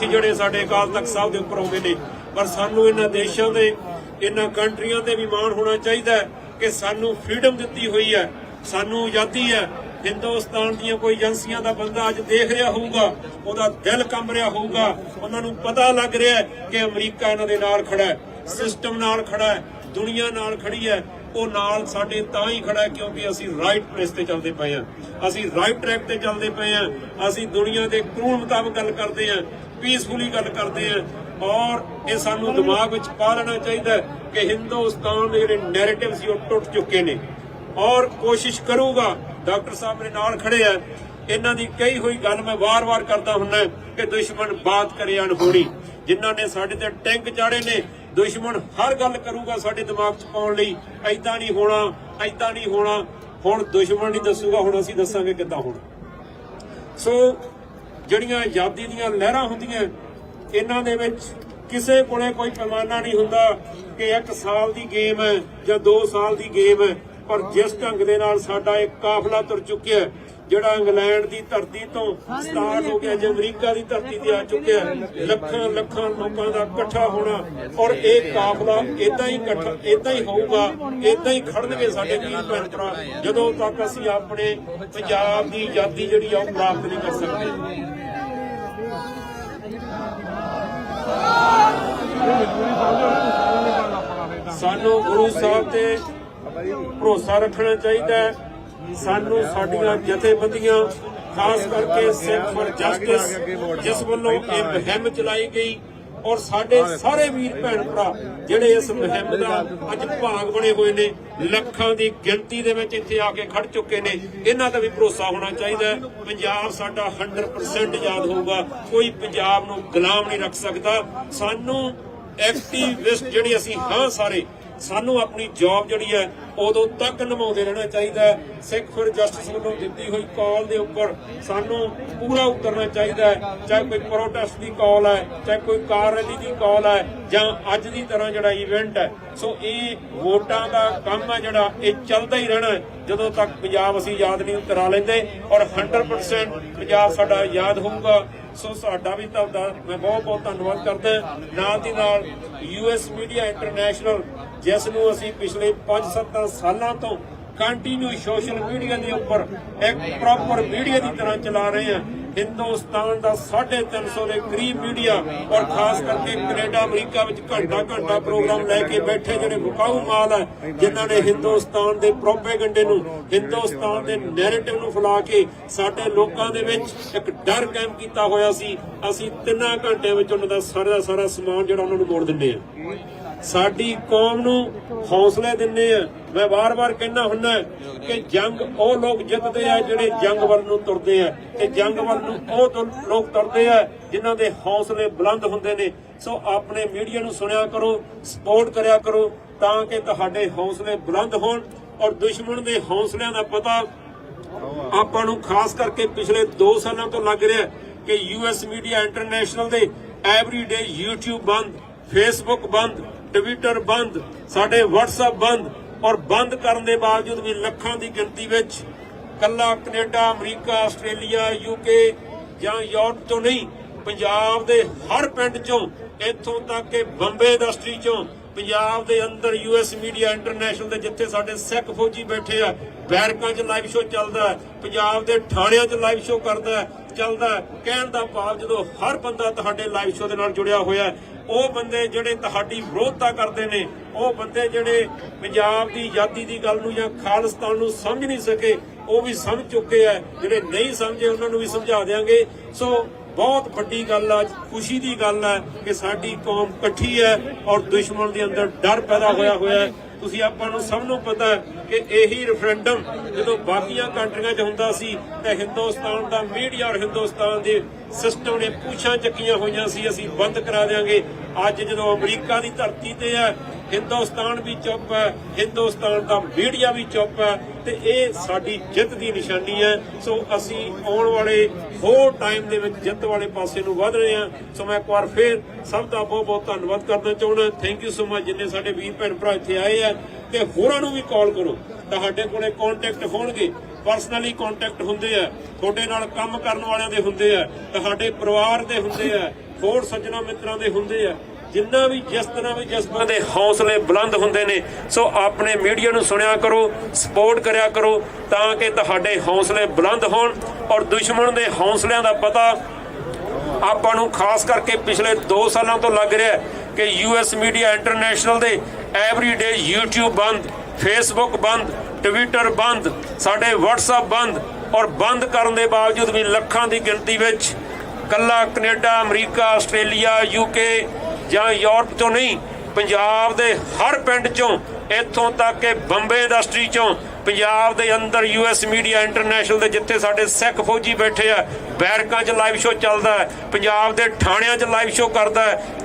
ਜਿਹੜੇ ਸਾਡੇ ਅਕਾਲ ਤਖਤ ਸਾਹਿਬ ਦੇ ਉੱਪਰ ਆਉਂਦੇ ਨੇ, ਪਰ ਸਾਨੂੰ ਇਹਨਾਂ ਦੇਸ਼ਾਂ ਦੇ ਇਹਨਾਂ ਕੰਟਰੀਆਂ ਤੇ ਵੀ ਮਾਣ ਹੋਣਾ ਚਾਹੀਦਾ ਕਿ ਸਾਨੂੰ ਫ੍ਰੀडम ਦਿੱਤੀ ਹੋਈ ਹੈ, ਸਾਨੂੰ ਆਜ਼ਾਦੀ ਹੈ। ਹਿੰਦੁਸਤਾਨ ਦੀਆਂ ਕੋਈ ਏਜੰਸੀਆਂ ਦਾ ਬੰਦਾ ਅੱਜ ਦੇਖ ਰਿਹਾ ਹੋਊਗਾ, ਉਹਦਾ ਦਿਲ ਕੰਬ ਰਿਹਾ ਹੋਊਗਾ, ਉਹਨਾਂ ਨੂੰ ਪਤਾ ਲੱਗ ਰਿਹਾ ਕਿ ਅਮਰੀਕਾ ਇਹਨਾਂ ਦੇ ਨਾਲ ਖੜਾ ਹੈ, ਸਿਸਟਮ ਨਾਲ ਖੜਾ ਹੈ, ਦੁਨੀਆ ਨਾਲ ਖੜੀ ਹੈ। ਉਹ ਨਾਲ ਸਾਡੇ ਤਾਂ ਹੀ ਖੜਾ ਹੈ ਕਿਉਂਕਿ ਅਸੀਂ ਰਾਈਟ ਪਲੇਸ ਤੇ ਚੱਲਦੇ ਪਏ ਹਾਂ, ਅਸੀਂ ਰਾਈਟ ਟਰੈਕ ਤੇ ਚੱਲਦੇ ਪਏ ਹਾਂ, ਅਸੀਂ ਦੁਨੀਆ ਦੇ ਕਾਨੂੰਨ ਮੁਤਾਬਕ ਗੱਲ ਕਰਦੇ ਹਾਂ, ਪੀਸਫੁਲੀ ਗੱਲ ਕਰਦੇ ਹਾਂ। ਔਰ ਇਹ ਸਾਨੂੰ ਦਿਮਾਗ ਵਿੱਚ ਪਾ ਲੈਣਾ ਚਾਹੀਦਾ ਕਿ ਹਿੰਦੁਸਤਾਨ ਦੇ ਜਿਹੜੇ ਨੈਰੇਟਿਵ ਸੀ ਉਹ ਟੁੱਟ ਚੁੱਕੇ ਨੇ। ਔਰ ਕੋਸ਼ਿਸ਼ ਕਰੂਗਾ, ਡਾਕਟਰ ਸਾਹਿਬ ਮੇਰੇ ਨਾਲ ਖੜੇ ਆ, ਇਹਨਾਂ ਦੀ ਕਹੀ ਹੋਈ ਗੱਲ ਮੈਂ ਵਾਰ-ਵਾਰ ਕਰਦਾ ਹੁੰਦਾ ਕਿ ਦੁਸ਼ਮਣ ਬਾਤ ਕਰੇ ਅਣਹੋਣੀ। ਜਿਨ੍ਹਾਂ ਨੇ ਸਾਡੇ ਤੇ ਟੈਂਕ ਚਾੜੇ ਨੇ, ਦੁਸ਼ਮਣ ਹਰ ਗੱਲ ਕਰੂਗਾ ਸਾਡੇ ਦਿਮਾਗ 'ਚ ਪਾਉਣ ਲਈ, ਐਦਾਂ ਨਹੀਂ ਹੋਣਾ, ਐਦਾਂ ਨਹੀਂ ਹੋਣਾ। ਹੁਣ ਦੁਸ਼ਮਣ ਨਹੀਂ ਦੱਸੂਗਾ, ਹੁਣ ਅਸੀਂ ਦੱਸਾਂਗੇ ਕਿੱਦਾਂ ਹੋਣਾ। ਸੋ ਜਿਹੜੀਆਂ ਆਜ਼ਾਦੀ ਦੀਆਂ ਲਹਿਰਾਂ ਹੁੰਦੀਆਂ, ਇਹਨਾਂ ਦੇ ਵਿੱਚ ਕਿਸੇ ਕੋਲੇ ਕੋਈ ਪੈਮਾਨਾ ਨਹੀਂ ਹੁੰਦਾ ਕਿ 1 ਸਾਲ ਦੀ ਗੇਮ ਹੈ ਜਾਂ 2 ਸਾਲ ਦੀ ਗੇਮ ਹੈ। ਪਰ ਜਿਸ ਢੰਗ ਦੇ ਨਾਲ ਸਾਡਾ ਇੱਕ ਕਾਫਲਾ ਤੁਰ ਚੁੱਕਿਆ, ਜਿਹੜਾ ਇੰਗਲੈਂਡ ਦੀ ਧਰਤੀ ਤੋਂ ਸਟਾਰਟ ਹੋ ਗਿਆ, ਜੋ ਅਮਰੀਕਾ ਦੀ ਧਰਤੀ ਤੇ ਆ ਚੁੱਕਿਆ, ਲੱਖਾਂ ਲੱਖਾਂ ਲੋਕਾਂ ਦਾ ਇਕੱਠਾ ਹੋਣਾ। ਔਰ ਇਹ ਕਾਫਲਾ ਏਦਾਂ ਹੀ ਹੋਊਗਾ, ਏਦਾਂ ਹੀ ਖੜਨਗੇ ਸਾਡੇ ਵੀਰ ਭੈਣ ਭਰਾ, ਜਦੋਂ ਤੱਕ ਅਸੀਂ ਆਪਣੇ ਪੰਜਾਬ ਦੀ ਆਜ਼ਾਦੀ ਜਿਹੜੀ ਆ ਉਹ ਪ੍ਰਾਪਤ ਨਹੀਂ ਕਰ ਸਕਦੇ। ਸਾਨੂੰ ਗੁਰੂ ਸਾਹਿਬ ਤੇ ਭਰੋਸਾ ਰੱਖਣਾ ਚਾਹੀਦਾ ਹੈ। ਸਾਨੂੰ ਸਾਡੀਆਂ ਜਥੇਬੰਦੀਆਂ, ਖਾਸ ਕਰਕੇ ਸਿੱਖ ਫॉर ਜਸਟਿਸ, ਜਿਸ ਵੱਲੋਂ ਇਹ ਮੁਹਿੰਮ ਚਲਾਈ ਗਈ, ਔਰ ਸਾਡੇ ਸਾਰੇ ਵੀਰ ਭੈਣ ਭਰਾ ਜਿਹੜੇ ਇਸ ਮੁਹਿੰਮ ਦਾ ਅੱਜ ਭਾਗ ਬਣੇ ਹੋਏ ਨੇ, ਲੱਖਾਂ ਦੀ ਗਿਣਤੀ ਦੇ ਵਿੱਚ ਇੱਥੇ ਆ ਕੇ ਖੜ ਚੁੱਕੇ ਨੇ, ਇਹਨਾਂ ਦਾ ਵੀ ਭਰੋਸਾ ਹੋਣਾ ਚਾਹੀਦਾ। ਪੰਜਾਬ ਸਾਡਾ 100% ਆਜ਼ਾਦ ਹੋਊਗਾ, ਕੋਈ ਪੰਜਾਬ ਨੂੰ ਗੁਲਾਮ ਨਹੀਂ ਰੱਖ ਸਕਦਾ। ਸਾਨੂੰ ਐਕਟਿਵਿਸਟ ਜਿਹੜੀ ਅਸੀਂ ਹਾਂ ਸਾਰੇ, ਸਾਨੂੰ ਆਪਣੀ ਜੌਬ ਜਿਹੜੀ ਹੈ ਉਦੋਂ ਤੱਕ ਨਿਭਾਉਂਦੇ ਰਹਿਣਾ ਚਾਹੀਦਾ ਹੈ। ਸਿੱਖ ਫॉर ਜਸਟਿਸ ਵੱਲੋਂ ਦਿੱਤੀ ਹੋਈ ਕਾਲ ਦੇ ਉੱਪਰ ਸਾਨੂੰ ਪੂਰਾ ਉਤਰਨਾ ਚਾਹੀਦਾ ਹੈ, ਚਾਹੇ ਕੋਈ ਪ੍ਰੋਟੈਸਟ ਦੀ ਕਾਲ ਹੈ, ਚਾਹੇ ਕੋਈ ਕਾਰ ਰੈਲੀ ਦੀ ਕਾਲ ਹੈ, ਜਾਂ ਅੱਜ ਦੀ ਤਰ੍ਹਾਂ ਜਿਹੜਾ ਇਵੈਂਟ ਹੈ। ਸੋ ਇਹ ਵੋਟਾਂ ਦਾ ਕੰਮ ਹੈ ਜਿਹੜਾ ਇਹ ਚੱਲਦਾ ਹੀ ਰਹਿਣਾ ਹੈ ਜਦੋਂ ਤੱਕ ਪੰਜਾਬ ਅਸੀਂ ਆਜ਼ਾਦ ਨਹੀਂ ਕਰਾ ਲੈਂਦੇ। ਔਰ 100% ਪੰਜਾਬ ਸਾਡਾ ਆਜ਼ਾਦ ਹੋਊਗਾ। ਸੋ ਸਾਡਾ ਵੀ ਤੁਹਾਡਾ ਮੈਂ ਬਹੁਤ ਬਹੁਤ ਧੰਨਵਾਦ ਕਰਦਾ। ਨਾਲ ਦੀ ਨਾਲ US ਮੀਡੀਆ ਇੰਟਰਨੈਸ਼ਨਲ, ਜਿਸ ਨੂੰ ਅਸੀਂ ਪਿਛਲੇ 5-7 ਸਾਲਾਂ ਤੋਂ ਕੰਟੀਨਿਊ ਸੋਸ਼ਲ ਮੀਡੀਆ ਦੇ ਉੱਪਰ ਇੱਕ ਪ੍ਰੋਪਰ ਮੀਡੀਆ ਦੀ ਤਰ੍ਹਾਂ ਚਲਾ ਰਹੇ ਹਾਂ। ਹਿੰਦੁਸਤਾਨ ਦਾ 350 ਦੇ ਕਰੀਬ ਮੀਡੀਆ, ਔਰ ਖਾਸ ਕਰਕੇ ਕੈਨੇਡਾ, ਅਮਰੀਕਾ ਵਿੱਚ ਘੰਟਾ ਪ੍ਰੋਗਰਾਮ ਲੈ ਕੇ ਬੈਠੇ ਜਿਹੜੇ ਵਿਕਾਊ ਮਾਲ ਹੈ, ਜਿਨ੍ਹਾਂ ਨੇ ਹਿੰਦੁਸਤਾਨ ਦੇ ਪ੍ਰੋਪੇਗੈਂਡੇ ਨੂੰ, ਹਿੰਦੁਸਤਾਨ ਦੇ ਨੈਰੇਟਿਵ ਨੂੰ ਫੈਲਾ ਕੇ ਸਾਡੇ ਲੋਕਾਂ ਦੇ ਵਿੱਚ ਇੱਕ ਡਰ ਕਾਇਮ ਕੀਤਾ ਹੋਇਆ ਸੀ। ਅਸੀਂ 3 ਘੰਟਿਆਂ ਵਿੱਚ ਉਹਨਾਂ ਦਾ ਸਾਰਾ ਸਮਾਨ ਜਿਹੜਾ ਉਹਨਾਂ ਨੂੰ ਮੋੜ ਦਿੰਦੇ ਹਾਂ। ਸਾਡੀ ਕੌਮ ਨੂੰ ਹੌਸਲੇ ਦਿੰਦੇ ਆ। ਮੈਂ ਵਾਰ-ਵਾਰ ਕਹਿਣਾ ਹੁੰਦਾ ਕਿ ਜੰਗ ਉਹ ਲੋਕ ਜਿੱਤਦੇ ਆ ਜਿਹੜੇ ਜੰਗ ਵੱਲ ਨੂੰ ਤੁਰਦੇ ਆ, ਤੇ ਜੰਗ ਵੱਲ ਨੂੰ ਉਹ ਲੋਕ ਤੁਰਦੇ ਆ ਜਿਨ੍ਹਾਂ ਦੇ ਹੌਸਲੇ ਬੁਲੰਦ ਹੁੰਦੇ ਨੇ। ਸੋ ਆਪਣੇ ਮੀਡੀਆ ਨੂੰ ਸੁਣਿਆ ਕਰੋ, ਸਪੋਰਟ ਕਰਿਆ ਕਰੋ, ਤਾਂ ਕਿ ਤੁਹਾਡੇ ਹੌਸਲੇ ਬੁਲੰਦ ਹੋਣ। ਔਰ ਦੁਸ਼ਮਣ ਦੇ ਹੌਸਲਿਆਂ ਦਾ ਪਤਾ ਆਪਾਂ ਨੂੰ ਖਾਸ ਕਰਕੇ ਪਿਛਲੇ 2 ਸਾਲਾਂ ਤੋਂ ਲੱਗ ਰਿਹਾ ਕਿ US ਮੀਡੀਆ ਇੰਟਰਨੈਸ਼ਨਲ ਦੇ ਐਵਰੀਡੇ YouTube ਬੰਦ, ਫੇਸਬੁੱਕ ਬੰਦ, ਟਵਿੱਟਰ ਬੰਦ, ਸਾਡੇ WhatsApp ਬੰਦ, ਔਰ ਬੰਦ ਕਰਨ ਦੇ ਬਾਵਜੂਦ ਵੀ ਲੱਖਾਂ ਦੀ ਗਿਣਤੀ ਵਿੱਚ ਕੱਲਾ ਕੈਨੇਡਾ, ਅਮਰੀਕਾ, ਆਸਟ੍ਰੇਲੀਆ, UK ਜਾਂ ਯੂਰਪ ਤੋਂ ਨਹੀਂ, ਪੰਜਾਬ ਦੇ ਹਰ ਪਿੰਡ ਚੋਂ, ਇੱਥੋਂ ਤੱਕ ਕਿ ਬੰਬੇ ਇੰਡਸਟਰੀ ਚੋਂ, ਪੰਜਾਬ ਦੇ ਅੰਦਰ US ਮੀਡੀਆ ਇੰਟਰਨੈਸ਼ਨਲ ਦੇ ਜਿੱਥੇ ਸਾਡੇ ਸਿੱਖ ਫੌਜੀ ਬੈਠੇ ਆ, ਬੈਰਕਾਂ 'ਚ ਲਾਈਵ ਸ਼ੋ ਚੱਲਦਾ ਹੈ, ਪੰਜਾਬ ਦੇ ਥਾਣਿਆਂ 'ਚ ਲਾਈਵ ਸ਼ੋ ਚੱਲਦਾ। ਕਹਿਣ ਦਾ ਭਾਵ ਜਦੋਂ ਹਰ ਬੰਦਾ ਤੁਹਾਡੇ ਲਾਈਵ ਸ਼ੋ ਦੇ ਨਾਲ ਜੁੜਿਆ ਹੋਇਆ, ਉਹ ਬੰਦੇ ਜਿਹੜੇ ਤੁਹਾਡੀ ਵਿਰੋਧਤਾ ਕਰਦੇ ਨੇ, ਉਹ ਬੰਦੇ ਜਿਹੜੇ ਪੰਜਾਬ ਦੀ ਆਜ਼ਾਦੀ ਦੀ ਗੱਲ ਨੂੰ ਜਾਂ ਖਾਲਿਸਤਾਨ ਨੂੰ ਸਮਝ ਨਹੀਂ ਸਕੇ, ਉਹ ਵੀ ਸਮਝ ਚੁੱਕੇ ਆ। ਜਿਹੜੇ ਨਹੀਂ ਸਮਝੇ ਉਹਨਾਂ ਨੂੰ ਵੀ ਸਮਝਾ ਦਿਆਂਗੇ। ਸੋ ਬਹੁਤ ਵੱਡੀ ਗੱਲ ਆ, ਖੁਸ਼ੀ ਦੀ ਗੱਲ ਹੈ ਕਿ ਸਾਡੀ ਕੌਮ ਇਕੱਠੀ ਹੈ ਔਰ ਦੁਸ਼ਮਣ ਦੇ ਅੰਦਰ ਡਰ ਪੈਦਾ ਹੋਇਆ ਹੈ। ਤੁਸੀਂ ਆਪਾਂ ਨੂੰ ਸਭ ਨੂੰ ਪਤਾ ਹੈ ਕਿ ਇਹੀ ਰੈਫਰੈਂਡਮ ਜਦੋਂ ਬਾਕੀਆਂ ਕੰਟਰੀਆਂ 'ਚ ਹੁੰਦਾ ਸੀ ਤਾਂ ਹਿੰਦੁਸਤਾਨ ਦਾ ਮੀਡੀਆ ਔਰ ਹਿੰਦੁਸਤਾਨ ਦੇ ਸਿਸਟਮ ਨੇ ਪੂਛਾਂ ਚੱਕੀਆਂ ਹੋਈਆਂ ਸੀ, ਅਸੀਂ ਬੰਦ ਕਰਾ ਦਿਆਂਗੇ। ਅੱਜ ਜਦੋਂ ਅਮਰੀਕਾ ਦੀ ਧਰਤੀ ਤੇ ਹੈ, ਹਿੰਦੁਸਤਾਨ ਵੀ ਚੁੱਪ ਹੈ, ਹਿੰਦੁਸਤਾਨ ਦਾ ਮੀਡੀਆ ਵੀ ਚੁੱਪ ਹੈ, ਤੇ ਇਹ ਸਾਡੀ ਜਿੱਤ ਦੀ ਨਿਸ਼ਾਨੀ ਹੈ। ਸੋ ਅਸੀਂ ਆਉਣ ਵਾਲੇ ਹੋਰ ਟਾਈਮ ਦੇ ਵਿੱਚ ਜਿੱਤ ਵਾਲੇ ਪਾਸੇ ਨੂੰ ਵਧ ਰਹੇ ਹਾਂ। ਸੋ ਮੈਂ ਇੱਕ ਵਾਰ ਫੇਰ ਸਭ ਦਾ ਬਹੁਤ ਬਹੁਤ ਧੰਨਵਾਦ ਕਰਨਾ ਚਾਹੁੰਦਾ। ਥੈਂਕ ਯੂ ਸੋ ਮਚ ਜਿੰਨੇ ਸਾਡੇ ਵੀਰ ਭੈਣ ਭਰਾ ਇੱਥੇ ਆਏ ਆ, ਤੇ ਹੋਰਾਂ ਨੂੰ ਵੀ ਕਾਲ ਕਰੋ, ਤੁਹਾਡੇ ਕੋਲੇ ਕੰਟੈਕਟ ਹੋਣਗੇ। ਪਰਸਨਲੀ ਕੰਟੈਕਟ ਹੁੰਦੇ ਆ, ਤੁਹਾਡੇ ਨਾਲ ਕੰਮ ਕਰਨ ਵਾਲਿਆਂ ਦੇ ਹੁੰਦੇ ਆ, ਤੁਹਾਡੇ ਪਰਿਵਾਰ ਦੇ ਹੁੰਦੇ ਆ, ਹੋਰ ਸੱਜਣਾ ਮਿੱਤਰਾਂ ਦੇ ਹੁੰਦੇ ਆ, ਜਿੰਨਾ ਵੀ ਜਿਸ ਤਰ੍ਹਾਂ ਵੀ ਜਿਸ ਤਰ੍ਹਾਂ ਦੇ ਹੌਸਲੇ ਬੁਲੰਦ ਹੁੰਦੇ ਨੇ। ਸੋ ਆਪਣੇ ਮੀਡੀਆ ਨੂੰ ਸੁਣਿਆ ਕਰੋ, ਸਪੋਰਟ ਕਰਿਆ ਕਰੋ ਤਾਂ ਕਿ ਤੁਹਾਡੇ ਹੌਸਲੇ ਬੁਲੰਦ ਹੋਣ। ਔਰ ਦੁਸ਼ਮਣ ਦੇ ਹੌਸਲਿਆਂ ਦਾ ਪਤਾ ਆਪਾਂ ਨੂੰ ਖਾਸ ਕਰਕੇ ਪਿਛਲੇ 2 ਸਾਲਾਂ ਤੋਂ ਲੱਗ ਰਿਹਾ ਕਿ US ਮੀਡੀਆ ਇੰਟਰਨੈਸ਼ਨਲ ਦੇ ਐਵਰੀਡੇ YouTube ਬੰਦ, ਫੇਸਬੁੱਕ ਬੰਦ, ਟਵਿੱਟਰ ਬੰਦ, ਸਾਡੇ WhatsApp ਬੰਦ, ਔਰ ਬੰਦ ਕਰਨ ਦੇ ਬਾਵਜੂਦ ਵੀ ਲੱਖਾਂ ਦੀ ਗਿਣਤੀ ਵਿੱਚ ਕੱਲਾ ਕੈਨੇਡਾ, ਅਮਰੀਕਾ, ਆਸਟ੍ਰੇਲੀਆ, UK ਜਾਂ ਯੂਰਪ ਤੋਂ ਨਹੀਂ, ਪੰਜਾਬ ਦੇ ਹਰ ਪਿੰਡ ਚੋਂ, ਇੱਥੋਂ ਤੱਕ ਕਿ ਬੰਬੇ ਇੰਡਸਟਰੀ ਚੋਂ, ਪੰਜਾਬ ਦੇ ਅੰਦਰ US ਮੀਡੀਆ ਇੰਟਰਨੈਸ਼ਨਲ ਦੇ ਜਿੱਥੇ ਸਾਡੇ ਸਿੱਖ ਫੌਜੀ ਬੈਠੇ ਆ, ਬੈਰਕਾਂ 'ਚ ਲਾਈਵ ਸ਼ੋ ਚੱਲਦਾ ਹੈ, ਪੰਜਾਬ ਦੇ ਥਾਣਿਆਂ 'ਚ ਲਾਈਵ ਸ਼ੋ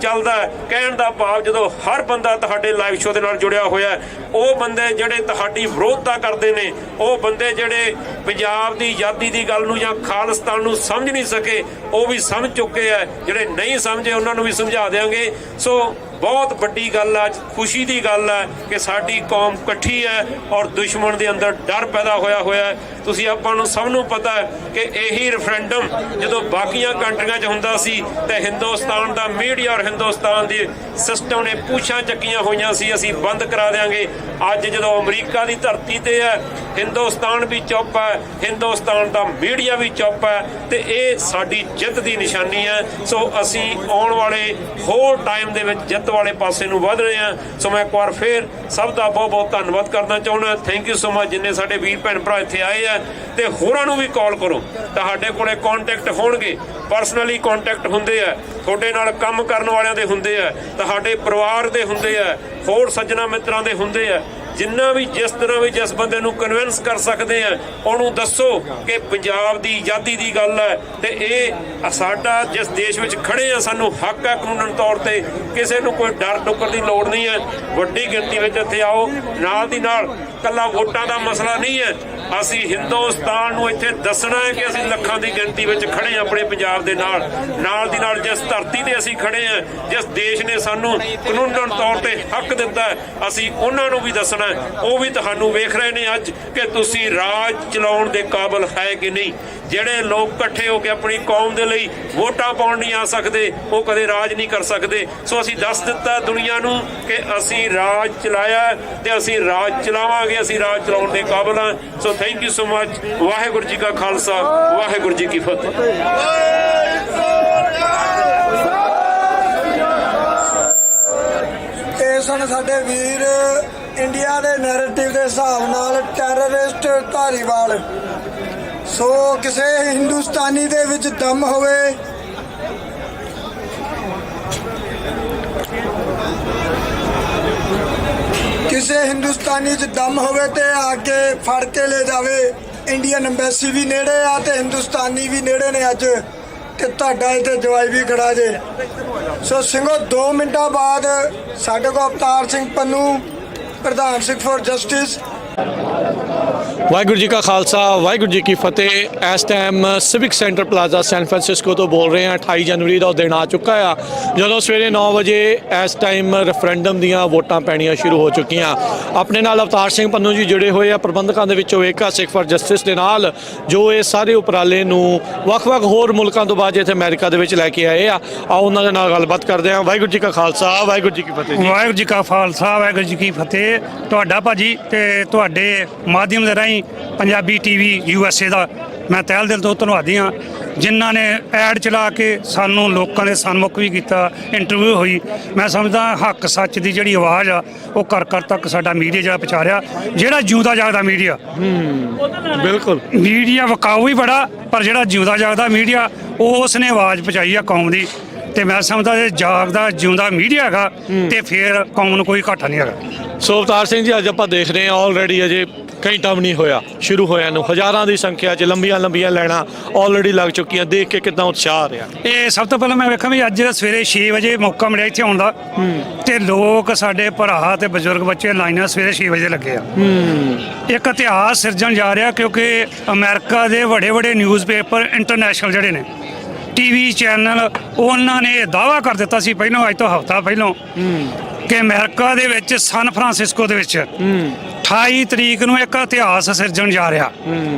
ਚੱਲਦਾ ਹੈ। ਕਹਿਣ ਦਾ ਭਾਵ ਜਦੋਂ ਹਰ ਬੰਦਾ ਤੁਹਾਡੇ ਲਾਈਵ ਸ਼ੋ ਦੇ ਨਾਲ ਜੁੜਿਆ ਹੋਇਆ, ਉਹ ਬੰਦੇ ਜਿਹੜੇ ਤੁਹਾਡੀ ਵਿਰੋਧਤਾ ਕਰਦੇ ਨੇ, ਉਹ ਬੰਦੇ ਜਿਹੜੇ ਪੰਜਾਬ ਦੀ ਆਜ਼ਾਦੀ ਦੀ ਗੱਲ ਨੂੰ ਜਾਂ ਖਾਲਿਸਤਾਨ ਨੂੰ ਸਮਝ ਨਹੀਂ ਸਕੇ, ਉਹ ਵੀ ਸਮਝ ਚੁੱਕੇ ਆ। ਜਿਹੜੇ ਨਹੀਂ ਸਮਝੇ ਉਹਨਾਂ ਨੂੰ ਵੀ ਸਮਝਾ ਦੇਵਾਂਗੇ। ਸੋ ਬਹੁਤ ਵੱਡੀ ਗੱਲ ਆ, ਖੁਸ਼ੀ ਦੀ ਗੱਲ ਹੈ ਕਿ ਸਾਡੀ ਕੌਮ ਇਕੱਠੀ ਹੈ ਔਰ ਦੁਸ਼ਮਣ ਦੇ ਅੰਦਰ ਡਰ ਪੈਦਾ ਹੋਇਆ ਹੈ। ਤੁਸੀਂ ਆਪਾਂ ਨੂੰ ਸਭ ਨੂੰ ਪਤਾ ਹੈ ਕਿ ਇਹੀ ਰੈਫਰੈਂਡਮ ਜਦੋਂ ਬਾਕੀਆਂ ਕੰਟਰੀਆਂ 'ਚ ਹੁੰਦਾ ਸੀ ਤੇ ਹਿੰਦੁਸਤਾਨ ਦਾ ਮੀਡੀਆ ਔਰ ਹਿੰਦੁਸਤਾਨ ਦੇ ਸਿਸਟਮ ਨੇ ਪੂਛਾਂ ਚੱਕੀਆਂ ਹੋਈਆਂ ਸੀ, ਅਸੀਂ ਬੰਦ ਕਰਾ ਦਿਆਂਗੇ। ਅੱਜ ਜਦੋਂ ਅਮਰੀਕਾ ਦੀ ਧਰਤੀ ਤੇ ਹੈ, ਹਿੰਦੁਸਤਾਨ ਵੀ ਚੁੱਪ ਹੈ, ਹਿੰਦੁਸਤਾਨ ਦਾ ਮੀਡੀਆ ਵੀ ਚੁੱਪ ਹੈ, ਤੇ ਇਹ ਸਾਡੀ ਜਿੱਤ ਦੀ ਨਿਸ਼ਾਨੀ ਹੈ। ਸੋ ਅਸੀਂ ਆਉਣ ਵਾਲੇ ਹੋਰ ਟਾਈਮ ਦੇ ਵਿੱਚ ਜਿੱਤ ਵਾਲੇ ਪਾਸੇ ਨੂੰ ਵਧ ਰਹੇ ਹਾਂ। ਸੋ ਮੈਂ ਇੱਕ ਵਾਰ ਫੇਰ ਸਭ ਦਾ ਬਹੁਤ ਬਹੁਤ ਧੰਨਵਾਦ ਕਰਨਾ ਚਾਹੁੰਦਾ। ਥੈਂਕ ਯੂ ਸੋ ਮਚ ਜਿੰਨੇ ਸਾਡੇ ਵੀਰ ਭੈਣ ਭਰਾ ਇੱਥੇ ਆਏ ਆ, ਤੇ ਹੋਰਾਂ ਨੂੰ ਵੀ ਕਾਲ ਕਰੋ, ਤੁਹਾਡੇ ਕੋਲੇ ਕੰਟੈਕਟ ਹੋਣਗੇ, ਪਰਸਨਲੀ ਕੰਟੈਕਟ ਹੁੰਦੇ ਆ, ਤੁਹਾਡੇ ਨਾਲ ਕੰਮ ਕਰਨ ਵਾਲਿਆਂ ਦੇ ਹੁੰਦੇ ਆ, ਤੁਹਾਡੇ ਪਰਿਵਾਰ ਦੇ ਹੁੰਦੇ ਆ, ਹੋਰ ਸੱਜਣਾ ਮਿੱਤਰਾਂ ਦੇ ਹੁੰਦੇ ਆ। ਜਿੰਨਾ ਵੀ ਜਿਸ ਤਰ੍ਹਾਂ ਵੀ ਜਿਸ ਬੰਦੇ ਨੂੰ ਕਨਵਿੰਸ ਕਰ ਸਕਦੇ ਆ, ਉਹਨੂੰ ਦੱਸੋ ਕਿ ਪੰਜਾਬ ਦੀ ਆਜ਼ਾਦੀ ਦੀ ਗੱਲ ਹੈ ਤੇ ਇਹ ਸਾਡਾ ਜਿਸ ਦੇਸ਼ ਵਿੱਚ ਖੜੇ ਆ, ਸਾਨੂੰ ਹੱਕ ਹੈ ਕਾਨੂੰਨ ਤੌਰ ਤੇ, ਕਿਸੇ ਨੂੰ ਕੋਈ ਡਰ ਡੁੱਕਰ ਦੀ ਲੋੜ ਨਹੀਂ ਹੈ। ਵੱਡੀ ਗਿਣਤੀ ਵਿੱਚ ਇੱਥੇ ਆਓ। ਨਾਲ ਦੀ ਨਾਲ ਕੱਲਾ ਵੋਟਾਂ ਦਾ ਮਸਲਾ ਨਹੀਂ ਹੈ, ਅਸੀਂ ਹਿੰਦੁਸਤਾਨ ਨੂੰ ਇੱਥੇ ਦੱਸਣਾ ਹੈ ਕਿ ਅਸੀਂ ਲੱਖਾਂ ਦੀ ਗਿਣਤੀ ਵਿੱਚ ਖੜੇ ਹਾਂ ਆਪਣੇ ਪੰਜਾਬ ਦੇ ਨਾਲ ਦੀ ਨਾਲ ਜਿਸ ਧਰਤੀ ਤੇ ਅਸੀਂ ਖੜੇ ਹਾਂ, ਜਿਸ ਦੇਸ਼ ਨੇ ਸਾਨੂੰ ਕਾਨੂੰਨ ਤੌਰ ਤੇ ਹੱਕ ਦਿੱਤਾ, ਅਸੀਂ ਉਹਨਾਂ ਨੂੰ ਵੀ ਦੱਸਣਾ। ਉਹ ਵੀ ਤੁਹਾਨੂੰ ਵੇਖ ਰਹੇ ਨੇ ਅੱਜ ਕਿ ਤੁਸੀਂ ਰਾਜ ਚਲਾਉਣ ਦੇ ਕਾਬਿਲ ਹੈ ਕਿ ਨਹੀਂ। ਜਿਹੜੇ ਲੋਕ ਇਕੱਠੇ ਹੋ ਕੇ ਆਪਣੀ ਕੌਮ ਦੇ ਲਈ ਵੋਟਾਂ ਪਾਉਣ ਨਹੀਂ ਆ ਸਕਦੇ, ਉਹ ਕਦੇ ਰਾਜ ਨਹੀਂ ਕਰ ਸਕਦੇ। ਸੋ ਅਸੀਂ ਦੱਸ ਦਿੱਤਾ ਦੁਨੀਆ ਨੂੰ ਕਿ ਅਸੀਂ ਰਾਜ ਚਲਾਇਆ ਤੇ ਅਸੀਂ ਰਾਜ ਚਲਾਵਾਂਗੇ, ਅਸੀਂ ਰਾਜ ਚਲਾਉਣ ਦੇ ਕਾਬਿਲ ਹਾਂ। So thank you so much. Waheguru ji ਕਾ ਖਾਲਸਾ, ਵਾਹਿਗੁਰੂ ਜੀ ਕੀ ਫਤਿਹ। ਇਹ ਸਨ ਸਾਡੇ ਵੀਰ ਇੰਡੀਆ ਦੇ ਨੈਰੇਟਿਵ ਦੇ ਹਿਸਾਬ ਨਾਲ ਟੈਰਰਿਸਟ ਧਾਰੀਵਾਲ। ਸੋ ਕਿਸੇ ਹਿੰਦੁਸਤਾਨੀ ਦੇ ਵਿੱਚ ਦਮ ਹੋਵੇ, ਕਿਸੇ ਹਿੰਦੁਸਤਾਨੀ 'ਚ ਦਮ ਹੋਵੇ ਤੇ ਆ ਕੇ ਫੜ ਕੇ ਲੈ ਜਾਵੇ। ਇੰਡੀਅਨ ਐਮਬੈਸੀ ਵੀ ਨੇੜੇ ਆ ਤੇ ਹਿੰਦੁਸਤਾਨੀ ਵੀ ਨੇੜੇ ਨੇ ਅੱਜ, ਤੇ ਤੁਹਾਡਾ ਇੱਥੇ ਜਵਾਈ ਵੀ ਖੜਾ ਜੇ। ਸੋ ਸਿੰਘੋ 2 ਮਿੰਟਾਂ ਬਾਅਦ ਸਾਡੇ ਕੋਲ ਅਵਤਾਰ ਸਿੰਘ ਪੰਨੂ, ਪ੍ਰਧਾਨ ਸਿੱਖ ਫॉर ਜਸਟਿਸ। ਵਾਹਿਗੁਰੂ ਜੀ ਕਾ ਖਾਲਸਾ, ਵਾਹਿਗੁਰੂ ਜੀ ਕੀ ਫਤਿਹ। ਇਸ time civic center plaza San Francisco ਤੋਂ ਬੋਲ ਰਹੇ ਹਾਂ। 28 ਜਨਵਰੀ ਦਾ ਉਹ ਦਿਨ ਆ ਚੁੱਕਾ ਆ ਜਦੋਂ ਸਵੇਰੇ 9 ਵਜੇ ਇਸ ਟਾਈਮ ਰੈਫਰੈਂਡਮ ਦੀਆਂ ਵੋਟਾਂ ਪੈਣੀਆਂ ਸ਼ੁਰੂ ਹੋ ਚੁੱਕੀਆਂ। ਆਪਣੇ ਨਾਲ ਅਵਤਾਰ ਸਿੰਘ ਪੰਨੂ ਜੀ ਜੁੜੇ ਹੋਏ ਆ, ਪ੍ਰਬੰਧਕਾਂ ਦੇ ਵਿੱਚੋਂ ਏਕਾ ਸਿੱਖ ਫॉर ਜਸਟਿਸ ਦੇ ਨਾਲ, ਜੋ ਇਹ ਸਾਰੇ ਉਪਰਾਲੇ ਨੂੰ ਵੱਖ-ਵੱਖ ਹੋਰ ਮੁਲਕਾਂ ਤੋਂ ਬਾਅਦ ਇੱਥੇ ਅਮਰੀਕਾ ਦੇ ਵਿੱਚ ਲੈ ਕੇ ਆਏ ਆ। ਆਓ ਉਹਨਾਂ ਦੇ ਨਾਲ ਗੱਲਬਾਤ ਕਰਦੇ ਹਾਂ। ਵਾਹਿਗੁਰੂ ਜੀ ਕਾ ਖਾਲਸਾ, ਵਾਹਿਗੁਰੂ ਜੀ ਕੀ ਫਤਿਹ ਜੀ। ਵਾਹਿਗੁਰੂ ਜੀ ਕਾ ਖਾਲਸਾ, ਵਾਹਿਗੁਰੂ ਜੀ ਕੀ ਫਤਿਹ। ਤੁਹਾਡਾ ਭਾਜੀ ਤੇ ਤੁਹਾਡੇ ਮਾਧਿਅਮ ਦੇ ਰਾਹੀਂ ਪੰਜਾਬੀ TV USA ਦਾ ਮੈਂ ਤਹਿ ਦਿਲ ਤੋਂ ਧੰਨਵਾਦੀ ਹਾਂ, ਜਿਨ੍ਹਾਂ ਨੇ ਐਡ ਚਲਾ ਕੇ ਸਾਨੂੰ ਲੋਕਾਂ ਦੇ ਸਨਮੁਖ ਵੀ ਕੀਤਾ, ਇੰਟਰਵਿਊ ਹੋਈ। ਮੈਂ ਸਮਝਦਾ ਹੱਕ ਸੱਚ ਦੀ ਜਿਹੜੀ ਆਵਾਜ਼ ਆ ਉਹ ਘਰ ਘਰ ਤੱਕ ਸਾਡਾ ਮੀਡੀਆ ਜਿਹੜਾ ਪਹੁੰਚਾ ਰਿਹਾ, ਜਿਹੜਾ ਜਿਉਂਦਾ ਜਾਗਦਾ ਮੀਡੀਆ। ਬਿਲਕੁਲ, ਮੀਡੀਆ ਵਿਕਾਊ ਵੀ ਬੜਾ, ਪਰ ਜਿਹੜਾ ਜਿਉਂਦਾ ਜਾਗਦਾ ਮੀਡੀਆ ਉਸ ਨੇ ਆਵਾਜ਼ ਪਹੁੰਚਾਈ ਆ ਕੌਮ ਦੀ। ਤੇ ਮੈਂ ਸਮਝਦਾ ਜੇ ਜਾਗਦਾ ਜਿਉਂਦਾ ਮੀਡੀਆ ਹੈਗਾ ਤੇ ਫਿਰ ਕੌਮ ਨੂੰ ਕੋਈ ਘਾਟਾ ਨਹੀਂ ਹੈਗਾ। ਸੋ ਅਵਤਾਰ ਸਿੰਘ ਜੀ, ਅੱਜ ਆਪਾਂ ਦੇਖ ਰਹੇ ਹਾਂ ਆਲਰੇਡੀ ਅਜੇ ਘੰਟਾ ਵੀ ਨਹੀਂ ਹੋਇਆ ਸ਼ੁਰੂ ਹੋਇਆ ਨੂੰ, ਹਜ਼ਾਰਾਂ ਦੀ ਸੰਖਿਆ 'ਚ ਲੰਬੀਆਂ ਲਾਈਨਾਂ ਆਲਰੇਡੀ ਲੱਗ ਚੁੱਕੀਆਂ। ਦੇਖ ਕੇ ਕਿੱਦਾਂ ਉਤਸ਼ਾਹ ਆ ਰਿਹਾ। ਇਹ ਸਭ ਤੋਂ ਪਹਿਲਾਂ ਮੈਂ ਵੇਖਾਂ ਵੀ ਅੱਜ ਸਵੇਰੇ 6 ਵਜੇ ਮੌਕਾ ਮਿਲਿਆ ਇੱਥੇ ਆਉਣ ਦਾ, ਤੇ ਲੋਕ ਸਾਡੇ ਭਰਾ ਤੇ ਬਜ਼ੁਰਗ ਬੱਚੇ ਲਾਈਨਾਂ ਸਵੇਰੇ 6 ਵਜੇ ਲੱਗੇ ਆ। ਇੱਕ ਇਤਿਹਾਸ ਸਿਰਜਣ ਜਾ ਰਿਹਾ, ਕਿਉਂਕਿ ਅਮਰੀਕਾ ਦੇ ਵੱਡੇ ਨਿਊਜ਼ਪੇਪਰ ਇੰਟਰਨੈਸ਼ਨਲ ਜਿਹੜੇ ਨੇ ਟੀਵੀ ਚੈਨਲ ਉਹਨਾਂ ਨੇ ਇਹ ਦਾਅਵਾ ਕਰ ਦਿੱਤਾ ਸੀ ਪਹਿਲਾਂ, ਅੱਜ ਤੋਂ ਹਫ਼ਤਾ ਪਹਿਲਾਂ, ਕਿ ਅਮਰੀਕਾ ਦੇ ਵਿੱਚ ਸਨ ਫਰਾਂਸਿਸਕੋ ਦੇ ਵਿੱਚ 28 ਤਰੀਕ ਨੂੰ ਇੱਕ ਇਤਿਹਾਸ ਸਿਰਜਣ ਜਾ ਰਿਹਾ।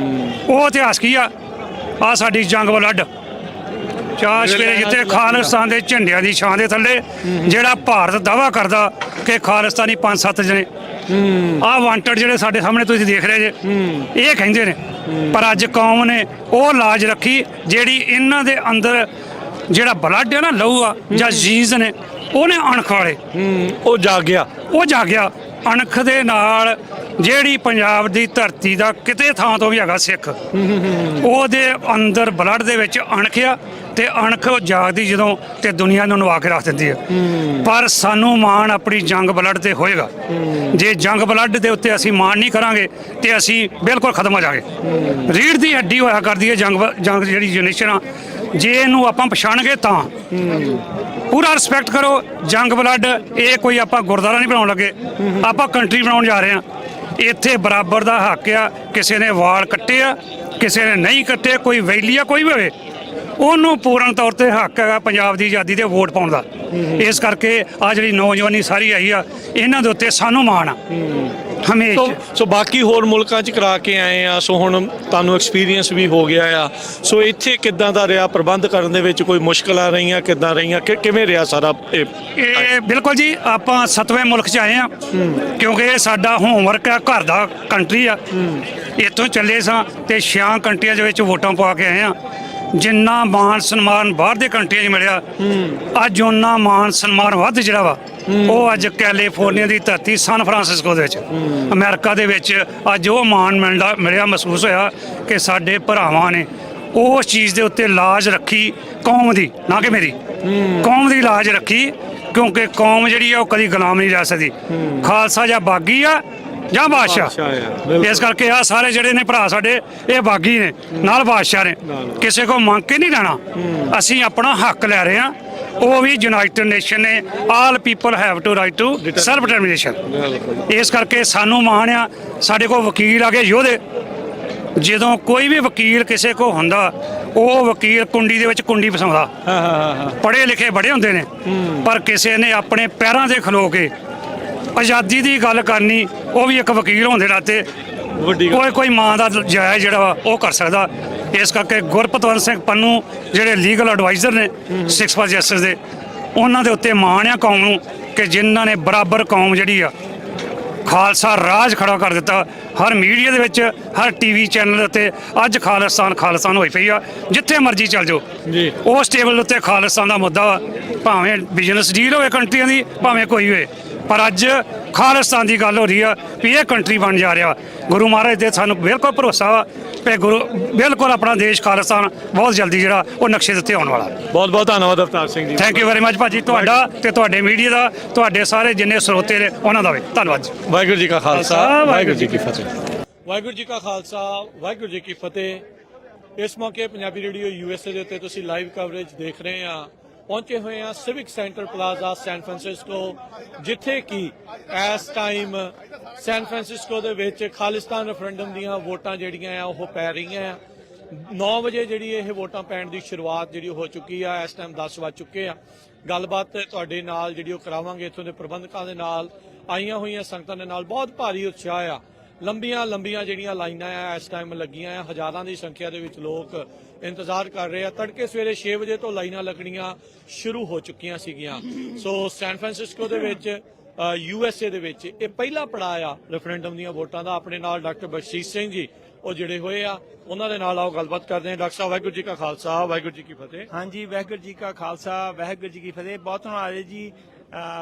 ਉਹ ਇਤਿਹਾਸ ਕੀ ਆ ਸਾਡੀ ਜੰਗ ਬਲੱਡ ਚਾਰ ਸਵੇਰੇ ਜਿੱਥੇ ਖਾਲਿਸਤਾਨ ਦੇ ਝੰਡਿਆਂ ਦੀ ਛਾਂ ਦੇ ਥੱਲੇ ਜਿਹੜਾ ਭਾਰਤ ਦਾਅਵਾ ਕਰਦਾ ਕਿ ਖਾਲਿਸਤਾਨੀ 5-7 ਜਣੇ ਵਾਂਟਡ ਜਿਹੜੇ ਸਾਡੇ ਸਾਹਮਣੇ ਤੁਸੀਂ ਦੇਖ ਰਹੇ ਜੇ, ਇਹ ਕਹਿੰਦੇ ਨੇ। ਪਰ ਅੱਜ ਕੌਮ ਨੇ ਉਹ ਲਾਜ ਰੱਖੀ ਜਿਹੜੀ ਇਹਨਾਂ ਦੇ ਅੰਦਰ ਜਿਹੜਾ ਬਲੱਡ ਹੈ ਨਾ, ਲਹੂ ਆ ਜਾਂ ਜੀਜ਼ ਨੇ, ਉਹਨੇ ਅਣਖ ਵਾਲੇ ਉਹ ਜਾਗਿਆ ਅਣਖ ਦੇ ਨਾਲ ਜਿਹੜੀ ਪੰਜਾਬ ਦੀ ਧਰਤੀ ਦਾ ਕਿਤੇ ਥਾਂ ਤੋਂ ਵੀ ਹੈਗਾ ਸਿੱਖ, ਉਹਦੇ ਅੰਦਰ ਬਲੱਡ ਦੇ ਵਿੱਚ ਅਣਖ ਆ ਤੇ ਅਣਖ ਜਾਗਦੀ ਜਦੋਂ ਤੇ ਦੁਨੀਆ ਨੂੰ ਨਵਾ ਕੇ ਰੱਖ ਦਿੰਦੀ ਹੈ। ਪਰ ਸਾਨੂੰ ਮਾਣ ਆਪਣੀ ਜੰਗ ਬਲੱਡ ਤੇ ਹੋਏਗਾ। ਜੇ ਜੰਗ ਬਲੱਡ ਦੇ ਉੱਤੇ ਅਸੀਂ ਮਾਣ ਨਹੀਂ ਕਰਾਂਗੇ ਤੇ ਅਸੀਂ ਬਿਲਕੁਲ ਖਤਮ ਹੋ ਜਾਵਾਂਗੇ। ਰੀੜ੍ਹ ਦੀ ਹੱਡੀ ਹੋਇਆ ਕਰਦੀ ਹੈ ਜੰਗ ਜਿਹੜੀ ਜਨਰੇਸ਼ਨ ਆ, ਜੇ ਇਹਨੂੰ ਆਪਾਂ ਪਛਾਣਗੇ ਤਾਂ ਪੂਰਾ ਰਿਸਪੈਕਟ ਕਰੋ। ਜੰਗ ਬਲੱਡ ਇਹ ਕੋਈ ਆਪਾਂ ਗੁਰਦੁਆਰਾ ਨਹੀਂ ਬਣਾਉਣ ਲੱਗੇ, ਆਪਾਂ ਕੰਟਰੀ ਬਣਾਉਣ ਜਾ ਰਹੇ ਹਾਂ। ਇੱਥੇ ਬਰਾਬਰ ਦਾ ਹੱਕ ਆ। ਕਿਸੇ ਨੇ ਵਾਲ ਕੱਟੇ ਆ, ਕਿਸੇ ਨੇ ਨਹੀਂ ਕੱਟੇ, ਕੋਈ ਵੈਲੀ ਆ, ਕੋਈ ਵੀ ਹੋਵੇ, ਉਹਨੂੰ ਪੂਰਨ ਤੌਰ ਤੇ ਹੱਕ ਹੈਗਾ ਪੰਜਾਬ ਦੀ ਆਜ਼ਾਦੀ ਤੇ ਵੋਟ ਪਾਉਣ ਦਾ। ਇਸ ਕਰਕੇ ਆ ਜਿਹੜੀ ਨੌਜਵਾਨੀ ਸਾਰੀ ਆਈ ਆ, ਇਹਨਾਂ ਦੇ ਉੱਤੇ ਸਾਨੂੰ ਮਾਣ ਆ ਹਮੇਸ਼ਾ। ਸੋ ਬਾਕੀ ਹੋਰ ਮੁਲਕਾਂ 'ਚ ਕਰਾ ਕੇ ਆਏ ਆ, ਸੋ ਹੁਣ ਤੁਹਾਨੂੰ ਐਕਸਪੀਰੀਅੰਸ ਵੀ ਹੋ ਗਿਆ ਆ। ਸੋ ਇੱਥੇ ਕਿੱਦਾਂ ਦਾ ਰਿਹਾ ਪ੍ਰਬੰਧ ਕਰਨ ਦੇ ਵਿੱਚ, ਕੋਈ ਮੁਸ਼ਕਲਾਂ ਰਹੀਆਂ, ਕਿੱਦਾਂ ਰਹੀਆਂ, ਕਿਵੇਂ ਰਿਹਾ ਸਾਰਾ ਇਹ ਬਿਲਕੁਲ ਜੀ, ਆਪਾਂ 7ਵੇਂ ਮੁਲਕ 'ਚ ਆਏ ਆ, ਕਿਉਂਕਿ ਇਹ ਸਾਡਾ ਹੋਮਵਰਕ ਆ, ਘਰ ਦਾ ਕੰਟਰੀ ਆ। ਇੱਥੋਂ ਚੱਲੇ ਸਾਂ ਤੇ 6 ਕੰਟਰੀਆਂ ਦੇ ਵਿੱਚ ਵੋਟਾਂ ਪਵਾ ਕੇ ਆਏ ਆ। ਜਿੰਨਾ ਮਾਣ ਸਨਮਾਨ ਬਾਹਰ ਦੇ ਕੰਟਰੀਆਂ 'ਚ ਮਿਲਿਆ, ਅੱਜ ਉਹਨਾਂ ਮਾਣ ਸਨਮਾਨ ਵੱਧ ਜਿਹੜਾ ਵਾ ਉਹ ਅੱਜ ਕੈਲੀਫੋਰਨੀਆ ਦੀ ਧਰਤੀ ਸਨ ਫਰਾਂਸਿਸਕੋ ਦੇ ਵਿੱਚ ਅਮਰੀਕਾ ਦੇ ਵਿੱਚ ਅੱਜ ਉਹ ਮਾਣ ਮਿਲਿਆ। ਮਹਿਸੂਸ ਹੋਇਆ ਕਿ ਸਾਡੇ ਭਰਾਵਾਂ ਨੇ ਉਸ ਚੀਜ਼ ਦੇ ਉੱਤੇ ਲਾਜ ਰੱਖੀ, ਕੌਮ ਦੀ, ਨਾ ਕਿ ਮੇਰੀ ਕੌਮ ਦੀ ਲਾਜ ਰੱਖੀ, ਕਿਉਂਕਿ ਕੌਮ ਜਿਹੜੀ ਆ ਉਹ ਕਦੀ ਗੁਲਾਮ ਨਹੀਂ ਰਹਿ ਸਕਦੀ। ਖਾਲਸਾ ਜਾਂ ਬਾਗੀ ਆ ਜਾਂ ਬਾਦਸ਼ਾਹ। ਇਸ ਕਰਕੇ ਆ ਸਾਰੇ ਜਿਹੜੇ ਨੇ ਭਰਾ ਸਾਡੇ, ਇਹ ਬਾਗੀ ਨੇ ਨਾਲ ਬਾਦਸ਼ਾਹ ਨੇ। ਕਿਸੇ ਕੋ ਮੰਗ ਕੇ ਨਹੀਂ ਲੈਣਾ, ਅਸੀਂ ਆਪਣਾ ਹੱਕ ਲੈ ਰਹੇ ਹਾਂ। ਉਹ ਵੀ ਯੂਨਾਈਟਿਡ ਨੇਸ਼ਨ ਨੇ, all people have to right to self determination. ਇਸ ਕਰਕੇ ਸਾਨੂੰ ਮਾਣ ਆ। ਸਾਡੇ ਕੋਲ ਵਕੀਲ ਆ ਗਏ ਯੋਧੇ। ਜਦੋਂ ਕੋਈ ਵੀ ਵਕੀਲ ਕਿਸੇ ਕੋ ਹੁੰਦਾ, ਉਹ ਵਕੀਲ ਕੁੰਡੀ ਦੇ ਵਿੱਚ ਕੁੰਡੀ ਫਸਾਉਂਦਾ। ਪੜ੍ਹੇ ਲਿਖੇ ਬੜੇ ਹੁੰਦੇ ਨੇ, ਪਰ ਕਿਸੇ ਨੇ ਆਪਣੇ ਪੈਰਾਂ 'ਤੇ ਖਲੋ ਕੇ ਆਜ਼ਾਦੀ ਦੀ ਗੱਲ ਕਰਨੀ, ਉਹ ਵੀ ਇੱਕ ਵਕੀਲ ਹੋਣ ਦੇ ਨਾਤੇ ਕੋਈ ਮਾਂ ਦਾ ਜਾਇਜ਼ ਜਿਹੜਾ ਵਾ ਉਹ ਕਰ ਸਕਦਾ। ਇਸ ਕਰਕੇ ਗੁਰਪਤਵੰਤ ਸਿੰਘ ਪੰਨੂ ਜਿਹੜੇ ਲੀਗਲ ਐਡਵਾਈਜ਼ਰ ਨੇ 6 ਫਾਰ ਜਸਟਿਸ ਦੇ, ਉਹਨਾਂ ਦੇ ਉੱਤੇ ਮਾਣ ਆ ਕੌਮ ਨੂੰ ਕਿ ਜਿਨ੍ਹਾਂ ਨੇ ਬਰਾਬਰ ਕੌਮ ਜਿਹੜੀ ਆ ਖਾਲਸਾ ਰਾਜ ਖੜਾ ਕਰ ਦਿੱਤਾ। ਹਰ ਮੀਡੀਆ ਦੇ ਵਿੱਚ, ਹਰ ਟੀਵੀ ਚੈਨਲ ਉੱਤੇ ਅੱਜ ਖਾਲਿਸਤਾਨ ਹੋਈ ਪਈ ਆ। ਜਿੱਥੇ ਮਰਜ਼ੀ ਚੱਲ ਜਾਓ ਜੀ, ਉਸ ਟੇਬਲ ਉੱਤੇ ਖਾਲਿਸਤਾਨ ਦਾ ਮੁੱਦਾ ਵਾ। ਭਾਵੇਂ ਬਿਜ਼ਨਸ ਡੀਲ ਹੋਵੇ ਕੰਟਰੀਆਂ ਦੀ, ਭਾਵੇਂ ਕੋਈ ਹੋਵੇ, ਪਰ ਅੱਜ ਖਾਲਿਸਤਾਨ ਦੀ ਗੱਲ ਹੋ ਰਹੀ ਆ ਵੀ ਇਹ ਕੰਟਰੀ ਬਣ ਜਾ ਰਿਹਾ। ਗੁਰੂ ਮਹਾਰਾਜ ਦੇ ਸਾਨੂੰ ਬਿਲਕੁਲ ਭਰੋਸਾ ਵਾ ਕਿ ਗੁਰੂ ਬਿਲਕੁਲ ਆਪਣਾ ਦੇਸ਼ ਖਾਲਿਸਤਾਨ ਬਹੁਤ ਜਲਦੀ ਜਿਹੜਾ ਉਹ ਨਕਸ਼ੇ ਦੇ ਉੱਤੇ ਆਉਣ ਵਾਲਾ। ਬਹੁਤ ਬਹੁਤ ਧੰਨਵਾਦ Avtar Singh ji. Thank you very much ਭਾਜੀ, ਤੁਹਾਡਾ ਤੇ ਤੁਹਾਡੇ ਮੀਡੀਆ ਦਾ, ਤੁਹਾਡੇ ਸਾਰੇ ਜਿੰਨੇ ਸਰੋਤੇ ਨੇ ਉਹਨਾਂ ਦਾ ਵੀ ਧੰਨਵਾਦ ਜੀ। ਵਾਹਿਗੁਰੂ ਜੀ ਕਾ ਖਾਲਸਾ, ਵਾਹਿਗੁਰੂ ਜੀ ਕੀ ਫਤਿਹ। ਵਾਹਿਗੁਰੂ ਜੀ ਕਾ ਖਾਲਸਾ, ਵਾਹਿਗੁਰੂ ਜੀ ਕੀ ਫਤਿਹ। ਇਸ ਮੌਕੇ ਪੰਜਾਬੀ ਰੇਡੀਓ USA ਦੇ ਉੱਤੇ ਤੁਸੀਂ ਲਾਈਵ ਕਵਰੇਜ ਦੇਖ ਰਹੇ ਆ। ਪਹੁੰਚੇ ਹੋਏ ਆ civic center plaza San Francisco, ਜਿੱਥੇ ਕਿ ਇਸ ਟਾਈਮ ਸੈਨ ਫਰਾਂਸਿਸਕੋ ਦੇ ਵਿੱਚ ਖਾਲਿਸਤਾਨ ਰੈਫਰੈਂਡਮ ਦੀਆਂ ਵੋਟਾਂ ਜਿਹੜੀਆਂ ਆ ਉਹ ਪੈ ਰਹੀਆਂ ਆ। 9 ਵਜੇ ਜਿਹੜੀ ਇਹ ਵੋਟਾਂ ਪੈਣ ਦੀ ਸ਼ੁਰੂਆਤ ਜਿਹੜੀ ਹੋ ਚੁੱਕੀ ਆ। ਇਸ ਟਾਈਮ 10 ਵੱਜ ਚੁੱਕੇ ਆ। ਗੱਲਬਾਤ ਤੁਹਾਡੇ ਨਾਲ ਜਿਹੜੀ ਉਹ ਕਰਾਵਾਂਗੇ ਇੱਥੋਂ ਦੇ ਪ੍ਰਬੰਧਕਾਂ ਦੇ ਨਾਲ, ਆਈਆਂ ਹੋਈਆਂ ਸੰਗਤਾਂ ਦੇ ਨਾਲ। ਬਹੁਤ ਭਾਰੀ ਉਤਸ਼ਾਹ ਆ। ਲੰਬੀਆਂ ਜਿਹੜੀਆਂ ਲਾਈਨਾਂ ਆ ਇਸ ਟਾਈਮ ਲੱਗੀਆਂ ਆ। ਹਜ਼ਾਰਾਂ ਦੀ ਸੰਖਿਆ ਦੇ ਵਿੱਚ ਲੋਕ ਇੰਤਜ਼ਾਰ ਕਰ ਰਹੇ ਆ। ਤੜਕੇ ਸਵੇਰੇ 6 ਵਜੇ ਤੋਂ ਲਾਈਨਾਂ ਲੱਗਣੀਆਂ ਸ਼ੁਰੂ ਹੋ ਚੁੱਕੀਆਂ ਸੀਗੀਆਂ। ਸੋ ਸੈਨ ਫਰਾਂਸਿਸਕੋ ਦੇ ਵਿੱਚ USA ਦੇ ਵਿੱਚ ਇਹ ਪਹਿਲਾ ਪੜਾਅ ਆ ਰੈਫਰੈਂਡਮ ਦੀਆਂ ਵੋਟਾਂ ਦਾ। ਆਪਣੇ ਨਾਲ ਡਾਕਟਰ ਬਖਸ਼ੀਸ਼ ਸਿੰਘ ਜੀ ਉਹ ਜਿਹੜੇ ਹੋਏ ਆ, ਉਹਨਾਂ ਦੇ ਨਾਲ ਆਓ ਗੱਲਬਾਤ ਕਰਦੇ ਹਾਂ। ਡਾਕਟਰ ਸਾਹਿਬ, ਵਾਹਿਗੁਰੂ ਜੀ ਕਾ ਖਾਲਸਾ, ਵਾਹਿਗੁਰੂ ਜੀ ਕੀ ਫਤਿਹ। ਹਾਂਜੀ, ਵਾਹਿਗੁਰੂ ਜੀ ਕਾ ਖਾਲਸਾ, ਵਾਹਿਗੁਰੂ ਜੀ ਕੀ ਫਤਿਹ। ਬਹੁਤ ਧੰਨਵਾਦ ਜੀ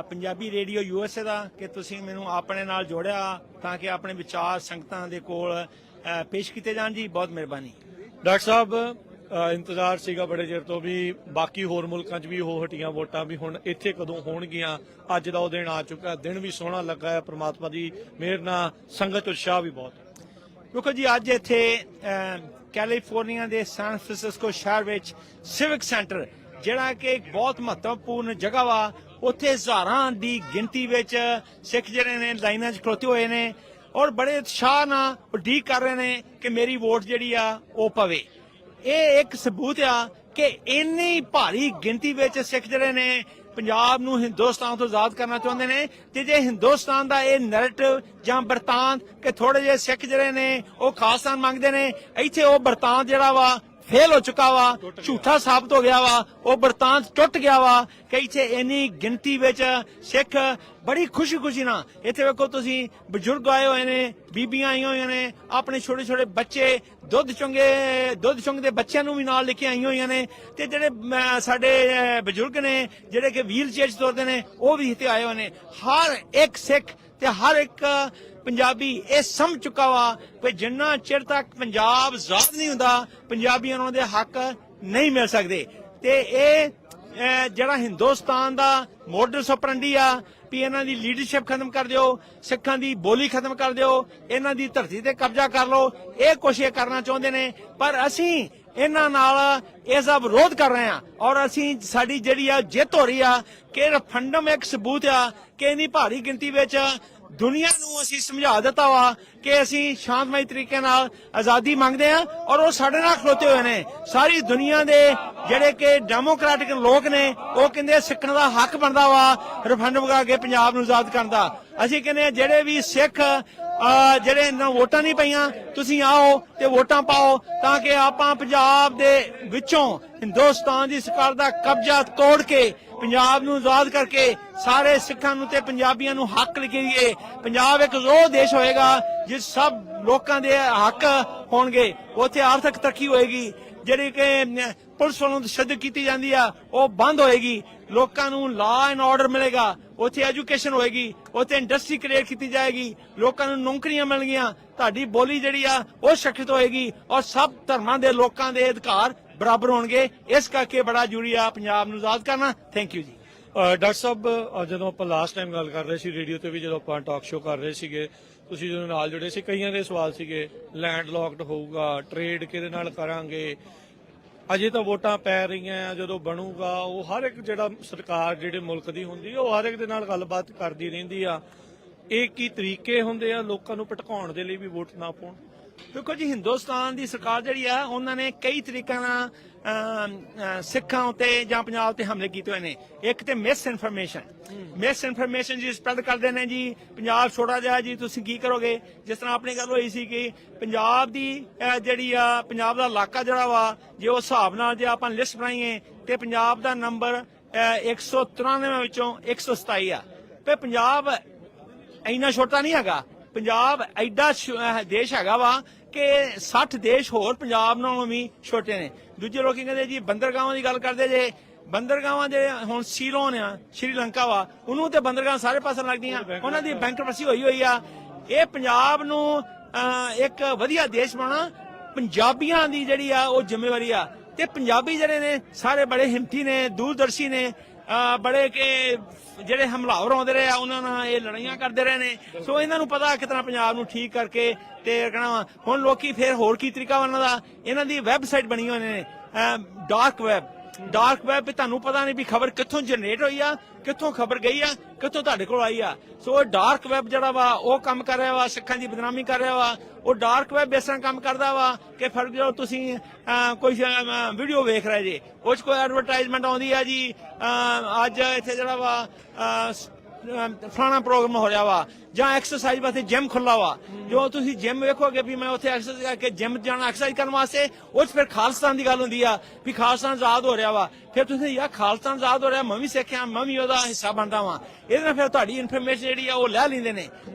ਪੰਜਾਬੀ ਰੇਡੀਓ USA ਦਾ ਕਿ ਤੁਸੀਂ ਮੈਨੂੰ ਆਪਣੇ ਨਾਲ ਜੋੜਿਆ ਤਾਂ ਕਿ ਆਪਣੇ ਵਿਚਾਰ ਸੰਗਤਾਂ ਦੇ ਕੋਲ ਪੇਸ਼ ਕੀਤੇ ਜਾਣ ਜੀ। ਬਹੁਤ ਮਿਹਰਬਾਨੀ। ਡਾਕਟਰ ਸਾਹਿਬ, ਇੰਤਜ਼ਾਰ ਸੀਗਾ ਬੜੇ ਚਿਰ ਤੋਂ ਵੀ ਬਾਕੀ ਹੋਰ ਮੁਲਕਾਂ 'ਚ ਵੀ ਹੋ ਹਟੀਆਂ ਵੋਟਾਂ, ਵੀ ਹੁਣ ਇੱਥੇ ਕਦੋਂ ਹੋਣਗੀਆਂ। ਅੱਜ ਦਾ ਉਹ ਦਿਨ ਆ ਚੁੱਕਾ। ਦਿਨ ਵੀ ਸੋਹਣਾ ਲੱਗਾ ਹੈ, ਪ੍ਰਮਾਤਮਾ ਦੀ ਮਿਹਰ ਨਾਲ ਸੰਗਤ ਉਤਸ਼ਾਹ ਵੀ ਬਹੁਤ। ਦੇਖੋ ਜੀ, ਅੱਜ ਇੱਥੇ ਕੈਲੀਫੋਰਨੀਆ ਦੇ ਸੈਨ ਫਰਾਂਸਿਸਕੋ ਸ਼ਹਿਰ ਵਿੱਚ ਸਿਵਿਕ ਸੈਂਟਰ, ਜਿਹੜਾ ਕਿ ਇੱਕ ਬਹੁਤ ਮਹੱਤਵਪੂਰਨ ਜਗ੍ਹਾ ਵਾ, ਉੱਥੇ ਹਜ਼ਾਰਾਂ ਦੀ ਗਿਣਤੀ ਵਿੱਚ ਸਿੱਖ ਜਿਹੜੇ ਨੇ ਲਾਈਨਾਂ 'ਚ ਖਲੋਤੇ ਹੋਏ ਨੇ ਔਰ ਬੜੇ ਉਤਸ਼ਾਹ ਨਾਲ ਉਡੀਕ ਕਰ ਰਹੇ ਨੇ ਕਿ ਮੇਰੀ ਵੋਟ ਜਿਹੜੀ ਆ ਉਹ ਪਵੇ। ਇਹ ਇੱਕ ਸਬੂਤ ਆ ਕਿ ਇੰਨੀ ਭਾਰੀ ਗਿਣਤੀ ਵਿੱਚ ਸਿੱਖ ਜਿਹੜੇ ਨੇ ਪੰਜਾਬ ਨੂੰ ਹਿੰਦੁਸਤਾਨ ਤੋਂ ਆਜ਼ਾਦ ਕਰਨਾ ਚਾਹੁੰਦੇ ਨੇ, ਤੇ ਜੇ ਹਿੰਦੁਸਤਾਨ ਦਾ ਇਹ ਨੈਰੇਟਿਵ ਜਾਂ ਬਰਤਾਂਤ ਕਿ ਥੋੜੇ ਜਿਹੇ ਸਿੱਖ ਜਿਹੜੇ ਨੇ ਉਹ ਖਾਲਿਸਤਾਨ ਮੰਗਦੇ ਨੇ, ਇੱਥੇ ਉਹ ਬਰਤਾਂਤ ਜਿਹੜਾ ਵਾ ਫੇਲ ਹੋ ਚੁੱਕਾ ਵਾ, ਝੂਠਾ ਸਾਬਤ ਹੋ ਗਿਆ ਵਾ, ਉਹ ਬਰਤਾਂਤ ਟੁੱਟ ਗਿਆ ਵਾ ਕਿ ਇੱਥੇ ਇੰਨੀ ਗਿਣਤੀ ਵਿੱਚ ਸਿੱਖ ਬੜੀ ਖੁਸ਼ੀ ਨਾਲ, ਇੱਥੇ ਵੇਖੋ ਤੁਸੀਂ ਬਜ਼ੁਰਗ ਆਏ ਹੋਏ ਨੇ, ਬੀਬੀਆਂ ਆਈਆਂ ਹੋਈਆਂ ਨੇ, ਆਪਣੇ ਛੋਟੇ ਬੱਚੇ ਦੁੱਧ ਚੁੰਗਦੇ ਬੱਚਿਆਂ ਨੂੰ ਵੀ ਨਾਲ ਲੈ ਕੇ ਆਈਆਂ ਹੋਈਆਂ ਨੇ, ਤੇ ਜਿਹੜੇ ਸਾਡੇ ਬਜ਼ੁਰਗ ਨੇ ਜਿਹੜੇ ਕਿ ਵੀਲ ਚੇਅਰ 'ਚ ਤੁਰਦੇ ਨੇ ਉਹ ਵੀ ਇੱਥੇ ਆਏ ਹੋਏ ਨੇ। ਹਰ ਇੱਕ ਸਿੱਖ ਤੇ ਹਰ ਇੱਕ ਪੰਜਾਬੀ ਇਹ ਸਮਝ ਚੁੱਕਾ ਵਾ ਕਿ ਜਿੰਨਾ ਚਿਰ ਤੱਕ ਪੰਜਾਬ ਆਜ਼ਾਦ ਨਹੀਂ ਹੁੰਦਾ ਪੰਜਾਬੀਆਂ ਨੂੰ ਉਹਦੇ ਹੱਕ ਨਹੀਂ ਮਿਲ ਸਕਦੇ। ਤੇ ਇਹ ਜਿਹੜਾ ਹਿੰਦੁਸਤਾਨ ਦਾ ਮੋਡਸ ਆਪਰੈਂਡੀ ਆ ਵੀ ਇਹਨਾਂ ਦੀ ਲੀਡਰਸ਼ਿਪ ਖਤਮ ਕਰ ਦਿਓ, ਸਿੱਖਾਂ ਦੀ ਬੋਲੀ ਖਤਮ ਕਰ ਦਿਓ, ਇਹਨਾਂ ਦੀ ਧਰਤੀ ਤੇ ਕਬਜ਼ਾ ਕਰ ਲਓ, ਇਹ ਕੁਛ ਇਹ ਕਰਨਾ ਚਾਹੁੰਦੇ ਨੇ। ਪਰ ਅਸੀਂ ਇਹਨਾਂ ਨਾਲ ਇਸ ਦਾ ਵਿਰੋਧ ਕਰ ਰਹੇ ਹਾਂ ਔਰ ਅਸੀਂ ਸਾਡੀ ਜਿਹੜੀ ਆ ਜਿੱਤ ਹੋ ਰਹੀ ਆ ਕਿ ਰੈਫਰੈਂਡਮ ਇੱਕ ਸਬੂਤ ਆ ਕਿ ਇੰਨੀ ਭਾਰੀ ਗਿਣਤੀ ਵਿੱਚ ਦੁਨੀਆ ਨੂੰ ਅਸੀਂ ਸਮਝਾ ਦਿੱਤਾ ਵਾ ਕਿ ਅਸੀਂ ਸ਼ਾਂਤਮਈ ਤਰੀਕੇ ਨਾਲ ਆਜ਼ਾਦੀ ਮੰਗਦੇ ਆ ਔਰ ਉਹ ਸਾਡੇ ਨਾਲ ਖਲੋਤੇ ਹੋਏ ਨੇ। ਸਾਰੀ ਦੁਨੀਆ ਦੇ ਜਿਹੜੇ ਕਿ ਡੈਮੋਕ੍ਰੈਟਿਕ ਲੋਕ ਨੇ ਉਹ ਕਹਿੰਦੇ ਸਿੱਖਣ ਦਾ ਹੱਕ ਬਣਦਾ ਵਾ ਰੈਫਰੈਂਡਮ ਕਰਾ ਕੇ ਪੰਜਾਬ ਨੂੰ ਆਜ਼ਾਦ ਕਰਨ ਦਾ। ਅਸੀਂ ਕਹਿੰਦੇ ਜਿਹੜੇ ਵੀ ਸਿੱਖ ਜਿਹੜੇ ਨਾ ਵੋਟਾਂ ਨਹੀਂ ਪਈਆਂ, ਤੁਸੀਂ ਆਓ ਤੇ ਵੋਟਾਂ ਪਾਓ ਤਾਂ ਕਿ ਆਪਾਂ ਪੰਜਾਬ ਦੇ ਵਿੱਚੋਂ ਹਿੰਦੁਸਤਾਨ ਦੀ ਸਰਕਾਰ ਦਾ ਕਬਜ਼ਾ ਤੋੜ ਕੇ ਪੰਜਾਬ ਨੂੰ ਆਜ਼ਾਦ ਕਰਕੇ ਸਾਰੇ ਸਿੱਖਾਂ ਨੂੰ ਤੇ ਪੰਜਾਬੀਆਂ ਨੂੰ ਹੱਕ ਲਈਏ। ਪੰਜਾਬ ਇੱਕ ਉਹ ਦੇਸ਼ ਹੋਏਗਾ ਜਿਸ ਸਭ ਲੋਕਾਂ ਦੇ ਹੱਕ ਹੋਣਗੇ, ਉੱਥੇ ਆਰਥਿਕ ਤਰੱਕੀ ਹੋਏਗੀ, ਜਿਹੜੀ ਕਿ ਪੁਲਿਸ ਵੱਲੋਂ ਤਸ਼ੱਦਦ ਕੀਤੀ ਜਾਂਦੀ ਆ ਉਹ ਬੰਦ ਹੋਏਗੀ, ਲੋਕਾਂ ਨੂੰ ਲਾ ਐਂਡ ਆਰਡਰ ਮਿਲੇਗਾ, ਉੱਥੇ ਐਜੂਕੇਸ਼ਨ ਹੋਏਗੀ, ਉੱਥੇ ਇੰਡਸਟਰੀ ਕ੍ਰੀਏਟ ਕੀਤੀ ਜਾਏਗੀ, ਲੋਕਾਂ ਨੂੰ ਨੌਕਰੀਆਂ ਮਿਲਣਗੀਆਂ, ਤੁਹਾਡੀ ਬੋਲੀ ਜਿਹੜੀ ਆ ਉਹ ਸੁਰੱਖਿਅਤ ਹੋਏਗੀ ਔਰ ਸਭ ਧਰਮਾਂ ਦੇ ਲੋਕਾਂ ਦੇ ਅਧਿਕਾਰ ਬਰਾਬਰ ਹੋਣਗੇ। ਇਸ ਕਰਕੇ ਬੜਾ ਜ਼ਰੂਰੀ ਆ ਪੰਜਾਬ ਨੂੰ ਆਜ਼ਾਦ ਕਰਨਾ। ਥੈਂਕ ਯੂ ਜੀ। ਡਾਕਟਰ ਸਾਹਿਬ, ਜਦੋਂ ਆਪਾਂ ਲਾਸਟ ਟਾਈਮ ਗੱਲ ਕਰ ਰਹੇ ਸੀ ਰੇਡੀਓ ਤੇ ਵੀ, ਜਦੋਂ ਆਪਾਂ ਟਾਕ ਸ਼ੋਅ ਕਰ ਰਹੇ ਸੀਗੇ, ਤੁਸੀਂ ਜਦੋਂ ਨਾਲ ਜੁੜੇ ਸੀ, ਕਈਆਂ ਦੇ ਸਵਾਲ ਸੀਗੇ ਲੈਂਡ ਲੌਕਡ ਹੋਊਗਾ, ਟ੍ਰੇਡ ਕਿਹਦੇ ਨਾਲ ਕਰਾਂਗੇ। ਅਜੇ ਤਾਂ ਵੋਟਾਂ ਪੈ ਰਹੀਆਂ ਆ, ਜਦੋਂ ਬਣੂਗਾ ਉਹ ਹਰ ਇੱਕ ਜਿਹੜਾ ਸਰਕਾਰ ਜਿਹੜੇ ਮੁਲਕ ਦੀ ਹੁੰਦੀ ਉਹ ਹਰ ਇੱਕ ਦੇ ਨਾਲ ਗੱਲਬਾਤ ਕਰਦੀ ਰਹਿੰਦੀ ਆ। ਇਹ ਕੀ ਤਰੀਕੇ ਹੁੰਦੇ ਆ ਲੋਕਾਂ ਨੂੰ ਭਟਕਾਉਣ ਦੇ ਲਈ ਵੀ ਵੋਟ ਨਾ ਪਾਉਣ? ਦੇਖੋ ਜੀ, ਹਿੰਦੁਸਤਾਨ ਦੀ ਸਰਕਾਰ ਜਿਹੜੀ ਆ ਉਹਨਾਂ ਨੇ ਕਈ ਤਰੀਕਿਆਂ ਨਾਲ ਸਿੱਖਾਂ ਉਤੇ ਜਾਂ ਪੰਜਾਬ ਤੇ ਹਮਲੇ ਕੀਤੇ ਹੋਏ ਨੇ। ਇੱਕ ਤੇ ਮਿਸ ਇਨਫੋਰਮੇਸ਼ਨ ਜੀ ਸਪਰੈਡ ਕਰਦੇ ਨੇ ਜੀ, ਪੰਜਾਬ ਛੋਟਾ ਜਿਹਾ ਜੀ ਤੁਸੀਂ ਕੀ ਕਰੋਗੇ। ਜਿਸ ਤਰ੍ਹਾਂ ਆਪਣੀ ਗੱਲ ਹੋਈ ਸੀ ਕਿ ਪੰਜਾਬ ਦੀ ਜਿਹੜੀ ਆ ਪੰਜਾਬ ਦਾ ਇਲਾਕਾ ਜਿਹੜਾ ਵਾ, ਜੇ ਉਸ ਹਿਸਾਬ ਨਾਲ ਜੇ ਆਪਾਂ ਲਿਸਟ ਬਣਾਈਏ ਤੇ ਪੰਜਾਬ ਦਾ ਨੰਬਰ 193 ਵਿੱਚੋਂ 127 ਆ। ਤੇ ਪੰਜਾਬ ਇੰਨਾ ਛੋਟਾ ਨਹੀਂ ਹੈਗਾ, ਪੰਜਾਬ ਐਡਾ ਦੇਸ਼ ਹੈਗਾ ਵਾ ਕਿ 60 ਦੇਸ਼ ਹੋਰ ਪੰਜਾਬ ਨਾਲੋਂ ਵੀ ਛੋਟੇ ਨੇ। ਦੂਜੇ ਲੋਕੀ ਕਹਿੰਦੇ ਜੀ ਬੰਦਰਗਾਹਾਂ ਦੀ ਗੱਲ ਕਰਦੇ ਜੇ, ਬੰਦਰਗਾਹਾਂ ਜਿਹੜੇ ਹੁਣ ਸੀਲੋਨ ਆ ਸ਼੍ਰੀਲੰਕਾ ਵਾ, ਉਹਨੂੰ ਤੇ ਬੰਦਰਗਾਹਾਂ ਸਾਰੇ ਪਾਸੇ ਲੱਗਦੀਆਂ, ਉਹਨਾਂ ਦੀ ਬੈਂਕਰਪਸੀ ਹੋਈ ਆ। ਇਹ ਪੰਜਾਬ ਨੂੰ ਇੱਕ ਵਧੀਆ ਦੇਸ਼ ਬਣਾਉਣਾ ਪੰਜਾਬੀਆਂ ਦੀ ਜਿਹੜੀ ਆ ਉਹ ਜ਼ਿੰਮੇਵਾਰੀ ਆ। ਤੇ ਪੰਜਾਬੀ ਜਿਹੜੇ ਨੇ ਸਾਰੇ ਬੜੇ ਹਿੰਮਤੀ ਨੇ, ਦੂਰਦਰਸ਼ੀ ਨੇ, ਬੜੇ ਕਿ ਜਿਹੜੇ ਹਮਲਾਵਰ ਆਉਂਦੇ ਰਹੇ ਆ ਉਹਨਾਂ ਨਾਲ ਇਹ ਲੜਾਈਆਂ ਕਰਦੇ ਰਹੇ ਨੇ। ਸੋ ਇਹਨਾਂ ਨੂੰ ਪਤਾ ਕਿਸ ਤਰ੍ਹਾਂ ਪੰਜਾਬ ਨੂੰ ਠੀਕ ਕਰਕੇ ਤੇ ਰੱਖਣਾ। ਹੁਣ ਲੋਕੀ ਫਿਰ ਹੋਰ ਕੀ ਤਰੀਕਾ ਉਹਨਾਂ ਦਾ, ਇਹਨਾਂ ਦੀ ਵੈਬਸਾਈਟ ਬਣੀ ਹੋਈ ਨੇ ਡਾਰਕ ਵੈਬ, ਤੁਹਾਨੂੰ ਪਤਾ ਨਹੀਂ ਵੀ ਖਬਰ ਕਿੱਥੋਂ ਜਨਰੇਟ ਹੋਈ ਆ, ਕਿੱਥੋਂ ਖਬਰ ਗਈ ਆ, ਕਿੱਥੋਂ ਤੁਹਾਡੇ ਕੋਲ ਆਈ ਆ। ਸੋ ਡਾਰਕ ਵੈਬ ਜਿਹੜਾ ਵਾ ਉਹ ਕੰਮ ਕਰ ਰਿਹਾ ਵਾ, ਸਿੱਖਾਂ ਦੀ ਬਦਨਾਮੀ ਕਰ ਰਿਹਾ ਵਾ। ਉਹ ਡਾਰਕ ਵੈਬ ਇਸ ਤਰ੍ਹਾਂ ਕੰਮ ਕਰਦਾ ਵਾ ਕਿ ਫਰਕ ਜਦੋਂ ਤੁਸੀਂ ਕੋਈ ਵੀਡੀਓ ਵੇਖ ਰਹੇ ਜੇ, ਉਹ 'ਚ ਕੋਈ ਐਡਵਰਟਾਈਜ਼ਮੈਂਟ ਆਉਂਦੀ ਆ ਜੀ, ਅੱਜ ਇੱਥੇ ਜਿਹੜਾ ਵਾ ਫਲਾਣਾ ਪ੍ਰੋਗਰਾਮ ਹੋ ਰਿਹਾ ਵਾ, ਜਾਂ ਐਕਸਰਸਾਈਜ਼ ਵਾਸਤੇ ਜਿਮ ਖੁੱਲਾ ਵਾ। ਜੋ ਤੁਸੀਂ ਜਿਮ ਵੇਖੋਗੇ ਵੀ ਮੈਂ ਉੱਥੇ ਐਕਸਰਸਾਈਜ਼ ਕਰਕੇ ਜਿਮ ਜਾਣਾ ਐਕਸਰਸਾਈਜ਼ ਕਰਨ ਵਾਸਤੇ, ਉਹ 'ਚ ਫਿਰ ਖਾਲਿਸਤਾਨ ਦੀ ਗੱਲ ਹੁੰਦੀ ਆ ਵੀ ਖਾਲਿਸਤਾਨ ਆਜ਼ਾਦ ਹੋ ਰਿਹਾ ਵਾ। ਫਿਰ ਤੁਸੀਂ ਯਾਰ ਖਾਲਿਸਤਾਨ ਆਜ਼ਾਦ ਹੋ ਰਿਹਾ, ਮੈਂ ਵੀ ਸਿੱਖਿਆ, ਮੈਂ ਵੀ ਉਹਦਾ ਹਿੱਸਾ ਬਣਦਾ ਵਾਂ। ਇਹਦੇ ਨਾਲ ਫਿਰ ਤੁਹਾਡੀ ਇਨਫੋਰਮੇਸ਼ਨ ਜਿਹੜੀ ਆ ਉਹ ਲੈ ਲੈਂਦੇ ਨੇ,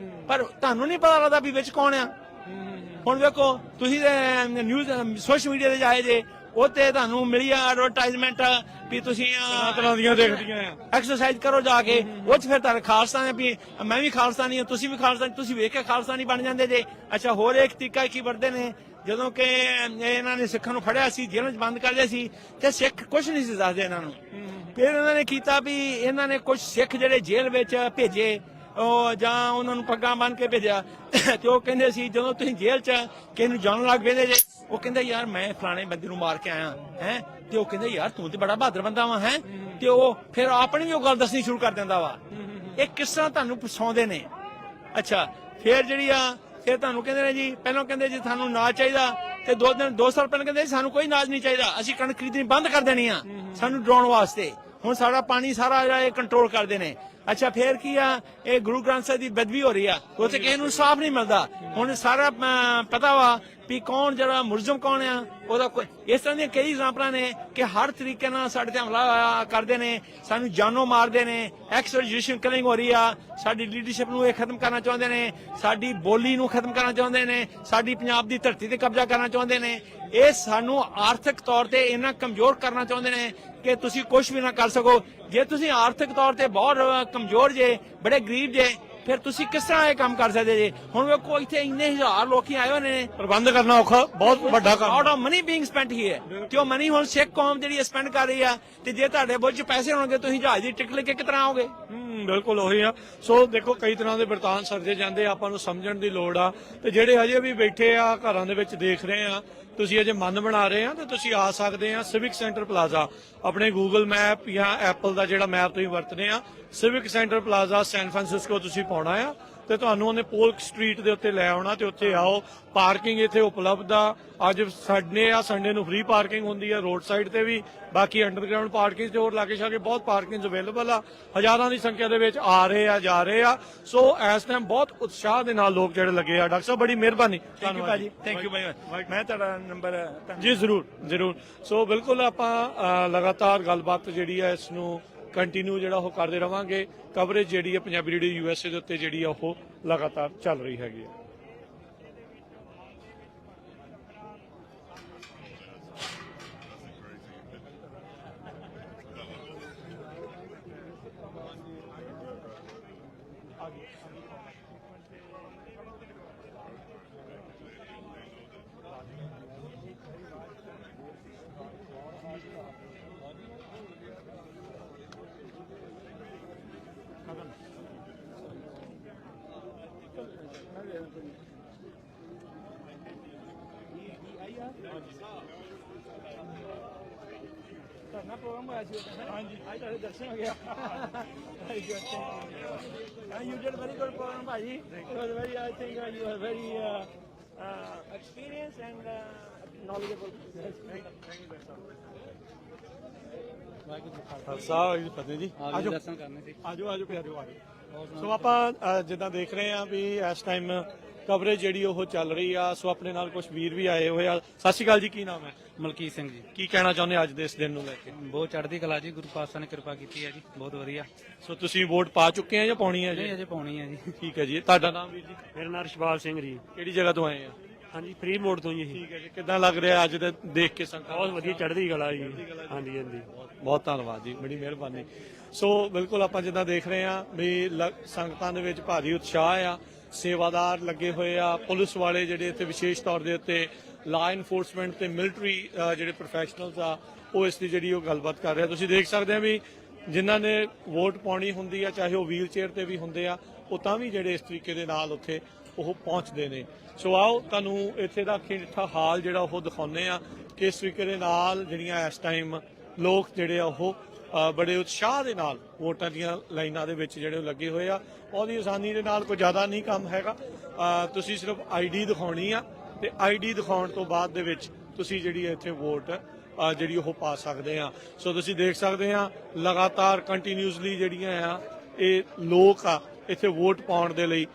ਪਰ ਤੁਹਾਨੂੰ ਨਹੀਂ ਪਤਾ ਲੱਗਦਾ ਵੀ ਵਿੱਚ ਕੌਣ ਆ। ਹੁਣ ਵੇਖੋ ਤੁਸੀਂ ਨਿਊਜ਼ ਸੋਸ਼ਲ ਮੀਡੀਆ ਤੇ ਜਾਏ ਜੇ, ਉੱਤੇ ਤੁਹਾਨੂੰ ਮਿਲੀ ਐਡਵਰਟਾਈਜ਼ਮੈਂਟ ਵੀ ਤੁਸੀਂ ਤਰ੍ਹਾਂ ਦੀਆਂ ਦੇਖਦੀਆਂ ਆ, ਐਕਸਰਸਾਈਜ਼ ਕਰੋ ਜਾ ਕੇ। ਉਹ 'ਚ ਫਿਰ ਤੁਹਾਡੇ ਖਾਲਿਸਤਾਨ ਵੀ ਮੈਂ ਵੀ ਖਾਲਿਸਤਾਨੀ ਹਾਂ, ਤੁਸੀਂ ਵੀ ਖਾਲਿਸਤਾਨੀ, ਤੁਸੀਂ ਵੇਖ ਕੇ ਖਾਲਿਸਤਾਨੀ ਬਣ ਜਾਂਦੇ ਜੇ। ਅੱਛਾ, ਹੋਰ ਇੱਕ ਤਰੀਕਾ ਕੀ ਵਰਤਦੇ ਨੇ, ਜਦੋਂ ਕਿ ਇਹਨਾਂ ਨੇ ਸਿੱਖਾਂ ਨੂੰ ਫੜਿਆ ਸੀ, ਜੇਲ੍ਹਾਂ 'ਚ ਬੰਦ ਕਰਦੇ ਸੀ ਤੇ ਸਿੱਖ ਕੁਝ ਨਹੀਂ ਸੀ ਦੱਸਦੇ ਇਹਨਾਂ ਨੂੰ। ਫਿਰ ਇਹਨਾਂ ਨੇ ਕੀਤਾ ਵੀ ਇਹਨਾਂ ਨੇ ਕੁਝ ਸਿੱਖ ਜਿਹੜੇ ਜੇਲ੍ਹ ਵਿੱਚ ਭੇਜੇ, ਉਹ ਜਾਂ ਉਹਨਾਂ ਨੂੰ ਪੱਗਾਂ ਬੰਨ ਕੇ ਭੇਜਿਆ ਤੇ ਉਹ ਕਹਿੰਦੇ ਸੀ ਜਦੋਂ ਤੁਸੀਂ ਜੇਲ੍ਹ 'ਚ ਕਿਸੇ ਨੂੰ ਜਾਣ ਲੱਗ ਪੈਂਦੇ ਜੇ, ਉਹ ਕਹਿੰਦਾ ਯਾਰ ਮੈਂ ਫਲਾਣੇ ਬੰਦੇ ਨੂੰ ਮਾਰ ਕੇ ਆਇਆ ਹੈ, ਤੇ ਉਹ ਕਹਿੰਦਾ ਯਾਰ ਤੂੰ ਤੇ ਬੜਾ ਬਹਾਦਰ ਬੰਦਾ ਵਾ ਹੈ, ਤੇ ਉਹ ਫਿਰ ਆਪਣੀ ਵੀ ਉਹ ਗੱਲ ਦੱਸਣੀ ਸ਼ੁਰੂ ਕਰ ਦਿੰਦਾ ਵਾ। ਇਹ ਕਿਸ ਤਰ੍ਹਾਂ ਤੁਹਾਨੂੰ ਫਸਾਉਂਦੇ ਨੇ। ਅੱਛਾ, ਫਿਰ ਜਿਹੜੀ ਆ ਫਿਰ ਤੁਹਾਨੂੰ ਕਹਿੰਦੇ ਨੇ ਜੀ, ਪਹਿਲਾਂ ਕਹਿੰਦੇ ਜੀ ਤੁਹਾਨੂੰ ਨਾ ਚਾਹੀਦਾ, ਤੇ 2 ਸਾਲ ਪਹਿਲਾਂ ਕਹਿੰਦੇ ਸਾਨੂੰ ਕੋਈ ਅਨਾਜ ਨਹੀਂ ਚਾਹੀਦਾ, ਅਸੀਂ ਕਣਕ ਖਰੀਦਣੀ ਬੰਦ ਕਰ ਦੇਣੀ ਆ ਸਾਨੂੰ ਡਰਾਉਣ ਵਾਸਤੇ। ਹੁਣ ਸਾਡਾ ਪਾਣੀ ਸਾਰਾ ਜਿਹੜਾ ਇਹ ਕੰਟਰੋਲ ਕਰਦੇ ਨੇ। ਅੱਛਾ ਫੇਰ ਕੀ ਆ, ਇਹ ਗੁਰੂ ਗ੍ਰੰਥ ਸਾਹਿਬ ਦੀ ਬਦਬੀ ਹੋ ਰਹੀ ਆ, ਉੱਥੇ ਕਿਸੇ ਨੂੰ ਸਾਫ਼ ਨਹੀਂ ਮਿਲਦਾ। ਹੁਣ ਸਾਰਾ ਪਤਾ ਵਾ ਵੀ ਕੌਣ ਜਿਹੜਾ ਮੁਲਜ਼ਮ ਕੌਣ ਆ ਉਹਦਾ। ਇਸ ਤਰ੍ਹਾਂ ਦੀਆਂ ਕਈ ਐਗਜ਼ਾਮਪਲਾਂ ਨੇ ਕਿ ਹਰ ਤਰੀਕੇ ਨਾਲ ਸਾਡੇ ਤੇ ਹਮਲਾ ਕਰਦੇ ਨੇ, ਸਾਨੂੰ ਜਾਨੋਂ ਮਾਰਦੇ ਨੇ, ਐਕਸਟ੍ਰਾਜੂਡੀਸ਼ਨ ਕਿਲਿੰਗ ਹੋ ਰਹੀ ਆ, ਸਾਡੀ ਲੀਡਰਸ਼ਿਪ ਨੂੰ ਇਹ ਖਤਮ ਕਰਨਾ ਚਾਹੁੰਦੇ ਨੇ, ਸਾਡੀ ਬੋਲੀ ਨੂੰ ਖਤਮ ਕਰਨਾ ਚਾਹੁੰਦੇ ਨੇ, ਸਾਡੀ ਪੰਜਾਬ ਦੀ ਧਰਤੀ ਤੇ ਕਬਜ਼ਾ ਕਰਨਾ ਚਾਹੁੰਦੇ ਨੇ। ਇਹ ਸਾਨੂੰ ਆਰਥਿਕ ਤੌਰ ਤੇ ਇੰਨਾ ਕਮਜ਼ੋਰ ਕਰਨਾ ਚਾਹੁੰਦੇ ਨੇ ਕਿ ਤੁਸੀਂ ਕੁਝ ਵੀ ਨਾ ਕਰ ਸਕੋ। ਜੇ ਤੁਸੀਂ ਆਰਥਿਕ ਤੌਰ ਤੇ ਬਹੁਤ ਕਮਜ਼ੋਰ ਜੇ, ਬੜੇ ਗਰੀਬ ਜੇ, ਫਿਰ ਤੁਸੀਂ ਕਿਸ ਤਰ੍ਹਾਂ ਇਹ ਕੰਮ ਕਰ ਸਕਦੇ ਜੇ? ਹੁਣ ਵੇਖੋ ਇੱਥੇ ਇੰਨੇ ਹਜ਼ਾਰ ਲੋਕੀ ਆਏ ਹੋਏ ਨੇ, ਪ੍ਰਬੰਧ ਕਰਨਾ ਔਖਾ, ਬਹੁਤ ਵੱਡਾ ਕੰਮ। Out of money being spent here, ਤੇ ਉਹ ਮਨੀ ਹੁਣ ਸਿੱਖ ਕੌਮ ਜਿਹੜੀ ਸਪੈਂਡ ਕਰ ਰਹੀ ਆ। ਤੇ ਜੇ ਤੁਹਾਡੇ ਬੁੱਝ 'ਚ ਪੈਸੇ ਹੋਣਗੇ ਤੁਸੀਂ ਜਹਾਜ਼ ਦੀ ਟਿਕਟ ਲੈ ਕੇ ਕਿਸ ਤਰ੍ਹਾਂ ਆਓਗੇ? ਬਿਲਕੁਲ ਉਹੀ ਆ। ਸੋ ਦੇਖੋ ਕਈ ਤਰ੍ਹਾਂ ਦੇ ਵਰਤਾਨ ਸਰਜੇ ਜਾਂਦੇ, ਆਪਾਂ ਨੂੰ ਸਮਝਣ ਦੀ ਲੋੜ ਆ। ਤੇ ਜਿਹੜੇ ਹਜੇ ਵੀ ਬੈਠੇ ਆ ਘਰਾਂ ਦੇ ਵਿੱਚ ਦੇਖ ਰਹੇ ਆ, ਤੁਸੀਂ ਅਜੇ ਮਨ ਬਣਾ ਰਹੇ ਆ, ਤੇ ਤੁਸੀਂ ਆ ਸਕਦੇ ਆ ਸਿਵਿਕ ਸੈਂਟਰ ਪਲਾਜ਼ਾ। ਆਪਣੇ ਗੂਗਲ ਮੈਪ ਜਾਂ ਐਪਲ ਦਾ ਜਿਹੜਾ ਮੈਪ ਤੁਸੀਂ ਵਰਤਦੇ ਆ, civic center plaza San Francisco ਤੁਸੀਂ ਪਾਉਣਾ ਆ, ਤੇ ਤੁਹਾਨੂੰ ਉਹਨੇ ਪੋਲਕ ਸਟਰੀਟ ਦੇ ਉੱਤੇ ਲੈ ਆਉਣਾ, ਤੇ ਉੱਥੇ ਆਓ। ਪਾਰਕਿੰਗ ਇੱਥੇ ਉਪਲਬਧ ਆ। ਅੱਜ ਸੰਡੇ ਨੂੰ ਫ੍ਰੀ ਪਾਰਕਿੰਗ ਹੁੰਦੀ ਆ ਰੋਡ ਸਾਈਡ ਤੇ ਵੀ, ਬਾਕੀ ਅੰਡਰਗਰਾਉਂਡ ਪਾਰਕਿੰਗ ਤੇ ਹੋਰ ਲਾਗੇ ਛਾਗੇ ਬਹੁਤ ਪਾਰਕਿੰਗ ਅਵੇਲੇਬਲ ਆ। ਹਜ਼ਾਰਾਂ ਦੀ ਸੰਖਿਆ ਦੇ ਵਿੱਚ ਆ ਰਹੇ ਆ, ਜਾ ਰਹੇ ਆ। ਸੋ ਇਸ ਟਾਈਮ ਬਹੁਤ ਉਤਸ਼ਾਹ ਦੇ ਨਾਲ ਲੋਕ ਜਿਹੜੇ ਲੱਗੇ ਆ। ਡਾਕਟਰ ਸਾਹਿਬ ਬੜੀ ਮਿਹਰਬਾਨੀ। ਥੈਂਕ ਯੂ ਭਾਜੀ, ਥੈਂਕ ਯੂ ਭਾਈ। ਮੈਂ ਤੁਹਾਡਾ ਨੰਬਰ ਜੀ ਜ਼ਰੂਰ ਜ਼ਰੂਰ। ਸੋ ਬਿਲਕੁਲ ਆਪਾਂ ਲਗਾਤਾਰ ਗੱਲਬਾਤ ਜਿਹੜੀ ਹੈ ਇਸ ਨੂੰ ਕੰਟੀਨਿਊ ਜਿਹੜਾ ਉਹ ਕਰਦੇ ਰਵਾਂਗੇ। ਕਵਰੇਜ ਜਿਹੜੀ ਹੈ ਪੰਜਾਬੀ ਰੇਡੀਓ USA ਦੇ ਉੱਤੇ ਜਿਹੜੀ ਆ ਉਹ ਲਗਾਤਾਰ ਚੱਲ ਰਹੀ ਹੈਗੀ ਹੈ। ਕਰਨਾ ਪ੍ਰੋਗਰਾਮ ਹੋਇਆ ਸੀ ਹਾਂਜੀ, ਅੱਜ ਤੁਹਾਡੇ ਦਰਸ਼ਨ ਹੋ ਗਿਆ। You did very good program, ਭਾਜੀ। It was very, I think you are very experienced and knowledgeable. Khalsa Waheguru ji ਕੀ ਫਤਿਹ ਜੀ। ਆਜੋ ਦਰਸ਼ਨ ਕਰਨੇ ਸੀ। ਆਜੋ ਪਿਆਰਿਓ ਆਜੋ। ਸੋ ਆਪਾਂ ਜਿੱਦਾਂ ਦੇਖ ਰਹੇ ਆ ਵੀ ਇਸ ਟਾਈਮ ਕਵਰੇਜ ਜਿਹੜੀ ਉਹ ਚੱਲ ਰਹੀ ਆ। ਸੋ ਆਪਣੇ ਨਾਲ ਕੁਝ ਵੀਰ ਵੀ ਆਏ ਹੋਏ ਆ। ਸਤਿ ਸ਼੍ਰੀ ਅਕਾਲ ਜੀ, ਕੀ ਨਾਮ ਹੈ? ਮਲਕੀਤ ਸਿੰਘ ਜੀ। ਕੀ ਕਹਿਣਾ ਚਾਹੁੰਦੇ ਅੱਜ ਦੇ ਇਸ ਦਿਨ ਨੂੰ ਲੈ ਕੇ? ਬਹੁਤ ਚੜ੍ਹਦੀ ਕਲਾ ਜੀ, ਗੁਰੂ ਪਾਤਸ਼ਾਹ ਨੇ ਕਿਰਪਾ ਕੀਤੀ ਹੈ ਜੀ, ਬਹੁਤ ਵਧੀਆ। ਸੋ ਤੁਸੀਂ ਵੋਟ ਪਾ ਚੁੱਕੇ ਆ ਜਾਂ ਪਾਉਣੀ ਹੈ ਜੀ? ਨਹੀਂ ਅਜੇ ਪਾਉਣੀ ਹੈ ਜੀ। ਠੀਕ ਹੈ ਜੀ। ਤੁਹਾਡਾ ਨਾਮ ਵੀਰ ਜੀ? ਮੇਰਾ ਨਾਮ ਰਿਸ਼ਪਾਲ ਸਿੰਘ ਜੀ। ਕਿਹੜੀ ਜਗ੍ਹਾ ਤੋਂ ਆਏ ਆ? ਹਾਂਜੀ, ਫ੍ਰੀ ਮੋਡ ਤੋਂ ਜੀ। ਠੀਕ ਹੈ ਜੀ। ਕਿੱਦਾਂ ਲੱਗ ਰਿਹਾ ਅੱਜ ਦੇ ਦੇਖ ਕੇ ਸੰਗਤ? ਬਹੁਤ ਵਧੀਆ, ਚੜ੍ਹਦੀ ਕਲਾ ਜੀ। ਹਾਂਜੀ ਹਾਂਜੀ, ਬਹੁਤ ਧੰਨਵਾਦ ਜੀ, ਬੜੀ ਮਿਹਰਬਾਨੀ। ਸੋ ਬਿਲਕੁਲ ਆਪਾਂ ਜਿੱਦਾਂ ਦੇਖ ਰਹੇ ਆ ਵੀ ਸੰਗਤਾਂ ਦੇ ਵਿੱਚ ਭਾਰੀ ਉਤਸ਼ਾਹ ਆ। ਸੇਵਾਦਾਰ ਲੱਗੇ ਹੋਏ ਆ, ਪੁਲਿਸ ਵਾਲੇ ਜਿਹੜੇ ਇੱਥੇ ਵਿਸ਼ੇਸ਼ ਤੌਰ ਦੇ ਉੱਤੇ ਲਾ ਇਨਫੋਰਸਮੈਂਟ ਤੇ ਮਿਲਟਰੀ ਜਿਹੜੇ ਪ੍ਰੋਫੈਸ਼ਨਲਸ ਆ ਉਹ ਇਸ ਦੀ ਜਿਹੜੀ ਉਹ ਗੱਲਬਾਤ ਕਰ ਰਹੇ ਆ। ਤੁਸੀਂ ਦੇਖ ਸਕਦੇ ਆ ਵੀ ਜਿਨ੍ਹਾਂ ਨੇ ਵੋਟ ਪਾਉਣੀ ਹੁੰਦੀ ਆ, ਚਾਹੇ ਉਹ ਵੀਲ ਚੇਅਰ ਤੇ ਵੀ ਹੁੰਦੇ ਆ, ਉਹ ਤਾਂ ਵੀ ਜਿਹੜੇ ਇਸ ਤਰੀਕੇ ਦੇ ਨਾਲ ਉੱਥੇ ਉਹ ਪਹੁੰਚਦੇ ਨੇ। ਸੋ ਆਓ ਤੁਹਾਨੂੰ ਇੱਥੇ ਦਾ ਖਿੱਠਾ ਹਾਲ ਜਿਹੜਾ ਉਹ ਦਿਖਾਉਂਦੇ ਆ ਕਿ ਇਸ ਤਰੀਕੇ ਦੇ ਨਾਲ ਜਿਹੜੀਆਂ ਇਸ ਟਾਈਮ ਲੋਕ ਜਿਹੜੇ ਆ ਉਹ ਬੜੇ ਉਤਸ਼ਾਹ ਦੇ ਨਾਲ ਵੋਟਾਂ ਦੀਆਂ ਲਾਈਨਾਂ ਦੇ ਵਿੱਚ ਜਿਹੜੇ ਲੱਗੇ ਹੋਏ ਆ। ਉਹਦੀ ਆਸਾਨੀ ਦੇ ਨਾਲ ਕੋਈ ਜ਼ਿਆਦਾ ਨਹੀਂ ਕੰਮ ਹੈਗਾ। ਤੁਸੀਂ ਸਿਰਫ ID ਦਿਖਾਉਣੀ ਆ, ਤੇ ID ਦਿਖਾਉਣ ਤੋਂ ਬਾਅਦ ਦੇ ਵਿੱਚ ਤੁਸੀਂ ਜਿਹੜੀ ਇੱਥੇ ਵੋਟ ਜਿਹੜੀ ਉਹ ਪਾ ਸਕਦੇ ਆ। ਸੋ ਤੁਸੀਂ ਦੇਖ ਸਕਦੇ ਆ ਲਗਾਤਾਰ ਕੰਟੀਨਿਊਸਲੀ ਜਿਹੜੀਆਂ ਆ ਇਹ ਲੋਕ ਆ ਇੱਥੇ ਵੋਟ ਪਾਉਣ ਦੇ ਲਈ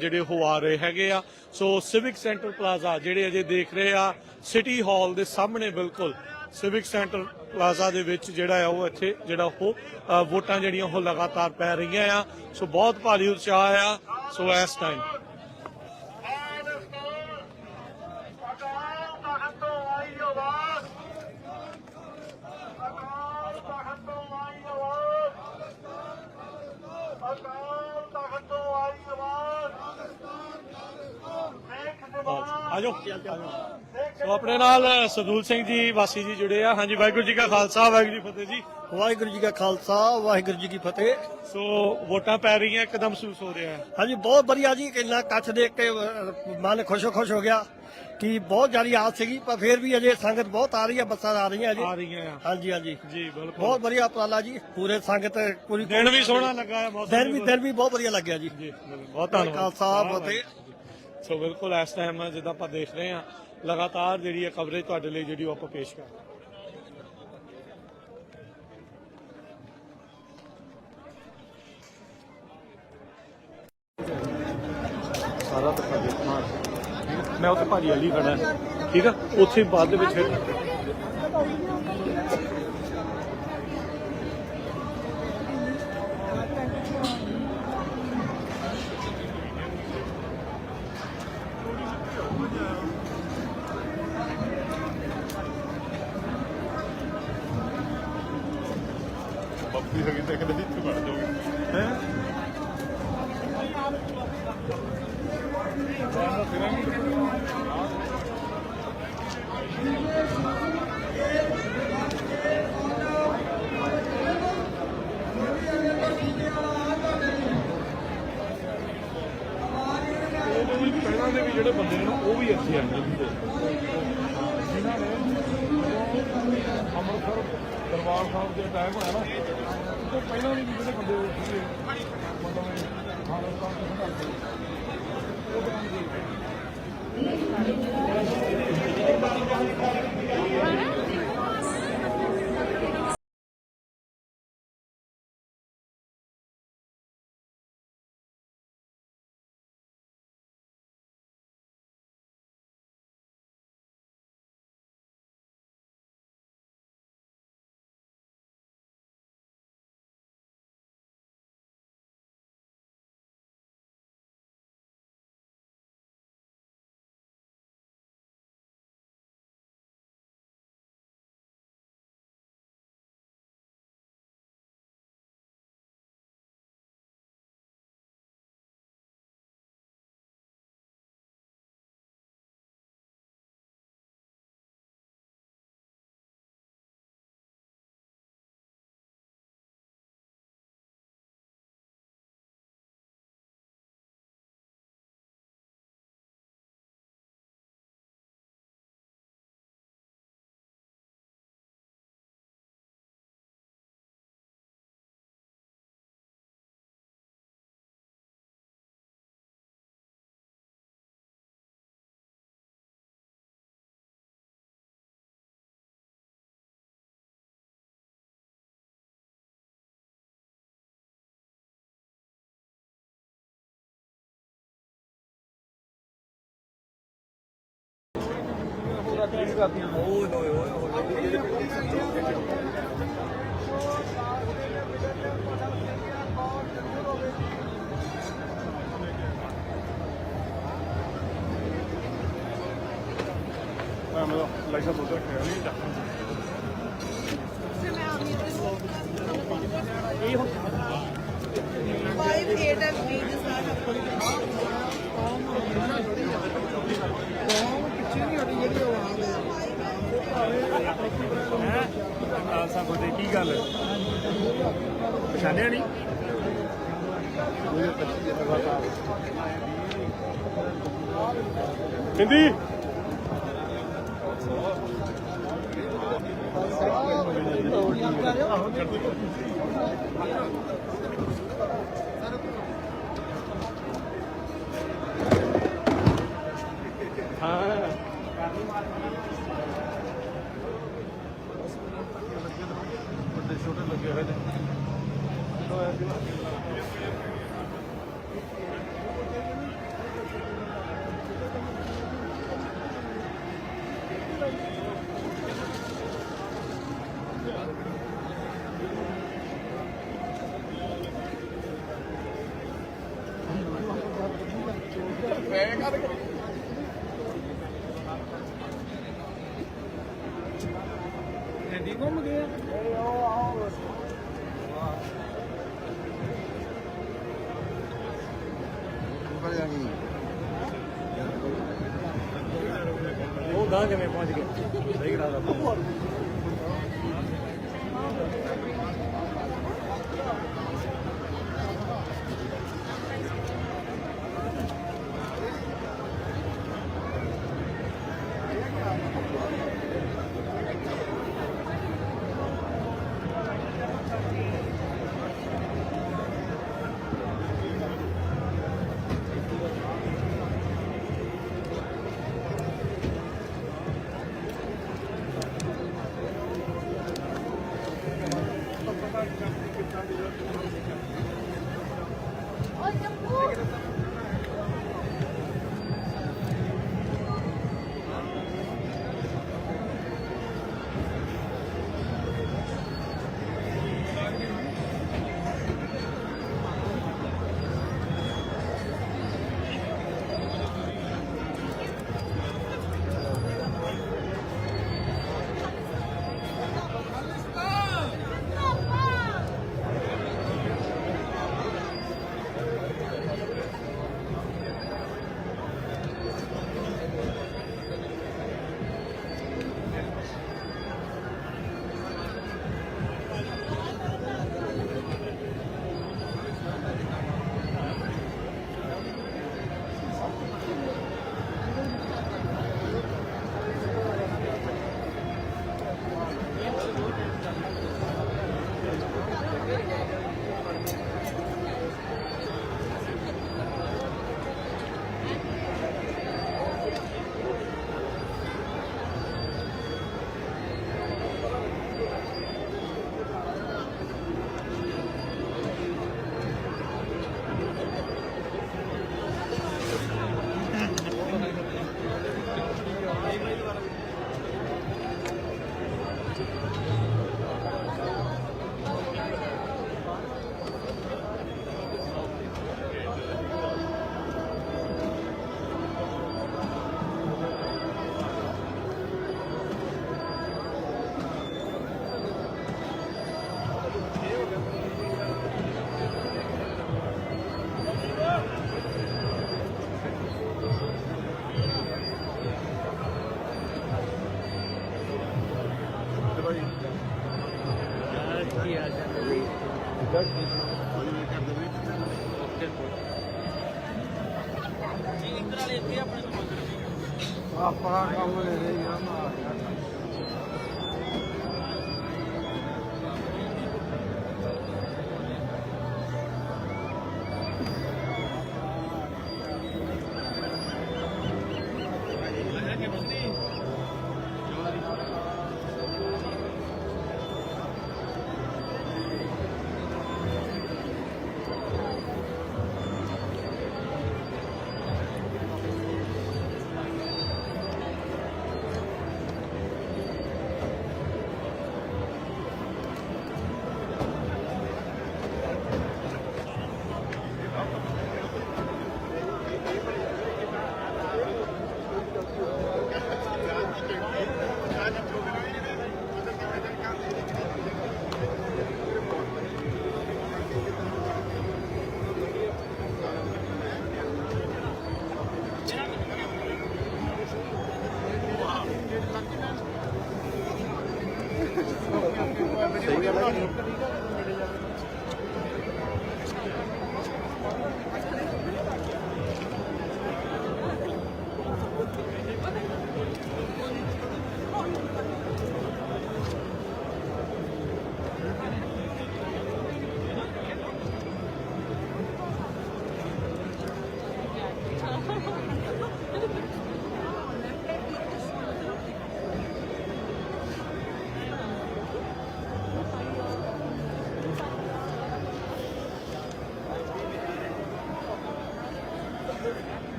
ਜਿਹੜੇ ਉਹ ਆ ਰਹੇ ਹੈਗੇ ਆ। ਸੋ ਸਿਵਿਕ ਸੈਂਟਰ ਪਲਾਜ਼ਾ ਜਿਹੜੇ ਅਜੇ ਦੇਖ ਰਹੇ ਆ ਸਿਟੀ ਹਾਲ ਦੇ ਸਾਹਮਣੇ, ਬਿਲਕੁਲ ਸਿਵਿਕ ਸੈਂਟਰ ਪਲਾਜ਼ਾ ਦੇ ਵਿੱਚ ਜਿਹੜਾ ਆ ਉਹ ਇੱਥੇ ਜਿਹੜਾ ਉਹ ਵੋਟਾਂ ਜਿਹੜੀਆਂ ਉਹ ਲਗਾਤਾਰ ਪੈ ਰਹੀਆਂ ਆ। ਸੋ ਬਹੁਤ ਭਾਰੀ ਉਤਸ਼ਾਹ ਆ। ਸੋ ਇਸ ਟਾਈਮ ਆਜੋ। ਸੋ ਆਪਣੇ ਨਾਲ ਸਦੂਲ ਸਿੰਘ ਜੀ ਵਾਸੀ ਜੀ ਜੁੜੇ ਆ। ਹਾਂਜੀ, ਵਾਹਿਗੁਰੂ ਜੀ ਕਾ ਖਾਲਸਾ, ਵਾਹਿਗੁਰੂ ਜੀ ਕੀ ਫਤਿਹ ਜੀ। ਵਾਹਿਗੁਰੂ ਜੀ ਕਾ ਖਾਲਸਾ, ਵਾਹਿਗੁਰੂ ਜੀ ਕੀ ਫਤਿਹ। ਸੋ ਵੋਟਾਂ ਪੈ ਰਹੀਆਂ, ਇੱਕਦਮ ਮਹਿਸੂਸ ਹੋ ਰਿਹਾ ਹੈ? ਹਾਂਜੀ, ਬਹੁਤ ਵਧੀਆ ਜੀ। ਕਿੰਨਾ ਕੱਛ ਦੇਖ ਕੇ ਮਨ ਖੁਸ਼ ਹੋ ਗਿਆ ਕਿ ਬਹੁਤ ਜ਼ਿਆਦਾ ਆਸ ਸੀਗੀ, ਪਰ ਫਿਰ ਵੀ ਅਜੇ ਸੰਗਤ ਬਹੁਤ ਆ ਰਹੀ ਹੈ, ਬੱਸਾਂ ਆ ਰਹੀਆਂ ਅਜੇ। ਆ ਰਹੀਆਂ ਆ। ਹਾਂਜੀ ਹਾਂਜੀ ਜੀ ਬਿਲਕੁਲ, ਬਹੁਤ ਵਧੀਆ ਉਪਰਾਲਾ ਜੀ। ਪੂਰੇ ਸੰਗਤ ਪੂਰੀ ਦਿਨ ਵੀ ਸੋਹਣਾ ਲੱਗਾ ਹੈ, ਮੌਸਮ ਦਿਨ ਵੀ ਬਹੁਤ ਵਧੀਆ ਲੱਗਿਆ ਜੀ। ਜੀ ਬਹੁਤ ਧੰਨਵਾਦ। ਖਾਲਸਾ ਫਤਿਹ। ਸੋ ਬਿਲਕੁਲ ਇਸ ਟਾਈਮ ਜਿੱਦਾਂ ਆਪਾਂ ਦੇਖ ਰਹੇ ਹਾਂ ਲਗਾਤਾਰ ਜਿਹੜੀ ਹੈ ਕਵਰੇਜ ਤੁਹਾਡੇ ਲਈ ਜਿਹੜੀ ਉਹ ਆਪਾਂ ਪੇਸ਼ ਕਰ ਰਹੇ ਹਾਂ। ਸਾਰਾ ਤਾਂ ਦੇਖਣਾ ਮੈਂ ਉੱਥੇ ਭਾਜੀ ਅਲੀ ਖੜਾ ਠੀਕ ਆ ਉੱਥੇ ਬਾਅਦ ਦੇ ਵਿੱਚ ਫਿਰ ਬੱਪੀ ਹੋ ਗਈ ਤੇ ਕਦੇ ਇੱਥੇ ਵੜ ਜਾਓਗੇ ਪਹਿਲਾਂ ਦੇ ਵੀ ਜਿਹੜੇ ਬੰਦੇ ਨੇ ਨਾ ਉਹ ਵੀ ਇੱਥੇ ਆਏ ਨੇ ਜਿਨ੍ਹਾਂ ਨੇ ਅੰਮ੍ਰਿਤਸਰ ਦਰਬਾਰ ਸਾਹਿਬ ਦੇ ਅਟੈਕ ਹੋਇਆ ਨਾ ਉਹ ਤੋਂ ਪਹਿਲਾਂ ਵੀ ਜਿਹੜੇ ਬੰਦੇ ਸੀਗੇ ਮਤਲਬ ਖਾਲਸਾ ਦੇ ਸੰਘਰਸ਼ ਲਾਈਸੈਂਸ ਉਧਰ ਖਿਆ ਨਹੀਂ ਜਾਂਦਾ ਖਾਲਸਾ ਫਤਿਹ ਕੀ ਗੱਲ ਪਛਾਣਿਆ ਨਹੀਂ ਹਿੰਦੀ ਛੋਟੇ ਲੱਗੇ ਹੋਏ ਨੇ ਘੁੰਮ ਗਏ ਉਹ ਗਾਂ ਕਿਵੇਂ ਪਹੁੰਚ ਗਏ ਸਹੀ ਕਰਾ ਦਾ ਆਪਣਾ ਕੰਮ ਲੈ ਰਹੀ ਆ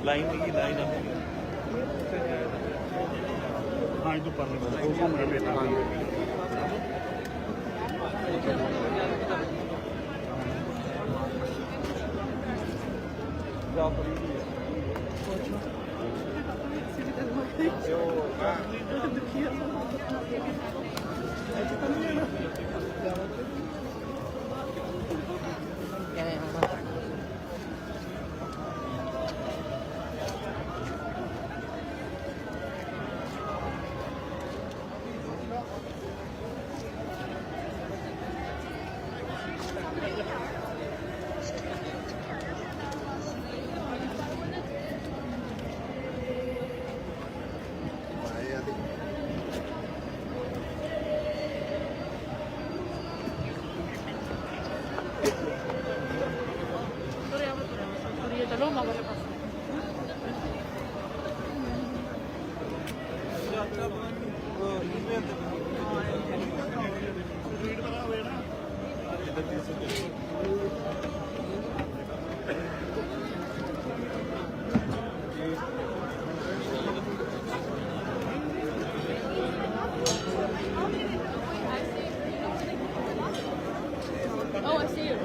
ਲਾਈਨ ਦੀ ਲਾਈਨ ਹਾਂ ਇਹ ਤੋਂ ਪਰ ਉਹ ਘੁੰਮ ਰਿਹਾ ਬੇਟਾ Oh, I see you.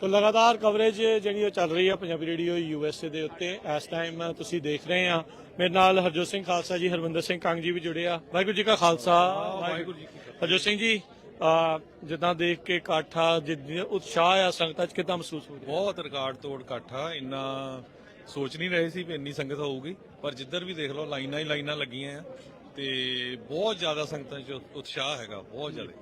ਸੋ ਲਗਾਤਾਰ ਕਵਰੇਜ ਜਿਹੜੀ ਉਹ ਚੱਲ ਰਹੀ ਹੈ ਪੰਜਾਬੀ ਰੇਡੀਓ USA ਦੇ ਉੱਤੇ। ਇਸ ਟਾਈਮ ਤੁਸੀਂ ਦੇਖ ਰਹੇ ਆ ਮੇਰੇ ਨਾਲ ਹਰਜੋਤ ਸਿੰਘ ਖਾਲਸਾ ਜੀ, ਹਰਵਿੰਦਰ ਸਿੰਘ ਕੰਗ ਜੀ ਵੀ ਜੁੜੇ ਆ। ਵਾਹਿਗੁਰੂ ਜੀ ਕਾ ਖਾਲਸਾ, ਵਾਹਿਗੁਰੂ ਜੀ ਕੀ ਫਤਿਹ। ਹਰਜੋਤ ਸਿੰਘ ਜੀ, ਜਿੱਦਾਂ ਦੇਖ ਕੇ ਇਕੱਠ ਆ, ਜਿੱਦਾਂ ਉਤਸ਼ਾਹ ਆ ਸੰਗਤਾਂ 'ਚ, ਕਿੱਦਾਂ ਮਹਿਸੂਸ ਹੋ ਰਿਹਾ? ਬਹੁਤ ਰਿਕਾਰਡ ਤੋੜ ਇਕੱਠ ਆ। ਇੰਨਾ ਸੋਚ ਨਹੀਂ ਰਹੇ ਸੀ ਵੀ ਇੰਨੀ ਸੰਗਤ ਹੋਊਗੀ, ਪਰ ਜਿੱਧਰ ਵੀ ਦੇਖ ਲਓ ਲਾਈਨਾਂ ਹੀ ਲਾਈਨਾਂ ਲੱਗੀਆਂ ਆ ਤੇ ਬਹੁਤ ਜ਼ਿਆਦਾ ਸੰਗਤਾਂ 'ਚ ਉਤਸ਼ਾਹ ਹੈਗਾ, ਬਹੁਤ ਜ਼ਿਆਦਾ।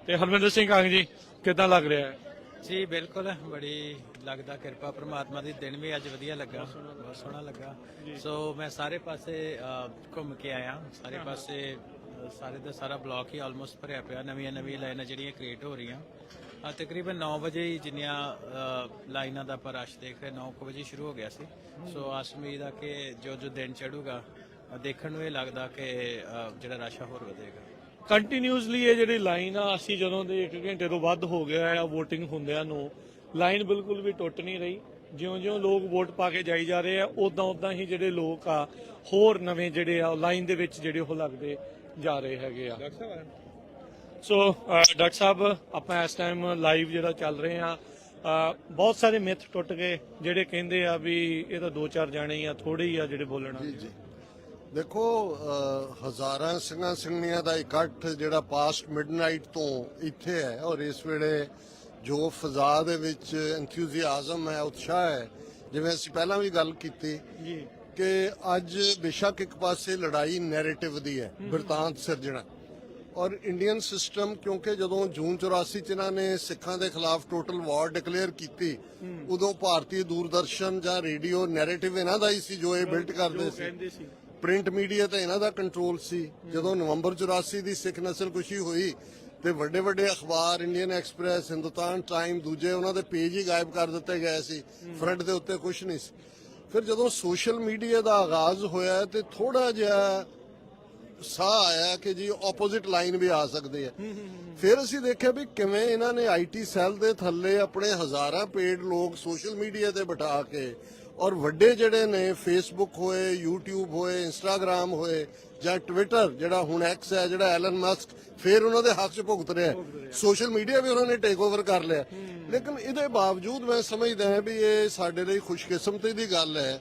ਤੇ ਹਰਵਿੰਦਰ ਸਿੰਘ ਕੰਗ ਜੀ, ਕਿੱਦਾਂ ਲੱਗ ਰਿਹਾ ਹੈ? ਜੀ ਬਿਲਕੁਲ, ਬੜੀ ਲੱਗਦਾ ਕਿਰਪਾ ਪ੍ਰਮਾਤਮਾ ਦੀ। ਦਿਨ ਵੀ ਅੱਜ ਵਧੀਆ ਲੱਗਾ, ਬਹੁਤ ਸੋਹਣਾ ਲੱਗਾ। ਸੋ ਮੈਂ ਸਾਰੇ ਪਾਸੇ ਘੁੰਮ ਕੇ ਆਇਆ, ਸਾਰੇ ਪਾਸੇ ਸਾਰੇ ਦਾ ਸਾਰਾ ਬਲਾਕ ਹੀ ਆਲਮੋਸਟ ਭਰਿਆ ਪਿਆ। ਨਵੀਆਂ ਲਾਈਨਾਂ ਜਿਹੜੀਆਂ ਕ੍ਰੀਏਟ ਹੋ ਰਹੀਆਂ। ਤਕਰੀਬਨ 9 ਵਜੇ ਹੀ ਜਿੰਨੀਆਂ ਲਾਈਨਾਂ ਦਾ ਆਪਾਂ ਰਸ਼ ਦੇਖ ਰਹੇ, 9 ਵਜੇ ਸ਼ੁਰੂ ਹੋ ਗਿਆ ਸੀ। ਸੋ ਆਸ ਉਮੀਦ ਆ ਕਿ ਜੋ ਦਿਨ ਚੜੂਗਾ ਦੇਖਣ ਨੂੰ ਇਹ ਲੱਗਦਾ ਕਿ ਜਿਹੜਾ ਰਸ਼ ਆ ਹੋਰ ਵਧੇਗਾ। ਕੰਟੀਨਿਊਸਲੀ ਇਹ ਜਿਹੜੀ ਲਾਈਨ ਆ, ਅਸੀਂ ਜਦੋਂ ਦੇ 1 ਘੰਟੇ ਤੋਂ ਵੱਧ ਹੋ ਗਿਆ ਆ VOTING ਹੁੰਦਿਆਂ ਨੂੰ, ਲਾਈਨ ਬਿਲਕੁਲ ਵੀ ਟੁੱਟ ਨਹੀਂ ਰਹੀ। ਜਿਉਂ-ਜਿਉਂ ਲੋਕ ਵੋਟ ਪਾ ਕੇ ਜਾਈ ਜਾ ਰਹੇ ਆ, ਉਦਾਂ ਹੀ ਜਿਹੜੇ ਲੋਕ ਆ ਹੋਰ ਨਵੇਂ ਜਿਹੜੇ ਆ ਲਾਈਨ ਦੇ ਵਿੱਚ ਜਿਹੜੇ ਉਹ ਲੱਗਦੇ ਜਾ ਰਹੇ ਹੈਗੇ ਆ। ਸੋ ਡਾਕਟਰ ਸਾਹਿਬ, ਆਪਾਂ ਇਸ ਟਾਈਮ ਲਾਈਵ ਜਿਹੜਾ ਚੱਲ ਰਹੇ ਆ, ਬਹੁਤ ਸਾਰੇ ਮਿੱਥ ਟੁੱਟ ਗਏ ਜਿਹੜੇ ਕਹਿੰਦੇ ਆ ਵੀ ਇਹ ਤਾਂ 2-4 ਜਾਣੇ ਆ, ਥੋੜੇ ਹੀ ਆ ਜਿਹੜੇ ਬੋਲਣ ਵਾਲੇ। ਜੀ ਦੇਖੋ, ਹਜ਼ਾਰਾਂ ਸਿੰਘਾਂ ਸਿੰਘਣੀਆਂ ਦਾ ਇਕੱਠ ਜਿਹੜਾ ਪਾਸਟ ਮਿਡਨਾਈਟ ਤੋਂ ਇੱਥੇ ਹੈ, ਔਰ ਇਸ ਵੇਲੇ ਜੋ ਫਜ਼ਾ ਦੇ ਵਿੱਚ ਐਂਥੂਸੀਆਜ਼ਮ ਹੈ, ਉਤਸ਼ਾਹ ਹੈ, ਜਿਵੇਂ ਅਸੀਂ ਪਹਿਲਾਂ ਵੀ ਗੱਲ ਕੀਤੀ ਕਿ ਅੱਜ ਬੇਸ਼ੱਕ ਇੱਕ ਪਾਸੇ ਲੜਾਈ ਨੈਰੇਟਿਵ ਦੀ ਹੈ, ਬਿਰਤਾਂਤ ਸਿਰਜਣਾ, ਔਰ ਇੰਡੀਅਨ ਸਿਸਟਮ, ਕਿਉਂਕਿ ਜਦੋਂ ਜੂਨ 84 ਚ ਇਹਨਾਂ ਨੇ ਸਿੱਖਾਂ ਦੇ ਖਿਲਾਫ ਟੋਟਲ ਵਾਰ ਡਿਕਲੇਅਰ ਕੀਤੀ, ਉਦੋਂ ਭਾਰਤੀ ਦੂਰਦਰਸ਼ਨ ਜਾਂ ਰੇਡੀਓ ਨੈਰੇਟਿਵ ਇਹਨਾਂ ਦਾ ਹੀ ਸੀ ਜੋ ਇਹ ਬਿਲਟ ਕਰਦੇ ਸੀ। ਪ੍ਰਿੰਟ ਮੀਡੀਆ ਤੇ ਇਹਨਾਂ ਦਾ ਕੰਟਰੋਲ ਸੀ। ਜਦੋਂ ਨਵੰਬਰ 84 ਦੀ ਸਿੱਖ ਨਸਲਕੁਸ਼ੀ ਹੋਈ ਤੇ ਵੱਡੇ ਵੱਡੇ ਅਖਬਾਰ, ਇੰਡੀਅਨ ਐਕਸਪ੍ਰੈਸ, ਹਿੰਦੁਸਤਾਨ ਟਾਈਮ, ਦੂਜੇ ਉਹਨਾਂ ਦੇ ਪੇਜ ਹੀ ਗਾਇਬ ਕਰ ਦਿੱਤੇ ਗਏ ਸੀ, ਫਰੰਟ ਦੇ ਉੱਤੇ ਕੁਝ ਨਹੀਂ ਸੀ। ਫਿਰ ਜਦੋਂ ਸੋਸ਼ਲ ਮੀਡੀਆ ਦਾ ਆਗਾਜ਼ ਹੋਇਆ ਤੇ ਥੋੜਾ ਜਿਹਾ ਸਾਹ ਆਇਆ ਕਿ ਜੀ ਆਪੋਜ਼ਿਟ ਲਾਈਨ ਵੀ ਆ ਸਕਦੀ ਹੈ। ਫਿਰ ਅਸੀਂ ਦੇਖਿਆ ਵੀ ਕਿਵੇਂ ਇਹਨਾਂ ਨੇ IT ਸੈੱਲ ਦੇ ਥੱਲੇ ਆਪਣੇ ਹਜ਼ਾਰਾਂ ਪੇਡ ਲੋਕ ਸੋਸ਼ਲ ਮੀਡੀਆ ਤੇ ਬਿਠਾ ਕੇ, ਔਰ ਵੱਡੇ ਜਿਹੜੇ ਨੇ ਫੇਸਬੁੱਕ ਹੋਏ, YouTube ਹੋਏ, ਇੰਸਟਾਗ੍ਰਾਮ ਹੋਏ ਜਾਂ ਟਵਿੱਟਰ ਜਿਹੜਾ ਹੁਣ X ਹੈ, ਜਿਹੜਾ ਐਲਨ ਮਸਕ ਫਿਰ ਉਹਨਾਂ ਦੇ ਹੱਕ 'ਚ ਭੁਗਤ ਰਿਹਾ, ਸੋਸ਼ਲ ਮੀਡੀਆ ਵੀ ਉਹਨਾਂ ਨੇ ਟੇਕ ਓਵਰ ਕਰ ਲਿਆ। ਲੇਕਿਨ ਇਹਦੇ ਬਾਵਜੂਦ ਮੈਂ ਸਮਝਦਾ ਹਾਂ ਵੀ ਇਹ ਸਾਡੇ ਲਈ ਖੁਸ਼ਕਿਸਮਤੀ ਦੀ ਗੱਲ ਹੈ।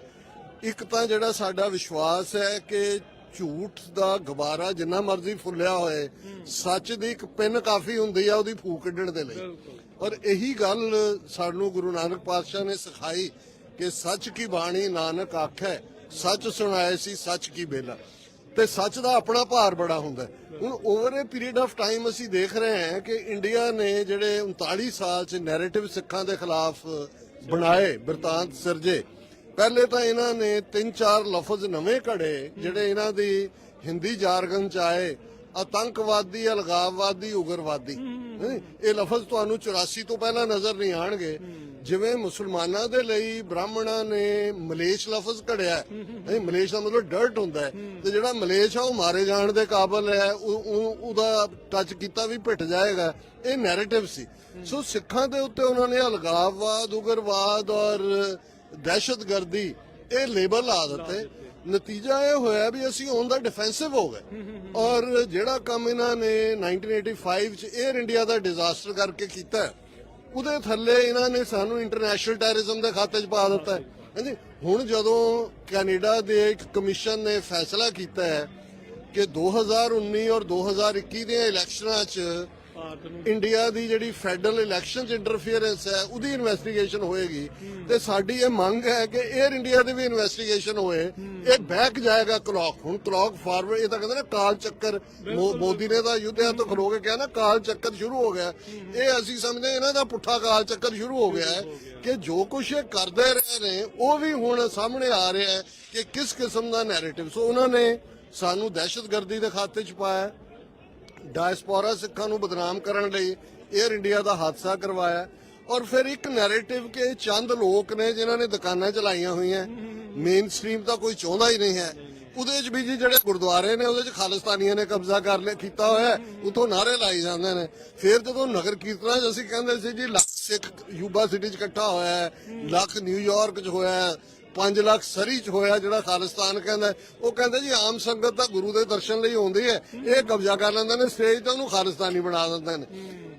ਇੱਕ ਤਾਂ ਜਿਹੜਾ ਸਾਡਾ ਵਿਸ਼ਵਾਸ ਹੈ ਕਿ ਝੂਠ ਦਾ ਗੁਬਾਰਾ ਜਿੰਨਾ ਮਰਜ਼ੀ ਫੁੱਲਿਆ ਹੋਏ, ਸੱਚ ਦੀ ਇੱਕ ਪਿੰਨ ਕਾਫੀ ਹੁੰਦੀ ਆ ਉਹਦੀ ਫੂਕ ਕੱਢਣ ਦੇ ਲਈ। ਔਰ ਇਹੀ ਗੱਲ ਸਾਨੂੰ ਗੁਰੂ ਨਾਨਕ ਪਾਤਸ਼ਾਹ ਨੇ ਸਿਖਾਈ ਕਿ ਸੱਚ ਕੀ ਬਾਣੀ ਨਾਨਕ ਆਖੈ, ਸੱਚ ਸੁਣਾਏ ਸੀ ਸੱਚ ਕੀ ਬੇਲਾ। ਤੇ ਸੱਚ ਦਾ ਆਪਣਾ ਭਾਰ ਬੜਾ ਹੁੰਦਾ। ਹੁਣ over A period of time ਅਸੀਂ ਦੇਖ ਰਹੇ ਹਾਂ ਕਿ ਇੰਡੀਆ ਨੇ ਜਿਹੜੇ 39 ਸਾਲ 'ਚ ਨੈਰੇਟਿਵ ਸਿੱਖਾਂ ਦੇ ਖਿਲਾਫ ਬਣਾਏ, ਬਿਰਤਾਂਤ ਸਿਰਜੇ। ਪਹਿਲੇ ਤਾਂ ਇਹਨਾਂ ਨੇ 3-4 ਲਫ਼ਜ਼ ਨਵੇਂ ਘੜੇ ਜਿਹੜੇ ਇਹਨਾਂ ਦੀ ਹਿੰਦੀ ਜਾਰਗਨ 'ਚ ਆਏ, ਆਤੰਕਵਾਦੀ, ਅਲਗਾਵਵਾਦੀ, ਉਗਰਵਾਦੀ। ਇਹ ਲਫ਼ਜ਼ ਤੁਹਾਨੂੰ 84 ਤੋਂ ਪਹਿਲਾਂ ਨਜ਼ਰ ਨਹੀਂ ਆਣਗੇ। ਜਿਵੇਂ ਮੁਸਲਮਾਨਾਂ ਦੇ ਲਈ ਬ੍ਰਾਹਮਣਾਂ ਨੇ ਮਲੇਸ਼ ਲਫ਼ਜ਼ ਘੜਿਆ, ਮਲੇਸ਼ ਦਾ ਮਤਲਬ ਡਰਟ ਹੁੰਦਾ ਹੈ, ਤੇ ਜਿਹੜਾ ਮਲੇਸ਼ ਆ ਉਹ ਮਾਰੇ ਜਾਣ ਦੇ ਕਾਬਲ ਹੈ, ਉਹਦਾ ਟੱਚ ਕੀਤਾ ਵੀ ਪਿੱਟ ਜਾਏਗਾ। ਇਹ ਨੈਰੇਟਿਵ ਸੀ। ਸੋ ਸਿੱਖਾਂ ਦੇ ਉੱਤੇ ਉਹਨਾਂ ਨੇ ਅਲਗਾਵਵਾਦ, ਉਗਰਵਾਦ ਔਰ ਦਹਿਸ਼ਤਗਰਦੀ ਇਹ ਲੇਬਲ ਲਾ ਦਿੱਤੇ। ਨਤੀਜਾ ਇਹ ਹੋਇਆ ਵੀ ਅਸੀਂ ਔਨ ਦਾ ਡਿਫੈਂਸਿਵ ਹੋ ਗਏ। ਔਰ ਜਿਹੜਾ ਕੰਮ ਇਹਨਾਂ ਨੇ 1985 ਚ 에ਅਰ ਇੰਡੀਆ ਦਾ ਡਿਜ਼ਾਸਟਰ ਕਰਕੇ ਕੀਤਾ, ਉਹਦੇ ਥੱਲੇ ਇਹਨਾਂ ਨੇ ਸਾਨੂੰ ਇੰਟਰਨੈਸ਼ਨਲ ਟੈਰਰਿਜ਼ਮ ਦੇ ਖਾਤੇ 'ਚ ਪਾ ਦਿੱਤਾ ਹੈ। ਹਾਂਜੀ, ਹੁਣ ਜਦੋਂ ਕੈਨੇਡਾ ਦੇ ਇੱਕ ਕਮਿਸ਼ਨ ਨੇ ਫੈਸਲਾ ਕੀਤਾ ਹੈ ਕਿ 2019 ਔਰ 2021 ਦੀਆਂ ਇਲੈਕਸ਼ਨਾਂ 'ਚ ਇੰਡੀਆ ਦੀ ਜਿਹੜੀ ਫੈਡਰਲ ਇਲੈਕਸ਼ਨ 'ਚ ਇੰਟਰਫੀਅਰੈਂਸ ਹੈ ਉਹਦੀ ਇਨਵੈਸਟੀਗੇਸ਼ਨ ਹੋਏਗੀ ਤੇ ਸਾਡੀ ਇਹ ਮੰਗ ਹੈ ਕਿ 에ਅਰ ਇੰਡੀਆ ਦੀ ਵੀ ਇਨਵੈਸਟੀਗੇਸ਼ਨ ਹੋਏ। ਇਹ ਬੈਕ ਜਾਏਗਾ ਕਲੌਕ, ਹੁਣ ਕਲੌਕ ਫਾਰਵਰਡ, ਇਹ ਤਾਂ ਕਹਿੰਦੇ ਨੇ ਕਾਲ ਚੱਕਰ, ਮੋਦੀ ਨੇ ਤਾਂ ਯੁੱਧਿਆ ਤੋਂ ਖਲੋ ਕੇ ਕਿਹਾ ਨਾ ਕਾਲ ਚੱਕਰ ਸ਼ੁਰੂ ਹੋ ਗਿਆ। ਇਹ ਅਸੀਂ ਸਮਝਦੇ ਇਹਨਾਂ ਦਾ ਪੁੱਠਾ ਕਾਲ ਚੱਕਰ ਸ਼ੁਰੂ ਹੋ ਗਿਆ ਹੈ ਕਿ ਜੋ ਕੁਛ ਇਹ ਕਰਦੇ ਰਹੇ ਨੇ ਉਹ ਵੀ ਹੁਣ ਸਾਹਮਣੇ ਆ ਰਿਹਾ ਹੈ ਕਿ ਕਿਸ ਕਿਸਮ ਦਾ ਨੈਰੇਟਿਵ। ਸੋ ਉਹਨਾਂ ਨੇ ਸਾਨੂੰ ਦਹਿਸ਼ਤਗਰਦੀ ਦੇ ਖਾਤੇ 'ਚ ਪਾਇਆ, ਡਾਇਸਪੋਰਾ ਸਿੱਖਾਂ ਨੂੰ ਬਦਨਾਮ ਕਰਨ ਲਈ 에ਅਰ ਇੰਡੀਆ ਦਾ ਹਾਦਸਾ ਕਰਵਾਇਆ, ਔਰ ਫਿਰ ਇੱਕ ਨੈਰੇਟਿਵ ਕਿ ਚੰਦ ਲੋਕ ਨੇ ਜਿਨ੍ਹਾਂ ਨੇ ਦੁਕਾਨਾਂ ਚਲਾਈਆਂ ਹੋਈਆਂ, ਮੇਨ ਸਟ੍ਰੀਮ ਤਾਂ ਕੋਈ ਚਾਹੁੰਦਾ ਹੀ ਨਹੀਂ ਹੈ। ਉਹਦੇ 'ਚ ਵੀ ਜੀ ਜਿਹੜੇ ਗੁਰਦੁਆਰੇ ਨੇ ਉਹਦੇ 'ਚ ਖਾਲਿਸਤਾਨੀਆਂ ਨੇ ਕਬਜ਼ਾ ਕਰ ਲਿਆ ਕੀਤਾ ਹੋਇਆ, ਉਥੋਂ ਨਾਅਰੇ ਲਾਈ ਜਾਂਦੇ ਨੇ। ਫਿਰ ਜਦੋਂ ਨਗਰ ਕੀਰਤਨਾਂ 'ਚ ਅਸੀਂ ਕਹਿੰਦੇ ਸੀ ਜੀ ਲੱਖ ਸਿੱਖ ਯੂਬਾ ਸਿਟੀ 'ਚ ਇਕੱਠਾ ਹੋਇਆ ਹੈ, ਲੱਖ ਨਿਊਯਾਰਕ 'ਚ ਹੋਇਆ, 5 ਲੱਖ ਸਰੀ 'ਚ ਹੋਇਆ ਜਿਹੜਾ ਖਾਲਿਸਤਾਨ ਕਹਿੰਦਾ, ਉਹ ਕਹਿੰਦੇ ਜੀ ਆਮ ਸੰਗਤ ਤਾਂ ਗੁਰੂ ਦੇ ਦਰਸ਼ਨ ਲਈ ਆਉਂਦੀ ਹੈ, ਇਹ ਕਬਜ਼ਾ ਕਰ ਲੈਂਦੇ ਨੇ ਸਟੇਜ ਤੇ, ਉਹਨੂੰ ਖਾਲਿਸਤਾਨੀ ਬਣਾ ਦਿੰਦੇ ਨੇ।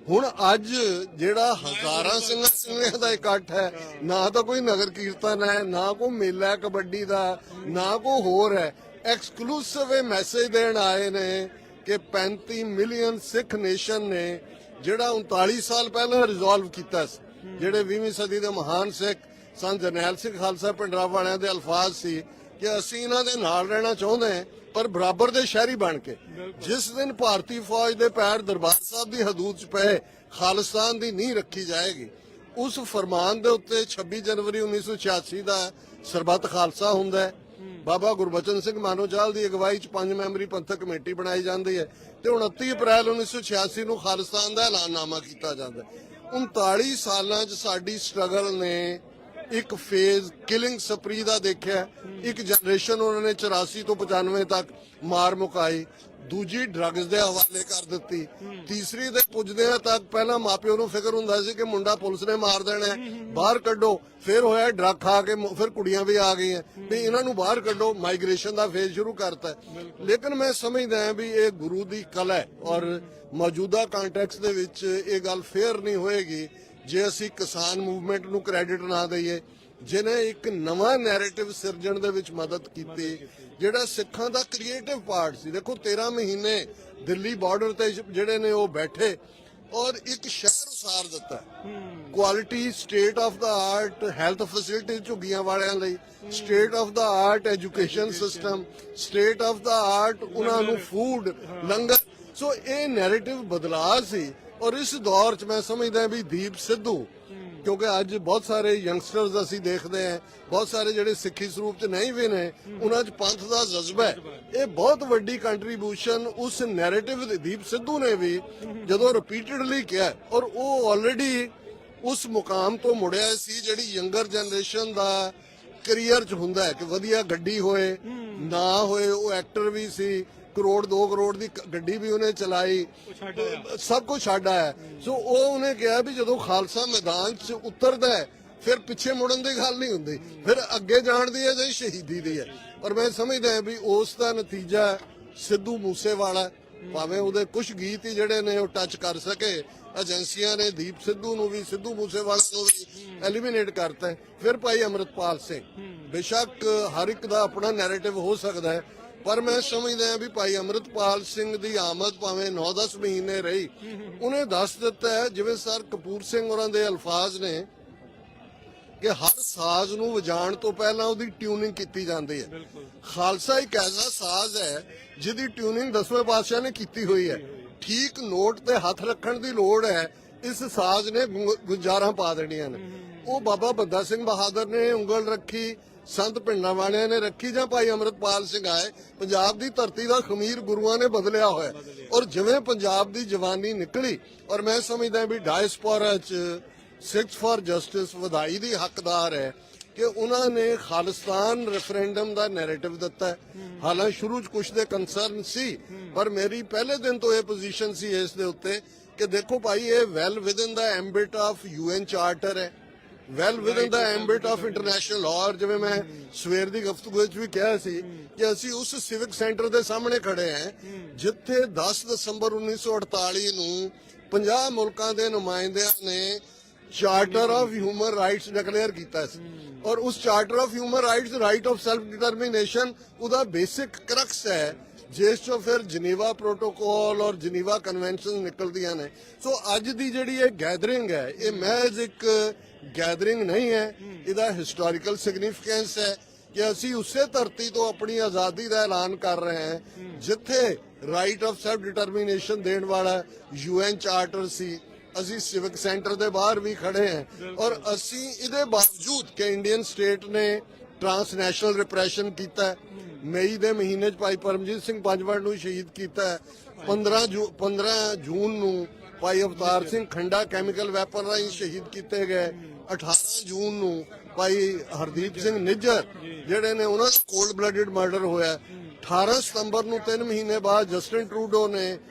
ਹੁਣ ਅੱਜ ਜਿਹੜਾ ਹਜ਼ਾਰਾਂ ਸਿੰਘਾਂ ਦਾ ਇਕੱਠ ਹੈ, ਨਾ ਤਾਂ ਕੋਈ ਨਗਰ ਕੀਰਤਨ ਹੈ, ਨਾ ਕੋਈ ਮੇਲਾ ਹੈ ਕਬੱਡੀ ਦਾ, ਨਾ ਕੋਈ ਹੋਰ ਹੈ, ਐਕਸਕਲੂਸਿਵ ਇਹ ਮੈਸੇਜ ਦੇਣ ਆਏ ਨੇ ਕਿ 35 ਮਿਲੀਅਨ ਸਿੱਖ ਨੇਸ਼ਨ ਨੇ ਜਿਹੜਾ 39 ਸਾਲ ਪਹਿਲਾਂ ਰਿਜ਼ੋਲਵ ਕੀਤਾ ਸੀ, ਜਿਹੜੇ 20ਵੀਂ ਸਦੀ ਦੇ ਮਹਾਨ ਸਿੱਖ ਸੰਤ ਜਰਨੈਲ ਸਿੰਘ ਖਾਲਸਾ ਪਿੰਡਰਾ ਵਾਲਿਆਂ ਦੇ ਅਲਫਾਜ਼ ਸੀ ਕਿ ਅਸੀਂ ਇਹਨਾਂ ਦੇ ਨਾਲ ਰਹਿਣਾ ਚਾਹੁੰਦੇ ਹਾਂ ਪਰ ਬਰਾਬਰ ਦੇ ਸ਼ਹਿਰੀ ਬਣ ਕੇ। ਜਿਸ ਦਿਨ ਭਾਰਤੀ ਫੌਜ ਦੇ ਪੈਰ ਦਰਬਾਰ ਸਾਹਿਬ ਦੀ ਹਦੂਦ 'ਚ ਪਏ, ਖਾਲਿਸਤਾਨ ਦੀ ਨੀਂਹ ਰੱਖੀ ਜਾਏਗੀ। ਉਸ ਫਰਮਾਨ ਦੇ ਉੱਤੇ 26 ਜਨਵਰੀ 1986 ਦਾ ਸਰਬੱਤ ਖਾਲਸਾ ਹੁੰਦਾ ਹੈ। ਬਾਬਾ ਗੁਰਬਚਨ ਸਿੰਘ ਮਾਨੋਚਾਲ ਦੀ ਅਗਵਾਈ 'ਚ 5 ਮੈਂਬਰੀ ਪੰਥਕ ਕਮੇਟੀ ਬਣਾਈ ਜਾਂਦੀ ਹੈ ਤੇ 29 ਅਪ੍ਰੈਲ 1986 ਨੂੰ ਖਾਲਿਸਤਾਨ ਦਾ ਐਲਾਨਨਾਮਾ ਕੀਤਾ ਜਾਂਦਾ ਹੈ। 39 ਸਾਲਾਂ 'ਚ ਸਾਡੀ ਸਟਰਗਲ ਨੇ ਇੱਕ ਫੇਜ਼ ਕਿਲਿੰਗ ਸਪਰੀ ਦਾ ਦੇਖਿਆ, ਇੱਕ ਜਨਰੇਸ਼ਨ ਉਹਨਾਂ ਨੇ 84 ਤੋਂ 95 ਤੱਕ ਮਾਰ ਮੁਕਾਈ, ਦੂਜੀ ਡਰੱਗਸ ਦੇ ਹਵਾਲੇ ਕਰ ਦਿੱਤੀ, ਤੀਸਰੀ ਦੇ ਪੁੱਜਦਿਆਂ ਤੱਕ ਪਹਿਲਾਂ ਮਾਪਿਓ ਨੂੰ ਫਿਕਰ ਹੁੰਦਾ ਸੀ ਕਿ ਮੁੰਡਾ ਪੁਲਿਸ ਨੇ ਮਾਰ ਦੇਣਾ, ਬਾਹਰ ਕੱਢੋ, ਫਿਰ ਹੋਇਆ ਡਰੱਗ ਖਾ ਕੇ ਫਿਰ ਕੁੜੀਆਂ ਵੀ ਆ ਗਈਆਂ ਵੀ ਇਹਨਾਂ ਨੂੰ ਬਾਹਰ ਕੱਢੋ, ਮਾਈਗ੍ਰੇਸ਼ਨ ਦਾ ਫੇਜ਼ ਸ਼ੁਰੂ ਕਰਤਾ। ਲੇਕਿਨ ਮੈਂ ਸਮਝਦਾ ਹਾਂ ਵੀ ਇਹ ਗੁਰੂ ਦੀ ਕਲਾ ਹੈ ਔਰ ਮੌਜੂਦਾ ਕੰਟੈਕਸਟ ਦੇ ਵਿੱਚ ਇਹ ਗੱਲ ਫੇਅਰ ਨਹੀਂ ਹੋਏਗੀ ਜੇ ਅਸੀਂ ਕਿਸਾਨ ਮੂਵਮੈਂਟ ਨੂੰ ਕ੍ਰੈਡਿਟ ਨਾ ਦਈਏ, ਜਿਹਨੇ ਇੱਕ ਨਵਾਂ ਨੈਰੇਟਿਵ ਸਿਰਜਣ ਦੇ ਵਿੱਚ ਮਦਦ ਕੀਤੀ, ਜਿਹੜਾ ਸਿੱਖਾਂ ਦਾ ਕ੍ਰੀਏਟਿਵ ਪਾਰਟ ਸੀ। ਦੇਖੋ 13 ਮਹੀਨੇ ਦਿੱਲੀ ਬਾਰਡਰ ਤੇ ਜਿਹੜੇ ਨੇ ਉਹ ਬੈਠੇ ਔਰ ਇੱਕ ਸ਼ਹਿਰ ਉਸਾਰ ਦਿੱਤਾ, quality state of the art health facility ਝੁੱਗੀਆਂ ਵਾਲਿਆਂ ਲਈ, state of the art education system, state of the art ਉਹਨਾਂ ਨੂੰ ਫੂਡ, ਲੰਗਰ। ਸੋ ਇਹ ਨੈਰੇਟਿਵ ਬਦਲਾਅ ਸੀ ਔਰ ਇਸ ਦੌਰ 'ਚ ਮੈਂ ਸਮਝਦਾ ਵੀ ਦੀਪ ਸਿੱਧੂ, ਕਿਉਂਕਿ ਅੱਜ ਬਹੁਤ ਸਾਰੇ ਯੰਗਸਟਰਸ ਅਸੀਂ ਦੇਖਦੇ ਹਾਂ, ਬਹੁਤ ਸਾਰੇ ਜਿਹੜੇ ਸਿੱਖੀ ਸਰੂਪ 'ਚ ਨਹੀਂ ਵੀ ਨੇ, ਉਹਨਾਂ 'ਚ ਪੰਥ ਦਾ ਜਜ਼ਬਾ ਹੈ, ਇਹ ਬਹੁਤ ਵੱਡੀ ਕੰਟਰੀਬਿਊਸ਼ਨ ਉਸ ਨੈਰੇਟਿਵ ਦੀਪ ਸਿੱਧੂ ਨੇ ਵੀ ਜਦੋਂ ਰਿਪੀਟਡਲੀ ਕਿਹਾ ਔਰ ਉਹ ਆਲਰੇਡੀ ਉਸ ਮੁਕਾਮ ਤੋਂ ਮੁੜਿਆ ਸੀ ਜਿਹੜੀ ਯੰਗਰ ਜਨਰੇਸ਼ਨ ਦਾ ਕੈਰੀਅਰ 'ਚ ਹੁੰਦਾ ਹੈ ਕਿ ਵਧੀਆ ਗੱਡੀ ਹੋਏ ਨਾ ਹੋਏ। ਉਹ ਐਕਟਰ ਵੀ ਸੀ, ਕਰੋੜ 2 ਕਰੋੜ ਦੀ ਗੱਡੀ ਵੀ ਉਹਨੇ ਚਲਾਈ, ਸਭ ਕੁਝ ਛੱਡ ਆਇਆ। ਸੋ ਉਹ ਉਹਨੇ ਕਿਹਾ ਵੀ ਜਦੋਂ ਖਾਲਸਾ ਮੈਦਾਨ 'ਚ ਉਤਰਦਾ ਹੈ ਫਿਰ ਪਿੱਛੇ ਮੁੜਨ ਦੀ ਗੱਲ ਨਹੀਂ ਹੁੰਦੀ, ਫਿਰ ਅੱਗੇ ਜਾਣ ਦੀ ਹੈ ਜਾਂ ਸ਼ਹੀਦੀ ਦੀ ਹੈ। ਔਰ ਮੈਂ ਸਮਝਦਾ ਵੀ ਉਸ ਦਾ ਨਤੀਜਾ ਸਿੱਧੂ ਮੂਸੇਵਾਲਾ, ਭਾਵੇਂ ਉਹਦੇ ਕੁਝ ਗੀਤ ਹੀ ਜਿਹੜੇ ਨੇ ਉਹ ਟੱਚ ਕਰ ਸਕੇ, ਏਜੰਸੀਆਂ ਨੇ ਦੀਪ ਸਿੱਧੂ ਨੂੰ ਵੀ, ਸਿੱਧੂ ਮੂਸੇਵਾਲਾ ਨੂੰ ਵੀ ਐਲੀਮੀਨੇਟ ਕਰਤਾ। ਫਿਰ ਭਾਈ ਅੰਮ੍ਰਿਤਪਾਲ ਸਿੰਘ, ਬੇਸ਼ੱਕ ਹਰ ਇੱਕ ਦਾ ਆਪਣਾ ਨੈਰੇਟਿਵ ਹੋ ਸਕਦਾ ਹੈ, ਪਰ ਮੈਂ ਸਮਝਦਾ ਹਾਂ ਵੀ ਭਾਈ ਅੰਮ੍ਰਿਤਪਾਲ ਸਿੰਘ ਦੀ ਆਮਦ ਭਾਵੇਂ 9-10 ਮਹੀਨੇ ਰਹੀ, ਉਹਨੇ ਦੱਸ ਦਿੱਤਾ ਹੈ, ਜਿਵੇਂ ਸਰ ਕਪੂਰ ਸਿੰਘ ਹੋਰਾਂ ਦੇ ਅਲਫਾਜ਼ ਨੇ ਕਿ ਹਰ ਸਾਜ਼ ਨੂੰ ਵਜਾਉਣ ਤੋਂ ਪਹਿਲਾਂ ਉਹਦੀ ਟਿਊਨਿੰਗ ਕੀਤੀ ਜਾਂਦੀ ਹੈ। ਖਾਲਸਾ ਇੱਕ ਐਸਾ ਸਾਜ਼ ਹੈ ਜਿਹਦੀ ਟਿਊਨਿੰਗ 10ਵੇਂ ਪਾਤਸ਼ਾਹ ਨੇ ਕੀਤੀ ਹੋਈ ਹੈ। ਠੀਕ ਨੋਟ ਤੇ ਹੱਥ ਰੱਖਣ ਦੀ ਲੋੜ ਹੈ, ਇਸ ਸਾਜ਼ ਨੇ ਗੁੰਜਾਰਾਂ ਪਾ ਦੇਣੀਆਂ ਨੇ। ਉਹ ਬਾਬਾ ਬੰਦਾ ਸਿੰਘ ਬਹਾਦਰ ਨੇ ਉਂਗਲ ਰੱਖੀ, ਸੰਤ ਪਿੰਡਾਂ ਵਾਲਿਆਂ ਨੇ ਰੱਖੀ, ਜਾਂ ਭਾਈ ਅੰਮ੍ਰਿਤਪਾਲ ਸਿੰਘ ਆਏ। ਪੰਜਾਬ ਦੀ ਧਰਤੀ ਦਾ ਖਮੀਰ ਗੁਰੂਆਂ ਨੇ ਬਦਲਿਆ ਹੋਇਆ ਔਰ ਜਿਵੇਂ ਪੰਜਾਬ ਦੀ ਜਵਾਨੀ ਨਿਕਲੀ, ਔਰ ਮੈਂ ਸਮਝਦਾ ਵੀ ਡਾਇਸਪੋਰਾ 'ਚ ਸਿੱਖਸ ਫਾਰ ਜਸਟਿਸ ਵਧਾਈ ਦੀ ਹੱਕਦਾਰ ਹੈ ਕਿ ਉਹਨਾਂ ਨੇ ਖਾਲਿਸਤਾਨ ਰੈਫਰੈਂਡਮ ਦਾ ਨੈਰੇਟਿਵ ਦਿੱਤਾ। ਹਾਲਾਂਕਿ ਸ਼ੁਰੂ 'ਚ ਕੁਝ ਦੇ ਕੰਸਰਨ ਸੀ, ਪਰ ਮੇਰੀ ਪਹਿਲੇ ਦਿਨ ਤੋਂ ਇਹ ਪੋਜੀਸ਼ਨ ਸੀ ਇਸ ਦੇ ਉੱਤੇ ਕਿ ਦੇਖੋ ਭਾਈ ਇਹ well within the ambit of UN charter ਹੈ, well within the ambit of international law. ਜਿਵੇਂ ਮੈਂ ਸਵੇਰ ਦੀ ਗੁਫ਼ਤਗੂ ਵਿੱਚ ਵੀ ਕਿਹਾ ਸੀ ਕਿ ਅਸੀਂ ਉਸ ਸਿਵਿਕ ਸੈਂਟਰ ਦੇ ਸਾਹਮਣੇ ਖੜੇ ਹਾਂ ਜਿੱਥੇ 10 ਦਸੰਬਰ 1948 ਨੂੰ 50 ਮੁਲਕਾਂ ਦੇ ਨੁਮਾਇੰਦਿਆਂ ਨੇ charter of human rights declare ਕੀਤਾ ਸੀ। ਔਰ ਉਸ charter of human rights, right of self determination, ਉਹਦਾ ਬੇਸਿਕ ਕਰਕਸ ਹੈ ਜਿਸ ਚੋਂ ਫਿਰ ਜਨੀਵਾ ਪ੍ਰੋਟੋਕਾਲ ਔਰ ਜਨੀਵਾ ਕਨਵੈਨਸ਼ਨ ਨਿਕਲਦੀਆਂ ਨੇ। ਸੋ ਅੱਜ ਦੀ ਜਿਹੜੀ ਇਹ ਗੈਦਰਿੰਗ ਹੈ, ਇਹ ਮਹਿਜ਼ ਇੱਕ ਗੈਦਰਿੰਗ ਨਹੀਂ ਹੈ, ਇਹਦਾ ਹਿਸਟੋਰੀਕਲ ਸਿਗਨੀਫੀਕੈਂਸ ਹੈ ਕਿ ਅਸੀਂ ਉਸੇ ਧਰਤੀ ਤੋਂ ਆਪਣੀ ਆਜ਼ਾਦੀ ਦਾ ਐਲਾਨ ਕਰ ਰਹੇ ਹਾਂ ਜਿੱਥੇ ਰਾਈਟ ਆਫ ਸੈਲਫ ਡਿਟਰਮੀਨੇਸ਼ਨ ਦੇਣ ਵਾਲਾ UN ਚਾਰਟਰ ਸੀ। ਅਸੀਂ ਸਿਵਿਕ ਸੈਂਟਰ ਦੇ ਬਾਹਰ ਵੀ ਖੜੇ ਹਾਂ ਔਰ ਅਸੀਂ ਇਹਦੇ ਬਾਵਜੂਦ ਕਿ ਇੰਡੀਅਨ ਸਟੇਟ ਨੇ ਟ੍ਰਾਂਸਨੈਸ਼ਨਲ ਰਿਪਰੈਸ਼ਨ ਕੀਤਾ, ਮਈ ਦੇ ਮਹੀਨੇ 'ਚ ਭਾਈ ਪਰਮਜੀਤ ਸਿੰਘ ਪੰਜਵੜ ਨੂੰ ਸ਼ਹੀਦ ਕੀਤਾ, 15 ਜੂਨ ਨੂੰ ਭਾਈ ਅਵਤਾਰ ਸਿੰਘ ਖੰਡਾ ਕੈਮੀਕਲ ਵੈਪਨ ਰਾਹੀਂ ਸ਼ਹੀਦ ਕੀਤੇ ਗਏ, 18 ਜੂਨ ਨੂੰ ਭਾਈ ਹਰਦੀਪ ਸਿੰਘ ਨਿੱਜਰ ਜਿਹੜੇ ਨੇ ਉਹਨਾਂ ਦਾ ਕੋਲਡ ਬਲੱਡਡ ਮਰਡਰ ਹੋਇਆ, 18 ਸਤੰਬਰ ਨੂੰ 3 ਮਹੀਨੇ ਬਾਅਦ ਜਸਟਿਨ ਟਰੂਡੋ ਨੇ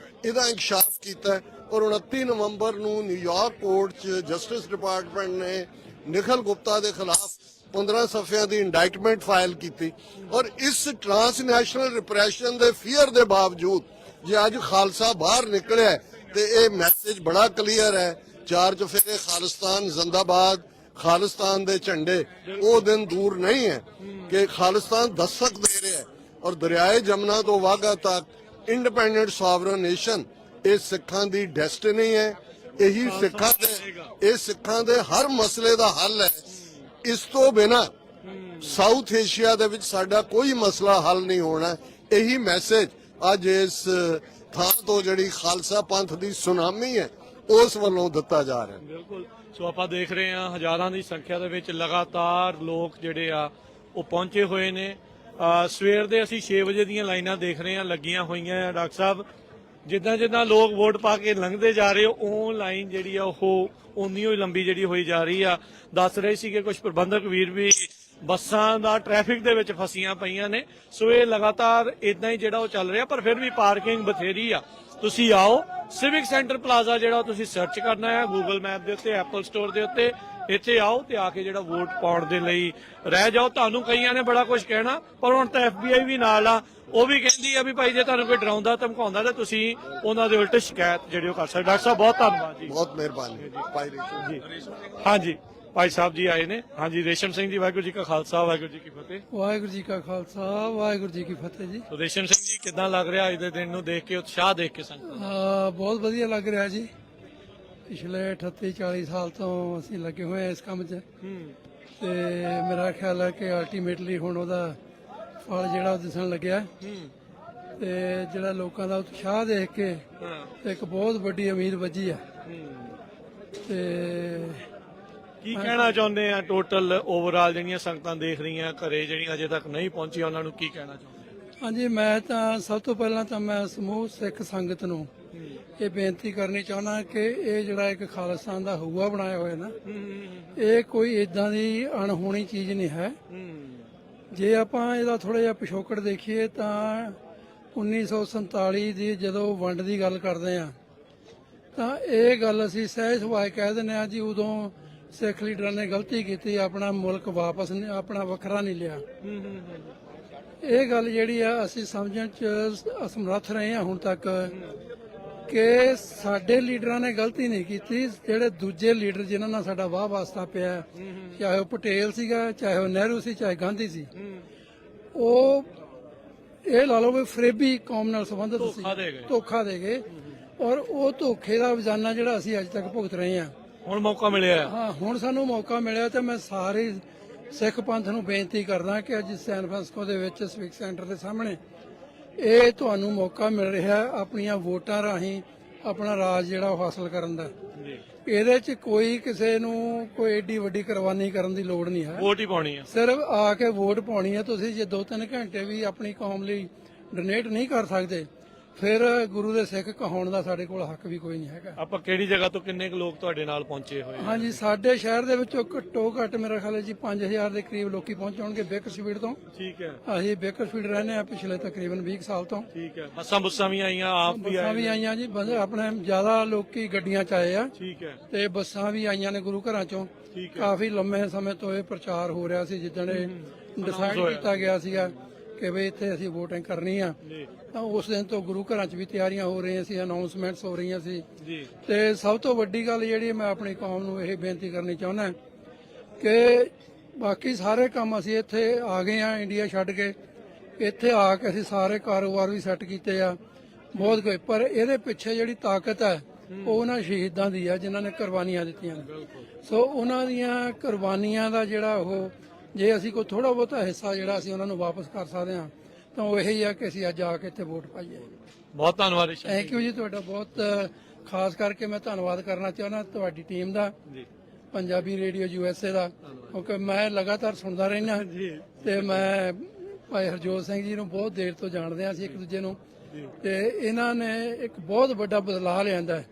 ਇਹਦਾ ਇਨਕਸ਼ਾਫ ਕੀਤਾ ਔਰ 29 ਨਵੰਬਰ ਨੂੰ ਨਿਊਯਾਰਕ ਕੋਰਟ 'ਚ ਜਸਟਿਸ ਡਿਪਾਰਟਮੈਂਟ ਨੇ ਨਿਖਿਲ ਗੁਪਤਾ ਦੇ ਖਿਲਾਫ 15 ਸਫ਼ਿਆਂ ਦੀ ਇੰਡਾਈਟਮੈਂਟ ਫਾਈਲ ਕੀਤੀ। ਔਰ ਇਸ ਟ੍ਰਾਂਸਨੈਸ਼ਨਲ ਰਿਪਰੈਸ਼ਨ ਦੇ ਫੀਅਰ ਦੇ ਬਾਵਜੂਦ ਜੇ ਅੱਜ ਖਾਲਸਾ ਬਾਹਰ ਨਿਕਲਿਆ ਤੇ ਇਹ ਮੈਸੇਜ ਬੜਾ ਕਲੀਅਰ ਹੈ, 4 ਚੁਫੇਰੇ ਖਾਲਿਸਤਾਨ ਜ਼ਿੰਦਾਬਾਦ, ਖਾਲਿਸਤਾਨ ਦੇ ਝੰਡੇ ਉਹ ਦਿਨ ਦੂਰ ਨਹੀਂ ਹੈ ਕਿ ਖਾਲਿਸਤਾਨ ਦਸਤਕ ਦੇ ਰਿਹਾ ਹੈ ਔਰ ਦਰਿਆਏ ਜਮਨਾ ਤੋਂ ਵਾਘਾ ਤੱਕ ਇੰਡੀਪੈਂਡੈਂਟ ਸੋਵਰਨ ਨੇਸ਼ਨ ਇਹ ਸਿੱਖਾਂ ਦੀ ਡੈਸਟੀਨੀ ਹੈ। ਇਹੀ ਸਿੱਖਾਂ ਦੇ ਹਰ ਮਸਲੇ ਦਾ ਹੱਲ ਹੈ। ਇਸ ਤੋਂ ਬਿਨਾਂ ਸਾਊਥ ਏਸ਼ੀਆ ਦੇ ਵਿੱਚ ਸਾਡਾ ਕੋਈ ਮਸਲਾ ਹੱਲ ਨਹੀਂ ਹੋਣਾ। ਇਹੀ ਮੈਸੇਜ ਅੱਜ ਇਸ ਥਾਂ ਤੋਂ ਜਿਹੜੀ ਖਾਲਸਾ ਪੰਥ ਦੀ ਸੁਨਾਮੀ ਹੈ ਉਸ ਵੱਲੋਂ ਦਿੱਤਾ ਜਾ ਰਿਹਾ ਹੈ। ਬਿਲਕੁਲ। ਸੋ ਆਪਾਂ ਦੇਖ ਰਹੇ ਹਾਂ ਹਜ਼ਾਰਾਂ ਦੀ ਸੰਖਿਆ ਦੇ ਵਿੱਚ ਲਗਾਤਾਰ ਲੋਕ ਜਿਹੜੇ ਆ ਉਹ ਪਹੁੰਚੇ ਹੋਏ ਨੇ। ਸਵੇਰ ਦੇ ਅਸੀਂ 6 ਵਜੇ ਦੀਆਂ ਲਾਈਨਾਂ ਦੇਖ ਰਹੇ ਹਾਂ ਲੱਗੀਆਂ ਹੋਈਆਂ ਆ। ਡਾਕਟਰ ਸਾਹਿਬ, ਜਿੱਦਾਂ ਲੋਕ ਵੋਟ ਪਾ ਕੇ ਲੰਘਦੇ ਜਾ ਰਹੇ ਉਹ ਲਾਈਨ ਜਿਹੜੀ ਆ ਉਹ ਉਨੀ ਹੀ ਲੰਬੀ ਜਿਹੜੀ ਹੋਈ ਜਾ ਰਹੀ ਆ। ਦੱਸ ਰਹੇ ਸੀ ਕਿ ਕੁਝ ਪ੍ਰਬੰਧਕ ਵੀਰ ਵੀ ਬੱਸਾਂ ਦਾ ਟ੍ਰੈਫਿਕ ਦੇ ਵਿੱਚ ਫਸੀਆਂ ਪਈਆਂ ਨੇ। ਸੋ ਇਹ ਲਗਾਤਾਰ ਇਦਾਂ ਹੀ ਜਿਹੜਾ ਉਹ ਚੱਲ ਰਿਹਾ, ਪਰ ਫਿਰ ਵੀ ਪਾਰਕਿੰਗ ਬਥੇਰੀ ਆ। ਤੁਸੀਂ ਆਓ ਸਿਵਿਕ ਸੈਂਟਰ ਪਲਾਜ਼ਾ ਜਿਹੜਾ ਤੁਸੀਂ ਸਰਚ ਕਰਨਾ ਹੈ ਗੂਗਲ ਮੈਪ ਦੇ ਉੱਤੇ, ਐਪਲ ਸਟੋਰ ਦੇ ਉੱਤੇ, ਇੱਥੇ ਆਓ ਤੇ ਆ ਕੇ ਜਿਹੜਾ ਵੋਟ ਪਾਉਣ ਦੇ ਲਈ ਰਹਿ ਜਾਓ। ਤੁਹਾਨੂੰ ਕਈਆਂ ਨੇ ਬੜਾ ਕੁਝ ਕਹਿਣਾ, ਪਰ ਹੁਣ ਤਾਂ FBI ਵੀ ਨਾਲ ਆ, ਉਹ ਵੀ ਕਹਿੰਦੀ ਆ ਵੀ ਭਾਈ ਜੇ ਤੁਹਾਨੂੰ ਕੋਈ ਡਰਾਉਂਦਾ ਧਮਕਾਉਂਦਾ ਤਾਂ ਤੁਸੀਂ ਉਹਨਾਂ ਦੇ ਉਲਟ ਸ਼ਿਕਾਇਤ ਜਿਹੜੀ ਉਹ ਕਰ ਸਕਦੇ। ਡਾਕਟਰ ਸਾਹਿਬ ਬਹੁਤ ਧੰਨਵਾਦ ਜੀ, ਬਹੁਤ ਮਿਹਰਬਾਨੀ ਭਾਈ ਰੇਸ਼ਮ ਜੀ। ਹਾਂਜੀ ਭਾਈ ਸਾਹਿਬ ਜੀ ਆਏ ਨੇ। ਹਾਂਜੀ ਰੇਸ਼ਮ ਸਿੰਘ ਜੀ, ਵਾਹਿਗੁਰੂ ਜੀ ਕਾ ਖਾਲਸਾ ਵਾਹਿਗੁਰੂ ਜੀ ਕੀ ਫਤਿਹ। ਵਾਹਿਗੁਰੂ ਜੀ ਕਾ ਖਾਲਸਾ ਵਾਹਿਗੁਰੂ ਜੀ ਕੀ ਫਤਿਹ ਜੀ। ਸੋ ਰੇਸ਼ਮ ਸਿੰਘ ਜੀ, ਕਿੱਦਾਂ ਲੱਗ ਰਿਹਾ ਅੱਜ ਦੇ ਦਿਨ ਨੂੰ ਦੇਖ ਕੇ, ਉਤਸ਼ਾਹ ਦੇਖ ਕੇ ਸੰਗਤ? ਬਹੁਤ ਵਧੀਆ ਲੱਗ ਰਿਹਾ ਜੀ। ਪਿਛਲੇ 38-40 ਸਾਲ ਤੋਂ ਅਸੀਂ ਲੱਗੇ ਹੋਏ ਆ ਇਸ ਕੰਮ 'ਚ ਤੇ ਮੇਰਾ ਖਿਆਲ ਹੈ ਕਿ ਅਲਟੀਮੇਟਲੀ ਹੁਣ ਉਹਦਾ ਫਲ ਜਿਹੜਾ ਉਹ ਦਿਸਣ ਲੱਗਿਆ ਤੇ ਜਿਹੜਾ ਲੋਕਾਂ ਦਾ ਉਤਸ਼ਾਹ ਦੇਖ ਕੇ ਇੱਕ ਬਹੁਤ ਵੱਡੀ ਉਮੀਦ ਵੱਜੀ ਆ। ਤੇ ਕੀ ਕਹਿਣਾ ਚਾਹੁੰਦੇ ਆ ਟੋਟਲ ਓਵਰਆਲ ਜਿਹੜੀਆਂ ਸੰਗਤਾਂ ਦੇਖ ਰਹੀਆਂ ਘਰੇ ਜਿਹੜੀਆਂ ਅਜੇ ਤੱਕ ਨਹੀਂ ਪਹੁੰਚੀਆਂ ਉਹਨਾਂ ਨੂੰ ਕੀ ਕਹਿਣਾ ਚਾਹੁੰਦੇ? ਹਾਂਜੀ, ਮੈਂ ਤਾਂ ਸਭ ਤੋਂ ਪਹਿਲਾਂ ਤਾਂ ਮੈਂ ਸਮੂਹ ਸਿੱਖ ਸੰਗਤ ਨੂੰ ਇਹ ਬੇਨਤੀ ਕਰਨੀ ਚਾਹੁੰਦਾ ਕਿ ਇਹ ਜਿਹੜਾ ਇੱਕ ਖਾਲਿਸਤਾਨ ਦਾ ਹੂਆ ਬਣਾਇਆ ਹੋਇਆ ਨਾ, ਇਹ ਕੋਈ ਇਦਾਂ ਦੀ ਅਣਹੋਣੀ ਚੀਜ਼ ਨਹੀਂ ਹੈ। ਜੇ ਆਪਾਂ ਇਹਦਾ ਥੋੜਾ ਜਿਹਾ ਪਿਛੋਕੜ ਦੇਖੀਏ ਤਾਂ 1947 ਦੀ ਜਦੋਂ ਵੰਡ ਦੀ ਗੱਲ ਕਰਦੇ ਆ ਤਾਂ ਇਹ ਗੱਲ ਅਸੀਂ ਸਹਿਜ ਸੁਭਾਅ ਕਹਿ ਦਿੰਦੇ ਆ ਜੀ, ਉਦੋਂ ਸਿੱਖ ਲੀਡਰਾਂ ਨੇ ਗਲਤੀ ਕੀਤੀ, ਆਪਣਾ ਮੁਲਕ ਵਾਪਸ ਆਪਣਾ ਵੱਖਰਾ ਨਹੀਂ ਲਿਆ। ਇਹ ਗੱਲ ਜਿਹੜੀ ਆ ਅਸੀਂ ਸਮਝਣ ਚ ਅਸਮਰੱਥ ਰਹੇ ਹਾਂ ਹੁਣ ਤੱਕ ਕਿ ਸਾਡੇ ਲੀਡਰਾਂ ਨੇ ਗਲਤੀ ਨਹੀਂ ਕੀਤੀ। ਜਿਹੜੇ ਦੂਜੇ ਲੀਡਰ ਜਿਨ੍ਹਾਂ ਨਾਲ ਸਾਡਾ ਵਾਹ ਵਾਸਤਾ ਪਿਆ, ਚਾਹੇ ਉਹ ਪਟੇਲ ਸੀਗਾ, ਚਾਹੇ ਉਹ ਨਹਿਰੂ ਸੀ, ਚਾਹੇ ਗਾਂਧੀ ਸੀ, ਉਹ ਇਹ ਲਾ ਲਓ ਵੀ ਫਰੇਬੀ ਕੌਮ ਨਾਲ ਸੰਬੰਧਿਤ ਸੀ, ਧੋਖਾ ਦੇ ਗਏ ਔਰ ਉਹ ਧੋਖੇ ਦਾ ਵਜਾਨਾ ਜਿਹੜਾ ਅਸੀਂ ਅੱਜ ਤੱਕ ਭੁਗਤ ਰਹੇ ਹਾਂ। ਹੁਣ ਮੌਕਾ ਮਿਲਿਆ। ਹਾਂ, ਹੁਣ ਸਾਨੂੰ ਮੌਕਾ ਮਿਲਿਆ ਤੇ ਮੈਂ ਸਾਰੇ ਸਿੱਖ ਪੰਥ ਨੂੰ ਬੇਨਤੀ ਕਰਦਾ ਕਿ ਅੱਜ ਸੈਨ ਫਰਾਂਸਿਸਕੋ ਦੇ ਵਿੱਚ ਸਿਵਿਕ ਸੈਂਟਰ ਦੇ ਸਾਹਮਣੇ ਇਹ ਤੁਹਾਨੂੰ ਮੌਕਾ ਮਿਲ ਰਿਹਾ ਆਪਣੀਆਂ ਵੋਟਾਂ ਰਾਹੀਂ ਆਪਣਾ ਰਾਜ ਜਿਹੜਾ ਉਹ ਹਾਸਲ ਕਰਨ ਦਾ। ਇਹਦੇ 'ਚ ਕੋਈ ਕਿਸੇ ਨੂੰ ਕੋਈ ਏਡੀ ਵੱਡੀ ਕੁਰਬਾਨੀ ਕਰਨ ਦੀ ਲੋੜ ਨਹੀਂ ਹੈ। ਵੋਟ ਹੀ ਪਾਉਣੀ ਹੈ, ਸਿਰਫ ਆ ਕੇ ਵੋਟ ਪਾਉਣੀ ਹੈ। ਤੁਸੀਂ ਜੇ 2-3 ਘੰਟੇ ਵੀ ਆਪਣੀ ਕੌਮ ਲਈ ਡੋਨੇਟ ਨਹੀਂ ਕਰ ਸਕਦੇ ਫਿਰ ਗੁਰੂ ਦੇ ਸਿੱਖ ਕਹਾਉਣ ਦਾ ਸਾਡੇ ਕੋਲ ਹੱਕ ਵੀ ਕੋਈ ਨਹੀਂ ਹੈਗਾ। ਆਪਾਂ ਕਿਹੜੀ ਜਗ੍ਹਾ ਤੋਂ ਕਿੰਨੇ ਕੁ ਲੋਕ ਤੁਹਾਡੇ ਨਾਲ ਪਹੁੰਚੇ ਹੋਏ? ਹਾਂਜੀ, ਸਾਡੇ ਸ਼ਹਿਰ ਦੇ ਵਿੱਚੋਂ ਘੱਟੋ ਘੱਟ ਮੇਰਾ ਖਿਆਲ ਹੈ ਜੀ 5000 ਦੇ ਕਰੀਬ ਲੋਕੀ ਪਹੁੰਚਣਗੇ ਬੇਕਰਸਫੀਲਡ ਤੋਂ। ਠੀਕ ਹੈ। ਅਸੀਂ ਬੇਕਰਸਫੀਲਡ ਰਹਿੰਦੇ ਆ ਪਿਛਲੇ ਤਕਰੀਬਨ 20 ਸਾਲ ਤੋਂ। ਠੀਕ ਹੈ। ਬੱਸਾਂ ਵੀ ਆਈਆਂ, ਆਪ ਵੀ ਬੱਸਾਂ ਵੀ ਆਈਆਂ ਜੀ, ਆਪਣੇ ਜ਼ਿਆਦਾ ਲੋਕੀ ਗੱਡੀਆਂ 'ਚ ਆਏ ਆ। ਠੀਕ ਹੈ। ਤੇ ਬੱਸਾਂ ਵੀ ਆਈਆਂ ਨੇ ਗੁਰੂ ਘਰਾਂ ਚੋਂ। ਕਾਫੀ ਲੰਮੇ ਸਮੇਂ ਤੋਂ ਇਹ ਪ੍ਰਚਾਰ ਹੋ ਰਿਹਾ ਸੀ, ਜਿੱਦਣ ਇਹ ਡਿਸਾਈਡ ਕੀਤਾ ਗਿਆ ਸੀਗਾ ਕਿ ਵੀ ਇੱਥੇ ਅਸੀਂ ਵੋਟਿੰਗ ਕਰਨੀ ਆ, ਤਾਂ ਉਸ ਦਿਨ ਤੋਂ ਗੁਰੂ ਘਰਾਂ 'ਚ ਵੀ ਤਿਆਰੀਆਂ ਹੋ ਰਹੀਆਂ ਸੀ, ਅਨਾਉਂਸਮੈਂਟਸ ਹੋ ਰਹੀਆਂ ਸੀ। ਤੇ ਸਭ ਤੋਂ ਵੱਡੀ ਗੱਲ ਜਿਹੜੀ ਮੈਂ ਆਪਣੀ ਕੌਮ ਨੂੰ ਇਹ ਬੇਨਤੀ ਕਰਨੀ ਚਾਹੁੰਦਾ ਕਿ ਬਾਕੀ ਸਾਰੇ ਕੰਮ ਅਸੀਂ ਇੱਥੇ ਆ ਗਏ ਆ ਇੰਡੀਆ ਛੱਡ ਕੇ, ਇੱਥੇ ਆ ਕੇ ਅਸੀਂ ਸਾਰੇ ਕਾਰੋਬਾਰ ਵੀ ਸੈੱਟ ਕੀਤੇ ਆ, ਬਹੁਤ ਕੁਝ। ਪਰ ਇਹਦੇ ਪਿੱਛੇ ਜਿਹੜੀ ਤਾਕਤ ਹੈ ਉਹ ਉਹਨਾਂ ਸ਼ਹੀਦਾਂ ਦੀ ਆ ਜਿਨ੍ਹਾਂ ਨੇ ਕੁਰਬਾਨੀਆਂ ਦਿੱਤੀਆਂ ਨੇ। ਸੋ ਉਹਨਾਂ ਦੀਆਂ ਕੁਰਬਾਨੀਆਂ ਦਾ ਜਿਹੜਾ ਉਹ ਜੇ ਅਸੀਂ ਕੋਈ ਥੋੜਾ ਬਹੁਤਾ ਹਿੱਸਾ ਜਿਹੜਾ ਅਸੀਂ ਉਹਨਾਂ ਨੂੰ ਵਾਪਸ ਕਰ ਸਕਦੇ ਹਾਂ ਤਾਂ ਉਹ ਇਹੀ ਆ ਕਿ ਅਸੀਂ ਅੱਜ ਆ ਕੇ ਇੱਥੇ ਵੋਟ ਪਾਈਏ। ਬਹੁਤ ਧੰਨਵਾਦ ਰਿਸ਼ਾ ਥੈਂਕ ਯੂ ਜੀ, ਤੁਹਾਡਾ ਬਹੁਤ ਖਾਸ ਕਰਕੇ ਮੈਂ ਧੰਨਵਾਦ ਕਰਨਾ ਚਾਹੁੰਦਾ ਤੁਹਾਡੀ ਟੀਮ ਦਾ, ਪੰਜਾਬੀ ਰੇਡੀਓ USA ਦਾ, ਕਿਉਂਕਿ ਮੈਂ ਲਗਾਤਾਰ ਸੁਣਦਾ ਰਹਿਣਾ ਤੇ ਮੈਂ ਭਾਈ ਹਰਜੋਤ ਸਿੰਘ ਜੀ ਨੂੰ ਬਹੁਤ ਦੇਰ ਤੋਂ ਜਾਣਦੇ ਹਾਂ ਅਸੀਂ ਇੱਕ ਦੂਜੇ ਨੂੰ, ਤੇ ਇਹਨਾਂ ਨੇ ਇੱਕ ਬਹੁਤ ਵੱਡਾ ਬਦਲਾਅ ਲਿਆਂਦਾ ਹੈ।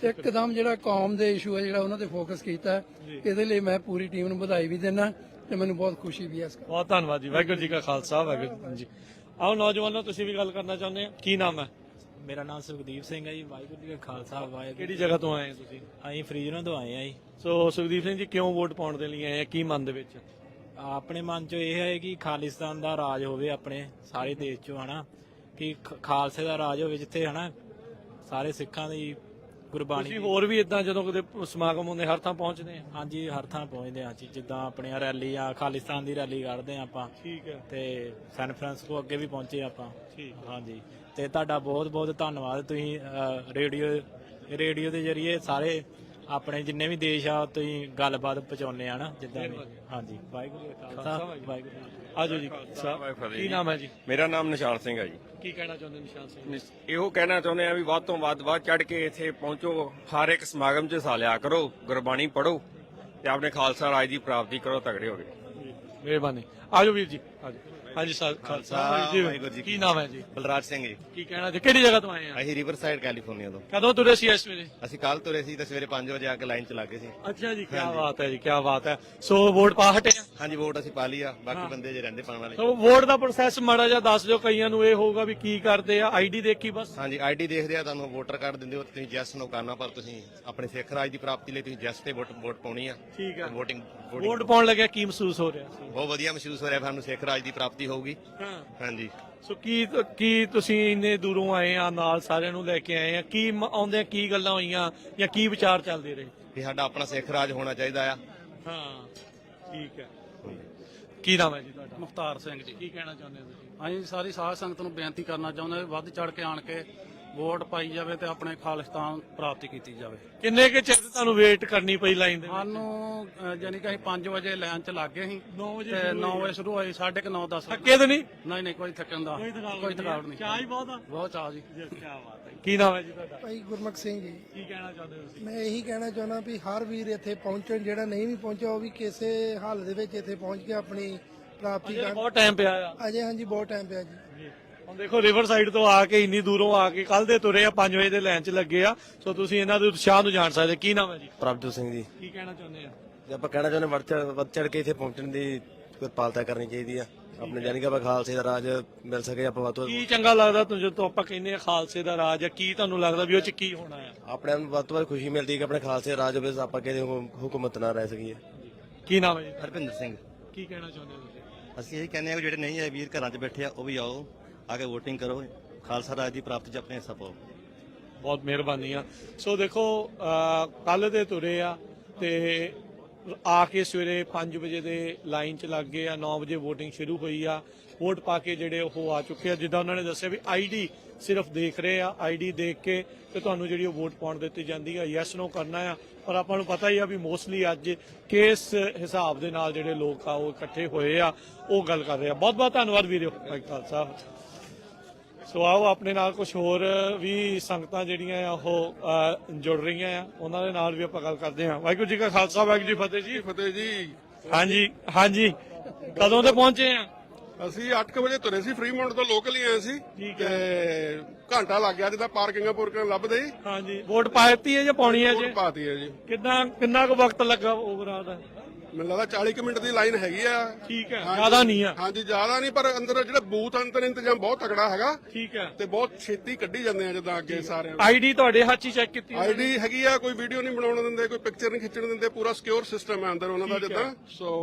ਇੱਕਦਮ ਜਿਹੜਾ ਕੌਮ ਦੇ ਇਸ਼ੂ ਹੈ ਜਿਹੜਾ ਉਹਨਾਂ ਤੇ ਫੋਕਸ ਕੀਤਾ ਹੈ, ਇਹਦੇ ਲਈ ਮੈਂ ਪੂਰੀ ਟੀਮ ਨੂੰ ਵਧਾਈ ਵੀ ਦਿੰਦਾ ਤੇ ਮੈਨੂੰ ਬਹੁਤ ਖੁਸ਼ੀ ਵੀ ਹੈ ਇਸ ਗੱਲ। ਬਹੁਤ ਧੰਨਵਾਦ ਜੀ। ਵਾਹਿਗੁਰੂ ਜੀ ਕਾ ਖਾਲਸਾ, ਵਾਹਿਗੁਰੂ ਜੀ। ਆਓ ਨੌਜਵਾਨੋ, ਤੁਸੀਂ ਵੀ ਗੱਲ ਕਰਨਾ ਚਾਹੁੰਦੇ ਆ, ਕੀ ਨਾਮ ਹੈ? ਮੇਰਾ ਨਾਮ ਸੁਖਦੀਪ ਸਿੰਘ ਹੈ ਜੀ। ਵਾਹਿਗੁਰੂ ਜੀ ਕਾ ਖਾਲਸਾ ਵਾਹਿਗੁਰੂ। ਕਿਹੜੀ ਜਗ੍ਹਾ ਤੋਂ ਆਏ ਹੋ ਤੁਸੀਂ? ਅਸੀਂ ਫਰੀਜ਼ਨੋਂ ਤੋਂ ਆਏ ਆ ਜੀ। ਸੋ ਸੁਖਦੀਪ ਸਿੰਘ ਜੀ, ਕਿਉਂ ਵੋਟ ਪਾਉਣ ਦੇ ਲਈ ਆਏ ਆ, ਕੀ ਮਨ ਦੇ ਵਿੱਚ? ਆਪਣੇ ਮਨ 'ਚ ਇਹ ਹੈ ਕਿ ਖਾਲਿਸਤਾਨ ਦਾ ਰਾਜ ਹੋਵੇ ਆਪਣੇ ਸਾਰੇ ਦੇਸ਼ 'ਚ, ਹਨਾ, ਕਿ ਖਾਲਸੇ ਦਾ ਰਾਜ ਹੋਵੇ ਜਿੱਥੇ ਹਨਾ ਸਾਰੇ ਸਿੱਖਾਂ ਦੀ ਗੁਰਬਾਣੀ। ਤੁਸੀਂ ਹੋਰ ਵੀ ਇਦਾਂ ਜਦੋਂ ਕਦੇ ਸਮਾਗਮ ਹੁੰਦੇ ਹਰ ਥਾਂ ਪਹੁੰਚਦੇ ਆ? ਹਾਂਜੀ, ਹਰ ਥਾਂ ਪਹੁੰਚਦੇ ਹਾਂ ਜੀ। ਜਿੱਦਾਂ ਆਪਣੀਆਂ ਰੈਲੀਆਂ, ਖਾਲਿਸਤਾਨ ਦੀ ਰੈਲੀ ਕੱਢਦੇ ਆ ਆਪਾਂ। ਠੀਕ ਹੈ। ਤੇ ਸੈਨ ਫਰਾਂਸਿਸਕੋ ਅੱਗੇ ਵੀ ਪਹੁੰਚੇ ਆਪਾਂ। ਠੀਕ। ਹਾਂਜੀ, ਤੇ ਤੁਹਾਡਾ ਬਹੁਤ ਬਹੁਤ ਧੰਨਵਾਦ। ਤੁਸੀਂ ਰੇਡੀਓ ਦੇ ਜਰੀਏ ਸਾਰੇ ਆਪਣੇ ਜਿੰਨੇ ਵੀ ਦੇਸ਼ ਆ ਤੁਸੀਂ ਗੱਲਬਾਤ ਪਹੁੰਚਾਉਂਦੇ ਆ ਨਾ, ਜਿੱਦਾਂ ਵੀ। ਹਾਂਜੀ, ਵਾਹਿਗੁਰੂ ਜੀ ਕਾ ਖਾਲਸਾ, ਵਾਹਿਗੁਰੂ ਜੀ। ਆਜੋ ਜੀ। ਕੀ ਨਾਮ ਹੈ ਜੀ? ਮੇਰਾ ਨਾਮ ਨਿਸ਼ਾਨ ਸਿੰਘ ਹੈ ਜੀ। ਕੀ ਕਹਿਣਾ ਚਾਹੁੰਦੇ ਨਿਸ਼ਾਨ ਸਿੰਘ? ਇਹੋ ਕਹਿਣਾ ਚਾਹੁੰਦੇ ਆ ਵੀ ਵੱਧ ਤੋਂ ਵੱਧ ਚੜ ਕੇ ਇੱਥੇ ਪਹੁੰਚੋ, ਹਰ ਇੱਕ ਸਮਾਗਮ 'ਚ ਹਿੱਸਾ ਲਿਆ ਕਰੋ, ਗੁਰਬਾਣੀ ਪੜੋ ਤੇ ਆਪਣੇ ਖਾਲਸਾ ਰਾਜ ਦੀ ਪ੍ਰਾਪਤੀ ਕਰੋ, ਤਗੜੇ ਹੋ ਗਏ। ਮਿਹਰਬਾਨੀ। ਆਜੋ ਵੀਰ ਜੀ, ਆਜੋ। ਹਾਂਜੀ ਸਰ, ਖਾਲਸਾ ਵਾਹਿਗੁਰੂ ਜੀ। ਕੀ ਨਾਮ ਹੈ ਜੀ? ਬਲਰਾਜ ਸਿੰਘ ਜੀ। ਕੀ ਕਹਿਣਾ ਜੀ, ਕਿਹੜੀ ਜਗ੍ਹਾ ਤੋਂ ਆਏ ਆ? ਅਸੀਂ ਰਿਵਰਸਾਈਡ ਕੈਲੀਫੋਰਨੀਆ ਤੋਂ। ਕਦੋਂ ਤੁਰੇ ਸੀ ਇਸ ਵੇਲੇ? ਅਸੀਂ ਕੱਲ ਤੁਰੇ ਸੀ ਤੇ ਸਵੇਰੇ 5 ਵਜੇ ਆ ਕੇ ਲਾਈਨ ਚ ਲੱਗੇ ਸੀ। ਅੱਛਾ ਜੀ, ਕੀ ਬਾਤ ਹੈ ਜੀ, ਕੀ ਬਾਤ ਹੈ। ਸੋ ਵੋਟ ਪਾ ਹਟੇ ਆ? ਹਾਂਜੀ, ਵੋਟ ਅਸੀਂ ਪਾ ਲਈ ਆ, ਬਾਕੀ ਬੰਦੇ ਜੇ ਰਹਿੰਦੇ ਪਾਉਣ ਵਾਲੇ। ਸੋ ਵੋਟ ਦਾ ਪ੍ਰੋਸੈਸ ਮਾੜਾ ਜਿਹਾ ਦੱਸ ਦਿਓ, ਕਈਆਂ ਨੂੰ ਇਹ ਹੋਊਗਾ ਵੀ ਕੀ ਕਰਦੇ ਆ, ਆਈਡੀ ਦੇਖੀ ਬਸ? ਹਾਂਜੀ, ਆਈਡੀ ਦੇਖਦੇ ਆ, ਤੁਹਾਨੂੰ ਵੋਟਰ ਕਾਰਡ ਦਿੰਦੇ ਹੋ, ਤੁਸੀਂ ਜੈਸ ਨੂੰ ਕਰਨਾ, ਪਰ ਤੁਸੀਂ ਆਪਣੇ ਸਿੱਖ ਰਾਜ ਦੀ ਪ੍ਰਾਪਤੀ ਲਈ ਤੁਸੀਂ ਜੈਸ ਤੇ ਵੋਟ ਪਾਉਣੀ ਆ। ਠੀਕ ਹੈ। ਵੋਟਿੰਗ ਵੋਟ ਪਾਉਣ ਲੱਗਿਆ ਕੀ ਮਹਿਸੂਸ ਹੋ ਰਿਹਾ ਸੀ? ਬਹੁਤ ਵਧੀਆ ਮਹਿਸੂਸ ਹੋ ਰਿਹਾ, ਸਾਨੂੰ ਸਿੱਖ ਰਾਜ ਦੀ ਪ੍ਰਾਪਤੀ ਹੋਊਗੀ। ਹਾਂ। ਹਾਂਜੀ। ਸੋ ਕੀ ਤੁਸੀਂ ਇੰਨੇ ਦੂਰੋਂ ਆਏ ਆ, ਨਾਲ ਸਾਰਿਆਂ ਨੂੰ ਲੈ ਕੇ ਆਏ ਆ, ਕੀ ਆਉਂਦੇ ਕੀ ਗੱਲਾਂ ਹੋਈਆਂ ਜਾਂ ਕੀ ਵਿਚਾਰ ਚੱਲਦੇ ਰਹੇ? ਕਿ ਸਾਡਾ ਆਪਣਾ ਸਿੱਖ ਰਾਜ ਹੋਣਾ ਚਾਹੀਦਾ ਆ। ਹਾਂ, ਠੀਕ ਹੈ। ਕੀ ਨਾਮ ਹੈ ਜੀ ਤੁਹਾਡਾ? ਮੁਖਤਾਰ ਸਿੰਘ ਜੀ। ਕੀ ਕਹਿਣਾ ਚਾਹੁੰਦੇ ਹੋ ਤੁਸੀਂ? ਅਸੀਂ ਸਾਰੀ ਸਾਧ ਸੰਗਤ ਨੂੰ ਬੇਨਤੀ ਕਰਨਾ ਚਾਹੁੰਦੇ ਵੀ ਵੱਧ ਚੜ ਕੇ ਆਣ ਕੇ ਵੋਟ ਪਾਈ ਜਾਵੇ ਤੇ ਆਪਣੇ ਖਾਲਿਸਤਾਨ ਪ੍ਰਾਪਤੀ ਕੀਤੀ ਜਾਵੇ। ਕਿੰਨੇ ਕੁ ਚਿਰ ਤੁਹਾਨੂੰ ਵੇਟ ਕਰਨੀ ਪਈ ਲਾਈਨ ਦੇ ਵਿੱਚ? ਸਾਨੂੰ ਯਾਨੀ ਕਿ ਅਸੀਂ 5 ਵਜੇ ਲਾਈਨ 'ਚ ਲੱਗ ਗਏ ਸੀ 9 ਵਜੇ ਤੇ 9 ਵਜੇ ਸ਼ੁਰੂ ਹੋਈ, 9:30 10। ਥੱਕੇ ਤਾਂ ਨਹੀਂ? ਨਹੀਂ, ਕੋਈ ਥੱਕਣ ਦਾ ਕੋਈ ਥਕਾਵਟ ਨਹੀਂ। ਚਾਹ ਹੀ ਬਹੁਤ ਆ। ਬਹੁਤ ਚਾਹ ਜੀ। ਕੀ ਬਾਤ ਹੈ। ਕੀ ਨਾਮ ਹੈ ਜੀ ਤੁਹਾਡਾ? ਭਾਈ ਗੁਰਮੁਖ ਸਿੰਘ ਜੀ। ਕੀ ਕਹਿਣਾ ਚਾਹੁੰਦੇ ਹੋ ਤੁਸੀਂ? ਮੈਂ ਇਹੀ ਕਹਿਣਾ ਚਾਹੁੰਦਾ ਵੀ ਹਰ ਵੀਰ ਇੱਥੇ ਪਹੁੰਚਣ, ਜਿਹੜਾ ਨਹੀਂ ਵੀ ਪਹੁੰਚਿਆ ਉਹ ਵੀ ਕਿਸੇ ਹਾਲ ਦੇ ਵਿੱਚ ਇੱਥੇ ਪਹੁੰਚ ਕੇ ਆਪਣੀ ਪ੍ਰਾਪਤੀ ਅਜੇ ਕਰਨ। ਬਹੁਤ ਟਾਈਮ ਪਿਆ ਆ। ਅਜੇ ਹਾਂਜੀ, ਬਹੁਤ ਟਾਈਮ ਪਿਆ ਜੀ। ਹੁਣ ਦੇਖੋ ਰਿਵਰ ਸਾਈਡ ਤੋਂ ਆ ਕੇ ਇੰਨੀ ਦੂਰੋਂ ਆ ਕੇ ਕੱਲ ਦੇ ਤੁਰੇ ਆ, 5 ਵਜੇ ਦੇ ਲਾਈਨ 'ਚ ਲੱਗੇ ਆ। ਸੋ ਤੁਸੀਂ ਇਹਨਾਂ ਦੇ ਉਤਸ਼ਾਹ ਨੂੰ ਜਾਣ ਸਕਦੇ। ਕੀ ਨਾਮ ਹੈ ਜੀ? ਪ੍ਰਭਜੋਤ ਸਿੰਘ ਜੀ। ਕੀ ਕਹਿਣਾ ਚਾਹੁੰਦੇ ਆ? ਜੇ ਆਪਾਂ ਕਹਿਣਾ ਚਾਹੁੰਦੇ ਵੱਧ ਚੜ ਕੇ ਇੱਥੇ ਪਹੁੰਚਣ ਦੀ ਕਿਰਪਾਲਤਾ ਕਰਨੀ ਚਾਹੀਦੀ ਆ, ਆਪਣੇ ਜਾਨੀ ਕਿ ਆਪਾਂ ਖਾਲਸੇ ਦਾ ਰਾਜ ਮਿਲ ਸਕੇ, ਆਪਾਂ ਵੱਧ ਤੋਂ ਕੀ ਚੰਗਾ ਲੱਗਦਾ ਤੁਹਾਨੂੰ ਜਦੋਂ ਆਪਾਂ ਕਹਿੰਦੇ ਆ ਖਾਲਸੇ ਦਾ ਰਾਜ ਆ, ਕੀ ਤੁਹਾਨੂੰ ਲੱਗਦਾ ਵੀ ਉਹ 'ਚ ਕੀ ਹੋਣਾ ਆ? ਆਪਣੇ ਆਪ ਨੂੰ ਵੱਧ ਤੋਂ ਵੱਧ ਖੁਸ਼ੀ ਮਿਲਦੀ ਕਿ ਆਪਣੇ ਖਾਲਸੇ ਦਾ ਰਾਜ ਹੋਵੇ, ਆਪਾਂ ਕਿਸੇ ਹੁਕੂਮਤ ਨਾ ਰਹਿ ਸਕੀਏ। ਕੀ ਨਾਮ ਹੈ ਜੀ? ਹਰਪਿੰਦਰ ਸਿੰਘ। ਕੀ ਕਹਿਣਾ ਚਾਹੁੰਦੇ ਹੋ ਤੁਸੀਂ? ਅਸੀਂ ਇਹ ਕਹਿੰਦੇ ਆ ਕਿ ਜਿਹੜੇ ਨਹੀਂ ਆਏ ਵੀਰ ਘਰਾਂ 'ਚ ਬੈਠੇ ਆ, ਉਹ ਵੀ ਆਓ, ਆ ਕੇ ਵੋਟਿੰਗ ਕਰੋ, ਖਾਲਸਾ ਰਾਜ ਦੀ ਪ੍ਰਾਪਤੀ 'ਚ ਆਪਣੇ ਹਿੱਸਾ ਪਾਓ। ਬਹੁਤ ਮਿਹਰਬਾਨੀ ਆ। ਸੋ ਦੇਖੋ ਕੱਲ ਦੇ ਤੁਰੇ ਆ ਤੇ ਆ ਕੇ ਸਵੇਰੇ 5 ਵਜੇ ਦੇ ਲਾਈਨ 'ਚ ਲੱਗ ਗਏ ਆ, 9 ਵਜੇ VOTING ਸ਼ੁਰੂ ਹੋਈ ਆ। ਵੋਟ ਪਾ ਕੇ ਜਿਹੜੇ ਉਹ ਆ ਚੁੱਕੇ ਆ। ਜਿੱਦਾਂ ਉਹਨਾਂ ਨੇ ਦੱਸਿਆ ਵੀ ਆਈਡੀ ਸਿਰਫ ਦੇਖ ਰਹੇ ਆ, ਆਈਡੀ ਦੇਖ ਕੇ ਤੇ ਤੁਹਾਨੂੰ ਜਿਹੜੀ ਉਹ ਵੋਟ ਪਾਉਣ ਦਿੱਤੀ ਜਾਂਦੀ ਆ, ਯੈਸ ਨੋ ਕਰਨਾ ਆ। ਪਰ ਆਪਾਂ ਨੂੰ ਪਤਾ ਹੀ ਆ ਵੀ ਮੋਸਟਲੀ ਅੱਜ ਕਿਸ ਹਿਸਾਬ ਦੇ ਨਾਲ ਜਿਹੜੇ ਲੋਕ ਆ ਉਹ ਇਕੱਠੇ ਹੋਏ ਆ, ਉਹ ਗੱਲ ਕਰ ਰਹੇ ਆ। ਬਹੁਤ ਬਹੁਤ ਧੰਨਵਾਦ ਵੀਰੋ। ਭਾਈ ਖਾਲਸਾ। ਸੋ ਆਓ ਆਪਣੇ ਨਾਲ ਕੁਝ ਹੋਰ ਵੀ ਸੰਗਤਾਂ ਜਿਹੜੀਆਂ ਆ ਉਹ ਜੁੜ ਰਹੀਆਂ ਆ, ਉਹਨਾਂ ਦੇ ਨਾਲ ਵੀ ਆਪਾਂ ਗੱਲ ਕਰਦੇ ਹਾਂ। ਵਾਹਿਗੁਰੂ ਜੀ ਕਾ ਖਾਲਸਾ, ਵਾਹਿਗੁਰੂ ਜੀ ਫਤਿਹ ਜੀ। ਫਤਿਹ ਜੀ। ਹਾਂਜੀ ਹਾਂਜੀ, ਕਦੋਂ ਤੇ ਪਹੁੰਚੇ ਆ? ਅਸੀਂ 8 ਵਜੇ ਤੁਰੇ ਸੀ, ਫਰੀਮੌਂਟ ਤੋਂ ਲੋਕਲ ਹੀ ਆਏ ਸੀ। ਠੀਕ ਤੇ ਘੰਟਾ ਲੱਗ ਗਿਆ ਜਿੱਦਾਂ ਪਾਰਕਿੰਗਾਂ ਪੁਰਕਿੰਗਾਂ ਲੱਭਦੇ ਹੀ। ਹਾਂਜੀ, ਵੋਟ ਪਾਤੀ ਹੈ ਜਾਂ ਪਾਉਣੀ ਹੈ ਜੀ? ਵੋਟ ਪਾਤੀ ਹੈ ਜੀ। ਕਿੰਨਾ ਕੁ ਵਕਤ ਲੱਗਾ ਓਵਰਆਲ ਦਾ? ਮੈਨੂੰ ਲੱਗਦਾ 40 ਕੁ ਮਿੰਟ ਦੀ ਲਾਈਨ ਹੈਗੀ ਆ। ਠੀਕ ਹੈ, ਜ਼ਿਆਦਾ ਨਹੀਂ ਆ। ਹਾਂਜੀ, ਜ਼ਿਆਦਾ ਨਹੀਂ, ਪਰ ਅੰਦਰ ਜਿਹੜਾ ਬੂਥ ਅੰਦਰ ਇੰਤਜ਼ਾਮ ਬਹੁਤ ਤਕੜਾ ਹੈਗਾ। ਠੀਕ ਹੈ। ਤੇ ਬਹੁਤ ਛੇਤੀ ਕੱਢੀ ਜਾਂਦੇ ਆ ਜਿੱਦਾਂ ਅੱਗੇ ਸਾਰਿਆਂ ਆਈਡੀ ਤੁਹਾਡੇ ਹੱਥ 'ਚ ਚੈੱਕ ਕੀਤੀ? ਆਈਡੀ ਹੈਗੀ ਆ, ਕੋਈ ਵੀਡੀਓ ਨਹੀਂ ਬਣਾਉਣ ਦਿੰਦੇ, ਕੋਈ ਪਿਕਚਰ ਨਹੀਂ ਖਿੱਚਣ ਦਿੰਦੇ, ਪੂਰਾ ਸਿਕਿਉਰ ਸਿਸਟਮ ਹੈ ਅੰਦਰ ਉਹਨਾਂ ਦਾ ਜਿੱਦਾਂ। ਸੋ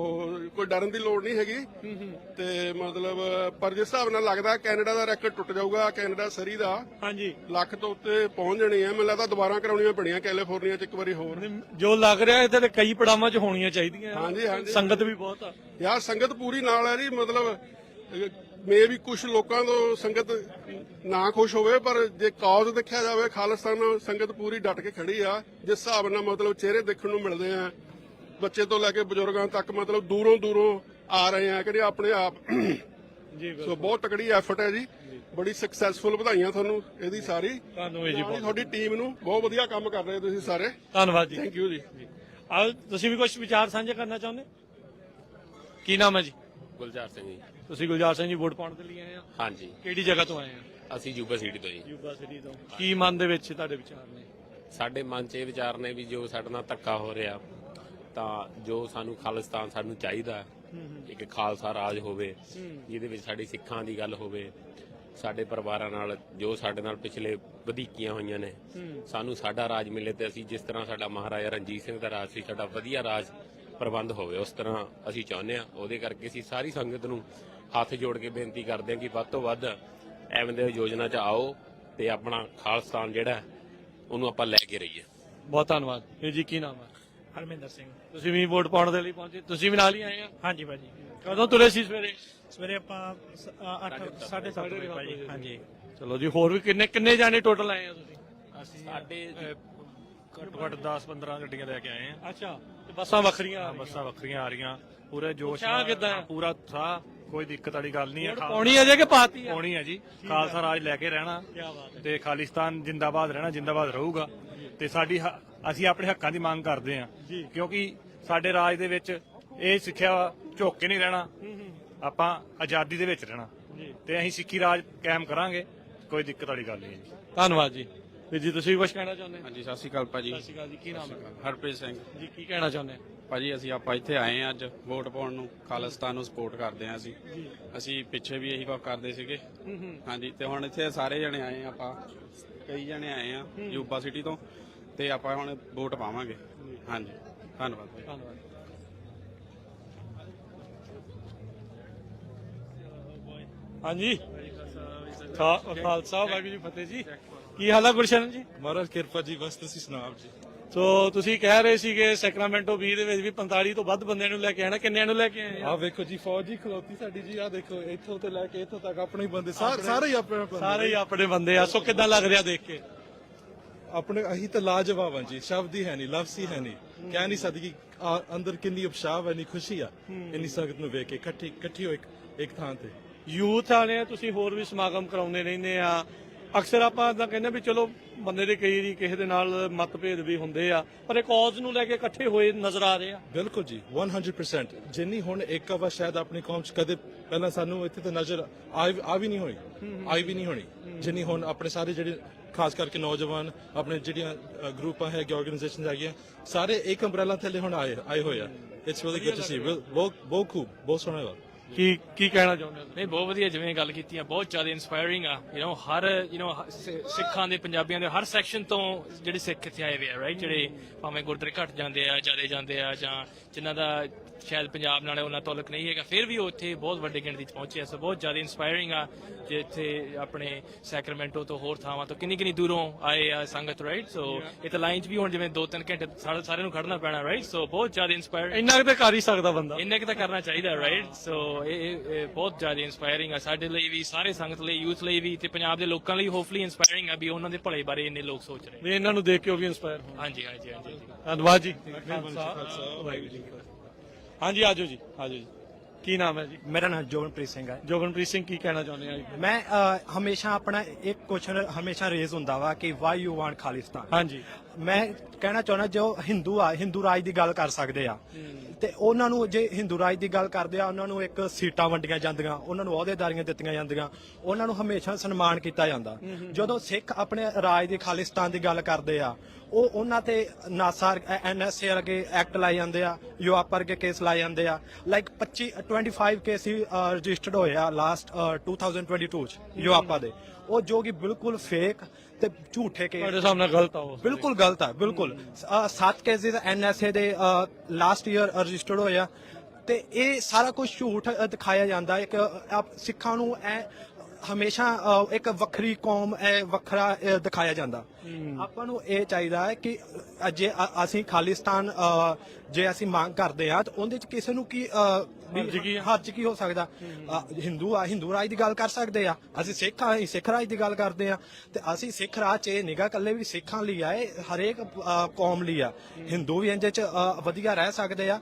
ਕੋਈ ਡਰਨ ਦੀ ਲੋੜ ਨਹੀਂ ਹੈਗੀ। ਤੇ ਮਤਲਬ ਪਰ ਜਿਸ ਹਿਸਾਬ ਨਾਲ ਲੱਗਦਾ ਕੈਨੇਡਾ ਦਾ ਰੈਕੋਰਡ ਟੁੱਟ ਜਾਊਗਾ, ਕੈਨੇਡਾ ਸਰੀ ਦਾ। ਹਾਂਜੀ, ਲੱਖ ਤੋਂ ਉੱਤੇ ਪਹੁੰਚ ਜਾਣੀ ਹੈ। ਮੈਨੂੰ ਲੱਗਦਾ ਦੁਬਾਰਾ ਕਰਾਉਣੀਆਂ ਪੜੀਆਂ ਕੈਲੀਫੋਰਨੀਆ 'ਚ ਇੱਕ ਵਾਰੀ ਹੋਰ। ਜੋ ਲੱਗ ਰਿਹਾ ਇੱਥੇ ਤੇ ਕਈ ਪੜਾਵਾਂ 'ਚ ਹੋਣੀਆਂ ਚਾਹੀਦੀਆਂ। ਹਾਂਜੀ ਹਾਂਜੀ, ਸੰਗਤ ਵੀ ਬਹੁਤ ਆ ਯਾਰ, ਸੰਗਤ ਪੂਰੀ ਨਾਲ ਹੈ ਜੀ। ਮਤਲਬ ਮੇ ਵੀ ਕੁਝ ਲੋਕਾਂ ਤੋਂ ਸੰਗਤ ਨਾ ਖੁਸ਼ ਹੋਵੇ, ਪਰ ਜੇ ਕੌਜ਼ ਦੇਖਿਆ ਜਾਵੇ ਖਾਲਿਸਤਾਨ ਸੰਗਤ ਪੂਰੀ ਡਟ ਕੇ ਖੜੀ ਆ। ਜਿਸ ਹਿਸਾਬ ਨਾਲ ਮਤਲਬ ਚਿਹਰੇ ਦੇਖਣ ਨੂੰ ਮਿਲਦੇ ਆ, ਬੱਚੇ ਤੋਂ ਲੈ ਕੇ ਬਜ਼ੁਰਗਾਂ ਤੱਕ ਮਤਲਬ ਦੂਰੋਂ ਆ ਰਹੇ ਆ ਕਿਹੜੇ ਆਪਣੇ ਆਪ ਜੀ। ਸੋ ਬਹੁਤ ਤਕੜੀ ਐਫਰਟ ਹੈ ਜੀ, ਬੜੀ ਸਕਸੈਸਫੁਲ। ਵਧਾਈਆਂ ਤੁਹਾਨੂੰ ਇਹਦੀ ਸਾਰੀ। ਤੁਹਾਨੂੰ ਜੀ ਤੁਹਾਡੀ ਟੀਮ ਨੂੰ ਬਹੁਤ ਵਧੀਆ ਕੰਮ ਕਰ ਰਹੇ ਤੁਸੀਂ ਸਾਰੇ। ਧੰਨਵਾਦ ਜੀ। ਥੈਂਕ ਯੂ ਜੀ। ਆਓ ਤੁਸੀਂ ਵੀ ਕੁਝ ਵਿਚਾਰ ਸਾਂਝੇ ਕਰਨਾ ਚਾਹੁੰਦੇ? ਕੀ ਨਾਮ ਹੈ ਜੀ? ਗੁਲਜ਼ਾਰ ਸਿੰਘ ਜੀ। ਤੁਸੀਂ ਗੁਲਜ਼ਾਰ ਸਿੰਘ ਜੀ ਵੋਟ ਪਾਉਣ ਦੇ ਲਈ ਆਏ ਆ? ਹਾਂਜੀ। ਕਿਹੜੀ ਜਗ੍ਹਾ ਤੋਂ ਆਏ ਆ? ਅਸੀਂ ਯੂਬਾ ਸਿਟੀ ਤੋਂ ਜੀ। ਯੂਬਾ ਸਿਟੀ ਤੋਂ। ਕੀ ਮਨ ਦੇ ਵਿੱਚ ਤੁਹਾਡੇ ਵਿਚਾਰ ਨੇ? ਸਾਡੇ ਮਨ 'ਚ ਇਹ ਵਿਚਾਰ ਨੇ ਵੀ ਜੋ ਸਾਡੇ ਨਾਲ ਧੱਕਾ ਹੋ ਰਿਹਾ, ਤਾਂ ਜੋ ਸਾਨੂੰ ਖਾਲਿਸਤਾਨ ਸਾਨੂੰ ਚਾਹੀਦਾ, ਇੱਕ ਖਾਲਸਾ ਰਾਜ ਹੋਵੇ ਜਿਹਦੇ ਵਿੱਚ ਸਾਡੀ ਸਿੱਖਾਂ ਦੀ ਗੱਲ ਹੋਵੇ, ਸਾਡੇ ਪਰਿਵਾਰਾਂ ਨਾਲ ਜੋ ਸਾਡੇ ਨਾਲ ਪਿਛਲੇ ਵਧੀਕੀਆਂ ਹੋਈਆਂ ਨੇ, ਸਾਨੂੰ ਸਾਡਾ ਰਾਜ ਮਿਲੇ ਤੇ ਅਸੀਂ ਜਿਸ ਤਰ੍ਹਾਂ ਸਾਡਾ ਮਹਾਰਾਜਾ ਰਣਜੀਤ ਸਿੰਘ ਦਾ ਰਾਜ ਸੀ, ਸਾਡਾ ਵਧੀਆ ਰਾਜ ਪ੍ਰਬੰਧ ਹੋਵੇ ਉਸ ਤਰ੍ਹਾਂ ਅਸੀਂ ਚਾਹੁੰਦੇ ਹਾਂ। ਉਹਦੇ ਕਰਕੇ ਅਸੀਂ ਸਾਰੀ ਸੰਗਤ ਨੂੰ ਹੱਥ ਜੋੜ ਕੇ ਬੇਨਤੀ ਕਰਦੇ ਹਾਂ ਕਿ ਵੱਧ ਤੋਂ ਵੱਧ ਐਵੇਂ ਦੇ ਯੋਜਨਾ 'ਚ ਆਓ ਤੇ ਆਪਣਾ ਖਾਲਿਸਤਾਨ ਜਿਹੜਾ ਉਹਨੂੰ ਆਪਾਂ ਲੈ ਕੇ ਰਹੀਏ। ਬਹੁਤ ਧੰਨਵਾਦ। ਇਹ ਜੀ ਕੀ ਨਾਮ ਹੈ? ਹਰਮਿੰਦਰ ਸਿੰਘ। ਤੁਸੀਂ ਵੀ ਵੋਟ ਪਾਉਣ ਦੇ ਲਈ ਪਹੁੰਚੇ? ਤੁਸੀਂ ਵੀ ਨਾਲ ਹੀ ਆਏ ਆ? ਹਾਂਜੀ ਭਾਜੀ। ਕਦੋਂ ਤੁਰੇ ਸੀ ਸਵੇਰੇ? ਸਵੇਰੇ ਆਪਾਂ 8:30 ਵਜੇ ਭਾਜੀ। ਹਾਂਜੀ। ਚਲੋ ਜੀ। ਹੋਰ ਵੀ ਕਿੰਨੇ ਜਾਣੇ ਟੋਟਲ ਆਏ ਆ ਤੁਸੀਂ? ਅਸੀਂ ਸਾਡੇ ਘੱਟੋ ਘੱਟ 10-15 ਗੱਡੀਆਂ ਲੈ ਕੇ ਆਏ ਆ। ਅੱਛਾ। ਤੇ ਬੱਸਾਂ ਵੱਖਰੀਆਂ? ਬੱਸਾਂ ਵੱਖਰੀਆਂ ਆ ਰਹੀਆਂ। ਪੂਰੇ ਜੋਸ਼ ਉਤਸ਼ਾਹ ਕਿੱਦਾਂ ਹੈ? ਪੂਰਾ ਉਤਸ਼ਾਹ, ਕੋਈ ਦਿੱਕਤ ਵਾਲੀ ਗੱਲ ਨਹੀਂ ਹੈ। ਪਾਉਣੀ ਹੈ ਜੇ ਕਿ ਪਾਤੀ ਹੈ? ਪਾਉਣੀ ਹੈ ਜੀ। ਖਾਲਸਾ ਰਾਜ ਲੈ ਕੇ ਰਹਿਣਾ ਤੇ ਖਾਲਿਸਤਾਨ ਜਿੰਦਾਬਾਦ ਰਹਿਣਾ, ਜਿੰਦਾਬਾਦ ਰਹੂਗਾ। ਤੇ ਅਸੀਂ ਆਪਣੇ ਹੱਕਾਂ ਦੀ ਮੰਗ ਕਰਦੇ ਆ, ਕਿਉਂਕਿ ਸਾਡੇ ਰਾਜ ਦੇ ਵਿੱਚ ਇਹ ਸਿੱਖਿਆ ਝੁੱਕ ਕੇ ਨਹੀਂ ਰਹਿਣਾ, ਆਪਾਂ ਆਜ਼ਾਦੀ ਦੇ ਵਿੱਚ ਰਹਿਣਾ ਤੇ ਅਸੀਂ ਸਿੱਖੀ ਰਾਜ ਕਾਇਮ ਕਰਾਂਗੇ। ਕੋਈ ਦਿੱਕਤ ਵਾਲੀ ਗੱਲ ਨਹੀਂ ਜੀ। ਧੰਨਵਾਦ ਜੀ। ਵੀਰ ਜੀ ਤੁਸੀਂ ਵੀ ਕੁਝ ਕਹਿਣਾ ਚਾਹੁੰਦੇ? ਹਾਂਜੀ, ਸਤਿ ਸ਼੍ਰੀ ਅਕਾਲ ਭਾਜੀ। ਸਤਿ ਸ਼੍ਰੀ ਅਕਾਲ ਜੀ। ਕੀ ਨਾਮ ਹੈ? ਹਰਪ੍ਰੀਤ ਸਿੰਘ ਜੀ। ਕੀ ਕਹਿਣਾ ਚਾਹੁੰਦੇ? ਭਾਜੀ ਅਸੀਂ ਇੱਥੇ ਆਏ ਆ ਅੱਜ ਵੋਟ ਪਾਉਣ ਨੂੰ, ਖਾਲਿਸਤਾਨ ਨੂੰ ਸਪੋਰਟ ਕਰਦੇ ਆ ਅਸੀਂ ਪਿੱਛੇ ਵੀ ਇਹੀ ਕੁਝ ਕਰਦੇ ਸੀਗੇ। ਹਾਂਜੀ। ਤੇ ਹੁਣ ਇੱਥੇ ਸਾਰੇ ਜਣੇ ਆਏ ਆ, ਆਪਾਂ ਕਈ ਜਣੇ ਆਏ ਆ ਯੂਬਾ ਸਿਟੀ ਤੋਂ, ਤੇ ਆਪਾਂ ਹੁਣ ਵੋਟ ਪਾਵਾਂਗੇ। ਹਾਂਜੀ। ਧੰਨਵਾਦ। ਧੰਨਵਾਦ। ਹਾਂਜੀ। ਖਾਲਸਾ ਵਾਹਿਗੁਰੂ ਜੀ ਫਤਿਹ ਜੀ। ਕੀ ਹਾਲ ਹੈ ਗੁਰਸ਼ਰਨ ਜੀ? ਮਹਾਰਾਜ ਕਿਰਪਾ ਜੀ। ਬਸ ਤੁਸੀਂ ਸੁਣਾਓ ਜੀ। ਸੋ ਤੁਸੀਂ ਕਹਿ ਰਹੇ ਸੀਗੇ ਸੈਕਰਾਮੈਂਟੋ 20 ਦੇ ਵਿੱਚ ਵੀ 45 ਤੋਂ ਵੱਧ ਬੰਦਿਆਂ ਨੂੰ ਲੈ ਕੇ ਆਣਾ। ਕਿੰਨਿਆਂ ਨੂੰ ਲੈ ਕੇ ਆਏ? ਆਹ ਵੇਖੋ ਜੀ, ਫੌਜ ਹੀ ਖਲੋਤੀ ਸਾਡੀ ਜੀ। ਆਹ ਦੇਖੋ, ਇੱਥੋਂ ਤੇ ਲੈ ਕੇ ਇੱਥੋਂ ਤੱਕ ਆਪਣੇ ਹੀ ਬੰਦੇ, ਸਾਰੇ ਹੀ ਆਪਣੇ ਬੰਦੇ ਆ। ਸੋ ਕਿੱਦਾਂ ਲੱਗ ਰਿਹਾ ਦੇਖ ਕੇ? ਆਪਣੇ ਅਹੀਂ ਤਾਂ ਲਾਜਵਾਬ ਹਾਂ ਜੀ। ਸ਼ਬਦ ਹੀ ਹੈ ਨਹੀਂ, ਲਫ਼ਜ਼ ਹੀ ਹੈ ਨਹੀਂ, ਕਹਿ ਨਹੀਂ ਸਕਦੀ ਅੰਦਰ ਕਿੰਨੀ ਉਤਸ਼ਾਹ, ਇੰਨੀ ਖੁਸ਼ੀ ਆ ਇੰਨੀ ਸੰਗਤ ਨੂੰ ਵੇਖ ਕੇ ਇਕੱਠੀ ਹੋ ਇੱਕ ਥਾਂ ਤੇ। ਯੂਥ ਵਾਲੇ ਤੁਸੀਂ ਹੋਰ ਵੀ ਸਮਾਗਮ ਕਰਾਉਂਦੇ ਰਹਿੰਦੇ ਆ। ਅਕਸਰ ਆਪਾਂ ਤਾਂ ਕਹਿੰਦੇ ਵੀ ਚਲੋ ਬੰਦੇ ਦੇ ਕਈ ਕਿਸੇ ਦੇ ਨਾਲ ਮਤਭੇਦ ਵੀ ਹੁੰਦੇ ਆ, ਪਰ ਇਹ ਕਾਜ਼ ਨੂੰ ਲੈ ਕੇ ਇਕੱਠੇ ਹੋਏ ਨਜ਼ਰ ਆ ਰਹੇ ਆ। ਬਿਲਕੁਲ ਜੀ, 100%। ਜਿੰਨੀ ਹੁਣ ਇੱਕ ਵਾ ਸ਼ਾਇਦ ਆਪਣੀ ਕੌਮ ਚ ਕਦੇ ਪਹਿਲਾਂ ਸਾਨੂੰ ਇੱਥੇ ਤਾਂ ਨਜ਼ਰ ਆ ਵੀ ਨਹੀਂ ਹੋਣੀ ਜਿੰਨੀ ਹੁਣ ਆਪਣੇ ਸਾਰੇ ਜਿਹੜੇ ਖਾਸ ਕਰਕੇ ਨੌਜਵਾਨ ਆਪਣੇ ਜਿਹੜੀਆਂ ਗਰੁੱਪਾਂ ਹੈਗੇ, ਆਰਗੇਨਾਈਜੇਸ਼ਨਸ ਹੈਗੀਆਂ, ਸਾਰੇ ਇੱਕ ਅੰਬ੍ਰੈਲਾ ਥੱਲੇ ਹੁਣ ਆਏ ਹੋਏ ਆ। It's really good to see. ਬਹੁਤ ਖੂਬ, ਬਹੁਤ ਸੋਹਣਾ ਵਾ। ਕੀ ਕਹਿਣਾ ਚਾਹੁੰਦੇ ਹੋ? ਨਹੀਂ, ਬਹੁਤ ਵਧੀਆ। ਜਿਵੇਂ ਗੱਲ ਕੀਤੀ ਆ, ਬਹੁਤ ਜ਼ਿਆਦਾ ਇਨਸਪਾਇਰਿੰਗ ਆ। ਹਰ ਸਿੱਖਾਂ ਦੇ, ਪੰਜਾਬੀਆਂ ਦੇ ਹਰ ਸੈਕਸ਼ਨ ਤੋਂ ਜਿਹੜੇ ਸਿੱਖ ਇੱਥੇ ਆਏ ਹੋਏ ਆ, ਰਾਈਟ, ਜਿਹੜੇ ਭਾਵੇਂ ਗੁਰਦੁਆਰੇ ਘੱਟ ਜਾਂਦੇ ਆ, ਜ਼ਿਆਦਾ ਜਾਂਦੇ ਆ, ਜਾਂ ਜਿਨ੍ਹਾਂ ਦਾ ਸ਼ਾਇਦ ਪੰਜਾਬ ਨਾਲ ਉਹਨਾਂ ਤਾਲੁਕ ਨਹੀਂ ਹੈਗਾ, ਫਿਰ ਵੀ ਉਹ ਇੱਥੇ ਬਹੁਤ ਵੱਡੀ ਗਿਣਤੀ 'ਚ ਪਹੁੰਚੇ ਆ। ਸੋ ਬਹੁਤ ਜ਼ਿਆਦਾ ਇਨਸਪਾਇਰਿੰਗ ਆ। ਜੇ ਇੱਥੇ ਆਪਣੇ ਸੈਕਰਾਮੈਂਟੋ ਤੋਂ ਹੋਰ ਥਾਵਾਂ ਤੋਂ ਕਿੰਨੀ ਦੂਰੋਂ ਆਏ ਆ ਸੰਗਤ, ਰਾਈਟ। ਸੋ ਇਹ ਤਾਂ ਲਾਈਨ 'ਚ ਵੀ ਹੁਣ ਜਿਵੇਂ 2-3 ਘੰਟੇ ਸਾਰਿਆਂ ਨੂੰ ਖੜਨਾ ਪੈਣਾ, ਰਾਈਟ। ਸੋ ਬਹੁਤ ਜ਼ਿਆਦਾ ਇਨਸਪਾਇਰਿੰਗ। ਇੰਨਾ ਕੁ ਤਾਂ ਕਰ ਹੀ ਸਕਦਾ ਬੰਦਾ, ਇੰਨਾ ਕੁ ਤਾਂ ਕਰਨਾ ਚਾਹੀਦਾ, ਰਾਈਟ। ਸੋ ਇਹ ਬਹੁਤ ਜ਼ਿਆਦਾ ਇਨਸਪਾਇਰਿੰਗ ਆ ਸਾਡੇ ਲਈ ਵੀ, ਸਾਰੇ ਸੰਗਤ ਲਈ, ਯੂਥ ਲਈ ਵੀ, ਤੇ ਪੰਜਾਬ ਦੇ ਲੋਕਾਂ ਲਈ ਹੋਪਫੁਲੀ ਇਨਸਪਾਇਰਿੰਗ ਆ ਵੀ ਉਹਨਾਂ ਦੇ ਭਲੇ ਬਾਰੇ ਇੰਨੇ ਲੋਕ ਸੋਚ ਰਹੇ ਨੇ। ਇਹਨਾਂ ਨੂੰ ਦੇਖ ਕੇ ਉਹ ਵੀ ਇਨਸਪਾਇਰ ਹੋਣ। ਹਾਂਜੀ। ਧੰਨਵਾਦ ਜੀ। ਹਾਂਜੀ, ਆਜੋ ਜੀ। ਕੀ ਨਾਮ ਹੈ ਜੀ? ਮੇਰਾ ਨਾਮ ਜੋਗਨਪ੍ਰੀਤ ਸਿੰਘ ਹੈ। ਜੋਗਨਪ੍ਰੀਤ ਸਿੰਘ, ਕੀ ਕਹਿਣਾ ਚਾਹੁੰਦੇ ਆ? ਮੈਂ ਹਮੇਸ਼ਾ ਆਪਣਾ ਇੱਕ ਕੁਐਸਚਨ ਹਮੇਸ਼ਾ ਰੇਜ਼ ਹੁੰਦਾ ਵਾ ਕਿ ਵਾਈ ਯੂ ਵਾਂਟ ਖਾਲਿਸਤਾਨ। ਹਾਂਜੀ। ਮੈਂ ਕਹਿਣਾ ਚਾਹੁੰਦਾ ਜੋ ਹਿੰਦੂ ਰਾਜ ਦੀ ਗੱਲ ਕਰ ਸਕਦੇ ਆ, ਤੇ ਉਹਨਾਂ ਨੂੰ ਜੇ ਹਿੰਦੂ ਰਾਜ ਦੀ ਗੱਲ ਕਰਦੇ ਆ, ਉਹਨਾਂ ਨੂੰ ਇੱਕ ਸੀਟਾਂ ਵੰਡੀਆਂ ਜਾਂਦੀਆਂ, ਉਹਨਾਂ ਨੂੰ ਅਹੁਦੇਦਾਰੀਆਂ ਦਿੱਤੀਆਂ ਜਾਂਦੀਆਂ, ਉਹਨਾਂ ਨੂੰ ਹਮੇਸ਼ਾ ਸਨਮਾਨ ਕੀਤਾ ਜਾਂਦਾ। ਜਦੋਂ ਸਿੱਖ ਆਪਣੇ ਰਾਜ ਦੀ ਖਾਲਿਸਤਾਨ ਦੀ ਗੱਲ ਕਰਦੇ ਆ, ਉਹ ਉਹਨਾਂ ਤੇ ਨਾਸਾ NSA ਵਰਗੇ ਐਕਟ ਲਾਏ ਜਾਂਦੇ ਆ, ਯੂਆਪ ਵਰਗੇ ਕੇਸ ਲਾਏ ਜਾਂਦੇ ਆ। ਲਾਈਕ 25 ਕੇਸ ਰਜਿਸਟਰਡ ਹੋਏ ਆ ਲਾਸਟ 2022 ਚ ਯੂਆਪਾ ਦੇ, ਉਹ ਜੋ ਕਿ ਬਿਲਕੁਲ ਫੇਕ ਤੇ ਝੂਠੇ ਕੇਸ। ਤੁਹਾਡੇ ਸਾਹਮਣੇ ਗਲਤ ਆ ਉਹ? ਬਿਲਕੁਲ ਗਲਤ ਆ, ਬਿਲਕੁਲ। 7 ਕੇਸਿਸ NSA ਦੇ ਲਾਸਟ ਈਅਰ ਰਜਿਸਟਰਡ ਹੋਏ ਆ, ਤੇ ਇਹ ਸਾਰਾ ਕੁਝ ਝੂਠ ਦਿਖਾਇਆ ਜਾਂਦਾ। ਇੱਕ ਸਿੱਖਾਂ ਨੂੰ ਹਮੇਸ਼ਾ ਇੱਕ ਵੱਖਰੀ ਕੌਮ, ਵੱਖਰਾ ਦਿਖਾਇਆ ਜਾਂਦਾ। ਆਪਾਂ ਨੂੰ ਇਹ ਚਾਹੀਦਾ ਹੈ ਕਿ ਜੇ ਅਸੀਂ ਖਾਲਿਸਤਾਨ ਜੇ ਅਸੀਂ ਮੰਗ ਕਰਦੇ ਆ ਤਾਂ ਉਹਦੇ ਚ ਕਿਸੇ ਨੂੰ ਕੀ ਹੱਥ 'ਚ ਕੀ ਹੋ ਸਕਦਾ? ਹਿੰਦੂ ਰਾਜ ਦੀ ਗੱਲ ਕਰ ਸਕਦੇ ਆ, ਅਸੀਂ ਸਿੱਖ ਆ, ਅਸੀਂ ਸਿੱਖ ਰਾਜ ਦੀ ਗੱਲ ਕਰਦੇ ਆ। ਤੇ ਅਸੀਂ ਸਿੱਖ ਰਾਜ 'ਚ ਇਹ ਨਿਗਾ ਇਕੱਲੇ ਵੀ ਸਿੱਖਾਂ ਲਈ ਆ, ਇਹ ਹਰੇਕ ਕੌਮ ਲਈ ਆ। ਹਿੰਦੂ ਵੀ ਇੰਜ 'ਚ ਵਧੀਆ ਰਹਿ ਸਕਦੇ ਆ,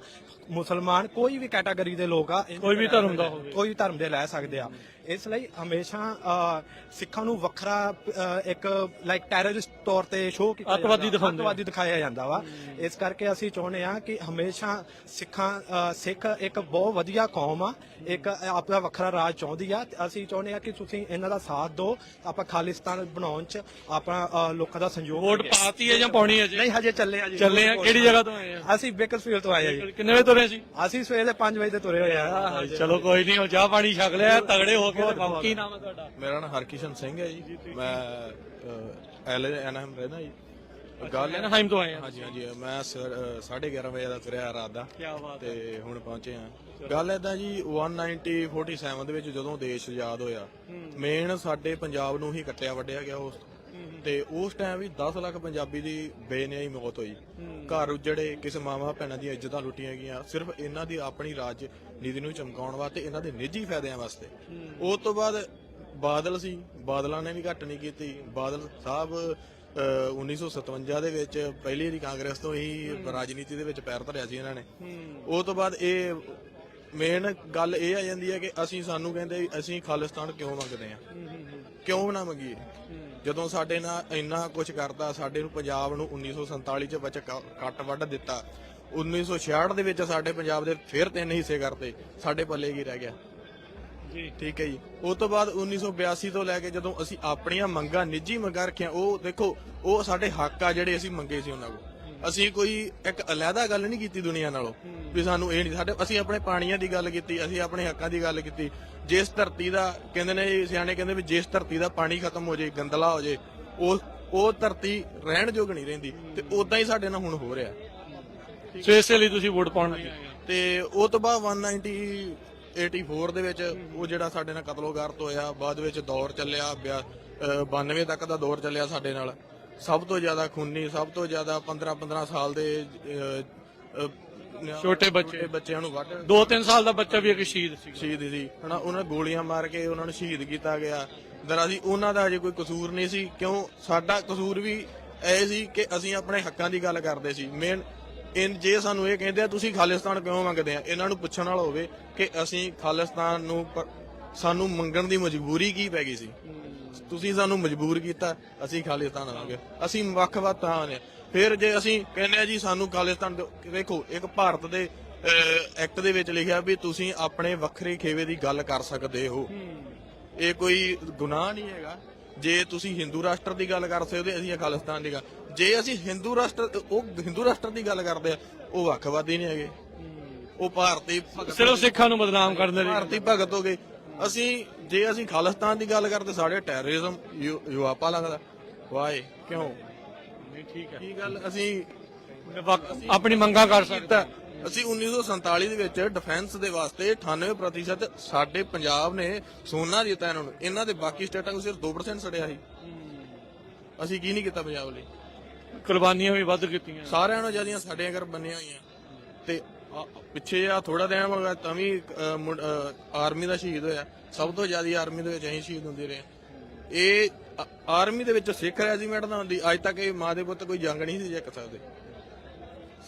ਮੁਸਲਮਾਨ ਕੋਈ ਵੀ ਕੈਟਾਗਰੀ ਦੇ ਲੋਕ ਆ, ਕੋਈ ਵੀ ਧਰਮ ਦਾ ਹੋਵੇ, ਕੋਈ ਵੀ ਧਰਮ ਦੇ ਲੈ ਸਕਦੇ ਆ। ਇਸ ਲਈ ਹਮੇਸ਼ਾ ਸਿੱਖਾਂ ਨੂੰ ਵੱਖਰਾ ਇੱਕ ਲਾਈਕ ਟੈਰਰਿਸਟ ਤੌਰ ਤੇ ਸ਼ੋਅ ਕੀਤਾ ਅੱਤਵਾਦੀ ਦਿਖਾਇਆ ਜਾਂਦਾ ਵਾ। ਇਸ ਕਰਕੇ ਅਸੀਂ ਚਾਹੁੰਦੇ ਆ ਕਿ ਹਮੇਸ਼ਾ ਸਿੱਖ ਇੱਕ ਬਹੁਤ ਵਧੀਆ ਕੌਮ ਆ, ਇੱਕ ਆਪਣਾ ਵੱਖਰਾ ਰਾਜ ਚਾਹੁੰਦੀ ਆ। ਅਸੀਂ ਚਾਹੁੰਦੇ ਆ ਕਿ ਤੁਸੀਂ ਇਹਨਾਂ ਦਾ ਸਾਥ ਦਿਓ, ਆਪਾਂ ਖਾਲਿਸਤਾਨ ਬਣਾਉਣ 'ਚ ਆਪਣਾ ਲੋਕਾਂ ਦਾ ਸਹਿਯੋਗ। ਵੋਟ ਪਾਤੀ ਹੈ ਜਾਂ ਪਾਉਣੀ ਹੈ ਜੀ? ਨਹੀਂ, ਹਜੇ ਚੱਲੇ ਆ ਜੀ। ਚੱਲੇ ਆ। ਕਿਹੜੀ ਜਗ੍ਹਾ ਤੋਂ ਆਏ ਆ? ਅਸੀਂ ਬੇਕਰਸਫੀਲਡ ਤੋਂ ਆਏ ਆ ਜੀ। ਕਿੰਨੇ ਵਜੇ ਤੁਰੇ ਸੀ? ਅਸੀਂ ਸਵੇਰੇ 5 ਵਜੇ ਤੇ ਤੁਰੇ ਹੋਏ ਆ। ਚਲੋ ਕੋਈ ਨਹੀਂ, ਚਾਹ ਪਾਣੀ ਛਕ ਲਿਆ, ਤਗੜੇ ਹੋ ਕੇ। ਕੀ ਨਾਮ ਹੈ ਤੁਹਾਡਾ? ਮੇਰਾ ਨਾਮ ਹਰਕਿਸ਼ਨ ਸਿੰਘ ਹੈ ਜੀ। ਮੈਂ ਐਨਐਮ ਰਹਿੰਦਾ ਜੀ। ਗੱਲ ਐਨਹਾਈਮ ਤੋਂ ਆਏ ਆ? ਹਾਂਜੀ ਹਾਂਜੀ। ਮੈਂ 11:30 ਵਜੇ ਦਾ ਤੁਰਿਆ ਰਾਤ ਦਾ, ਕੀ ਬਾਤ ਤੇ ਹੁਣ ਪਹੁੰਚੇ ਆ। ਗੱਲ ਏਦਾਂ ਜੀ, 1947 ਦੇ ਵਿੱਚ ਜਦੋਂ ਦੇਸ਼ ਆਜ਼ਾਦ ਹੋਇਆ, ਮੇਨ ਸਾਡੇ ਪੰਜਾਬ ਨੂੰ ਹੀ ਕੱਟਿਆ ਵੱਢਿਆ ਗਿਆ ਉਸ, ਤੇ ਉਸ ਟਾਈਮ ਵੀ 10 ਲੱਖ ਪੰਜਾਬੀ ਦੀ ਬੇਨਿਆਈ ਮੌਤ ਹੋਈ, ਘਰ ਉਜੜੇ, ਕਿਸੇ ਮਾਵਾ ਭੈਣਾਂ ਦੀਆਂ ਇੱਜ਼ਤਾਂ ਲੁੱਟੀਆਂ ਗਈਆਂ, ਸਿਰਫ ਇਹਨਾਂ ਦੀ ਆਪਣੀ ਰਾਜਨੀਤੀ ਨੂੰ ਚਮਕਾਉਣ ਵਾਸਤੇ, ਇਹਨਾਂ ਦੇ ਨਿੱਜੀ ਫਾਇਦਿਆਂ ਵਾਸਤੇ। ਉਸ ਤੋਂ ਬਾਅਦ ਬਾਦਲ ਸੀ, ਬਾਦਲਾਂ ਨੇ ਵੀ ਘੱਟ ਨਹੀਂ ਕੀਤੀ। ਬਾਦਲ ਸਾਹਿਬ 1957 ਦੇ ਵਿੱਚ ਪਹਿਲੀ ਵਾਰੀ ਕਾਂਗਰਸ ਤੋਂ ਹੀ ਰਾਜਨੀਤੀ ਦੇ ਵਿੱਚ ਪੈਰ ਧਰਿਆ ਸੀ ਇਹਨਾਂ ਨੇ। ਉਸ ਤੋਂ ਬਾਅਦ ਇਹ ਮੇਨ ਗੱਲ ਇਹ ਆ ਜਾਂਦੀ ਹੈ ਕਿ ਸਾਨੂੰ ਕਹਿੰਦੇ ਅਸੀਂ ਖਾਲਿਸਤਾਨ ਕਿਉਂ ਮੰਗਦੇ ਆ, ਕਿਉਂ ਨਾ ਮੰਗੀਏ, ਜਦੋਂ ਸਾਡੇ ਨਾਲ ਇੰਨਾ ਕੁਝ ਕਰਤਾ। ਸਾਡੇ ਨੂੰ ਪੰਜਾਬ ਨੂੰ 1947 ਚ ਵਿੱਚ ਕੱਟ ਵੱਢ ਦਿੱਤਾ, 1966 ਦੇ ਵਿੱਚ ਸਾਡੇ ਪੰਜਾਬ ਦੇ ਫਿਰ 3 ਹਿੱਸੇ ਕਰਤੇ, ਸਾਡੇ ਪੱਲੇ ਕੀ ਰਹਿ ਗਿਆ ਜੀ? ਠੀਕ ਹੈ ਜੀ। ਉਸ ਤੋਂ ਬਾਅਦ 1982 ਤੋਂ ਲੈ ਕੇ ਜਦੋਂ ਅਸੀਂ ਆਪਣੀਆਂ ਮੰਗਾਂ, ਨਿੱਜੀ ਮੰਗਾਂ ਰੱਖੀਆਂ, ਉਹ ਦੇਖੋ ਉਹ ਸਾਡੇ ਹੱਕ ਆ ਜਿਹੜੇ ਅਸੀਂ ਮੰਗੇ ਸੀ ਉਹਨਾਂ ਕੋਲ। ਅਸੀਂ ਕੋਈ ਇੱਕ ਅਲੱਗਾ ਗੱਲ ਨਹੀਂ ਕੀਤੀ ਦੁਨੀਆ ਨਾਲੋਂ ਵੀ ਸਾਨੂੰ ਇਹ ਨਹੀਂ ਸਾਡੇ। ਅਸੀਂ ਆਪਣੇ ਪਾਣੀਆਂ ਦੀ ਗੱਲ ਕੀਤੀ, ਅਸੀਂ ਆਪਣੇ ਹੱਕਾਂ ਦੀ ਗੱਲ ਕੀਤੀ। ਜਿਸ ਧਰਤੀ ਦਾ ਕਹਿੰਦੇ ਨੇ ਸਿਆਣੇ ਕਹਿੰਦੇ ਵੀ ਜਿਸ ਧਰਤੀ ਦਾ ਪਾਣੀ ਖਤਮ ਹੋ ਜੇ, ਗੰਦਲਾ ਹੋ ਜੇ, ਉਹ ਧਰਤੀ ਰਹਿਣ ਯੋਗ ਨਹੀਂ ਰਹਿੰਦੀ, ਤੇ ਉਦਾਂ ਹੀ ਸਾਡੇ ਨਾਲ ਹੁਣ ਹੋ ਰਿਹਾ। ਇਸੇ ਲਈ ਤੁਸੀਂ ਵੋਟ ਪਾਉਣ ਲੱਗੇ? ਤੇ ਉਸ ਤੋਂ ਬਾਅਦ 1984 ਦੇ ਵਿੱਚ ਉਹ ਜਿਹੜਾ ਸਾਡੇ ਨਾਲ ਕਤਲੋਗਾਰਤ ਹੋਇਆ, ਬਾਅਦ ਵਿੱਚ ਦੌਰ ਚੱਲਿਆ 92 ਤੱਕ ਦਾ ਦੌਰ ਚੱਲਿਆ ਸਾਡੇ ਨਾਲ। ਸਭ ਤੋਂ ਜ਼ਿਆਦਾ ਖੂਨੀ, ਸਭ ਤੋਂ ਜ਼ਿਆਦਾ 15 ਸਾਲ ਦੇ ਛੋਟੇ ਬੱਚਿਆਂ ਨੂੰ ਵੱਢ, 2-3 ਸਾਲ ਦਾ ਬੱਚਾ ਵੀ ਇੱਕ ਸ਼ਹੀਦ ਸੀ ਹਨਾ, ਉਹਨਾਂ ਗੋਲੀਆਂ ਮਾਰ ਕੇ ਉਹਨਾਂ ਨੂੰ ਸ਼ਹੀਦ ਕੀਤਾ ਗਿਆ। ਦਰਅਸਲ ਉਹਨਾਂ ਦਾ ਅਜੇ ਕੋਈ ਕਸੂਰ ਨਹੀਂ ਸੀ। ਕਿਉਂ? ਸਾਡਾ ਕਸੂਰ ਵੀ ਇਹ ਸੀ ਕਿ ਅਸੀਂ ਆਪਣੇ ਹੱਕਾਂ ਦੀ ਗੱਲ ਕਰਦੇ ਸੀ। ਮੇਨ ਜੇ ਸਾਨੂੰ ਇਹ ਕਹਿੰਦੇ ਆ ਤੁਸੀਂ ਖਾਲਿਸਤਾਨ ਕਿਉਂ ਮੰਗਦੇ ਆ, ਇਹਨਾਂ ਨੂੰ ਪੁੱਛਣ ਵਾਲਾ ਹੋਵੇ ਕਿ ਅਸੀਂ ਖਾਲਿਸਤਾਨ ਨੂੰ ਸਾਨੂੰ ਮੰਗਣ ਦੀ ਮਜਬੂਰੀ ਕੀ ਪੈ ਗਈ ਸੀ? ਤੁਸੀਂ ਸਾਨੂੰ ਮਜਬੂਰ ਕੀਤਾ, ਅਸੀਂ ਖਾਲਿਸਤਾਨ ਆਵਾਂਗੇ। ਅਸੀਂ ਵੱਖ-ਵੱਖ ਤਾਂ ਨੇ। ਫਿਰ ਜੇ ਅਸੀਂ ਕਹਿੰਦੇ ਆ ਜੀ ਸਾਨੂੰ ਖਾਲਿਸਤਾਨ, ਦੇਖੋ ਇੱਕ ਭਾਰਤ ਦੇ ਐਕਟ ਦੇ ਵਿੱਚ ਲਿਖਿਆ ਵੀ ਤੁਸੀਂ ਆਪਣੇ ਵੱਖਰੇ ਖੇਵੇ ਦੀ ਗੱਲ ਕਰ ਸਕਦੇ ਹੋ, ਇਹ ਕੋਈ ਗੁਨਾਹ ਨਹੀਂ ਹੈਗਾ। ਜੇ ਤੁਸੀਂ ਹਿੰਦੂ ਰਾਸ਼ਟਰ ਦੀ ਗੱਲ ਕਰ ਸਕਦੇ, ਅਸੀਂ ਖਾਲਿਸਤਾਨ ਦੀ ਗੱਲ। ਜੇ ਅਸੀਂ ਹਿੰਦੂ ਰਾਸ਼ਟਰ ਦੀ ਗੱਲ ਕਰਦੇ ਆ, ਉਹ ਵੱਖਵਾਦੀ ਨਹੀਂ ਹੈਗੇ, ਉਹ ਭਾਰਤੀ ਸਿਰਫ ਸਿੱਖਾਂ ਨੂੰ ਬਦਨਾਮ ਕਰਦੇ ਨੇ, ਭਾਰਤੀ ਭਗਤ ਹੋ ਗਏ। ਜੇ ਅਸੀਂ ਖਾਲਿਸਤਾਨ ਦੀ ਗੱਲ ਕਰਦੇ, ਸਾਡੇ ਟੈਰਰਿਜ਼ਮ ਯੂਆਪਾ ਲੱਗਦਾ। ਵਾਏ ਕਿਉਂ? ਠੀਕ ਹੈ, ਕੀ ਗੱਲ? ਅਸੀਂ ਆਪਣੀ ਮੰਗਾਂ ਕਰ ਸਕਦਾ। ਅਸੀਂ 1947 ਦੇ ਵਿੱਚ ਡਿਫੈਂਸ ਦੇ ਵਾਸਤੇ 98% ਸਾਡੇ ਪੰਜਾਬ ਨੇ ਸੋਨਾ ਦਿੱਤਾ ਇਹਨਾਂ ਨੂੰ, ਇਹਨਾਂ ਦੇ ਬਾਕੀ ਸਟੇਟਾਂ ਨੂੰ ਸਿਰਫ 2% ਸੜਿਆ ਸੀ। ਅਸੀਂ ਕੀ ਨਹੀਂ ਕੀਤਾ ਪੰਜਾਬ ਲਈ? ਕੁਰਬਾਨੀਆਂ ਵੀ ਵੱਧ ਕੀਤੀਆਂ, ਸਾਰਿਆਂ ਨੂੰ ਜਿਆਦੀਆਂ ਸਾਡੀਆਂ ਘਰ ਬੰਨੀਆਂ ਹੋਈਆਂ। ਤੇ ਪਿੱਛੇ ਆ ਥੋੜਾ ਦਿਨ ਮਗਾ ਤਾਂ ਵੀ ਆਰਮੀ ਦਾ ਸ਼ਹੀਦ ਹੋਇਆ, ਸਭ ਤੋਂ ਜ਼ਿਆਦਾ ਆਰਮੀ ਦੇ ਵਿੱਚ ਅਸੀਂ ਸ਼ਹੀਦ ਹੁੰਦੇ ਰਹੇ। ਇਹ ਆਰਮੀ ਦੇ ਵਿੱਚ ਸਿੱਖ ਰੈਜੀਮੈਂਟ ਦਾ ਹੁੰਦੀ, ਅੱਜ ਤੱਕ ਇਹ ਮਾਂ ਦੇ ਪੁੱਤ ਕੋਈ ਜੰਗ ਨਹੀਂ ਸੀ ਜਿੱਤ ਸਕਦੇ।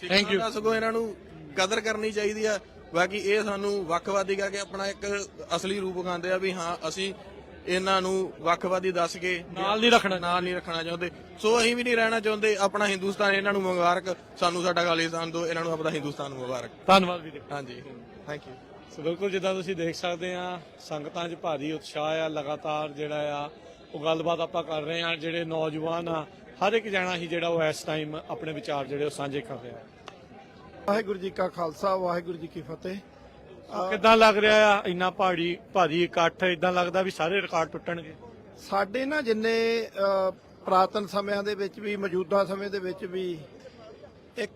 Thank you. ਸਗੋਂ ਇਹਨਾਂ ਨੂੰ ਕਦਰ ਕਰਨੀ ਚਾਹੀਦੀ ਆ। ਬਾਕੀ ਇਹ ਸਾਨੂੰ ਵੱਖਵਾਦੀ ਕਰਕੇ ਆਪਣਾ ਇੱਕ ਅਸਲੀ ਰੂਪ ਖਾਂਦੇ ਆ ਵੀ ਹਾਂ ਅਸੀਂ ਇਹਨਾਂ ਨੂੰ ਵੱਖਵਾਦੀ ਦੱਸ ਕੇ ਨਾਲ ਨਹੀਂ ਰੱਖਣਾ ਚਾਹੁੰਦੇ। ਸੋ ਅਸੀਂ ਵੀ ਨਹੀਂ ਰਹਿਣਾ ਚਾਹੁੰਦੇ। ਆਪਣਾ ਹਿੰਦੁਸਤਾਨ ਇਹਨਾਂ ਨੂੰ ਮੁਬਾਰਕ, ਸਾਨੂੰ ਸਾਡਾ ਖਾਲਿਸਤਾਨ ਦਿਓ, ਇਹਨਾਂ ਨੂੰ ਆਪਣਾ ਹਿੰਦੁਸਤਾਨ ਮੁਬਾਰਕ। ਧੰਨਵਾਦ ਵੀਰੇ। ਹਾਂਜੀ, ਥੈਂਕ ਯੂ। ਸੋ ਬਿਲਕੁਲ ਜਿੱਦਾਂ ਤੁਸੀਂ ਦੇਖ ਸਕਦੇ ਆ, ਸੰਗਤਾਂ 'ਚ ਭਾਰੀ ਉਤਸ਼ਾਹ ਆ, ਲਗਾਤਾਰ ਜਿਹੜਾ ਆ ਉਹ ਗੱਲਬਾਤ ਆਪਾਂ ਕਰ ਰਹੇ ਆ। ਜਿਹੜੇ ਨੌਜਵਾਨ ਆ, ਹਰ ਇੱਕ ਜਣਾ ਹੀ ਜਿਹੜਾ ਉਹ ਇਸ ਟਾਈਮ ਆਪਣੇ ਵਿਚਾਰ ਜਿਹੜੇ ਉਹ ਸਾਂਝੇ ਕਰ ਰਿਹਾ। ਵਾਹਿਗੁਰੂ ਜੀ ਕਾ ਖਾਲਸਾ, ਵਾਹਿਗੁਰੂ ਜੀ ਕੀ ਫਤਿਹ। ਕਿੱਦਾਂ ਲੱਗ ਰਿਹਾ ਆ ਇੰਨਾ ਭਾਰੀ ਇਕੱਠ? ਇਦਾਂ ਲੱਗਦਾ ਵੀ ਸਾਰੇ ਰਿਕਾਰਡ ਟੁੱਟਣਗੇ। ਸਾਡੇ ਨਾ ਜਿੰਨੇ ਪ੍ਰਾਤਨ ਸਮਿਆਂ ਦੇ ਵਿੱਚ ਵੀ, ਮੌਜੂਦਾ ਸਮੇਂ ਦੇ ਵਿੱਚ ਵੀ ਇੱਕ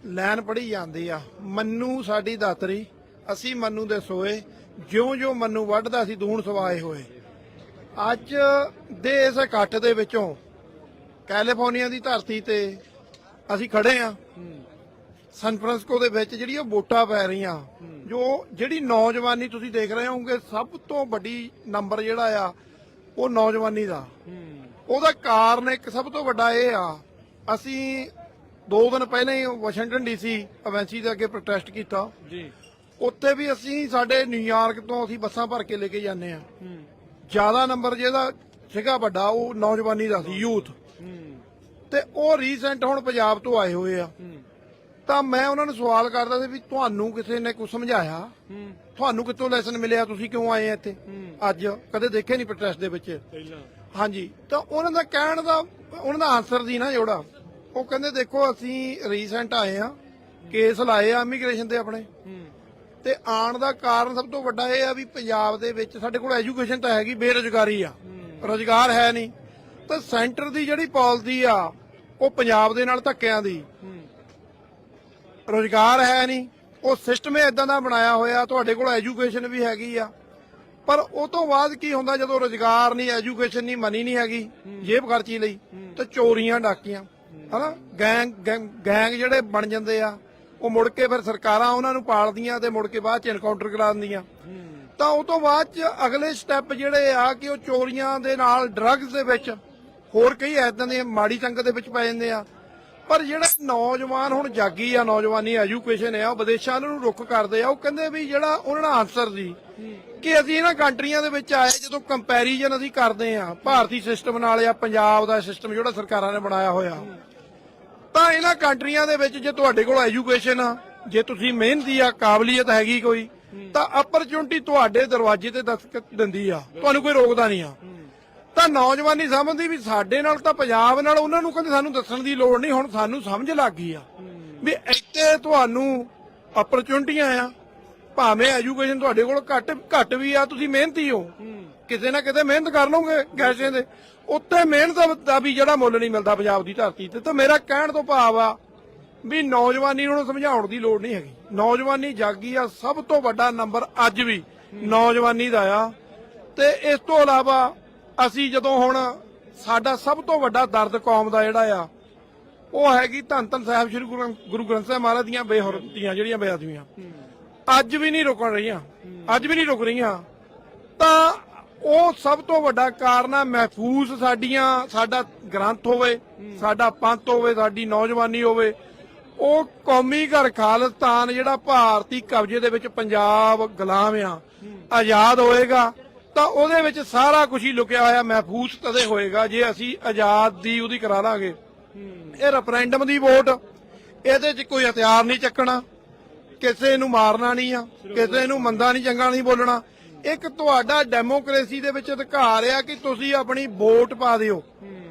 ਲਾਈਨ ਪੜ੍ਹੀ ਜਾਂਦੀ ਆ, ਮੰਨੂ ਸਾਡੀ ਦਾਤਰੀ, ਅਸੀਂ ਮੰਨੂ ਦੇ ਸੋਏ, ਜਿਉਂ-ਜਿਉਂ ਮੰਨੂ ਵੱਢਦਾ ਸੀ ਦੂਣ ਸਵਾਏ ਹੋਏ। ਅੱਜ ਦੇ ਇਸ ਇਕੱਠ ਦੇ ਵਿੱਚੋਂ ਕੈਲੀਫੋਰਨੀਆ ਦੀ ਧਰਤੀ ਤੇ ਅਸੀਂ ਖੜੇ ਆ। ਸੈਨ ਫਰਾਂਸਿਸਕੋ ਦੇ ਵਿੱਚ ਜਿਹੜੀਆਂ ਵੋਟਾਂ ਪੈ ਰਹੀਆਂ, ਜੋ ਜਿਹੜੀ ਨੌਜਵਾਨੀ ਤੁਸੀਂ ਦੇਖ ਰਹੇ ਹੋਗੇ, ਸਭ ਤੋਂ ਵੱਡੀ ਨੰਬਰ ਜਿਹੜਾ ਆ ਉਹ ਨੌਜਵਾਨੀ ਦਾ। ਉਹਦਾ ਕਾਰਨ ਇੱਕ ਸਭ ਤੋਂ ਵੱਡਾ ਇਹ ਆ, ਅਸੀਂ 2 ਦਿਨ ਪਹਿਲਾਂ ਹੀ ਵਾਸ਼ਿੰਗਟਨ ਡੀਸੀ ਐਮਬੈਸੀ ਦੇ ਅੱਗੇ ਪ੍ਰੋਟੈਸਟ ਕੀਤਾ ਜੀ। ਉੱਥੇ ਵੀ ਅਸੀਂ ਸਾਡੇ ਨਿਊਯਾਰਕ ਤੋਂ ਅਸੀਂ ਬੱਸਾਂ ਭਰ ਕੇ ਲੈ ਕੇ ਜਾਂਦੇ ਆ। ਜ਼ਿਆਦਾ ਨੰਬਰ ਜਿਹਦਾ ਸੀਗਾ ਵੱਡਾ ਉਹ ਨੌਜਵਾਨੀ ਦਾ ਸੀ, ਯੂਥ। ਤੇ ਉਹ ਰੀਸੈਂਟ ਹੁਣ ਪੰਜਾਬ ਤੋਂ ਆਏ ਹੋਏ ਆ। ਤਾਂ ਮੈਂ ਉਹਨਾਂ ਨੂੰ ਸਵਾਲ ਕਰਦਾ ਸੀ ਵੀ ਤੁਹਾਨੂੰ ਕਿਸੇ ਨੇ ਕੁਝ ਸਮਝਾਇਆ, ਤੁਹਾਨੂੰ ਕਿੱਥੋਂ ਲੈਸਨ ਮਿਲਿਆ, ਤੁਸੀਂ ਕਿਉਂ ਆਏ ਆ ਇੱਥੇ ਅੱਜ? ਕਦੇ ਦੇਖੇ ਨਹੀਂ ਪ੍ਰੋਟੈਸਟ ਦੇ ਵਿੱਚ। ਹਾਂਜੀ, ਤਾਂ ਉਹਨਾਂ ਦਾ ਕਹਿਣ ਦਾ, ਉਹਨਾਂ ਦਾ ਆਨਸਰ ਸੀ ਨਾ ਜਿਹੜਾ, ਉਹ ਕਹਿੰਦੇ ਦੇਖੋ ਅਸੀਂ ਰੀਸੈਂਟ ਆਏ ਆ, ਕੇਸ ਲਾਏ ਆ ਇਮੀਗ੍ਰੇਸ਼ਨ ਦੇ ਆਪਣੇ, ਤੇ ਆਉਣ ਦਾ ਕਾਰਨ ਸਭ ਤੋਂ ਵੱਡਾ ਇਹ ਆ ਵੀ ਪੰਜਾਬ ਦੇ ਵਿੱਚ ਸਾਡੇ ਕੋਲ ਐਜੂਕੇਸ਼ਨ ਤਾਂ ਹੈਗੀ, ਬੇਰੁਜ਼ਗਾਰੀ ਆ, ਰੁਜ਼ਗਾਰ ਹੈ ਨਹੀਂ। ਤਾਂ ਸੈਂਟਰ ਦੀ ਜਿਹੜੀ ਪਾਲਿਸੀ ਆ ਉਹ ਪੰਜਾਬ ਦੇ ਨਾਲ ਧੱਕਿਆਂ ਦੀ, ਰੁਜ਼ਗਾਰ ਹੈ ਨਹੀਂ, ਉਹ ਸਿਸਟਮ ਇਦਾਂ ਦਾ ਬਣਾਇਆ ਹੋਇਆ। ਤੁਹਾਡੇ ਕੋਲ ਐਜੂਕੇਸ਼ਨ ਵੀ ਹੈਗੀ ਆ, ਪਰ ਉਹ ਤੋਂ ਬਾਅਦ ਕੀ ਹੁੰਦਾ ਜਦੋਂ ਰੁਜ਼ਗਾਰ ਨਹੀਂ, ਐਜੂਕੇਸ਼ਨ ਨਹੀਂ, ਮਨੀ ਨਹੀਂ ਹੈਗੀ ਜੇਬ ਖਰਚੀ ਲਈ, ਤੇ ਚੋਰੀਆਂ ਡਾਕੀਆਂ, ਹਨਾ, ਗੈਂਗ ਜਿਹੜੇ ਬਣ ਜਾਂਦੇ ਆ, ਉਹ ਮੁੜ ਕੇ ਫਿਰ ਸਰਕਾਰਾਂ ਉਹਨਾਂ ਨੂੰ ਪਾਲਦੀਆਂ ਤੇ ਮੁੜ ਕੇ ਬਾਅਦ ਚ ਐਨਕਾਊਂਟਰ ਕਰਾ ਦਿੰਦੀਆਂ। ਤਾਂ ਉਹ ਤੋਂ ਬਾਅਦ ਚ ਅਗਲੇ ਸਟੈਪ ਜਿਹੜੇ ਆ ਕਿ ਉਹ ਚੋਰੀਆਂ ਦੇ ਨਾਲ ਡਰੱਗਸ ਦੇ ਵਿੱਚ, ਹੋਰ ਕਈ ਐਦਾਂ ਦੇ ਮਾੜੀ ਸੰਗਤ ਦੇ ਵਿੱਚ ਪੈ ਜਾਂਦੇ ਆ। ਪਰ ਜਿਹੜਾ ਨੌਜਵਾਨ ਹੁਣ ਜਾਗੀ ਆ, ਨੌਜਵਾਨੀ ਐਜੂਕੇਸ਼ਨ ਆ, ਉਹ ਵਿਦੇਸ਼ਾਂ ਨੂੰ ਰੁੱਖ ਕਰਦੇ ਆ। ਉਹ ਕਹਿੰਦੇ ਵੀ ਜਿਹੜਾ ਉਹਨਾਂ ਦਾ ਆਨਸਰ ਸੀ ਕਿ ਅਸੀਂ ਇਹਨਾਂ ਕੰਟਰੀਆਂ ਦੇ ਵਿੱਚ ਆਏ, ਜਦੋਂ ਕੰਪੈਰੀਜ਼ਨ ਅਸੀਂ ਕਰਦੇ ਆ ਭਾਰਤੀ ਸਿਸਟਮ ਨਾਲ ਜਾਂ ਪੰਜਾਬ ਦਾ ਸਿਸਟਮ ਜਿਹੜਾ ਸਰਕਾਰਾਂ ਨੇ ਬਣਾਇਆ ਹੋਇਆ, ਤਾਂ ਇਹਨਾਂ ਕੰਟਰੀਆਂ ਦੇ ਵਿੱਚ ਜੇ ਤੁਹਾਡੇ ਕੋਲ ਐਜੂਕੇਸ਼ਨ ਆ, ਜੇ ਤੁਸੀਂ ਮਿਹਨਤੀ ਆ, ਕਾਬਲੀਅਤ ਹੈਗੀ ਕੋਈ, ਤਾਂ ਅਪਰਚੁਨਿਟੀ ਤੁਹਾਡੇ ਦਰਵਾਜ਼ੇ ਤੇ ਦਸਤਕ ਦਿੰਦੀ ਆ, ਤੁਹਾਨੂੰ ਕੋਈ ਰੋਕਦਾ ਨਹੀਂ ਆ। ਤਾਂ ਨੌਜਵਾਨੀ ਸਮਝਦੀ ਵੀ ਸਾਡੇ ਨਾਲ ਤਾਂ ਪੰਜਾਬ ਨਾਲ, ਉਹਨਾਂ ਨੂੰ ਕਹਿੰਦੇ ਸਾਨੂੰ ਦੱਸਣ ਦੀ ਲੋੜ ਨਹੀਂ, ਹੁਣ ਸਾਨੂੰ ਸਮਝ ਲੱਗ ਗਈ ਆ ਵੀ ਇੱਥੇ ਤੁਹਾਨੂੰ ਅਪਰਚੁਨਿਟੀਆਂ ਆ, ਭਾਵੇਂ ਐਜੂਕੇਸ਼ਨ ਤੁਹਾਡੇ ਕੋਲ ਘੱਟ ਵੀ ਆ, ਤੁਸੀਂ ਮਿਹਨਤੀ ਹੋ, ਕਿਸੇ ਨਾ ਕਿਤੇ ਮਿਹਨਤ ਕਰ ਲਓਗੇ ਗੈਸੇ ਦੇ, ਉੱਥੇ ਮਿਹਨਤ ਦਾ ਵੀ ਜਿਹੜਾ ਮੁੱਲ ਨਹੀਂ ਮਿਲਦਾ ਪੰਜਾਬ ਦੀ ਧਰਤੀ ਤੇ। ਤਾਂ ਮੇਰਾ ਕਹਿਣ ਤੋਂ ਭਾਵ ਆ ਵੀ ਨੌਜਵਾਨੀ ਨੂੰ ਸਮਝਾਉਣ ਦੀ ਲੋੜ ਨਹੀਂ ਹੈਗੀ, ਨੌਜਵਾਨੀ ਜਾਗੀ ਆ। ਸਭ ਤੋਂ ਵੱਡਾ ਨੰਬਰ ਅੱਜ ਵੀ ਨੌਜਵਾਨੀ ਦਾ ਆ। ਤੇ ਇਸ ਤੋਂ ਇਲਾਵਾ ਅਸੀਂ ਜਦੋਂ ਹੁਣ ਸਾਡਾ ਸਭ ਤੋਂ ਵੱਡਾ ਦਰਦ ਕੌਮ ਦਾ ਜਿਹੜਾ ਆ ਉਹ ਹੈਗੀ ਧੰਨ ਧੰਨ ਸਾਹਿਬ ਸ੍ਰੀ ਗੁਰੂ ਗ੍ਰੰਥ ਸਾਹਿਬ ਮਹਾਰਾਜ ਦੀਆਂ ਬੇਹੁਰਮਤੀਆਂ, ਜਿਹੜੀਆਂ ਬੇਅਦਬੀਆਂ ਅੱਜ ਵੀ ਨਹੀਂ ਰੁਕਣ ਰਹੀਆਂ, ਅੱਜ ਵੀ ਨਹੀਂ ਰੁਕ ਰਹੀਆਂ। ਤਾਂ ਉਹ ਸਭ ਤੋਂ ਵੱਡਾ ਕਾਰਨ ਆ ਮਹਿਫੂਜ਼ ਸਾਡਾ ਗ੍ਰੰਥ ਹੋਵੇ, ਸਾਡਾ ਪੰਥ ਹੋਵੇ, ਸਾਡੀ ਨੌਜਵਾਨੀ ਹੋਵੇ। ਉਹ ਕੌਮੀ ਘਰ ਖਾਲਿਸਤਾਨ ਜਿਹੜਾ ਭਾਰਤੀ ਕਬਜ਼ੇ ਦੇ ਵਿੱਚ ਪੰਜਾਬ ਗੁਲਾਮ ਆ, ਆਜ਼ਾਦ ਹੋਏਗਾ ਤਾਂ ਉਹਦੇ ਵਿੱਚ ਸਾਰਾ ਕੁਝ ਹੀ ਲੁਕਿਆ ਹੋਇਆ ਮਹਿਫੂਜ਼ ਤਦੇ ਹੋਏਗਾ ਜੇ ਅਸੀਂ ਆਜ਼ਾਦੀ ਉਹਦੀ ਕਰਾ ਲਾਂਗੇ। ਇਹ ਰੈਫਰੈਂਡਮ ਦੀ ਵੋਟ, ਇਹਦੇ 'ਚ ਕੋਈ ਹਥਿਆਰ ਨਹੀਂ ਚੱਕਣਾ, ਕਿਸੇ ਨੂੰ ਮਾਰਨਾ ਨਹੀਂ ਆ, ਕਿਸੇ ਨੂੰ ਮੰਦਾ ਨਹੀਂ ਚੰਗਾ ਨਹੀਂ ਬੋਲਣਾ। ਇੱਕ ਤੁਹਾਡਾ ਡੈਮੋਕ੍ਰੇਸੀ ਦੇ ਵਿੱਚ ਅਧਿਕਾਰ ਆ ਕਿ ਤੁਸੀਂ ਆਪਣੀ ਵੋਟ ਪਾ ਦਿਓ।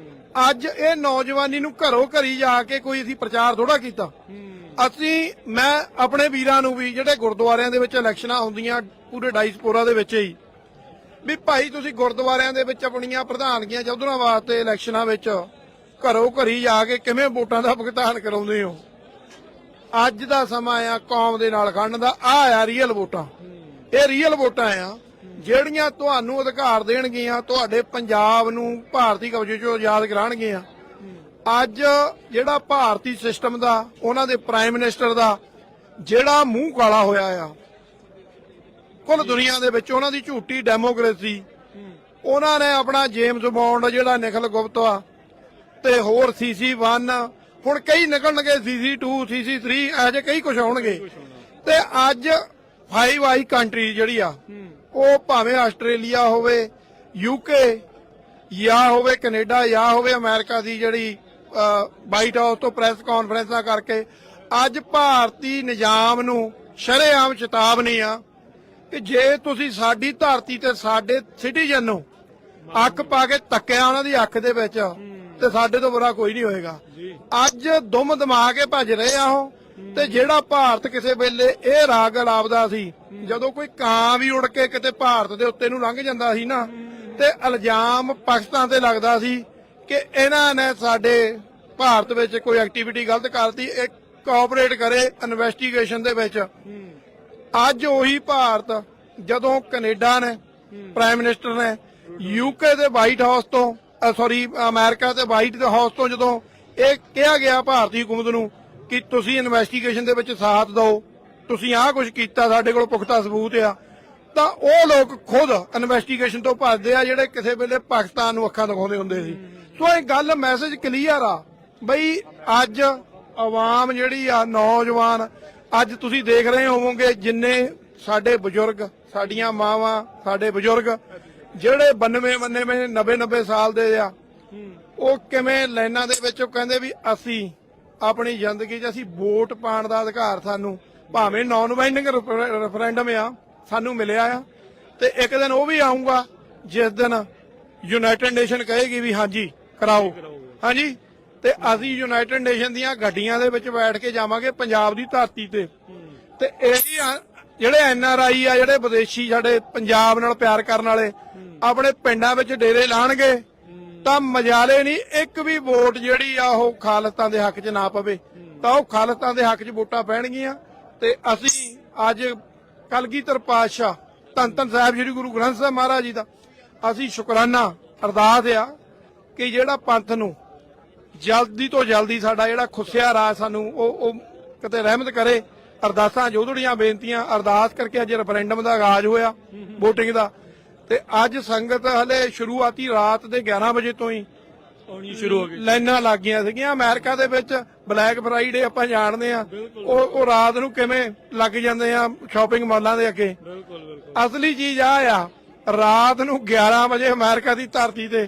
ਅੱਜ ਇਹ ਨੌਜਵਾਨੀ ਨੂੰ ਘਰੋਂ ਘਰੀ ਜਾ ਕੇ ਕੋਈ ਅਸੀਂ ਪ੍ਰਚਾਰ ਥੋੜਾ ਕੀਤਾ। ਮੈਂ ਆਪਣੇ ਵੀਰਾਂ ਨੂੰ ਵੀ ਜਿਹੜੇ ਗੁਰਦੁਆਰਿਆਂ ਦੇ ਵਿੱਚ ਇਲੈਕਸ਼ਨਾਂ ਹੁੰਦੀਆਂ ਪੂਰੇ ਡਾਇਸਪੋਰਾ ਦੇ ਵਿੱਚ ਹੀ, ਵੀ ਭਾਈ ਤੁਸੀਂ ਗੁਰਦੁਆਰਿਆਂ ਦੇ ਵਿੱਚ ਆਪਣੀਆਂ ਪ੍ਰਧਾਨਗੀਆਂ ਚੌਧਰਾਂ ਵਾਸਤੇ ਇਲੈਕਸ਼ਨਾਂ ਵਿੱਚ ਘਰੋਂ ਘਰੀ ਜਾ ਕੇ ਕਿਵੇਂ ਵੋਟਾਂ ਦਾ ਭੁਗਤਾਨ ਕਰਾਉਂਦੇ ਹੋ। ਅੱਜ ਦਾ ਸਮਾਂ ਆ ਕੌਮ ਦੇ ਨਾਲ ਖੜਨ ਦਾ। ਆ ਰੀਅਲ ਵੋਟਾਂ, ਇਹ ਰੀਅਲ ਵੋਟਾਂ ਆ ਜਿਹੜੀਆਂ ਤੁਹਾਨੂੰ ਅਧਿਕਾਰ ਦੇਣਗੀਆਂ, ਤੁਹਾਡੇ ਪੰਜਾਬ ਨੂੰ ਭਾਰਤੀ ਕਬਜ਼ੇ ਚੋਂ ਆਜ਼ਾਦ ਕਰਾਉਣਗੀਆਂ। ਅੱਜ ਜਿਹੜਾ ਭਾਰਤੀ ਸਿਸਟਮ ਦਾ, ਉਹਨਾਂ ਦੇ ਪ੍ਰਾਈਮ ਮਿਨਿਸਟਰ ਦਾ ਜਿਹੜਾ ਮੂੰਹ ਕਾਲਾ ਹੋਇਆ ਆ ਕੁੱਲ ਦੁਨੀਆ ਦੇ ਵਿੱਚ, ਉਹਨਾਂ ਦੀ ਝੂਠੀ ਡੈਮੋਕ੍ਰੇਸੀ, ਉਹਨਾਂ ਨੇ ਆਪਣਾ ਜੇਮਸ ਬੌਂਡ ਜਿਹੜਾ ਨਿਖਿਲ ਗੁਪਤਾ ਤੇ ਹੋਰ CC1, ਹੁਣ ਕਈ ਨਿਕਲਣਗੇ, CC2, CC3, ਇਹੋ ਜਿਹੇ ਕਈ ਕੁਝ ਆਉਣਗੇ। ਤੇ ਅੱਜ 5 ਕੰਟਰੀ ਜਿਹੜੀ ਆ, ਉਹ ਭਾਵੇਂ ਆਸਟ੍ਰੇਲੀਆ ਹੋਵੇ, UK ਜਾਂ ਹੋਵੇ ਕੈਨੇਡਾ ਜਾਂ ਹੋਵੇ ਅਮਰੀਕਾ ਦੀ ਜਿਹੜੀ ਵਾਈਟ ਹਾਊਸ ਤੋਂ ਪ੍ਰੈਸ ਕਾਨਫਰੰਸਾਂ ਕਰਕੇ ਅੱਜ ਭਾਰਤੀ ਨਿਜ਼ਾਮ ਨੂੰ ਸ਼ਰੇਆਮ ਚੇਤਾਵਨੀ ਆ ਕਿ ਜੇ ਤੁਸੀਂ ਸਾਡੀ ਧਰਤੀ ਤੇ ਸਾਡੇ ਸਿਟੀਜ਼ਨ ਨੂੰ ਅੱਖ ਪਾ ਕੇ ਤੱਕਿਆ ਉਹਨਾਂ ਦੀ ਅੱਖ ਦੇ ਵਿੱਚ, ਤੇ ਸਾਡੇ ਤੋਂ ਬੁਰਾ ਕੋਈ ਨਹੀਂ ਹੋਏਗਾ। ਅੱਜ ਦੁਮ ਦਮਾ ਕੇ ਭੱਜ ਰਹੇ ਆ ਉਹ। ਤੇ ਜਿਹੜਾ ਭਾਰਤ ਕਿਸੇ ਵੇਲੇ ਇਹ ਰਾਗ ਲਾਪਦਾ ਸੀ, ਜਦੋਂ ਕੋਈ ਕਾਂ ਵੀ ਉੜ ਕੇ ਕਿਤੇ ਭਾਰਤ ਦੇ ਉੱਤੇ ਨੂੰ ਲੰਘ ਜਾਂਦਾ ਸੀ ਨਾ, ਤੇ ਇਲਜ਼ਾਮ ਪਾਕਿਸਤਾਨ ਤੇ ਲੱਗਦਾ ਸੀ ਕਿ ਇਹਨਾਂ ਨੇ ਸਾਡੇ ਭਾਰਤ ਵਿੱਚ ਕੋਈ ਐਕਟੀਵਿਟੀ ਗਲਤ ਕਰਤੀ, ਇਹ ਕੋਆਪਰੇਟ ਕਰੇ ਇਨਵੈਸਟੀਗੇਸ਼ਨ ਦੇ ਵਿੱਚ। ਅੱਜ ਉਹੀ ਭਾਰਤ, ਜਦੋਂ ਕੈਨੇਡਾ ਨੇ ਪ੍ਰਾਈਮ ਮਿਨਿਸਟਰ ਨੇ UK ਦੇ ਵਾਈਟ ਹਾਊਸ ਤੋਂ, ਅਮਰੀਕਾ ਤੇ ਵਾਈਟ ਹਾਊਸ ਤੋਂ ਜਦੋਂ ਇਹ ਕਿਹਾ ਗਿਆ ਭਾਰਤੀ ਹਕੂਮਤ ਨੂੰ ਕਿ ਤੁਸੀਂ ਇਨਵੈਸਟੀਗੇਸ਼ਨ ਦੇ ਵਿੱਚ ਸਾਥ ਦਿਓ, ਤੁਸੀਂ ਆਹ ਕੁਝ ਕੀਤਾ, ਸਾਡੇ ਕੋਲ ਪੁਖਤਾ ਸਬੂਤ ਆ, ਤਾਂ ਉਹ ਲੋਕ ਖੁਦ ਇਨਵੈਸਟੀਗੇਸ਼ਨ ਤੋਂ ਭੱਜਦੇ ਆ ਜਿਹੜੇ ਕਿਸੇ ਵੇਲੇ ਪਾਕਿਸਤਾਨ ਨੂੰ ਅੱਖਾਂ ਦਿਖਾਉਂਦੇ ਹੁੰਦੇ ਸੀ। ਸੋ ਇਹ ਗੱਲ ਮੈਸੇਜ ਕਲੀਅਰ ਆ ਬਈ ਅੱਜ ਆਵਾਮ ਜਿਹੜੀ ਆ, ਨੌਜਵਾਨ, ਅੱਜ ਤੁਸੀਂ ਦੇਖ ਰਹੇ ਹੋਵੋਗੇ ਜਿੰਨੇ ਸਾਡੇ ਬਜ਼ੁਰਗ, ਸਾਡੀਆਂ ਮਾਵਾਂ, ਸਾਡੇ ਬਜ਼ੁਰਗ ਜਿਹੜੇ 92 90 ਸਾਲ ਦੇ ਆ, ਉਹ ਕਿਵੇਂ ਲਾਈਨਾਂ ਦੇ ਵਿੱਚ ਉਹ ਕਹਿੰਦੇ ਵੀ ਅਸੀਂ ਆਪਣੀ ਜ਼ਿੰਦਗੀ 'ਚ ਅਸੀਂ ਵੋਟ ਪਾਉਣ ਦਾ ਅਧਿਕਾਰ ਸਾਨੂੰ ਭਾਵੇਂ ਨਾਨ ਬਾਈਂਡਿੰਗ ਰੈਫਰੈਂਡਮ ਆ ਸਾਨੂੰ ਮਿਲਿਆ ਆ, ਤੇ ਇੱਕ ਦਿਨ ਉਹ ਵੀ ਆਊਗਾ ਜਿਸ ਦਿਨ ਯੂਨਾਈਟਿਡ ਨੇਸ਼ਨ ਕਹੇਗੀ ਵੀ ਹਾਂਜੀ ਕਰਾਓ, ਹਾਂਜੀ, ਤੇ ਅਸੀਂ ਯੂਨਾਈਟਿਡ ਨੇਸ਼ਨ ਦੀਆਂ ਗੱਡੀਆਂ ਦੇ ਵਿੱਚ ਬੈਠ ਕੇ ਜਾਵਾਂਗੇ ਪੰਜਾਬ ਦੀ ਧਰਤੀ ਤੇ ਇਹੀ ਜਿਹੜੇ NRI ਆ, ਜਿਹੜੇ ਵਿਦੇਸ਼ੀ ਸਾਡੇ ਪੰਜਾਬ ਨਾਲ ਪਿਆਰ ਕਰਨ ਵਾਲੇ ਆਪਣੇ ਪਿੰਡਾਂ ਵਿੱਚ ਡੇਰੇ ਲਾਣਗੇ ਤਾਂ ਮਜਾਲੇ ਨਹੀਂ, ਇੱਕ ਵੀ ਵੋਟ ਜਿਹੜੀ ਆ ਉਹ ਖਾਲਿਸਤਾਨ ਦੇ ਹੱਕ 'ਚ ਨਾ ਪਵੇ, ਤਾਂ ਉਹ ਖਾਲਿਸਤਾਨ ਦੇ ਹੱਕ 'ਚ ਵੋਟਾਂ ਪੈਣਗੀਆਂ। ਤੇ ਅਸੀਂ ਅੱਜ ਕਲਗੀਧਰ ਪਾਤਸ਼ਾਹ ਧੰਨ ਧੰਨ ਸਾਹਿਬ ਸ੍ਰੀ ਗੁਰੂ ਗ੍ਰੰਥ ਸਾਹਿਬ ਮਹਾਰਾਜ ਜੀ ਦਾ ਅਸੀਂ ਸ਼ੁਕਰਾਨਾ ਅਰਦਾਸ ਆ ਕਿ ਜਿਹੜਾ ਪੰਥ ਨੂੰ ਜਲਦੀ ਤੋਂ ਜਲਦੀ ਸਾਡਾ ਜਿਹੜਾ ਖੁੱਸਿਆ ਰਾਜ ਸਾਨੂੰ ਉਹ ਕਿਤੇ ਰਹਿਮਤ ਕਰੇ। ਅਰਦਾਸਾਂ ਜੋਦੜੀਆਂ ਬੇਨਤੀਆਂ ਅਰਦਾਸ ਕਰਕੇ ਅੱਜ ਰੈਫਰੈਂਡਮ ਦਾ ਆਗਾਜ਼ ਹੋਇਆ VOTING ਦਾ, ਤੇ ਅੱਜ ਸੰਗਤ ਹਲੇ ਸ਼ੁਰੂਆਤੀ ਰਾਤ ਦੇ 11 ਵਜੇ ਤੋਂ ਹੀ ਸ਼ੁਰੂ ਹੋ ਗਈ, ਲਾਈਨਾਂ ਲੱਗ ਗਈਆਂ ਸੀਗੀਆਂ। ਅਮਰੀਕਾ ਦੇ ਵਿੱਚ ਬਲੈਕ ਫਰਾਈਡੇ ਆਪਾਂ ਜਾਣਦੇ ਆ, ਉਹ ਰਾਤ ਨੂੰ ਕਿਵੇਂ ਲੱਗ ਜਾਂਦੇ ਆ ਸ਼ਾਪਿੰਗ ਮਾਲਾਂ ਦੇ ਅੱਗੇ। ਅਸਲੀ ਚੀਜ਼ ਆ ਰਾਤ ਨੂੰ 11 ਵਜੇ ਅਮਰੀਕਾ ਦੀ ਧਰਤੀ ਤੇ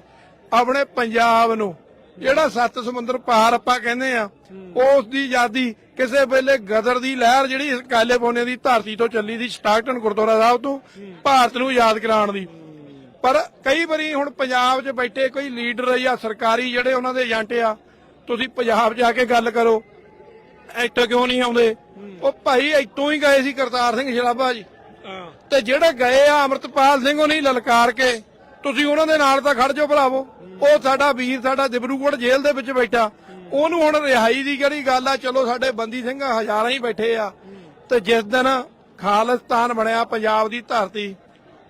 ਆਪਣੇ ਪੰਜਾਬ ਨੂੰ ਜਿਹੜਾ 7 ਸਮੁੰਦਰ ਪਾਰ ਆਪਾਂ ਕਹਿੰਦੇ ਆ, ਉਸ ਦੀ ਆਜ਼ਾਦੀ ਕਿਸੇ ਵੇਲੇ ਗਦਰ ਦੀ ਲਹਿਰ ਜਿਹੜੀ ਕੈਲੀਫੋਰਨੀਆ ਦੀ ਧਰਤੀ ਤੋਂ ਚੱਲੀ ਸੀ, ਸਟਾਕਟਨ ਗੁਰਦੁਆਰਾ ਸਾਹਿਬ ਤੋਂ ਭਾਰਤ ਨੂੰ ਆਜ਼ਾਦ ਕਰਾਉਣ ਦੀ। ਪਰ ਕਈ ਵਾਰੀ ਹੁਣ ਪੰਜਾਬ 'ਚ ਬੈਠੇ ਕੋਈ ਲੀਡਰ ਜਾਂ ਸਰਕਾਰੀ ਜਿਹੜੇ ਉਹਨਾਂ ਦੇ ਏਜੰਟ ਆ, ਤੁਸੀਂ ਪੰਜਾਬ ਜਾ ਕੇ ਗੱਲ ਕਰੋ, ਇੱਥੇ ਕਿਉਂ ਨਹੀਂ ਆਉਂਦੇ? ਉਹ ਭਾਈ ਇੱਥੋਂ ਹੀ ਗਏ ਸੀ ਕਰਤਾਰ ਸਿੰਘ ਸ਼ਰਾਭਾ ਜੀ, ਤੇ ਜਿਹੜੇ ਗਏ ਆ ਅਮਰਤਪਾਲ ਸਿੰਘ ਉਹਨੇ ਲਲਕਾਰ ਕੇ, ਤੁਸੀਂ ਉਹਨਾਂ ਦੇ ਨਾਲ ਤਾਂ ਖੜ ਜਾਓ ਭਰਾਵੋ। ਉਹ ਸਾਡਾ ਵੀਰ, ਸਾਡਾ ਦਿਬਰੂਗੜ੍ਹ ਜੇਲ੍ਹ ਦੇ ਵਿੱਚ ਬੈਠਾ, ਉਹਨੂੰ ਹੁਣ ਰਿਹਾਈ ਦੀ ਕਿਹੜੀ ਗੱਲ ਆ? ਚਲੋ ਸਾਡੇ ਬੰਦੀ ਸਿੰਘ ਹਜ਼ਾਰਾਂ ਹੀ ਬੈਠੇ ਆ, ਤੇ ਜਿਸ ਦਿਨ ਖਾਲਿਸਤਾਨ ਬਣਿਆ ਪੰਜਾਬ ਦੀ ਧਰਤੀ,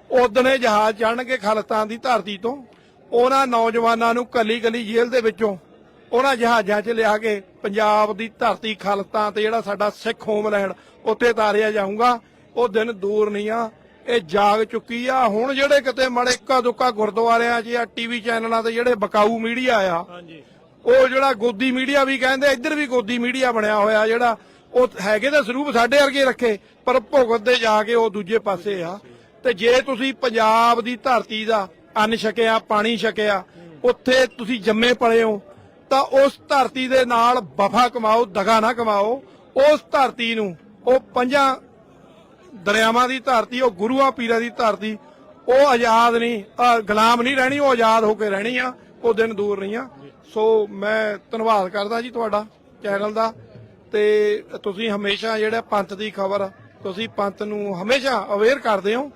ਉਦਣ ਇਹ ਜਹਾਜ਼ ਚੜ੍ਹਨਗੇ ਖਾਲਿਸਤਾਨ ਦੀ ਧਰਤੀ ਤੋਂ, ਉਹਨਾਂ ਨੌਜਵਾਨਾਂ ਨੂੰ ਕੱਲੀ ਕੱਲੀ ਜੇਲ੍ਹ ਦੇ ਵਿੱਚੋਂ ਉਹਨਾਂ ਜਹਾਜ਼ਾਂ 'ਚ ਲਿਆ ਕੇ ਪੰਜਾਬ ਦੀ ਧਰਤੀ ਖਾਲਿਸਤਾਨ ਤੇ ਜਿਹੜਾ ਸਾਡਾ ਸਿੱਖ ਹੋਮਲੈਂਡ ਉੱਥੇ ਤਾਰਿਆ ਜਾਊਗਾ। ਉਹ ਦਿਨ ਦੂਰ ਨਹੀਂ ਆ, ਇਹ ਜਾਗ ਚੁੱਕੀ ਆ। ਹੁਣ ਜਿਹੜੇ ਕਿਤੇ ਮਾੜੇ ਇੱਕਾ ਦੁੱਕਾ ਗੁਰਦੁਆਰਿਆਂ 'ਚ ਜਾਂ TV ਚੈਨਲਾਂ ਤੇ ਜਿਹੜੇ ਬਕਾਊ ਮੀਡੀਆ ਆ, ਉਹ ਜਿਹੜਾ ਗੋਦੀ ਮੀਡੀਆ ਵੀ ਕਹਿੰਦੇ, ਇੱਧਰ ਵੀ ਗੋਦੀ ਮੀਡੀਆ ਬਣਿਆ ਹੋਇਆ, ਜਿਹੜਾ ਉਹ ਹੈਗੇ ਤਾਂ ਸਰੂਪ ਸਾਡੇ ਵਰਗੇ ਰੱਖੇ, ਪਰ ਭੁਗਤ ਦੇ ਜਾ ਕੇ ਉਹ ਦੂਜੇ ਪਾਸੇ ਆ। ਤੇ ਜੇ ਤੁਸੀਂ ਪੰਜਾਬ ਦੀ ਧਰਤੀ ਦਾ ਅੰਨ ਛਕਿਆ, ਪਾਣੀ ਛਕਿਆ, ਉੱਥੇ ਤੁਸੀਂ ਜੰਮੇ ਪਲੇ ਹੋ, ਤਾਂ ਉਸ ਧਰਤੀ ਦੇ ਨਾਲ ਵਫਾ ਕਮਾਓ, ਦਗਾ ਨਾ ਕਮਾਓ। ਉਸ ਧਰਤੀ ਨੂੰ, ਉਹ 5 ਦਰਿਆਵਾਂ ਦੀ ਧਰਤੀ, ਉਹ ਗੁਰੂਆਂ ਪੀਰਾਂ ਦੀ ਧਰਤੀ, ਉਹ ਆਜ਼ਾਦ ਨਹੀਂ, ਗੁਲਾਮ ਨਹੀਂ ਰਹਿਣੀ, ਉਹ ਆਜ਼ਾਦ ਹੋ ਕੇ ਰਹਿਣੀ ਆ। ਉਹ ਦਿਨ ਦੂਰ ਨਹੀਂ ਆ। ਸੋ ਮੈਂ ਧੰਨਵਾਦ ਕਰਦਾ ਜੀ ਤੁਹਾਡਾ ਚੈਨਲ ਦਾ, ਤੇ ਤੁਸੀਂ ਹਮੇਸ਼ਾ ਜਿਹੜਾ ਪੰਥ ਦੀ ਖਬਰ, ਤੁਸੀਂ ਪੰਥ ਨੂੰ ਹਮੇਸ਼ਾ ਅਵੇਅਰ ਕਰਦੇ ਹੋ।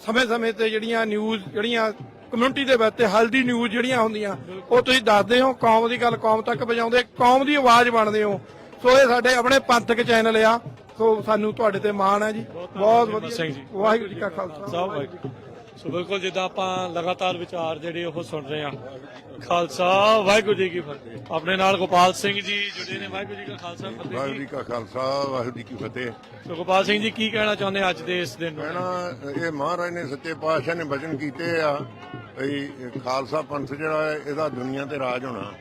ਸਮੇਂ-ਸਮੇਂ ਤੇ ਜਿਹੜੀਆਂ ਨਿਊਜ਼, ਜਿਹੜੀਆਂ ਕਮਿਊਨਿਟੀ ਦੇ ਵਿੱਚ ਹੈਲਦੀ ਨਿਊਜ਼ ਜਿਹੜੀਆਂ ਹੁੰਦੀਆਂ, ਉਹ ਤੁਸੀਂ ਦੱਸਦੇ ਹੋ। ਕੌਮ ਦੀ ਗੱਲ ਕੌਮ ਤੱਕ ਪਹੁੰਚਾਉਂਦੇ, ਕੌਮ ਦੀ ਆਵਾਜ਼ ਬਣਦੇ ਹੋ। ਸੋ ਇਹ ਸਾਡੇ ਆਪਣੇ ਪੰਥਕ ਚੈਨਲ ਆ, ਸੋ ਸਾਨੂੰ ਤੁਹਾਡੇ ਤੇ ਮਾਣ ਹੈ ਜੀ, ਬਹੁਤ ਵਧੀਆ। ਵਾਹਿਗੁਰੂ ਜੀ ਕਾ ਖਾਲਸਾ, ਵਾਹਿਗੁਰੂ। ਸੋ ਬਿਲਕੁਲ ਜਿੱਦਾਂ ਆਪਾਂ ਲਗਾਤਾਰ ਵਿਚਾਰ ਜਿਹੜੇ ਉਹ ਸੁਣ ਰਹੇ ਹਾਂ, ਖਾਲਸਾ ਵਾਹਿਗੁਰੂ ਜੀ ਕੀ ਫਤਿਹ। ਆਪਣੇ ਨਾਲ ਗੋਪਾਲ ਸਿੰਘ ਜੀ ਜੁੜੇ ਨੇ। ਵਾਹਿਗੁਰੂ ਜੀ ਕਾ ਖਾਲਸਾ, ਵਾਹਿਗੁਰੂ ਜੀ ਕਾ ਖਾਲਸਾ, ਵਾਹਿਗੁਰੂ ਜੀ ਕੀ ਫਤਿਹ। ਸੋ ਗੋਪਾਲ ਸਿੰਘ ਜੀ ਕੀ ਕਹਿਣਾ ਚਾਹੁੰਦੇ ਅੱਜ ਦੇ ਇਸ ਦਿਨ ਨੂੰ? ਇਹ ਮਹਾਰਾਜ ਨੇ ਸੱਚੇ ਪਾਤਸ਼ਾਹ ਨੇ ਵਚਨ ਕੀਤੇ ਆ ਵੀ ਖਾਲਸਾ ਪੰਥ ਜਿਹੜਾ ਹੈ ਇਹਦਾ ਦੁਨੀਆ ਤੇ ਰਾਜ ਹੋਣਾ,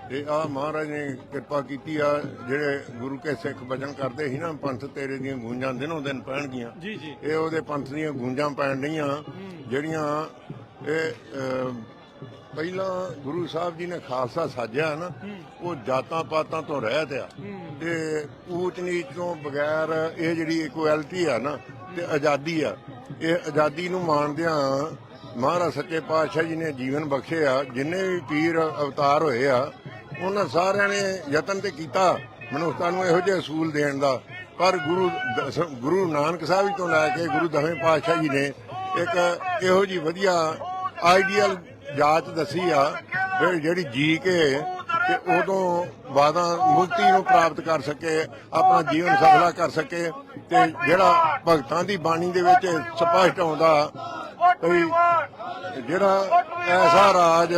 ਤੇ ਆ ਮਹਾਰਾਜ ਨੇ ਕਿਰਪਾ ਕੀਤੀ ਆ। ਜਿਹੜੇ ਗੁਰੂ ਕੇ ਸਿੱਖ ਵਚਨ ਕਰਦੇ ਸੀ ਨਾ, ਪੰਥ ਤੇਰੇ ਦੀਆਂ ਗੂੰਜਾਂ ਦਿਨੋਂ ਦਿਨ ਪੈਣਗੀਆਂ, ਇਹ ਉਹਦੇ ਪੰਥ ਦੀਆਂ ਗੂੰਜਾਂ ਪੈਣ ਰਹੀਆਂ, ਜਿਹੜੀਆਂ ਇਹ ਪਹਿਲਾਂ ਗੁਰੂ ਸਾਹਿਬ ਜੀ ਨੇ ਖਾਲਸਾ ਸਾਜਿਆ ਨਾ, ਉਹ ਜਾਤਾਂ ਪਾਤਾਂ ਤੋਂ ਰਹਿਤ ਆ, ਤੇ ਊਚ ਨੀਚ ਤੋਂ ਬਗੈਰ ਇਹ ਜਿਹੜੀ ਇਕੁਐਲਿਟੀ ਆ ਨਾ, ਤੇ ਆਜ਼ਾਦੀ ਆ, ਇਹ ਆਜ਼ਾਦੀ ਨੂੰ ਮਾਣਦਿਆਂ ਮਹਾਰਾਜ ਸੱਚੇ ਪਾਤਸ਼ਾਹ ਜੀ ਨੇ ਜੀਵਨ ਬਖਸ਼ੇ ਆ। ਜਿੰਨੇ ਵੀ ਪੀਰ ਅਵਤਾਰ ਹੋਏ ਆ, ਉਹਨਾਂ ਸਾਰਿਆਂ ਨੇ ਯਤਨ ਤੇ ਕੀਤਾ ਮਨੁੱਖਤਾ ਨੂੰ ਇਹੋ ਜਿਹੇ ਅਸੂਲ ਦੇਣ ਦਾ, ਪਰ ਗੁਰੂ ਨਾਨਕ ਸਾਹਿਬ ਜੀ ਤੋਂ ਲੈ ਕੇ ਗੁਰੂ 10ਵੇਂ ਪਾਤਸ਼ਾਹ ਜੀ ਨੇ ਇੱਕ ਇਹੋ ਜਿਹੀ ਵਧੀਆ ਆਈਡੀਅਲ ਜਾਚ ਦੱਸੀ ਆ, ਜਿਹੜੀ ਜੀ ਕੇ ਤੇ ਉਦੋਂ ਬਾਅਦਾਂ ਮੁਕਤੀ ਨੂੰ ਪ੍ਰਾਪਤ ਕਰ ਸਕੇ, ਆਪਣਾ ਜੀਵਨ ਸਫਲਾ ਕਰ ਸਕੇ। ਤੇ ਜਿਹੜਾ ਭਗਤਾਂ ਦੀ ਬਾਣੀ ਦੇ ਵਿੱਚ ਸਪਸ਼ਟ ਆਉਂਦਾ ਵੀ ਜਿਹੜਾ ਐਸਾ ਰਾਜ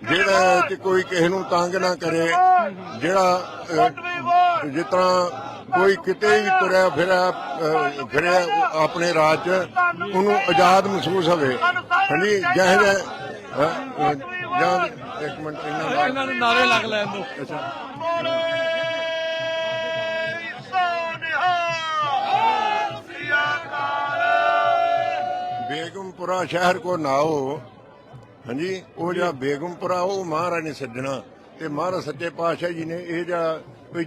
ਜਿਹੜਾ ਕਿ ਕੋਈ ਕਿਸੇ ਨੂੰ ਤੰਗ ਨਾ ਕਰੇ, ਜਿਹੜਾ ਜਿਸ ਤਰ੍ਹਾਂ ਕੋਈ ਕਿਤੇ ਵੀ ਤੁਰਿਆ ਫਿਰਿਆ ਆਪਣੇ ਰਾਜ 'ਚ ਉਹਨੂੰ ਆਜ਼ਾਦ ਮਹਿਸੂਸ ਹੋਵੇ। ਹਾਂਜੀ ਜਿਹੇ ਜਾਂ ਇੱਕ ਮਿੰਟ ਇਹਨਾਂ ਨੂੰ ਨਾਰੇ ਲੱਗ ਲੈਣ ਦੋ। ਬੇਗਮਪੁਰਾ ਸ਼ਹਿਰ ਕੋ ਨਾਓ, ਹਾਂਜੀ ਉਹ ਜਿਹੜਾ ਬੇਗਮਪੁਰਾ ਉਹ ਮਹਾਰਾਜ ਨੇ ਸੱਜਣਾ ਤੇ ਮਹਾਰਾਜ ਸੱਚੇ ਪਾਤਸ਼ਾਹ ਜੀ ਨੇ ਇਹ ਜਿਹੜਾ ਕੋਈ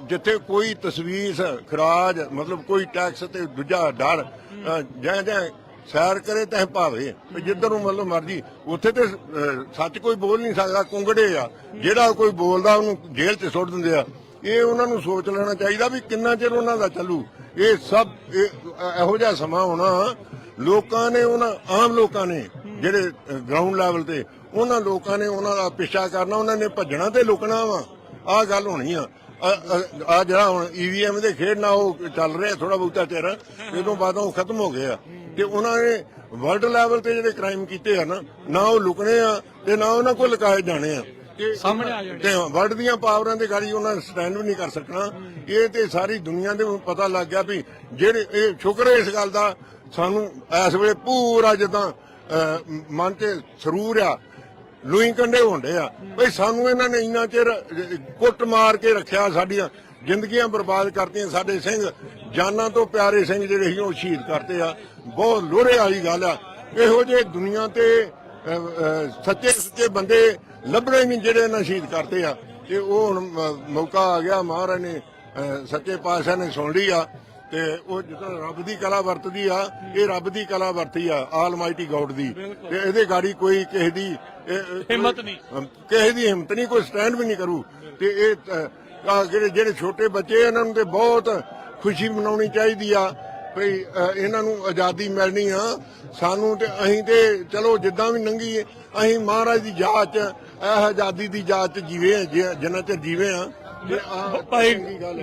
ਜਿੱਥੇ ਕੋਈ ਤਸਵੀਰ ਖਰਾਜ ਮਤਲਬ ਕੋਈ ਟੈਕਸ ਤੇ ਦੂਜਾ ਡਰ ਜਾਂ ਸੈਰ ਕਰੇ ਤੈ ਭਾਵੇ ਜਿੱਧਰ ਨੂੰ ਮਤਲਬ ਮਰਜੀ ਉੱਥੇ ਤੇ ਸੱਚ ਕੋਈ ਬੋਲ ਨਹੀਂ ਸਕਦਾ, ਕੁੰਗੜੇ ਆ ਜਿਹੜਾ ਕੋਈ ਬੋਲਦਾ ਉਹਨੂੰ ਜੇਲ੍ਹ 'ਚ ਸੁੱਟ ਦਿੰਦੇ ਆ। ਇਹ ਉਹਨਾਂ ਨੂੰ ਸੋਚ ਲੈਣਾ ਚਾਹੀਦਾ ਵੀ ਕਿੰਨਾ ਚਿਰ ਉਹਨਾਂ ਦਾ ਚੱਲੂ। ਇਹ ਸਭ ਇਹੋ ਜਿਹਾ ਸਮਾਂ ਹੋਣਾ ਲੋਕਾਂ ਨੇ ਉਹਨਾਂ ਆਮ ਲੋਕਾਂ ਨੇ ਜਿਹੜੇ ਗਰਾਊਂਡ ਲੈਵਲ ਤੇ ਉਹਨਾਂ ਲੋਕਾਂ ਨੇ ਉਹਨਾਂ ਦਾ ਪਿੱਛਾ ਕਰਨਾ, ਉਹਨਾਂ ਨੇ ਭੱਜਣਾ ਤੇ ਲੁਕਣਾ ਵਾ। ਆਹ ਗੱਲ ਹੋਣੀ ਆ। ਆ ਜਿਹੜਾ ਹੁਣ EVM ਦੇ ਖੇਡ ਨਾਲ ਉਹ ਚੱਲ ਰਿਹਾ ਥੋੜਾ ਬਹੁਤਾ ਚਿਰ, ਉਦੋਂ ਬਾਅਦ ਉਹ ਖਤਮ ਹੋ ਗਏ ਆ ਤੇ ਉਹਨਾਂ ਨੇ ਵਰਲਡ ਲੈਵਲ ਤੇ ਜਿਹੜੇ ਕ੍ਰਾਈਮ ਕੀਤੇ ਆ ਨਾ ਉਹ ਲੁਕਣੇ ਆ ਤੇ ਨਾ ਉਹਨਾਂ ਕੋਲ ਲੁਕਾਏ ਜਾਣੇ ਆ ਸਾਹਮਣੇ ਆ ਜਾਣੇ ਤੇ ਵਰਲਡ ਦੀਆਂ ਪਾਵਰਾਂ ਦੇ ਗਾੜੀ ਉਹਨਾਂ ਸਟੈਂਡ ਵੀ ਨਹੀਂ ਕਰ ਸਕਣਾ। ਇਹ ਤੇ ਸਾਰੀ ਦੁਨੀਆ ਦੇ ਪਤਾ ਲੱਗ ਗਿਆ ਵੀ ਜਿਹੜੇ ਇਹ ਸ਼ੁਕਰ ਹੈ ਇਸ ਗੱਲ ਦਾ ਸਾਨੂੰ ਇਸ ਵੇਲੇ ਪੂਰਾ ਜਿੱਦਾਂ ਮਨ ਤੇ ਸਰੂਰ ਆ ਲੂਈ ਕੰਡੇ ਹੁੰਦੇ ਆ ਬਈ ਸਾਨੂੰ ਇਹਨਾਂ ਨੇ ਇੰਨਾ ਚਿਰ ਕੁੱਟ ਮਾਰ ਕੇ ਰੱਖਿਆ, ਸਾਡੀਆਂ ਜ਼ਿੰਦਗੀਆਂ ਬਰਬਾਦ ਕਰਤੀਆਂ, ਸਾਡੇ ਸਿੰਘ ਜਾਨਾਂ ਤੋਂ ਪਿਆਰੇ ਸਿੰਘ ਜਿਹੜੇ ਸੀ ਉਹ ਸ਼ਹੀਦ ਕਰਤੇ ਆ। ਬਹੁਤ ਲੋਹਰੇ ਵਾਲੀ ਗੱਲ ਆ। ਇਹੋ ਜਿਹੇ ਦੁਨੀਆ ਤੇ ਸੱਚੇ ਬੰਦੇ ਲੱਭਣੇ ਨਹੀਂ ਜਿਹੜੇ ਇਹਨਾਂ ਸ਼ਹੀਦ ਕਰਤੇ ਆ। ਤੇ ਉਹ ਹੁਣ ਮੌਕਾ ਆ ਗਿਆ, ਮਹਾਰਾਜ ਨੇ ਸੱਚੇ ਪਾਤਸ਼ਾਹ ਨੇ ਸੁਣ ਲਈ ਆ ਤੇ ਉਹ ਜਿੱਦਾਂ ਰੱਬ ਦੀ ਕਲਾ ਵਰਤਦੀ ਆ, ਇਹ ਰੱਬ ਦੀ ਕਲਾ ਵਰਤੀ ਆ ਆਲਮਾਈਟੀ ਗੋਡ ਦੀ ਤੇ ਇਹਦੇ ਗਾੜੀ ਕੋਈ ਕਿਸੇ ਦੀ ਹਿੰਮਤ ਨਹੀਂ, ਕਿਸੇ ਦੀ ਹਿੰਮਤ ਨਹੀਂ, ਕੋਈ ਸਟੈਂਡ ਵੀ ਨਹੀਂ ਕਰੂ। ਤੇ ਇਹ ਜਿਹੜੇ ਛੋਟੇ ਬੱਚੇ ਇਹਨਾਂ ਨੂੰ ਤੇ ਬਹੁਤ ਖੁਸ਼ੀ ਮਨਾਉਣੀ ਚਾਹੀਦੀ ਆ ਭਈ ਇਹਨਾਂ ਨੂੰ ਆਜ਼ਾਦੀ ਮਿਲਣੀ ਆ ਸਾਨੂੰ। ਤੇ ਅਸੀਂ ਤੇ ਚਲੋ ਜਿੱਦਾਂ ਵੀ ਲੰਘੀਏ ਅਸੀਂ ਮਹਾਰਾਜ ਦੀ ਯਾਦ 'ਚ ਇਹ ਆਜ਼ਾਦੀ ਦੀ ਯਾਦ 'ਚ ਜੀਵੇ ਜਿੰਨਾ ਚਿਰ ਜੀਵੇ ਆ। ਭਾਈ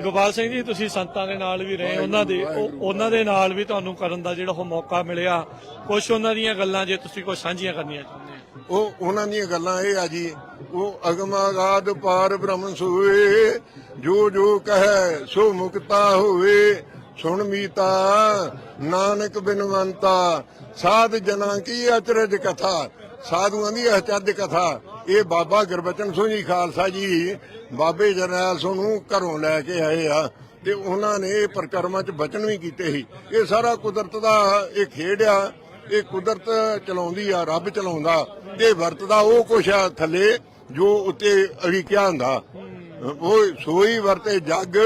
ਗੋਪਾਲ ਸਿੰਘ ਜੀ ਤੁਸੀਂ ਸੰਤਾਂ ਦੇ ਨਾਲ ਵੀ ਰਹੇ, ਉਹਨਾਂ ਦੇ ਨਾਲ ਵੀ ਤੁਹਾਨੂੰ ਕਰਨ ਦਾ ਜਿਹੜਾ ਉਹ ਮੌਕਾ ਮਿਲਿਆ, ਕੁਛ ਉਹਨਾਂ ਦੀਆਂ ਗੱਲਾਂ ਜੇ ਤੁਸੀਂ ਕੋਈ ਸਾਂਝੀਆਂ ਕਰਨੀਆਂ ਚਾਹੁੰਦੇ ਆ। ਉਹ ਉਹਨਾਂ ਦੀਆਂ ਗੱਲਾਂ ਇਹ ਆ ਜੀ, ਉਹ ਅਗਮਾਗਾਦ ਪਾਰ ਬ੍ਰਹਮ ਸੋਏ ਜੋ ਜੋ ਕਹੈ ਸੋ ਮੁਕਤਾ ਹੋਵੇ, ਸੁਣ ਮੀਤਾ ਨਾਨਕ ਬਿਨਵੰਤਾ ਸਾਧ ਜਨਾਂ ਕੀ ਅਚਰਜ ਕਥਾ। ਸਾਧੂਆਂ ਦੀ ਅਚਰਜ ਕਥਾ ਇਹ ਬਾਬਾ ਗੁਰਬਚਨ ਸਿੰਘ ਜੀ ਖਾਲਸਾ ਜੀ ਬਾਬੇ ਜਰਨੈਲ ਸਿੰਘ ਨੂੰ ਘਰੋਂ ਲੈ ਕੇ ਆਏ ਆ ਤੇ ਉਹਨਾਂ ਨੇ ਇਹ ਪ੍ਰਕਰਮਾਂ 'ਚ ਬਚਨ ਵੀ ਕੀਤੇ ਸੀ। ਇਹ ਸਾਰਾ ਕੁਦਰਤ ਦਾ ਇਹ ਖੇਡ ਆ, ਇਹ ਕੁਦਰਤ ਚਲਾਉਂਦੀ ਆ, ਰੱਬ ਚਲਾਉਂਦਾ ਤੇ ਵਰਤਦਾ ਉਹ ਕੁਛ ਆ ਥੱਲੇ ਜੋ ਉੱਤੇ ਅੜਿਕਿਆ ਹੁੰਦਾ। ਉਹ ਸੋਈ ਵਰਤੇ ਜੱਗ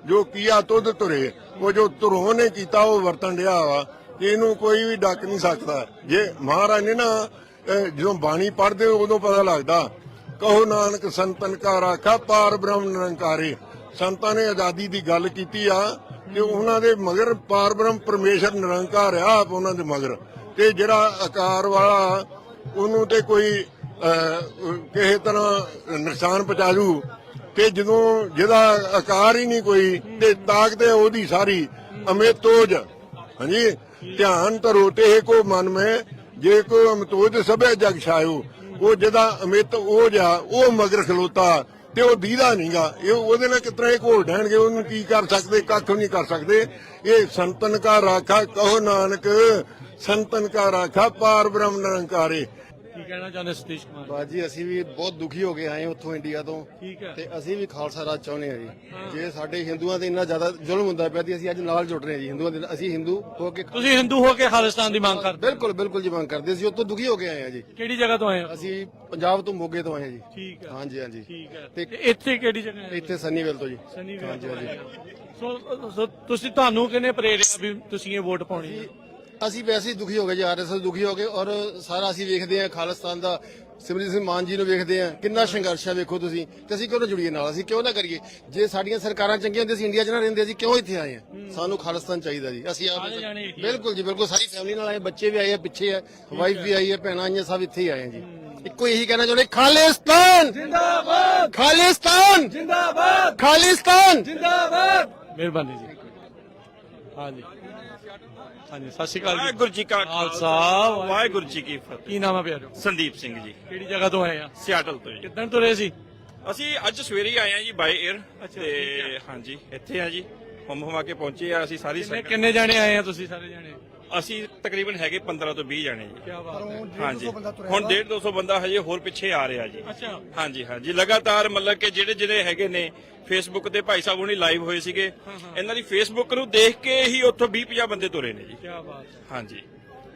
ਜੋ ਕੀਆ ਤੁਧ ਤੁਰੇ, ਉਹ ਜੋ ਧੁਰੋਂ ਨੇ ਕੀਤਾ ਉਹ ਵਰਤਣ ਡਿਆ ਵਾ। ਇਹਨੂੰ ਕੋਈ ਵੀ ਡੱਕ ਨਹੀਂ ਸਕਦਾ। ਜੇ ਮਹਾਰਾਜ ਨੇ ਨਾ ਜਦੋਂ ਬਾਣੀ ਪੜ੍ਹਦੇ ਉਦੋਂ ਪਤਾ ਲੱਗਦਾ। ਕਹੋ ਨਾਨਕ ਸੰਤਨ ਕਾ ਰਾਖਾ ਪਾਰ ਬ੍ਰਹਮ ਨਿਰੰਕਾਰੇ। ਸੰਤਾਂ ਨੇ ਆਜ਼ਾਦੀ ਦੀ ਗੱਲ ਕੀਤੀ ਆ ਤੇ ਉਹਨਾਂ ਦੇ ਮਗਰ ਪਾਰ ਬ੍ਰਹਮ ਪਰਮੇਸ਼ਰ ਨਿਰੰਕਾਰ ਆ ਆਪ ਉਹਨਾਂ ਦੇ ਮਗਰ। ਤੇ ਜਿਹੜਾ ਆਕਾਰ ਵਾਲਾ ਉਹਨੂੰ ਤੇ ਕੋਈ ਕਿਸੇ ਤਰ੍ਹਾਂ ਨੁਕਸਾਨ ਪਹੁੰਚਾ ਜੂ ਤੇ ਜਦੋਂ ਜਿਹਦਾ ਆਕਾਰ ਹੀ ਨਹੀਂ ਕੋਈ ਤੇ ਤਾਕਤ ਹੈ ਉਹਦੀ ਸਾਰੀ ਅਮਿਤੋਜ। ਹਾਂਜੀ ਧਿਆਨ ਧਰੋ ਤੇ ਕੋ ਮਨ ਮੈਂ ਜੇ ਕੋ ਅਮਿਤੋਜ ਸਭੇ ਜਗ ਛਾਇਓ। ਉਹ ਜਿਹਦਾ ਅਮਿਤ ਉਹ ਜਾ ਉਹ ਮਗਰ ਖਲੋਤਾ ਤੇ ਉਹ ਦੀਦਾ ਨਹੀਂਗਾ। ਇਹ ਉਹਦੇ ਨਾਲ ਕਿਤਨਾ ਇਹ ਘੋਲ ਢਹਿਣਗੇ, ਉਹਨੂੰ ਕੀ ਕਰ ਸਕਦੇ, ਕੱਖ ਨਹੀਂ ਕਰ ਸਕਦੇ। ਇਹ ਸੰਤਨ ਕਾ ਰਾਖਾ ਕਹੋ ਨਾਨਕ ਸੰਤਨ ਕਾ ਰਾਖਾ ਪਾਰ ਬ੍ਰਹਮ ਨਿਰੰਕਾਰੇ। ਕੀ ਕਹਿਣਾ ਚਾਹੁੰਦੇ ਸਤੀਸ਼ ਕੁਮਾਰ? ਬਾਜੀ ਅਸੀਂ ਵੀ ਬਹੁਤ ਦੁਖੀ ਹੋ ਕੇ ਆਏ ਉੱਥੋਂ ਇੰਡੀਆ ਤੋਂ, ਠੀਕ ਹੈ, ਤੇ ਅਸੀਂ ਵੀ ਖਾਲਸਾ ਰਾਜ ਚਾਹੁੰਦੇ ਆ ਜੀ। ਜੇ ਸਾਡੇ ਹਿੰਦੂਆਂ ਤੇ ਇੰਨਾ ਜ਼ਿਆਦਾ ਜ਼ੁਲਮ ਹੁੰਦਾ ਪਿਆ ਤੇ ਅਸੀਂ ਅੱਜ ਨਾਲ ਜੁੜ ਰਹੇ ਹਾਂ ਜੀ ਹਿੰਦੂਆਂ ਦੇ। ਅਸੀਂ ਹਿੰਦੂ ਹੋ ਕੇ, ਤੁਸੀਂ ਹਿੰਦੂ ਹੋ ਕੇ ਖਾਲਿਸਤਾਨ ਦੀ ਮੰਗ ਕਰਦੇ? ਬਿਲਕੁਲ ਬਿਲਕੁਲ ਜੀ ਮੰਗ ਕਰਦੇ। ਅਸੀਂ ਉੱਥੋਂ ਦੁਖੀ ਹੋ ਕੇ ਆਏ ਆ ਜੀ। ਕਿਹੜੀ ਜਗ੍ਹਾ ਤੋਂ ਆਏ ਹੋ? ਅਸੀਂ ਪੰਜਾਬ ਤੋਂ, ਮੋਗੇ ਤੋਂ ਆਏ ਆ ਜੀ। ਠੀਕ ਹੈ, ਹਾਂਜੀ ਹਾਂਜੀ ਠੀਕ ਹੈ। ਤੇ ਇੱਥੇ ਕਿਹੜੀ ਜਗ੍ਹਾ ਹੈ? ਇੱਥੇ ਸੰਨੀਵੇਲ ਤੋਂ ਜੀ। ਸੰਨੀਵੇਲ ਹਾਂਜੀ ਤੋਂ ਹਾਂਜੀ। ਸੋ ਤੁਸੀਂ ਤੁਹਾਨੂੰ ਕਿਹਨੇ ਪ੍ਰੇਰਿਆ ਵੀ ਤੁਸੀਂ ਇਹ ਵੋਟ ਪਾਉਣੀ ਹੈ? ਅਸੀਂ ਵੈਸੇ ਹੀ ਦੁਖੀ ਹੋ ਗਏ ਜੀ, ਆਰਐਸਐਸ ਦੁਖੀ ਹੋ ਗਏ। ਔਰ ਸਾਰਾ ਅਸੀਂ ਵੇਖਦੇ ਹਾਂ ਖਾਲਿਸਤਾਨ ਦਾ, ਸਿਮਰਜੀਤ ਸਿੰਘ ਮਾਨ ਜੀ ਨੂੰ ਵੇਖਦੇ ਹਾਂ ਕਿੰਨਾ ਸੰਘਰਸ਼ ਹੈ ਵੇਖੋ ਤੁਸੀਂ। ਤੇ ਅਸੀਂ ਕਿਉਂ ਨਾ ਜੁੜੀਏ ਨਾਲ, ਅਸੀਂ ਕਿਉਂ ਨਾ ਕਰੀਏ? ਜੇ ਸਾਡੀਆਂ ਸਰਕਾਰਾਂ ਚੰਗੀਆਂ ਹੁੰਦੀਆਂ ਅਸੀਂ ਇੰਡੀਆ 'ਚ ਨਾ ਰਹਿੰਦੇ, ਅਸੀਂ ਕਿਉਂ ਇੱਥੇ ਆਏ ਹਾਂ? ਸਾਨੂੰ ਖਾਲਿਸਤਾਨ ਚਾਹੀਦਾ ਜੀ। ਅਸੀਂ ਬਿਲਕੁਲ ਜੀ ਬਿਲਕੁਲ ਸਾਰੀ ਫੈਮਿਲੀ ਨਾਲ ਆਏ, ਬੱਚੇ ਵੀ ਆਏ ਆ, ਪਿੱਛੇ ਹੈ ਵਾਈਫ ਵੀ ਆਈ ਹੈ, ਭੈਣਾਂ ਆਈਆਂ, ਸਭ ਇੱਥੇ ਹੀ ਆਏ ਆ ਜੀ। ਇੱਕੋ ਇਹੀ ਕਹਿਣਾ ਚਾਹੁੰਦੇ, ਖਾਲਿਸਤਾਨ ਜਿੰਦਾਬਾਦ, ਖਾਲਿਸਤਾਨ ਜਿੰਦਾਬਾਦ, ਖਾਲਿਸਤਾਨ ਜਿੰਦਾਬਾਦ। ਮਿਹਰਬਾਨੀ ਜੀ। ਹਾਂਜੀ ਹਾਂਜੀ, ਸਤਿ ਸ਼੍ਰੀ ਅਕਾਲ ਜੀ। ਵਾਹਿਗੁਰੂ ਜੀ ਕਾ ਖਾਲਸਾ ਵਾਹਿਗੁਰੂ ਜੀ ਕੀ ਫਤਿਹ। ਕੀ ਨਾਮ ਹੈ ਪਿਆਰੋ? ਸੰਦੀਪ ਸਿੰਘ ਜੀ। ਕਿਹੜੀ ਜਗ੍ਹਾ ਤੋਂ ਆਏ ਆ? ਸਿਆਟਲ ਤੋਂ ਜੀ। ਕਿੱਦਣ ਤੁਰੇ ਸੀ? ਅਸੀਂ ਅੱਜ ਸਵੇਰੇ ਹੀ ਆਏ ਆ ਜੀ ਬਾਈ 에ਅਰ ਤੇ ਹਾਂਜੀ ਇੱਥੇ ਆ ਜੀ ਹਮਾ ਕੇ ਪਹੁੰਚੇ ਆ ਅਸੀਂ ਸਾਰੀ ਕਿੰਨੇ ਜਾਣੇ ਆਏ ਆ ਤੁਸੀਂ ਸਾਰੇ ਜਾਣੇ? ਅਸੀਂ ਤਕਰੀਬਨ ਹੈਗੇ 15 ਤੋਂ 20 ਜਾਣੇ ਜੀ। ਕੀ ਬਾਤ ਹੈ। ਹਾਂਜੀ ਹੁਣ 150-200 ਬੰਦਾ ਹਜੇ ਹੋਰ ਪਿੱਛੇ ਆ ਰਿਹਾ ਜੀ। ਅੱਛਾ ਹਾਂਜੀ ਹਾਂਜੀ ਲਗਾਤਾਰ ਮਤਲਬ ਕਿ ਜਿਹੜੇ ਹੈਗੇ ਨੇ ਫੇਸਬੁੱਕ ਤੇ ਭਾਈ ਸਾਹਿਬ ਹੁਣੀ ਲਾਈਵ ਹੋਏ ਸੀਗੇ, ਇਹਨਾਂ ਦੀ ਫੇਸਬੁੱਕ ਨੂੰ ਦੇਖ ਕੇ ਹੀ ਉੱਥੋਂ 20-50 ਬੰਦੇ ਤੁਰੇ ਨੇ ਜੀ। ਕੀ ਬਾਤ ਹੈ। ਹਾਂਜੀ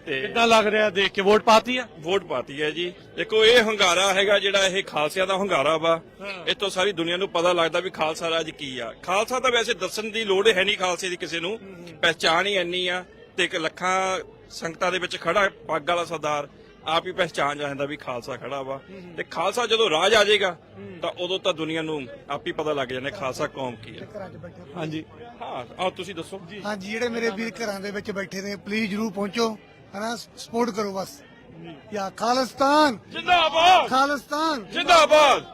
ਤੇ ਕਿੱਦਾਂ ਲੱਗ ਰਿਹਾ ਦੇਖ ਕੇ? ਵੋਟ ਪਾਤੀ ਆ? ਵੋਟ ਪਾਤੀ ਹੈ ਜੀ। ਦੇਖੋ ਇਹ ਹੰਗਾਰਾ ਹੈਗਾ ਜਿਹੜਾ ਇਹ ਖਾਲਸਿਆਂ ਦਾ ਹੰਗਾਰਾ ਵਾ। ਇੱਥੋਂ ਸਾਰੀ ਦੁਨੀਆ ਨੂੰ ਪਤਾ ਲੱਗਦਾ ਵੀ ਖਾਲਸਾ ਰਾਜ ਕੀ ਆ। ਖਾਲਸਾ ਤਾਂ ਵੈਸੇ ਦੱਸਣ ਦੀ ਲੋੜ ਹੈ ਨਹੀਂ, ਖਾਲਸੇ ਦੀ ਕਿਸੇ ਨੂੰ ਪਹਿਚਾਣ ਹੀ ਇੰਨੀ ਆ ਤੇ ਇੱਕ ਲੱਖਾਂ ਸੰਗਤਾਂ ਦੇ ਵਿੱਚ ਖੜਾ ਪੱਗ ਵਾਲਾ ਸਰਦਾਰ ਆਪ ਹੀ ਪਹਿਚਾਣ ਜਾਂਦਾ ਵੀ ਖਾਲਸਾ ਖੜਾ ਵਾ। ਤੇ ਖਾਲਸਾ ਜਦੋਂ ਰਾਜ ਆ ਜਾਏਗਾ ਤਾਂ ਉਦੋਂ ਤਾਂ ਦੁਨੀਆ ਨੂੰ ਆਪ ਹੀ ਪਤਾ ਲੱਗ ਜਾਣਾ ਖਾਲਸਾ ਕੌਮ ਕੀ ਹੈ। ਹਾਂਜੀ ਹਾਂ ਆਓ ਤੁਸੀਂ ਦੱਸੋ। ਹਾਂਜੀ ਜਿਹੜੇ ਮੇਰੇ ਵੀਰ ਘਰਾਂ ਦੇ ਵਿੱਚ ਬੈਠੇ ਨੇ ਪਲੀਜ਼ ਜਰੂਰ ਪਹੁੰਚੋ, ਹਨਾ, ਸਪੋਰਟ ਕਰੋ ਬਸ। ਯਾ ਖਾਲਿਸਤਾਨ ਜਿੰਦਾਬਾਦ, ਖਾਲਿਸਤਾਨ ਜਿੰਦਾਬਾਦ।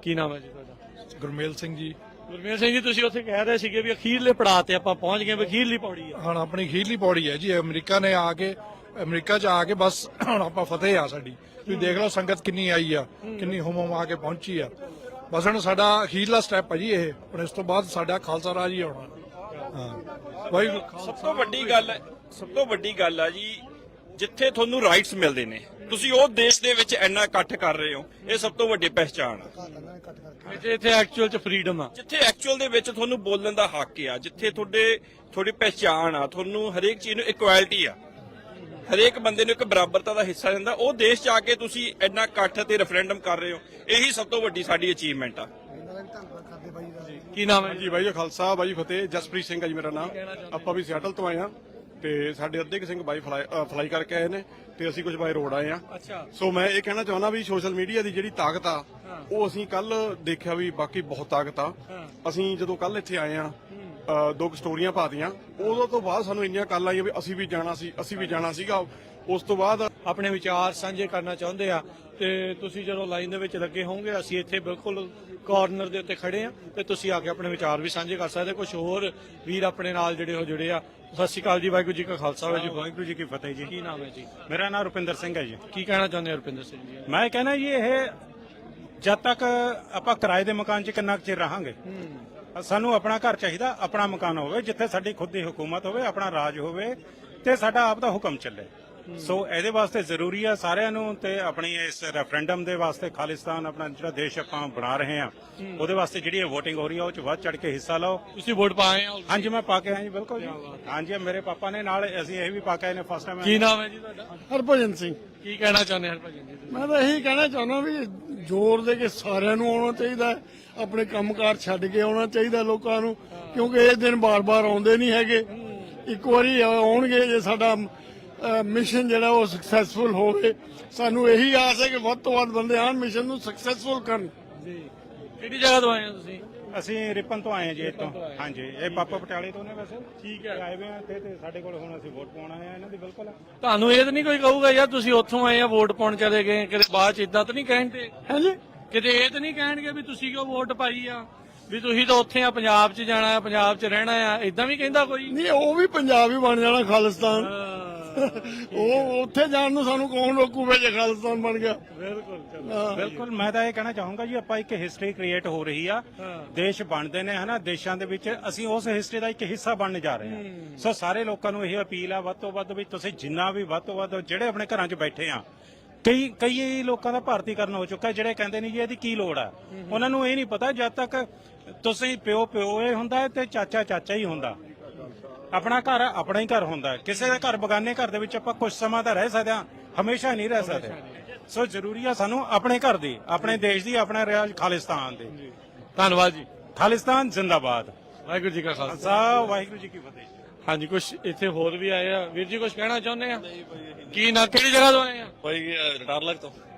ਕੀ ਨਾਮ ਹੈ ਜੀ ਤੁਹਾਡਾ? ਗੁਰਮੇਲ ਸਿੰਘ ਜੀ। ਗੁਰਮੇਲ ਸਿੰਘ ਜੀ, ਤੁਸੀਂ ਉੱਥੇ ਕਹਿ ਰਹੇ ਸੀਗੇ ਵੀ ਅਖੀਰਲੇ ਪੜਾਅ ਤੇ ਆਪਾਂ ਪਹੁੰਚ ਗਏ, ਅਖੀਰਲੀ ਪੌੜੀ ਆ। ਹੁਣ ਆਪਣੀ ਅਖੀਰਲੀ ਪੌੜੀ ਹੈ ਜੀ। ਅਮਰੀਕਾ 'ਚ ਆ ਕੇ ਬਸ ਹੁਣ ਆਪਾਂ ਫਤਿਹ ਆ ਸਾਡੀ। ਤੁਸੀਂ ਦੇਖ ਲਓ ਸੰਗਤ ਕਿੰਨੀ ਆਈ ਆ, ਕਿੰਨੀ ਹੁਮ ਆ ਕੇ ਪਹੁੰਚੀ ਆ। ਬਸ ਹੁਣ ਸਾਡਾ ਅਖੀਰਲਾ ਸਟੈਪ ਹੈ ਜੀ ਇਹ। ਹੁਣ ਇਸ ਤੋਂ ਬਾਅਦ ਸਾਡਾ ਖਾਲਸਾ ਰਾਜ ਹੀ ਆਉਣਾ। ਹਾਂ ਵਾਹਿਗੁਰੂ। ਸਭ ਤੋਂ ਵੱਡੀ ਗੱਲ ਆ ਜੀ, ਜਿੱਥੇ ਤੁਹਾਨੂੰ ਰਾਈਟਸ ਮਿਲਦੇ ਨੇ ਤੁਸੀਂ ਉਹ ਦੇਸ਼ ਦੇ ਵਿੱਚ ਇੰਨਾ ਇਕੱਠ ਕਰ ਰਹੇ ਹੋ, ਇਹ ਸਭ ਤੋਂ ਵੱਡੀ ਪਹਿਚਾਣ ਆ। ਇੱਥੇ ਐਕਚੁਅਲ ਚ ਫਰੀडम ਆ, ਜਿੱਥੇ ਐਕਚੁਅਲ ਦੇ ਵਿੱਚ ਤੁਹਾਨੂੰ ਬੋਲਣ ਦਾ ਹੱਕ ਆ, ਜਿੱਥੇ ਤੁਹਾਡੀ ਪਹਿਚਾਣ ਆ, ਤੁਹਾਨੂੰ ਹਰੇਕ ਚੀਜ਼ ਨੂੰ ਇਕੁਐਲਿਟੀ ਆ, ਹਰੇਕ ਬੰਦੇ ਨੂੰ ਇੱਕ ਬਰਾਬਰਤਾ ਦਾ ਹਿੱਸਾ ਦਿੰਦਾ, ਉਹ ਦੇਸ਼ 'ਚ ਆ ਕੇ ਤੁਸੀਂ ਇੰਨਾ ਇਕੱਠ ਤੇ ਰੈਫਰੈਂਡਮ ਕਰ ਰਹੇ ਹੋ, ਇਹੀ ਸਭ ਤੋਂ ਵੱਡੀ ਸਾਡੀ ਅਚੀਵਮੈਂਟ ਆ। ਕੀ ਨਾਮ ਹੈ ਜੀ? ਬਾਈ ਖਾਲਸਾ, ਬਾਈ ਫਤਿਹ। ਜਸਪ੍ਰੀਤ ਸਿੰਘ ਹੈ ਜੀ ਮੇਰਾ ਨਾਮ। ਆਪਾਂ ਵੀ ਸਿਆਟਲ ਤੋਂ ਆਏ ਹਾਂ ਤੇ ਸਾਡੇ ਅੱਧੇ ਸਿੰਘ ਬਾਈ ਫਲਾਈ ਕਰਕੇ ਆਏ ਨੇ ਤੇ ਅਸੀਂ ਕੁਝ ਬਾਈ ਰੋਡ ਆਏ ਆ। ਸੋ ਮੈਂ ਇਹ ਕਹਿਣਾ ਚਾਹੁੰਦਾ ਵੀ ਸੋਸ਼ਲ ਮੀਡੀਆ ਦੀ ਜਿਹੜੀ ਤਾਕਤ ਆ ਉਹ ਅਸੀਂ ਕੱਲ ਦੇਖਿਆ ਵੀ ਬਾਕੀ ਬਹੁਤ ਤਾਕਤ ਆ। ਅਸੀਂ ਜਦੋਂ ਕੱਲ ਇੱਥੇ ਆਏ ਆ 2 ਸਟੋਰੀਆਂ ਪਾਤੀਆਂ, ਉਦੋਂ ਤੋਂ ਬਾਅਦ ਸਾਨੂੰ ਇੰਨੀਆਂ ਕਾਲਾਂ ਆਈਆਂ ਵੀ ਅਸੀਂ ਵੀ ਜਾਣਾ ਸੀਗਾ। ਉਸ ਤੋਂ ਬਾਅਦ ਆਪਣੇ ਵਿਚਾਰ ਸਾਂਝੇ ਕਰਨਾ ਚਾਹੁੰਦੇ ਆ ਤੇ ਤੁਸੀਂ ਜਦੋਂ ਲਾਈਨ ਦੇ ਵਿੱਚ ਲੱਗੇ ਹੋਵੋਗੇ, ਅਸੀਂ ਇੱਥੇ ਬਿਲਕੁਲ ਕਾਰਨਰ ਦੇ ਉੱਤੇ ਖੜੇ ਆ ਤੇ ਤੁਸੀਂ ਆ ਕੇ ਆਪਣੇ ਵਿਚਾਰ ਵੀ ਸਾਂਝੇ ਕਰ ਸਕਦੇ। ਕੁਝ ਹੋਰ ਵੀਰ ਆਪਣੇ ਨਾਲ ਜੁੜੇ ਆ। ਸਤਿ ਸ਼੍ਰੀ ਅਕਾਲ ਜੀ, ਵਾਹਿਗੁਰੂ ਜੀ ਕਾ ਖਾਲਸਾ ਵਾਹਿਗੁਰੂ ਜੀ ਕੀ ਫਤਿਹ ਜੀ। ਕੀ ਨਾਮ ਹੈ ਜੀ? ਮੇਰਾ ਨਾਮ ਰੁਪਿੰਦਰ ਸਿੰਘ ਹੈ ਜੀ। ਕੀ ਕਹਿਣਾ ਚਾਹੁੰਦੇ ਹੋ ਰੁਪਿੰਦਰ ਸਿੰਘ ਜੀ? ਮੈਂ ਕਹਿੰਦਾ ਜੀ ਇਹ ਜਦ ਤੱਕ ਆਪਾਂ ਕਿਰਾਏ ਦੇ ਮਕਾਨ 'ਚ ਕਿੰਨਾ ਕੁ ਚਿਰ ਰਹਾਂਗੇ। ਸਾਨੂੰ ਆਪਣਾ ਘਰ ਚਾਹੀਦਾ, ਆਪਣਾ ਮਕਾਨ ਹੋਵੇ ਜਿੱਥੇ ਸਾਡੀ ਖੁਦ ਦੀ ਹੁਕੂਮਤ ਹੋਵੇ, ਆਪਣਾ ਰਾਜ ਹੋਵੇ ਤੇ ਸਾਡਾ ਆਪ ਦਾ ਹੁਕਮ ਚੱਲੇ। ਸੋ ਇਹਦੇ ਵਾਸਤੇ ਜ਼ਰੂਰੀ ਆ ਸਾਰਿਆਂ ਨੂੰ ਤੇ ਆਪਣੀ ਇਸ ਰੈਫਰੈਂਡਮ ਦੇ ਵਾਸਤੇ ਖਾਲਿਸਤਾਨ ਆਪਣਾ ਜਿਹੜਾ ਦੇਸ਼ ਆਪਾਂ ਬਣਾ ਰਹੇ ਆ ਉਹਦੇ ਵਾਸਤੇ ਜਿਹੜੀ VOTING ਹੋ ਰਹੀ ਆ ਉਹ 'ਚ ਵੱਧ ਚੜ ਕੇ ਹਿੱਸਾ ਲਓ। ਤੁਸੀਂ ਵੋਟ ਪਾਏ ਆ? ਹਾਂਜੀ ਮੈਂ ਪਾ ਕੇ ਆਇਆ ਜੀ, ਬਿਲਕੁਲ ਜੀ। ਹਾਂਜੀ ਮੇਰੇ ਪਾਪਾ ਨੇ ਨਾਲ, ਅਸੀਂ ਇਹ ਵੀ ਪਾ ਕੇ ਆਏ ਨੇ ਫਸਟ ਟਾਈਮ। ਕੀ ਨਾਮ ਹੈ ਜੀ ਤੁਹਾਡਾ? ਹਰਭਜਨ ਸਿੰਘ। ਕੀ ਕਹਿਣਾ ਚਾਹੁੰਦੇ ਹਰਭਜਨ ਜੀ? ਮੈਂ ਤਾਂ ਇਹੀ ਕਹਿਣਾ ਚਾਹੁੰਦਾ ਵੀ ਜ਼ੋਰ ਦੇ ਕੇ ਸਾਰਿਆਂ ਨੂੰ ਆਉਣਾ ਚਾਹੀਦਾ, ਆਪਣੇ ਕੰਮਕਾਰ ਛੱਡ ਕੇ ਆਉਣਾ ਚਾਹੀਦਾ ਲੋਕਾਂ ਨੂੰ, ਕਿਉਂਕਿ ਇਹ ਦਿਨ ਬਾਰ-ਬਾਰ ਆਉਂਦੇ ਨਹੀਂ ਹੈਗੇ। ਇੱਕ ਵਾਰੀ ਆਉਣਗੇ ਜੇ ਸਾਡਾ ਮਿਸ਼ਨ ਜਿਹੜਾ ਉਹ ਸਕਸੈਸਫੁਲ ਹੋਵੇ। ਸਾਨੂੰ ਇਹੀ ਆਸ ਹੈ ਕਿ ਵੱਧ ਤੋਂ ਵੱਧ ਬੰਦੇ ਆਣ, ਮਿਸ਼ਨ ਨੂੰ ਸਕਸੈਸਫੁਲ ਕਰਨ। ਜੀ ਕਿਹੜੀ ਜਗ੍ਹਾ ਤੋਂ ਆਏ ਹੋ ਤੁਸੀਂ? ਅਸੀਂ ਰਿਪਨ ਤੋਂ ਆਏ ਹਾਂ ਜੀ ਇੱਥੋਂ। ਹਾਂਜੀ ਇਹ ਪਾਪਾ ਪਟਿਆਲੇ ਤੋਂ ਨੇ ਵੈਸੇ। ਠੀਕ ਹੈ। ਆਏ ਹੋਏ ਆ ਤੇ ਸਾਡੇ ਕੋਲ ਹੁਣ ਅਸੀਂ ਵੋਟ ਪਾਉਣ ਆਏ ਆ ਇਹਨਾਂ ਦੀ। ਬਿਲਕੁਲ। ਤੁਹਾਨੂੰ ਇਹ ਤਾਂ ਨਹੀਂ ਕੋਈ ਕਹੂਗਾ ਯਾਰ ਤੁਸੀਂ ਉੱਥੋਂ ਆਏ ਆ ਵੋਟ ਪਾਉਣ ਚਲੇ ਗਏ, ਕਿਤੇ ਬਾਅਦ ਚ ਇਦਾਂ ਤਾਂ ਨਹੀਂ ਕਹਿਣਗੇ? ਹਾਂਜੀ ਕਿਤੇ ਇਹ ਤਾਂ ਨਹੀਂ ਕਹਿਣਗੇ ਵੀ ਤੁਸੀਂ ਕਿਉਂ ਵੋਟ ਪਾਈ ਆ, ਵੀ ਤੁਸੀਂ ਤਾਂ ਉੱਥੇ ਆ ਪੰਜਾਬ 'ਚ ਜਾਣਾ ਆ, ਪੰਜਾਬ 'ਚ ਰਹਿਣਾ ਆ, ਇਦਾਂ ਵੀ ਕਹਿੰਦਾ ਕੋਈ? ਨਹੀਂ, ਉਹ ਵੀ ਪੰਜਾਬ ਹੀ ਬਣ ਜਾਣਾ ਖਾਲਿਸਤਾਨ। ਉਹ ਉੱਥੇ ਜਾਣ ਨੂੰ ਸਾਨੂੰ ਕੌਣ ਰੋਕੂਗਾ ਜੇ ਖਾਲਿਸਤਾਨ ਬਣ ਗਿਆ? ਬਿਲਕੁਲ ਮੈਂ ਤਾਂ ਇਹ ਕਹਿਣਾ ਚਾਹੂੰਗਾ ਜੀ, ਆਪਾਂ ਇੱਕ ਹਿਸਟਰੀ ਕ੍ਰੀਏਟ ਹੋ ਰਹੀ ਆ, ਦੇਸ਼ ਬਣਦੇ ਨੇ ਹਨਾ, ਦੇਸ਼ਾਂ ਦੇ ਵਿੱਚ ਅਸੀਂ ਉਸ ਹਿਸਟਰੀ ਦਾ ਇੱਕ ਹਿੱਸਾ ਬਣਨ ਜਾ ਰਹੇ ਹਾਂ। ਸੋ ਸਾਰੇ ਲੋਕਾਂ ਨੂੰ ਇਹ ਅਪੀਲ ਆ ਵੱਧ ਤੋਂ ਵੱਧ ਵੀ ਤੁਸੀਂ ਜਿੰਨਾ ਵੀ ਵੱਧ ਤੋਂ ਵੱਧ ਜਿਹੜੇ ਆਪਣੇ ਘਰਾਂ 'ਚ ਬੈਠੇ ਆ, ਕਈ ਲੋਕਾਂ ਦਾ ਭਾਰਤੀਕਰਨ ਹੋ ਚੁੱਕਾ, ਜਿਹੜੇ ਕਹਿੰਦੇ ਨੇ ਜੀ ਇਹਦੀ ਕੀ ਲੋੜ ਆ। ਉਹਨਾਂ ਨੂੰ ਇਹ ਨਹੀਂ ਪਤਾ ਜਦ ਤੱਕ ਤੁਸੀਂ ਪਿਓ ਇਹ ਹੁੰਦਾ ਤੇ ਚਾਚਾ ਹੀ ਹੁੰਦਾ। ਆਪਣਾ ਘਰ ਆਪਣਾ ਹੀ ਘਰ ਹੁੰਦਾ, ਕਿਸੇ ਦੇ ਘਰ ਬਗਾਨੇ ਘਰ ਦੇ ਵਿੱਚ ਆਪਾਂ ਕੁਝ ਸਮਾਂ ਤਾਂ ਰਹਿ ਸਕਦੇ ਹਾਂ, ਹਮੇਸ਼ਾ ਨਹੀਂ ਰਹਿ ਸਕਦੇ। ਸੋ ਜ਼ਰੂਰੀ ਆ ਸਾਨੂੰ ਆਪਣੇ ਘਰ ਦੀ, ਆਪਣੇ ਦੇਸ਼ ਦੀ, ਆਪਣਾ ਰਿਆਜ ਖਾਲਿਸਤਾਨ ਦੀ। ਧੰਨਵਾਦ ਜੀ। ਖਾਲਿਸਤਾਨ ਜ਼ਿੰਦਾਬਾਦ। ਵਾਹਿਗੁਰੂ ਜੀ ਕਾ ਖਾਲਸਾ, ਵਾਹਿਗੁਰੂ ਜੀ ਕੀ ਫਤਿਹ। ਹਾਂਜੀ ਕੁਝ ਇੱਥੇ ਹੋਰ ਵੀ ਆਏ ਆ ਵੀਰ ਜੀ, ਕੁਝ ਕਹਿਣਾ ਚਾਹੁੰਦੇ ਆ? ਕੀ ਨਾ ਕਿਹੜੀ ਜਗ੍ਹਾ ਤੋਂ ਆਏ ਆ? ਭਾਈ ਰਿਟਾਰਲਗ ਤੋਂ।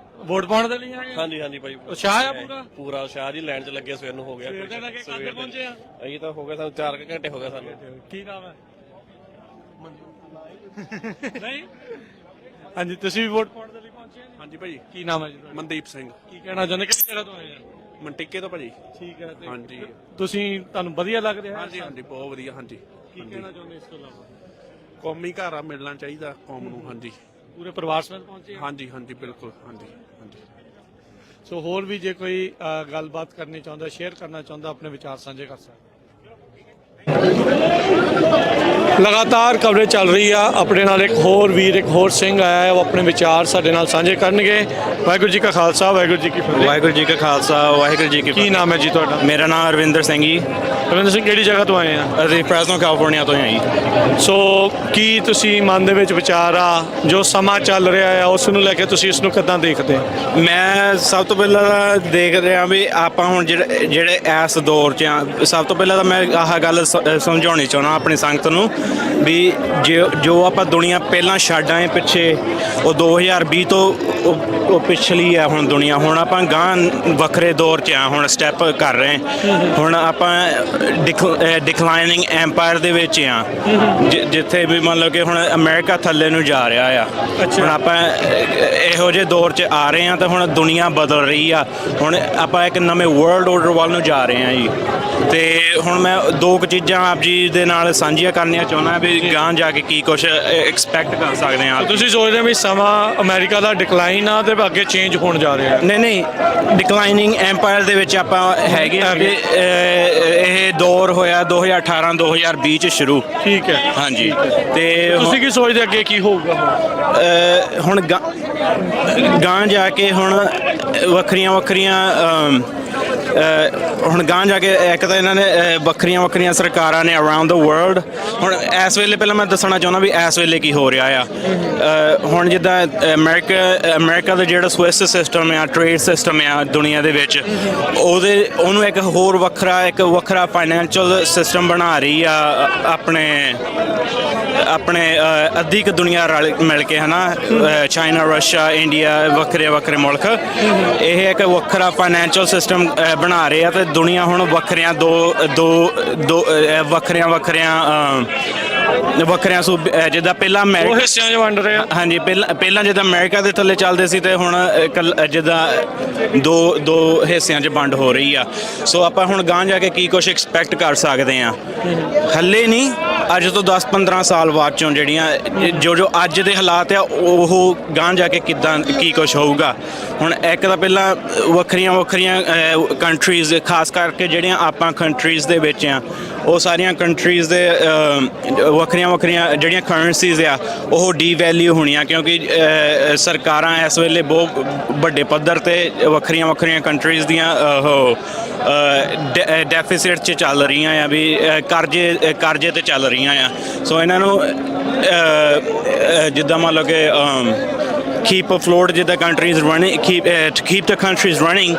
ਵੋਟ ਪਾਉਣ ਦੇ ਲਈ ਆਏ ਆ? ਹਾਂਜੀ ਹਾਂਜੀ ਭਾਈ ਉਤਸ਼ਾਹ ਆ ਪੂਰਾ ਉਤਸ਼ਾਹ ਜੀ। ਲਾਈਨ 'ਚ ਲੱਗੇ ਸਵੇਰ ਨੂੰ ਹੋ ਗਿਆ। ਸਵੇਰ ਪਹੁੰਚੇ ਆ ਅਸੀਂ ਤਾਂ ਹੋ ਗਿਆ ਸਾਨੂੰ 4 ਘੰਟੇ ਹੋ ਗਏ ਸਾਨੂੰ। ਕੀ ਨਾਮ ਹੈ? ਨਹੀਂ ਹਾਂਜੀ ਤੁਸੀਂ ਵੀ ਵੋਟ ਪਾਉਣ ਦੇ ਲਈ ਪਹੁੰਚੇ? ਹਾਂਜੀ ਭਾਈ। ਕੀ ਨਾਮ ਹੈ ਜੀ? ਮਨਦੀਪ ਸਿੰਘ। ਕੀ ਕਹਿਣਾ ਚਾਹੁੰਦੇ, ਕਿਹੜੀ ਜਗ੍ਹਾ ਤੋਂ ਆਏ ਆ? ਮੰਟਿੱਕੇ ਤੋਂ ਭਾਜੀ। ਠੀਕ ਹੈ। ਹਾਂਜੀ ਤੁਸੀਂ ਤੁਹਾਨੂੰ ਵਧੀਆ ਲੱਗ ਰਿਹਾ? ਹਾਂਜੀ ਹਾਂਜੀ ਬਹੁਤ ਵਧੀਆ। ਹਾਂਜੀ ਕੀ ਕਹਿਣਾ ਚਾਹੁੰਦੇ ਇਸ ਤੋਂ ਇਲਾਵਾ? ਕੌਮੀ ਘਰ ਆ, ਮਿਲਣਾ ਚਾਹੀਦਾ ਕੌਮ ਨੂੰ। ਹਾਂਜੀ ਪੂਰੇ ਪਰਿਵਾਰ ਸਮੇਤ ਪਹੁੰਚੇ? ਹਾਂਜੀ ਹਾਂਜੀ ਬਿਲਕੁਲ। ਹਾਂਜੀ ਹਾਂਜੀ ਸੋ ਹੋਰ ਵੀ ਜੇ ਕੋਈ ਗੱਲਬਾਤ ਕਰਨੀ ਚਾਹੁੰਦਾ, ਸ਼ੇਅਰ ਕਰਨਾ ਚਾਹੁੰਦਾ, ਆਪਣੇ ਵਿਚਾਰ ਸਾਂਝੇ ਕਰ ਸਕਦਾ। ਲਗਾਤਾਰ ਕਵਰੇਜ ਚੱਲ ਰਹੀ ਆ। ਆਪਣੇ ਨਾਲ ਇੱਕ ਹੋਰ ਵੀਰ, ਇੱਕ ਹੋਰ ਸਿੰਘ ਆਇਆ ਹੈ, ਉਹ ਆਪਣੇ ਵਿਚਾਰ ਸਾਡੇ ਨਾਲ ਸਾਂਝੇ ਕਰਨਗੇ। ਵਾਹਿਗੁਰੂ ਜੀ ਕਾ ਖਾਲਸਾ, ਵਾਹਿਗੁਰੂ ਜੀ ਕੀ ਫਤਿਹ। ਵਾਹਿਗੁਰੂ ਜੀ ਕਾ ਖਾਲਸਾ, ਵਾਹਿਗੁਰੂ ਜੀ ਕੀ ਫਤਿਹ। ਕੀ ਨਾਮ ਹੈ ਜੀ ਤੁਹਾਡਾ? ਮੇਰਾ ਨਾਮ ਅਰਵਿੰਦਰ ਸਿੰਘ ਜੀ। ਰਵਿੰਦਰ ਸਿੰਘ, ਕਿਹੜੀ ਜਗ੍ਹਾ ਤੋਂ ਆਏ ਆ? ਅਸੀਂ ਫ੍ਰੈਸਨੋ ਕੈਲੀਫੋਰਨੀਆ ਤੋਂ ਹਾਂ ਜੀ। ਸੋ ਕੀ ਤੁਸੀਂ ਮਨ ਦੇ ਵਿੱਚ ਵਿਚਾਰ ਆ ਜੋ ਸਮਾਂ ਚੱਲ ਰਿਹਾ ਆ ਉਸ ਨੂੰ ਲੈ ਕੇ ਤੁਸੀਂ ਇਸ ਨੂੰ ਕਿੱਦਾਂ ਦੇਖਦੇ ਹੋ? ਮੈਂ ਸਭ ਤੋਂ ਪਹਿਲਾਂ ਤਾਂ ਦੇਖ ਰਿਹਾ ਵੀ ਆਪਾਂ ਹੁਣ ਜਿਹੜੇ ਇਸ ਦੌਰ 'ਚ ਆ, ਸਭ ਤੋਂ ਪਹਿਲਾਂ ਤਾਂ ਮੈਂ ਆਹ ਗੱਲ ਸਮਝਾਉਣੀ ਚਾਹੁੰਦਾ ਆਪਣੀ ਸੰਗਤ ਨੂੰ ਵੀ ਜੋ ਆਪਾਂ ਦੁਨੀਆ ਪਹਿਲਾਂ ਛੱਡ ਆਏ ਪਿੱਛੇ, ਉਹ 2020 ਤੋਂ ਉਹ ਪਿਛਲੀ ਆ ਹੁਣ ਦੁਨੀਆ। ਹੁਣ ਆਪਾਂ ਗਾਂ ਵੱਖਰੇ ਦੌਰ 'ਚ ਆ, ਹੁਣ ਸਟੈਪ ਕਰ ਰਹੇ। ਹੁਣ ਆਪਾਂ ਡਿਕਲਾਈਨਿੰਗ ਐਮਪਾਇਰ ਦੇ ਵਿੱਚ ਆ, ਜਿੱਥੇ ਵੀ ਮੰਨ ਲਓ ਕਿ ਹੁਣ ਅਮਰੀਕਾ ਥੱਲੇ ਨੂੰ ਜਾ ਰਿਹਾ ਆ। ਹੁਣ ਆਪਾਂ ਇਹੋ ਜਿਹੇ ਦੌਰ 'ਚ ਆ ਰਹੇ ਆ ਤਾਂ ਹੁਣ ਦੁਨੀਆ ਬਦਲ ਰਹੀ ਆ। ਹੁਣ ਆਪਾਂ ਇੱਕ ਨਵੇਂ ਵਰਲਡ ਆਰਡਰ ਵੱਲ ਨੂੰ ਜਾ ਰਹੇ ਆ ਜੀ। ਤੇ ਹੁਣ ਮੈਂ ਦੋ ਕੁ ਚੀਜ਼ਾਂ ਆਪ ਜੀ ਦੇ ਨਾਲ ਸਾਂਝੀਆਂ ਕਰਨੀਆਂ ਚਾਹੁੰਦਾ ਵੀ ਗਾਂ ਜਾ ਕੇ ਕੀ ਕੁਝ ਐਕਸਪੈਕਟ ਕਰ ਸਕਦੇ ਆ। ਤੁਸੀਂ ਸੋਚਦੇ ਹੋ ਵੀ ਸਮਾਂ ਅਮਰੀਕਾ ਦਾ ਡਿਕਲਾਈਨ ਆ ਤੇ ਅੱਗੇ ਚੇਂਜ ਹੋਣ ਜਾ ਰਿਹਾ? ਨਹੀਂ, ਡਿਕਲਾਈਨਿੰਗ ਐਮਪਾਇਰ ਦੇ ਵਿੱਚ ਆਪਾਂ ਹੈਗੇ ਆ। ਇਹ ਦੌਰ ਹੋਇਆ 2018 2020 ਚ ਸ਼ੁਰੂ। ਠੀਕ ਹੈ, ਹਾਂਜੀ। ਤੇ ਤੁਸੀਂ ਕੀ ਸੋਚਦੇ ਅੱਗੇ ਕੀ ਹੋਊਗਾ? ਹੁਣ ਗਾਂ ਜਾ ਕੇ ਹੁਣ ਵੱਖਰੀਆਂ ਹੁਣ ਗਾਂ ਜਾ ਕੇ ਇੱਕ ਤਾਂ ਇਹਨਾਂ ਨੇ ਵੱਖਰੀਆਂ ਸਰਕਾਰਾਂ ਨੇ ਅਰਾਊਂਡ ਦ ਵਰਲਡ। ਹੁਣ ਇਸ ਵੇਲੇ ਪਹਿਲਾਂ ਮੈਂ ਦੱਸਣਾ ਚਾਹੁੰਦਾ ਵੀ ਇਸ ਵੇਲੇ ਕੀ ਹੋ ਰਿਹਾ ਆ। ਹੁਣ ਜਿੱਦਾਂ ਅਮਰੀਕਾ ਦਾ ਜਿਹੜਾ ਸਵਿਸ ਸਿਸਟਮ ਆ, ਟ੍ਰੇਡ ਸਿਸਟਮ ਆ ਦੁਨੀਆ ਦੇ ਵਿੱਚ, ਉਹਨੂੰ ਇੱਕ ਹੋਰ ਵੱਖਰਾ ਫਾਈਨੈਂਸ਼ੀਅਲ ਸਿਸਟਮ ਬਣਾ ਰਹੀ ਆ ਆਪਣੇ ਅੱਧੀ ਕੁ ਦੁਨੀਆ ਰਲ ਮਿਲ ਕੇ, ਹਨਾ। ਚਾਈਨਾ, ਰਸ਼ੀਆ, ਇੰਡੀਆ, ਵੱਖਰੇ ਮੁਲਕ ਇਹ ਇੱਕ ਵੱਖਰਾ ਫਾਈਨੈਂਸ਼ੀਅਲ ਸਿਸਟਮ ਬਣਾ ਰਹੇ ਆ। ਤੇ ਦੁਨੀਆ ਹੁਣ ਵੱਖਰੀਆਂ ਸੂਬੇ, ਜਿੱਦਾਂ ਪਹਿਲਾਂ ਹਿੱਸਿਆਂ 'ਚ ਵੰਡ ਰਹੇ ਆ। ਹਾਂਜੀ, ਪਹਿਲਾਂ ਜਿੱਦਾਂ ਅਮਰੀਕਾ ਦੇ ਥੱਲੇ ਚੱਲਦੇ ਸੀ ਤੇ ਹੁਣ ਜਿੱਦਾਂ ਦੋ ਹਿੱਸਿਆਂ 'ਚ ਵੰਡ ਹੋ ਰਹੀ ਆ। ਸੋ ਆਪਾਂ ਹੁਣ ਗਾਂ ਜਾ ਕੇ ਕੀ ਕੁਝ ਐਕਸਪੈਕਟ ਕਰ ਸਕਦੇ ਆ? ਹੱਲੇ ਨਹੀਂ, ਅੱਜ ਤੋਂ 10-15 ਸਾਲ ਬਾਅਦ ਚੋਂ ਜਿਹੜੀਆਂ ਜੋ ਅੱਜ ਦੇ ਹਾਲਾਤ ਆ ਉਹ ਗਾਂ ਜਾ ਕੇ ਕੀ ਕੁਝ ਹੋਊਗਾ। ਹੁਣ ਇੱਕ ਤਾਂ ਪਹਿਲਾਂ ਵੱਖਰੀਆਂ ਕੰਟਰੀਜ਼, ਖਾਸ ਕਰਕੇ ਜਿਹੜੀਆਂ ਆਪਾਂ ਕੰਟਰੀਜ਼ ਦੇ ਵਿੱਚ ਆ, ਉਹ ਸਾਰੀਆਂ ਕੰਟਰੀਜ਼ ਦੇ ਵੱਖਰੀਆਂ ਜਿਹੜੀਆਂ ਕਰੰਸੀਜ਼ ਆ ਉਹ ਡੀਵੈਲਿਊ ਹੋਣੀਆਂ, ਕਿਉਂਕਿ ਸਰਕਾਰਾਂ ਇਸ ਵੇਲੇ ਬਹੁਤ ਵੱਡੇ ਪੱਧਰ ਤੇ ਵੱਖਰੀਆਂ ਕੰਟਰੀਜ਼ ਦੀਆਂ ਡੈਫਿਸਿਟ 'ਚ ਚੱਲ ਰਹੀਆਂ ਆ, ਵੀ ਕਰਜ਼ੇ ਤੇ ਚੱਲ ਰਹੀਆਂ ਆ। ਸੋ ਇਹਨਾਂ ਨੂੰ ਜਿੱਦਾਂ ਮੰਨ ਲਓ ਕਿ keep afloat ਜਿੱਦਾਂ countries running, keep the countries running,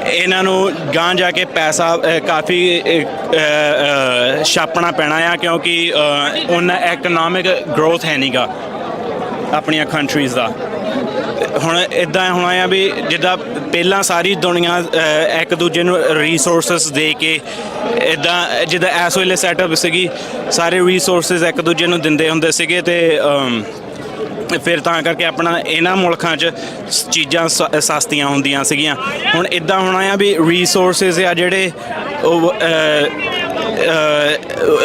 ਇਹਨਾਂ ਨੂੰ ਗਾਂ ਜਾ ਕੇ ਪੈਸਾ ਕਾਫੀ ਛਾਪਣਾ ਪੈਣਾ ਆ, ਕਿਉਂਕਿ ਉਹਨਾਂ ਇਕਨੋਮਿਕ ਗਰੋਥ ਹੈ ਨਹੀਂਗਾ ਆਪਣੀਆਂ ਕੰਟਰੀਜ਼ ਦਾ। ਹੁਣ ਇੱਦਾਂ ਹੋਣਾ ਆ ਵੀ ਜਿੱਦਾਂ ਪਹਿਲਾਂ ਸਾਰੀ ਦੁਨੀਆ ਇੱਕ ਦੂਜੇ ਨੂੰ ਰਿਸੋਰਸਿਸ ਦੇ ਕੇ, ਇੱਦਾਂ ਜਿੱਦਾਂ ਇਸ ਵੇਲੇ ਸੈਟਅਪ ਸੀਗੀ, ਸਾਰੇ ਰਿਸੋਰਸਿਸ ਇੱਕ ਦੂਜੇ ਨੂੰ ਦਿੰਦੇ ਹੁੰਦੇ ਸੀਗੇ। ਤੇ ਫਿਰ ਤਾਂ ਕਰਕੇ ਆਪਣਾ ਇਹਨਾਂ ਮੁਲਕਾਂ 'ਚ ਚੀਜ਼ਾਂ ਸਸਤੀਆਂ ਹੁੰਦੀਆਂ ਸੀਗੀਆਂ। ਹੁਣ ਇੱਦਾਂ ਹੋਣਾ ਆ ਵੀ ਰਿਸੋਰਸਿਸ ਆ ਜਿਹੜੇ ਉਹ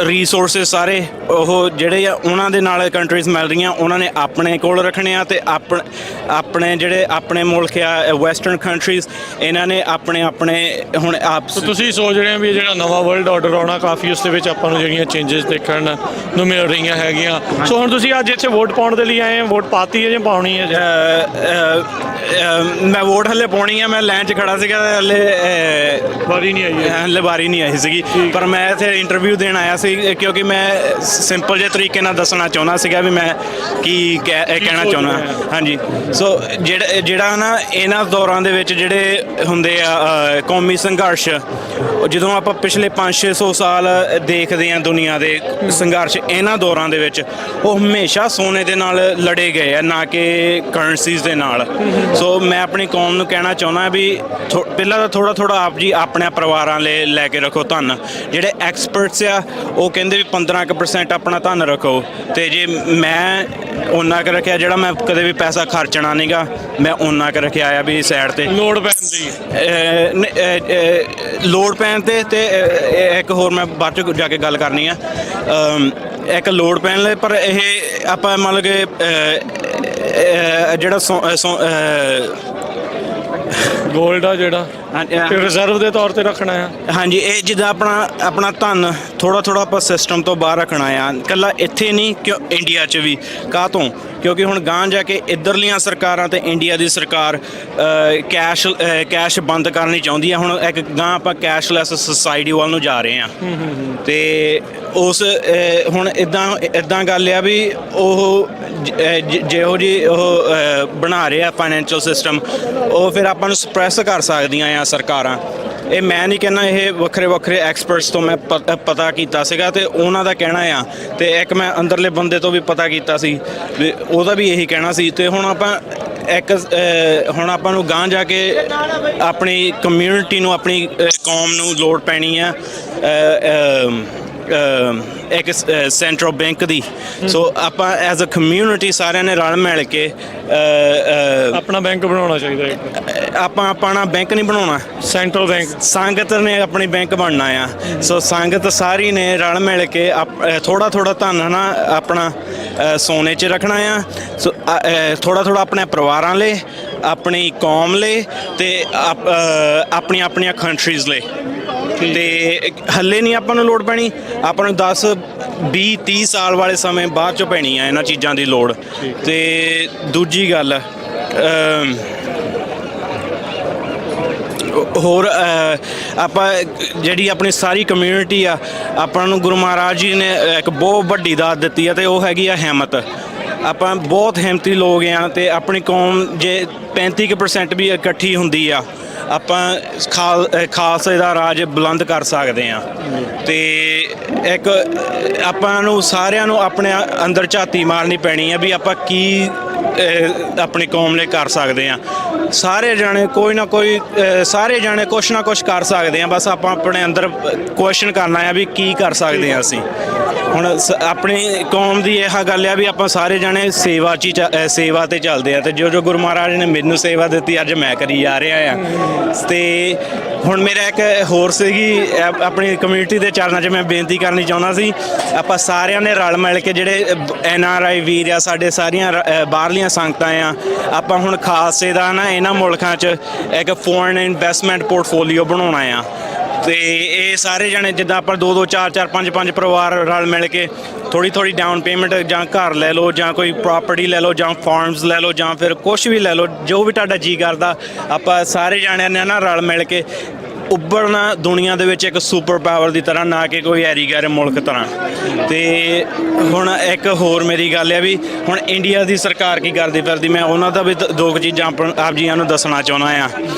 ਰਿਸੋਰਸਿਸ ਸਾਰੇ ਉਹ ਜਿਹੜੇ ਆ ਉਹਨਾਂ ਦੇ ਨਾਲ ਕੰਟਰੀਜ਼ ਮਿਲ ਰਹੀਆਂ, ਉਹਨਾਂ ਨੇ ਆਪਣੇ ਕੋਲ ਰੱਖਣੇ ਆ। ਤੇ ਆਪਣੇ ਮੁਲਕ ਆ ਵੈਸਟਰਨ ਕੰਟਰੀਜ਼, ਇਹਨਾਂ ਨੇ ਆਪਣੇ ਹੁਣ ਤੁਸੀਂ ਸੋਚ ਰਹੇ ਹੋ ਵੀ ਜਿਹੜਾ ਨਵਾਂ ਵਰਲਡ ਆਰਡਰ ਆਉਣਾ, ਕਾਫੀ ਉਸ ਦੇ ਵਿੱਚ ਆਪਾਂ ਨੂੰ ਜਿਹੜੀਆਂ ਚੇਂਜਸ ਦੇਖਣ ਨੂੰ ਮਿਲ ਰਹੀਆਂ ਹੈਗੀਆਂ। ਸੋ ਹੁਣ ਤੁਸੀਂ ਅੱਜ ਇੱਥੇ ਵੋਟ ਪਾਉਣ ਦੇ ਲਈ ਆਏ ਹੋ, ਵੋਟ ਪਾਤੀ ਹੈ ਜਾਂ ਪਾਉਣੀ ਹੈ? ਮੈਂ ਵੋਟ ਹਲੇ ਪਾਉਣੀ ਆ। ਮੈਂ ਲਾਈਨ 'ਚ ਖੜਾ ਸੀਗਾ, ਹਲੇ ਵਾਰੀ ਨਹੀਂ ਆਈ ਸੀਗੀ, ਪਰ ਮੈਂ ਇੱਥੇ ਇੰਟਰਵਿਊ ਦੇਣ ਆਇਆ ਸੀ, ਕਿਉਂਕਿ ਮੈਂ ਸਿੰਪਲ ਜਿਹੇ ਤਰੀਕੇ ਨਾਲ ਦੱਸਣਾ ਚਾਹੁੰਦਾ ਸੀਗਾ ਵੀ ਮੈਂ ਕੀ ਕਹਿਣਾ ਚਾਹੁੰਦਾ। ਹਾਂਜੀ, ਸੋ ਜਿਹੜਾ ਨਾ ਇਹਨਾਂ ਦੌਰਾਂ ਦੇ ਵਿੱਚ ਜਿਹੜੇ ਹੁੰਦੇ ਆ ਕੌਮੀ ਸੰਘਰਸ਼, ਜਦੋਂ ਆਪਾਂ ਪਿਛਲੇ 500-600 ਸਾਲ ਦੇਖਦੇ ਹਾਂ ਦੁਨੀਆ ਦੇ ਸੰਘਰਸ਼, ਇਹਨਾਂ ਦੌਰਾਂ ਦੇ ਵਿੱਚ ਉਹ ਹਮੇਸ਼ਾ ਸੋਨੇ ਦੇ ਨਾਲ ਲੜੇ ਗਏ ਆ, ਨਾ ਕਿ ਕਰੰਸੀਜ਼ ਦੇ ਨਾਲ। ਸੋ ਮੈਂ ਆਪਣੀ ਕੌਮ ਨੂੰ ਕਹਿਣਾ ਚਾਹੁੰਦਾ ਵੀ ਪਹਿਲਾਂ ਤਾਂ ਥੋੜਾ ਆਪ ਜੀ ਆਪਣੇ ਪਰਿਵਾਰਾਂ ਲੈ ਕੇ ਰੱਖੋ ਧਨ। ਜਿਹੜੇ ਐਕਸਪਰਟਸ ਆ ਉਹ ਕਹਿੰਦੇ ਵੀ 15% ਆਪਣਾ ਧਨ ਰੱਖੋ, ਤੇ ਜੇ ਮੈਂ ਓਨਾ ਕੁ ਰੱਖਿਆ, ਜਿਹੜਾ ਮੈਂ ਕਦੇ ਵੀ ਪੈਸਾ ਖਰਚਣਾ ਨਹੀਂਗਾ, ਮੈਂ ਓਨਾ ਕੁ ਰੱਖਿਆ ਆ ਵੀ ਸਾਈਡ ਤੇ ਲੋੜ ਪੈਣ ਤੇ ਇੱਕ ਹੋਰ ਮੈਂ ਬਾਅਦ ਚ ਜਾ ਕੇ ਗੱਲ ਕਰਨੀ ਆ। ਇੱਕ ਲੋੜ ਪੈਣ ਲਈ, ਪਰ ਇਹ ਆਪਾਂ ਮੰਨ ਲਓ ਕਿ ਜਿਹੜਾ ਗੋਲਡ ਆ ਜਿਹੜਾ ਰਿਜ਼ਰਵ ਦੇ ਤੌਰ ਤੇ ਰੱਖਣਾ ਆ। ਹਾਂਜੀ, ਇਹ ਜਿੱਦਾਂ ਆਪਣਾ ਧਨ ਥੋੜਾ ਥੋੜਾ ਆਪਾਂ ਸਿਸਟਮ ਤੋਂ ਬਾਹਰ ਰੱਖਣਾ ਆ, ਇਕੱਲਾ ਇੱਥੇ ਨਹੀਂ ਕਿਉਂ ਇੰਡੀਆ 'ਚ ਵੀ। ਕਾਹ ਤੋਂ? ਕਿਉਂਕਿ ਹੁਣ ਗਾਂਹ ਜਾ ਕੇ ਇੱਧਰਲੀਆਂ ਸਰਕਾਰਾਂ ਤੇ ਇੰਡੀਆ ਦੀ ਸਰਕਾਰ ਕੈਸ਼ ਬੰਦ ਕਰਨੀ ਚਾਹੁੰਦੀ ਹੈ। ਹੁਣ ਇੱਕ ਗਾਂਹ ਆਪਾਂ ਕੈਸ਼ਲੈਸ ਸੁਸਾਇਟੀ ਵੱਲ ਨੂੰ ਜਾ ਰਹੇ ਹਾਂ ਤੇ ਉਸ ਹੁਣ ਇਦਾਂ ਗੱਲ ਆ ਵੀ ਉਹ ਜਿਹੋ ਜੀ ਉਹ ਬਣਾ ਰਹੇ ਆ ਫਾਈਨੈਂਸ਼ੀਅਲ ਸਿਸਟਮ, ਉਹ ਫਿਰ ਆਪਾਂ ਨੂੰ ਸਪਰੈਸ ਕਰ ਸਕਦੀਆਂ ਆ ਸਰਕਾਰਾਂ। ਇਹ ਮੈਂ ਨਹੀਂ ਕਹਿੰਦਾ, ਇਹ ਵੱਖਰੇ ਐਕਸਪਰਟਸ ਤੋਂ ਮੈਂ ਪਤਾ ਕੀਤਾ ਸੀਗਾ ਤੇ ਉਹਨਾਂ ਦਾ ਕਹਿਣਾ ਆ, ਤੇ ਇੱਕ ਮੈਂ ਅੰਦਰਲੇ ਬੰਦੇ ਤੋਂ ਵੀ ਪਤਾ ਕੀਤਾ ਸੀ ਵੀ ਉਹਦਾ ਵੀ ਇਹੀ ਕਹਿਣਾ ਸੀ। ਤੇ ਹੁਣ ਆਪਾਂ ਨੂੰ ਗਾਂਹ ਜਾ ਕੇ ਆਪਣੀ ਕਮਿਊਨਿਟੀ ਨੂੰ, ਆਪਣੀ ਕੌਮ ਨੂੰ ਲੋੜ ਪੈਣੀ ਆ ਇੱਕ ਸੈਂਟਰਲ ਬੈਂਕ ਦੀ। ਸੋ ਆਪਾਂ ਐਜ਼ ਅ ਕਮਿਊਨਿਟੀ ਸਾਰਿਆਂ ਨੇ ਰਲ ਮਿਲ ਕੇ ਆਪਣਾ ਬੈਂਕ ਬਣਾਉਣਾ ਚਾਹੀਦਾ। ਆਪਾਂ ਆਪਣਾ ਬੈਂਕ ਨਹੀਂ ਬਣਾਉਣਾ, ਸੈਂਟਰਲ ਬੈਂਕ ਸੰਗਤ ਨੇ ਆਪਣੀ ਬੈਂਕ ਬਣਨਾ ਆ। ਸੋ ਸੰਗਤ ਸਾਰੀ ਨੇ ਰਲ ਮਿਲ ਕੇ ਥੋੜਾ ਧਨ ਨਾ ਆਪਣਾ ਸੋਨੇ 'ਚ ਰੱਖਣਾ ਆ। ਸੋ ਥੋੜਾ ਆਪਣੇ ਪਰਿਵਾਰਾਂ ਲਈ, ਆਪਣੀ ਕੌਮ ਲਈ ਤੇ ਆਪਣੀਆਂ ਕੰਟਰੀਜ਼ ਲਈ। ਤੇ ਹੱਲੇ ਨਹੀਂ ਆਪਾਂ ਨੂੰ ਲੋੜ ਪੈਣੀ, ਆਪਾਂ ਨੂੰ 10 20 30 ਸਾਲ ਵਾਲੇ ਸਮੇਂ ਬਾਅਦ 'ਚੋਂ ਪੈਣੀ ਆ ਇਹਨਾਂ ਚੀਜ਼ਾਂ ਦੀ ਲੋੜ। ਤੇ ਦੂਜੀ ਗੱਲ ਹੋਰ, ਆਪਾਂ ਜਿਹੜੀ ਆਪਣੀ ਸਾਰੀ ਕਮਿਊਨਿਟੀ ਆ, ਆਪਾਂ ਨੂੰ ਗੁਰੂ ਮਹਾਰਾਜ ਜੀ ਨੇ ਇੱਕ ਬਹੁਤ ਵੱਡੀ ਦਾਤ ਦਿੱਤੀ ਆ ਤੇ ਉਹ ਹੈਗੀ ਆ ਹਿੰਮਤ। ਆਪਾਂ ਬਹੁਤ ਹਿੰਮਤੀ ਲੋਕ ਆ ਤੇ ਆਪਣੀ ਕੌਮ ਜੇ 35% ਵੀ ਇਕੱਠੀ ਹੁੰਦੀ ਆ, ਆਪਾਂ ਖਾਲਸੇ ਦਾ ਰਾਜ ਬੁਲੰਦ ਕਰ ਸਕਦੇ ਆ। ਤੇ ਇੱਕ ਆਪਾਂ ਨੂੰ ਸਾਰਿਆਂ ਨੂੰ ਆਪਣੇ ਅੰਦਰ ਝਾਤੀ ਮਾਰਨੀ ਪੈਣੀ ਆ ਵੀ ਆਪਾਂ ਕੀ ਆਪਣੀ ਕੌਮ ਲਈ ਕਰ ਸਕਦੇ ਆ। ਸਾਰੇ ਜਾਣੇ ਕੋਈ ਨਾ ਕੋਈ, ਸਾਰੇ ਜਾਣੇ ਕੁਛ ਨਾ ਕੁਛ ਕਰ ਸਕਦੇ ਆ, ਬਸ ਆਪਾਂ ਆਪਣੇ ਅੰਦਰ ਕੁਐਸਚਨ ਕਰਨਾ ਆ ਵੀ ਕੀ ਕਰ ਸਕਦੇ ਆ ਅਸੀਂ। ਹੁਣ ਆਪਣੀ ਕੌਮ ਦੀ ਇਹ ਗੱਲ ਆ ਵੀ ਆਪਾਂ ਸਾਰੇ ਜਾਣੇ ਸੇਵਾ ਤੇ ਚੱਲਦੇ ਆ, ਤੇ ਜੋ ਗੁਰੂ ਮਹਾਰਾਜ ਨੇ ਮੈਨੂੰ ਸੇਵਾ ਦਿੱਤੀ ਅੱਜ ਮੈਂ ਕਰੀ ਜਾ ਰਿਹਾ ਆ। ਤੇ ਹੁਣ ਮੇਰਾ ਇੱਕ ਹੋਰ ਸੀਗੀ ਆਪਣੀ ਕਮਿਊਨਿਟੀ ਦੇ ਚਰਨਾਂ 'ਚ ਮੈਂ ਬੇਨਤੀ ਕਰਨੀ ਚਾਹੁੰਦਾ ਸੀ, ਆਪਾਂ ਸਾਰਿਆਂ ਨੇ ਰਲ ਮਿਲ ਕੇ ਜਿਹੜੇ NRI ਵੀਰ ਆ, ਸਾਡੇ ਸਾਰੀਆਂ ਬਾਹਰਲੀਆਂ ਸੰਗਤਾਂ ਆ, ਆਪਾਂ ਹੁਣ ਖਾਲਸੇ ਦਾ ਨਾ ਇਹਨਾਂ ਮੁਲਕਾਂ 'ਚ ਇੱਕ ਫੋਰਨ ਇਨਵੈਸਟਮੈਂਟ ਪੋਰਟਫੋਲੀਓ ਬਣਾਉਣਾ ਆ। ਤੇ ਇਹ ਸਾਰੇ ਜਣੇ ਜਿੱਦਾਂ ਆਪਾਂ 2 4 5 ਪਰਿਵਾਰ ਰਲ ਮਿਲ ਕੇ ਥੋੜੀ ਡਾਊਨ ਪੇਮੈਂਟ ਜਾਂ ਘਰ ਲੈ ਲਓ ਜਾਂ ਕੋਈ ਪ੍ਰਾਪਰਟੀ ਲੈ ਲਓ ਜਾਂ ਫਾਰਮਸ ਲੈ ਲਓ ਜਾਂ ਫਿਰ ਕੁਛ ਵੀ ਲੈ ਲਓ, ਜੋ ਵੀ ਤੁਹਾਡਾ ਜੀ ਕਰਦਾ, ਆਪਾਂ ਸਾਰੇ ਜਾਣਿਆਂ ਨੇ ਨਾ ਰਲ ਮਿਲ ਕੇ ਉੱਭਰਨਾ ਦੁਨੀਆ ਦੇ ਵਿੱਚ ਇੱਕ ਸੁਪਰ ਪਾਵਰ ਦੀ ਤਰ੍ਹਾਂ, ਨਾ ਕਿ ਕੋਈ ਐਰੀ ਗੈਰ ਮੁਲਕ ਤਰ੍ਹਾਂ। ਤੇ ਹੁਣ ਇੱਕ ਹੋਰ ਮੇਰੀ ਗੱਲ ਹੈ ਵੀ ਹੁਣ ਇੰਡੀਆ ਦੀ ਸਰਕਾਰ ਕੀ ਕਰਦੀ ਫਿਰਦੀ, ਮੈਂ ਉਹਨਾਂ ਦਾ ਵੀ 2 ਚੀਜ਼ਾਂ ਆਪ ਜੀਆਂ ਨੂੰ ਦੱਸਣਾ ਚਾਹੁੰਦਾ ਆ।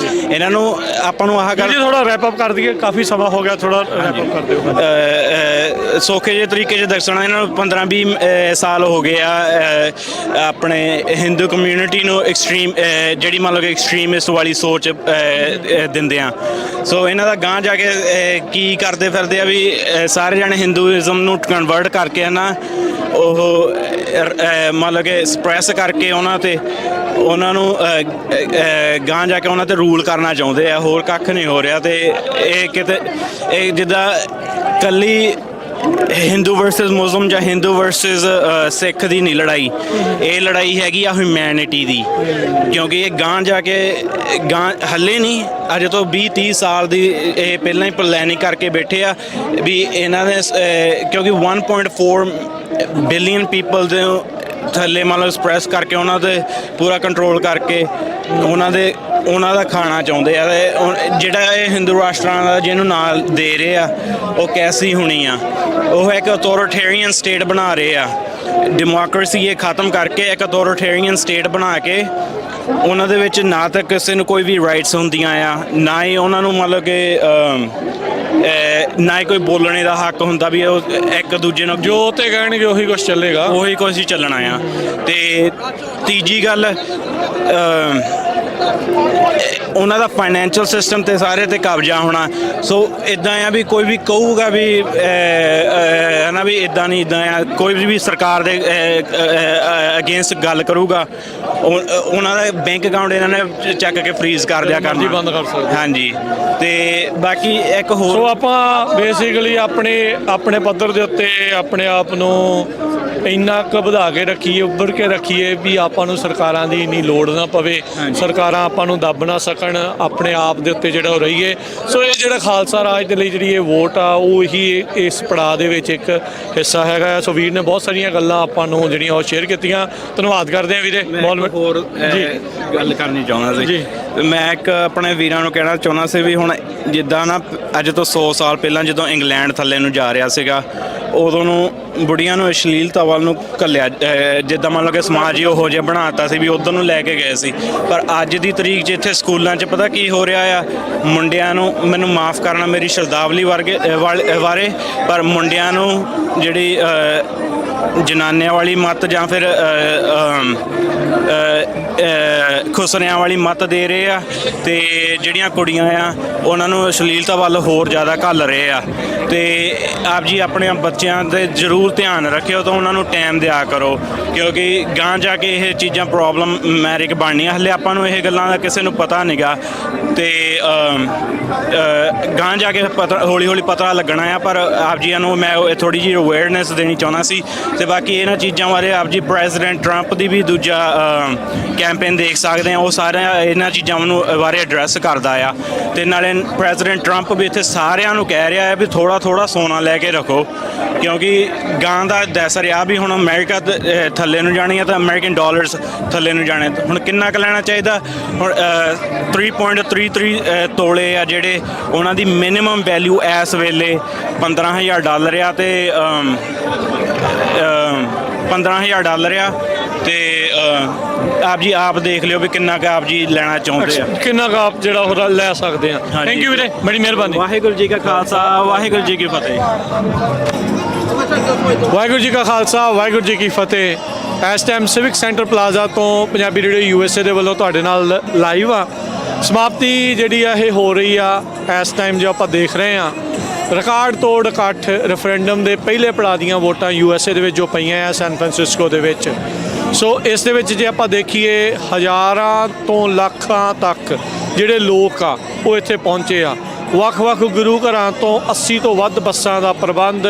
ਇਹਨਾਂ ਨੂੰ ਆਪਾਂ ਨੂੰ ਆਹ ਗੱਲ ਥੋੜਾ ਰੈਪ ਅਪ ਕਰ ਦਈਏ, ਕਾਫੀ ਸਮਾਂ ਹੋ ਗਿਆ, ਥੋੜਾ ਰੈਪ ਅਪ ਕਰ ਦਿਓ। ਸੌਖੇ ਜਿਹੇ ਤਰੀਕੇ 'ਚ ਦੱਸਣਾ, ਇਹਨਾਂ ਨੂੰ 15-20 ਸਾਲ ਹੋ ਗਏ ਆ ਆਪਣੇ ਹਿੰਦੂ ਕਮਿਊਨਿਟੀ ਨੂੰ ਐਕਸਟ੍ਰੀਮ ਜਿਹੜੀ ਮੰਨ ਲਓ ਕਿ ਐਕਸਟ੍ਰੀਮਿਸਟ ਵਾਲੀ ਸੋਚ ਦਿੰਦੇ ਆ। ਸੋ ਇਹਨਾਂ ਦਾ ਗਾਂਹ ਜਾ ਕੇ ਕੀ ਕਰਦੇ ਫਿਰਦੇ ਆ ਵੀ ਸਾਰੇ ਜਾਣੇ ਹਿੰਦੂਇਜ਼ਮ ਨੂੰ ਕਨਵਰਟ ਕਰਕੇ ਨਾ ਉਹ ਮੰਨ ਲਓ ਕਿ ਸਪਰੈਸ ਕਰਕੇ ਉਹਨਾਂ ਨੂੰ ਗਾਂਹ ਜਾ ਕੇ ਉਹਨਾਂ ਤੇ ਰੂਲ ਕਰਨਾ ਚਾਹੁੰਦੇ ਆ। ਹੋਰ ਕੱਖ ਨਹੀਂ ਹੋ ਰਿਹਾ। ਤੇ ਇਹ ਜਿੱਦਾਂ ਕੱਲੀ ਹਿੰਦੂ ਵਰਸਸ ਮੁਸਲਿਮ ਜਾਂ ਹਿੰਦੂ ਵਰਸਸ ਸਿੱਖ ਦੀ ਨਹੀਂ ਲੜਾਈ, ਇਹ ਲੜਾਈ ਹੈਗੀ ਆ ਹਿਊਮੈਨਿਟੀ ਦੀ। ਕਿਉਂਕਿ ਇਹ ਗਾਂਹ ਜਾ ਕੇ ਹੱਲੇ ਨਹੀਂ, ਅਜੇ ਤੋਂ 20-30 ਸਾਲ ਦੀ ਇਹ ਪਹਿਲਾਂ ਹੀ ਪਲੈਨਿੰਗ ਕਰਕੇ ਬੈਠੇ ਆ ਵੀ ਇਹਨਾਂ ਦੇ, ਕਿਉਂਕਿ 1.4 ਬਿਲੀਅਨ ਪੀਪਲ ਦੇ ਥੱਲੇ ਮੰਨ ਲਓ ਸਪਰੈਸ ਕਰਕੇ ਉਹਨਾਂ 'ਤੇ ਪੂਰਾ ਕੰਟਰੋਲ ਕਰਕੇ ਉਹਨਾਂ ਦਾ ਖਾਣਾ ਚਾਹੁੰਦੇ ਆ। ਤੇ ਜਿਹੜਾ ਇਹ ਹਿੰਦੂ ਰਾਸ਼ਟਰਾਂ ਦਾ ਜਿਹਨੂੰ ਨਾਲ ਦੇ ਰਹੇ ਆ, ਉਹ ਕੈਸੀ ਹੋਣੀ ਆ? ਉਹ ਇੱਕ ਅਥੋਰੀਟੇਰੀਅਨ ਸਟੇਟ ਬਣਾ ਰਹੇ ਆ। ਡੈਮੋਕ੍ਰੇਸੀ ਇਹ ਖਤਮ ਕਰਕੇ ਇੱਕ ਅਥੋਰੀਟੇਰੀਅਨ ਸਟੇਟ ਬਣਾ ਕੇ ਉਹਨਾਂ ਦੇ ਵਿੱਚ ਨਾ ਤਾਂ ਕਿਸੇ ਨੂੰ ਕੋਈ ਵੀ ਰਾਈਟਸ ਹੁੰਦੀਆਂ ਆ, ਨਾ ਹੀ ਉਹਨਾਂ ਨੂੰ ਮਤਲਬ ਕਿ ਨਾ ਹੀ ਕੋਈ ਬੋਲਣੇ ਦਾ ਹੱਕ ਹੁੰਦਾ ਵੀ ਉਹ ਇੱਕ ਦੂਜੇ ਨੂੰ ਜੋ ਤੇ ਕਹਿਣਗੇ ਉਹੀ ਕੁਝ ਚੱਲੇਗਾ, ਉਹੀ ਕੁਝ ਹੀ ਚੱਲਣਾ ਆ। ਤੇ ਤੀਜੀ ਗੱਲ, ਉਹਨਾਂ ਦਾ ਫਾਈਨੈਂਸ਼ੀਅਲ ਸਿਸਟਮ ਤੇ ਸਾਰੇ ਤੇ ਕਬਜ਼ਾ ਹੋਣਾ। ਸੋ ਇਦਾਂ ਆ ਵੀ ਕੋਈ ਵੀ ਕਹੂਗਾ ਵੀ ਨਾ ਵੀ ਇਦਾਂ ਨਹੀਂ, ਇਦਾਂ ਆ, ਕੋਈ ਵੀ ਸਰਕਾਰ ਦੇ ਅਗੇਂਸਟ ਗੱਲ ਕਰੂਗਾ, ਉਹਨਾਂ ਦਾ ਬੈਂਕ ਅਕਾਊਂਟ ਇਹਨਾਂ ਨੇ ਚੱਕ ਕੇ ਫਰੀਜ਼ ਕਰ ਦਿਆ ਕਰਨਾ, ਬੰਦ ਕਰ ਸਕਦੇ। ਹਾਂਜੀ। ਤੇ ਬਾਕੀ ਇੱਕ ਹੋਰ, ਸੋ ਆਪਾਂ ਬੇਸਿਕਲੀ ਆਪਣੇ ਪੱਧਰ ਦੇ ਉੱਤੇ ਆਪਣੇ ਆਪ ਨੂੰ ਇੰਨਾ ਕੁ ਵਧਾ ਕੇ ਰੱਖੀਏ, ਉੱਭਰ ਕੇ ਰੱਖੀਏ ਵੀ ਆਪਾਂ ਨੂੰ ਸਰਕਾਰਾਂ ਦੀ ਇੰਨੀ ਲੋੜ ਨਾ ਪਵੇ। ਸਰਕਾਰ ਸਰਕਾਰਾਂ ਆਪਾਂ ਨੂੰ ਦੱਬ ਨਾ ਸਕਣ, ਆਪਣੇ ਆਪ ਦੇ ਉੱਤੇ ਜਿਹੜਾ ਉਹ ਰਹੀਏ। ਸੋ ਇਹ ਜਿਹੜਾ ਖਾਲਸਾ ਰਾਜ ਦੇ ਲਈ ਜਿਹੜੀ ਇਹ ਵੋਟ ਆ ਉਹ ਹੀ ਇਸ ਪੜਾਅ ਦੇ ਵਿੱਚ ਇੱਕ ਹਿੱਸਾ ਹੈਗਾ। ਸੋ ਵੀਰ ਨੇ ਬਹੁਤ ਸਾਰੀਆਂ ਗੱਲਾਂ ਆਪਾਂ ਨੂੰ ਜਿਹੜੀਆਂ ਉਹ ਸ਼ੇਅਰ ਕੀਤੀਆਂ, ਧੰਨਵਾਦ ਕਰਦੇ ਹਾਂ ਵੀਰੇ। ਮੈਂ ਹੋਰ ਗੱਲ ਕਰਨੀ ਚਾਹੁੰਦਾ ਸੀ। ਮੈਂ ਇੱਕ ਆਪਣੇ ਵੀਰਾਂ ਨੂੰ ਕਹਿਣਾ ਚਾਹੁੰਦਾ ਸੀ ਵੀ ਹੁਣ ਜਿੱਦਾਂ ਨਾ ਅੱਜ ਤੋਂ 100 ਸਾਲ ਪਹਿਲਾਂ ਜਦੋਂ ਇੰਗਲੈਂਡ ਥੱਲੇ ਨੂੰ ਜਾ ਰਿਹਾ ਸੀਗਾ, ਉਦੋਂ ਨੂੰ ਬੁੜੀਆਂ ਨੂੰ ਅਸ਼ਲੀਲਤਾ ਵੱਲ ਨੂੰ ਘੱਲਿਆ, ਜਿੱਦਾਂ ਮੰਨ ਲਓ ਕਿ ਸਮਾਜ ਹੀ ਉਹੋ ਜਿਹਾ ਬਣਾਤਾ ਸੀ ਵੀ ਉੱਧਰ ਨੂੰ ਲੈ ਕੇ ਗਏ ਸੀ। ਪਰ ਅੱਜ ਦੀ ਤਰੀਕ 'ਚ ਇੱਥੇ ਸਕੂਲਾਂ 'ਚ ਪਤਾ ਕੀ ਹੋ ਰਿਹਾ ਆ, ਮੁੰਡਿਆਂ ਨੂੰ, ਮੈਨੂੰ ਮਾਫ ਕਰਨਾ ਮੇਰੀ ਸ਼ਬਦਾਵਲੀ ਬਾਰੇ, ਪਰ ਮੁੰਡਿਆਂ ਨੂੰ ਜਿਹੜੀ ਜਨਾਨਿਆਂ ਵਾਲੀ ਮੱਤ ਜਾਂ ਫਿਰ ਖੁਸਰਿਆਂ ਵਾਲੀ ਮੱਤ ਦੇ ਰਹੇ ਆ, ਤੇ ਜਿਹੜੀਆਂ ਕੁੜੀਆਂ ਆ ਉਹਨਾਂ ਨੂੰ ਅਸ਼ਲੀਲਤਾ ਵੱਲ ਹੋਰ ਜ਼ਿਆਦਾ ਘੱਲ ਰਹੇ ਆ। ਤੇ ਆਪ ਜੀ ਆਪਣੇ ਬੱਚਿਆਂ 'ਤੇ ਜ਼ਰੂਰ ਧਿਆਨ ਰੱਖਿਓ ਤਾਂ ਉਹਨਾਂ ਨੂੰ ਟਾਈਮ ਦਿਆ ਕਰੋ, ਕਿਉਂਕਿ ਗਾਂ ਜਾ ਕੇ ਇਹ ਚੀਜ਼ਾਂ ਪ੍ਰੋਬਲਮ ਮੈਰਿਕ ਬਣਨੀਆਂ। ਹਲੇ ਆਪਾਂ ਨੂੰ ਇਹ ਗੱਲਾਂ ਦਾ ਕਿਸੇ ਨੂੰ ਪਤਾ ਨਹੀਂਗਾ, ਤੇ ਗਾਂ ਜਾ ਕੇ ਹੌਲੀ ਹੌਲੀ ਪਤਾ ਲੱਗਣਾ ਆ। ਪਰ ਆਪ ਜੀਆਂ ਨੂੰ ਮੈਂ ਥੋੜ੍ਹੀ ਜਿਹੀ ਅਵੇਅਰਨੈਸ ਦੇਣੀ ਚਾਹੁੰਦਾ ਸੀ। ਤੇ ਬਾਕੀ ਇਹਨਾਂ ਚੀਜ਼ਾਂ ਬਾਰੇ ਆਪ ਜੀ ਪ੍ਰੈਜ਼ੀਡੈਂਟ ਟਰੰਪ ਦੀ ਵੀ ਦੂਜਾ ਕੈਂਪੇਨ ਦੇਖ ਸਕਦੇ ਆ, ਉਹ ਸਾਰਿਆਂ ਇਹਨਾਂ ਚੀਜ਼ਾਂ ਨੂੰ ਬਾਰੇ ਐਡਰੈਸ ਕਰਦਾ ਆ। ਤੇ ਨਾਲੇ ਪ੍ਰੈਜ਼ੀਡੈਂਟ ਟਰੰਪ ਵੀ ਇੱਥੇ ਸਾਰਿਆਂ ਨੂੰ ਕਹਿ ਰਿਹਾ ਹੈ ਵੀ ਥੋੜਾ ਸੋਨਾ ਲੈ ਕੇ ਰੱਖੋ, ਕਿਉਂਕਿ ਗਾਂ ਦਾ ਦੈਸਰ ਆ ਵੀ ਹੁਣ ਅਮਰੀਕਾ ਥੱਲੇ ਨੂੰ ਜਾਣੀ ਆ ਤਾਂ ਅਮਰੀਕਨ ਡਾਲਰਸ ਥੱਲੇ ਨੂੰ ਜਾਣੇ। ਹੁਣ ਕਿੰਨਾ ਕੁ ਲੈਣਾ ਚਾਹੀਦਾ? ਹੁਣ 3.33 ਤੋਲੇ ਆ ਜਿਹੜੇ ਉਹਨਾਂ ਦੀ ਮਿਨੀਮਮ ਵੈਲਿਊ ਇਸ ਵੇਲੇ $15,000 ਆ, ਤੇ $15,000 ਆ। ਤੇ ਆਪ ਜੀ ਆਪ ਦੇਖ ਲਿਓ ਵੀ ਕਿੰਨਾ ਕੁ ਆਪ ਜੀ ਲੈਣਾ ਚਾਹੁੰਦੇ ਆ, ਕਿੰਨਾ ਕੁ ਆਪ ਜਿਹੜਾ ਉਹ ਲੈ ਸਕਦੇ ਆ। ਥੈਂਕ ਯੂ ਵੀਰੇ, ਬੜੀ ਮਿਹਰਬਾਨੀ। ਵਾਹਿਗੁਰੂ ਜੀ ਕਾ ਖਾਲਸਾ, ਵਾਹਿਗੁਰੂ ਜੀ ਕੀ ਫਤਿਹ। ਵਾਹਿਗੁਰੂ ਜੀ ਕਾ ਖਾਲਸਾ, ਵਾਹਿਗੁਰੂ ਜੀ ਕੀ ਫਤਿਹ। ਇਸ ਟਾਈਮ ਸਿਵਿਕ ਸੈਂਟਰ ਪਲਾਜ਼ਾ ਤੋਂ ਪੰਜਾਬੀ ਰੇਡੀਓ USA ਦੇ ਵੱਲੋਂ ਤੁਹਾਡੇ ਨਾਲ ਲਾਈਵ ਆ। ਸਮਾਪਤੀ ਜਿਹੜੀ ਆ ਇਹ ਹੋ ਰਹੀ ਆ ਇਸ ਟਾਈਮ ਜੋ ਆਪਾਂ ਦੇਖ ਰਹੇ ਆ। ਰਿਕਾਰਡ ਤੋੜ ਇਕੱਠ ਰੈਫਰੈਂਡਮ ਦੇ ਪਹਿਲੇ ਪੜਾਅ ਦੀਆਂ ਵੋਟਾਂ USA ਦੇ ਵਿੱਚ ਜੋ ਪਈਆਂ ਆ ਸੈਨ ਫਰਾਂਸਿਸਕੋ ਦੇ ਵਿੱਚ। ਸੋ ਇਸ ਦੇ ਵਿੱਚ ਜੇ ਆਪਾਂ ਦੇਖੀਏ ਹਜ਼ਾਰਾਂ ਤੋਂ ਲੱਖਾਂ ਤੱਕ ਜਿਹੜੇ ਲੋਕ ਆ ਉਹ ਇੱਥੇ ਪਹੁੰਚੇ ਆ। ਵੱਖ-ਵੱਖ ਗੁਰੂ ਘਰਾਂ ਤੋਂ 80 ਤੋਂ ਵੱਧ ਬੱਸਾਂ ਦਾ ਪ੍ਰਬੰਧ,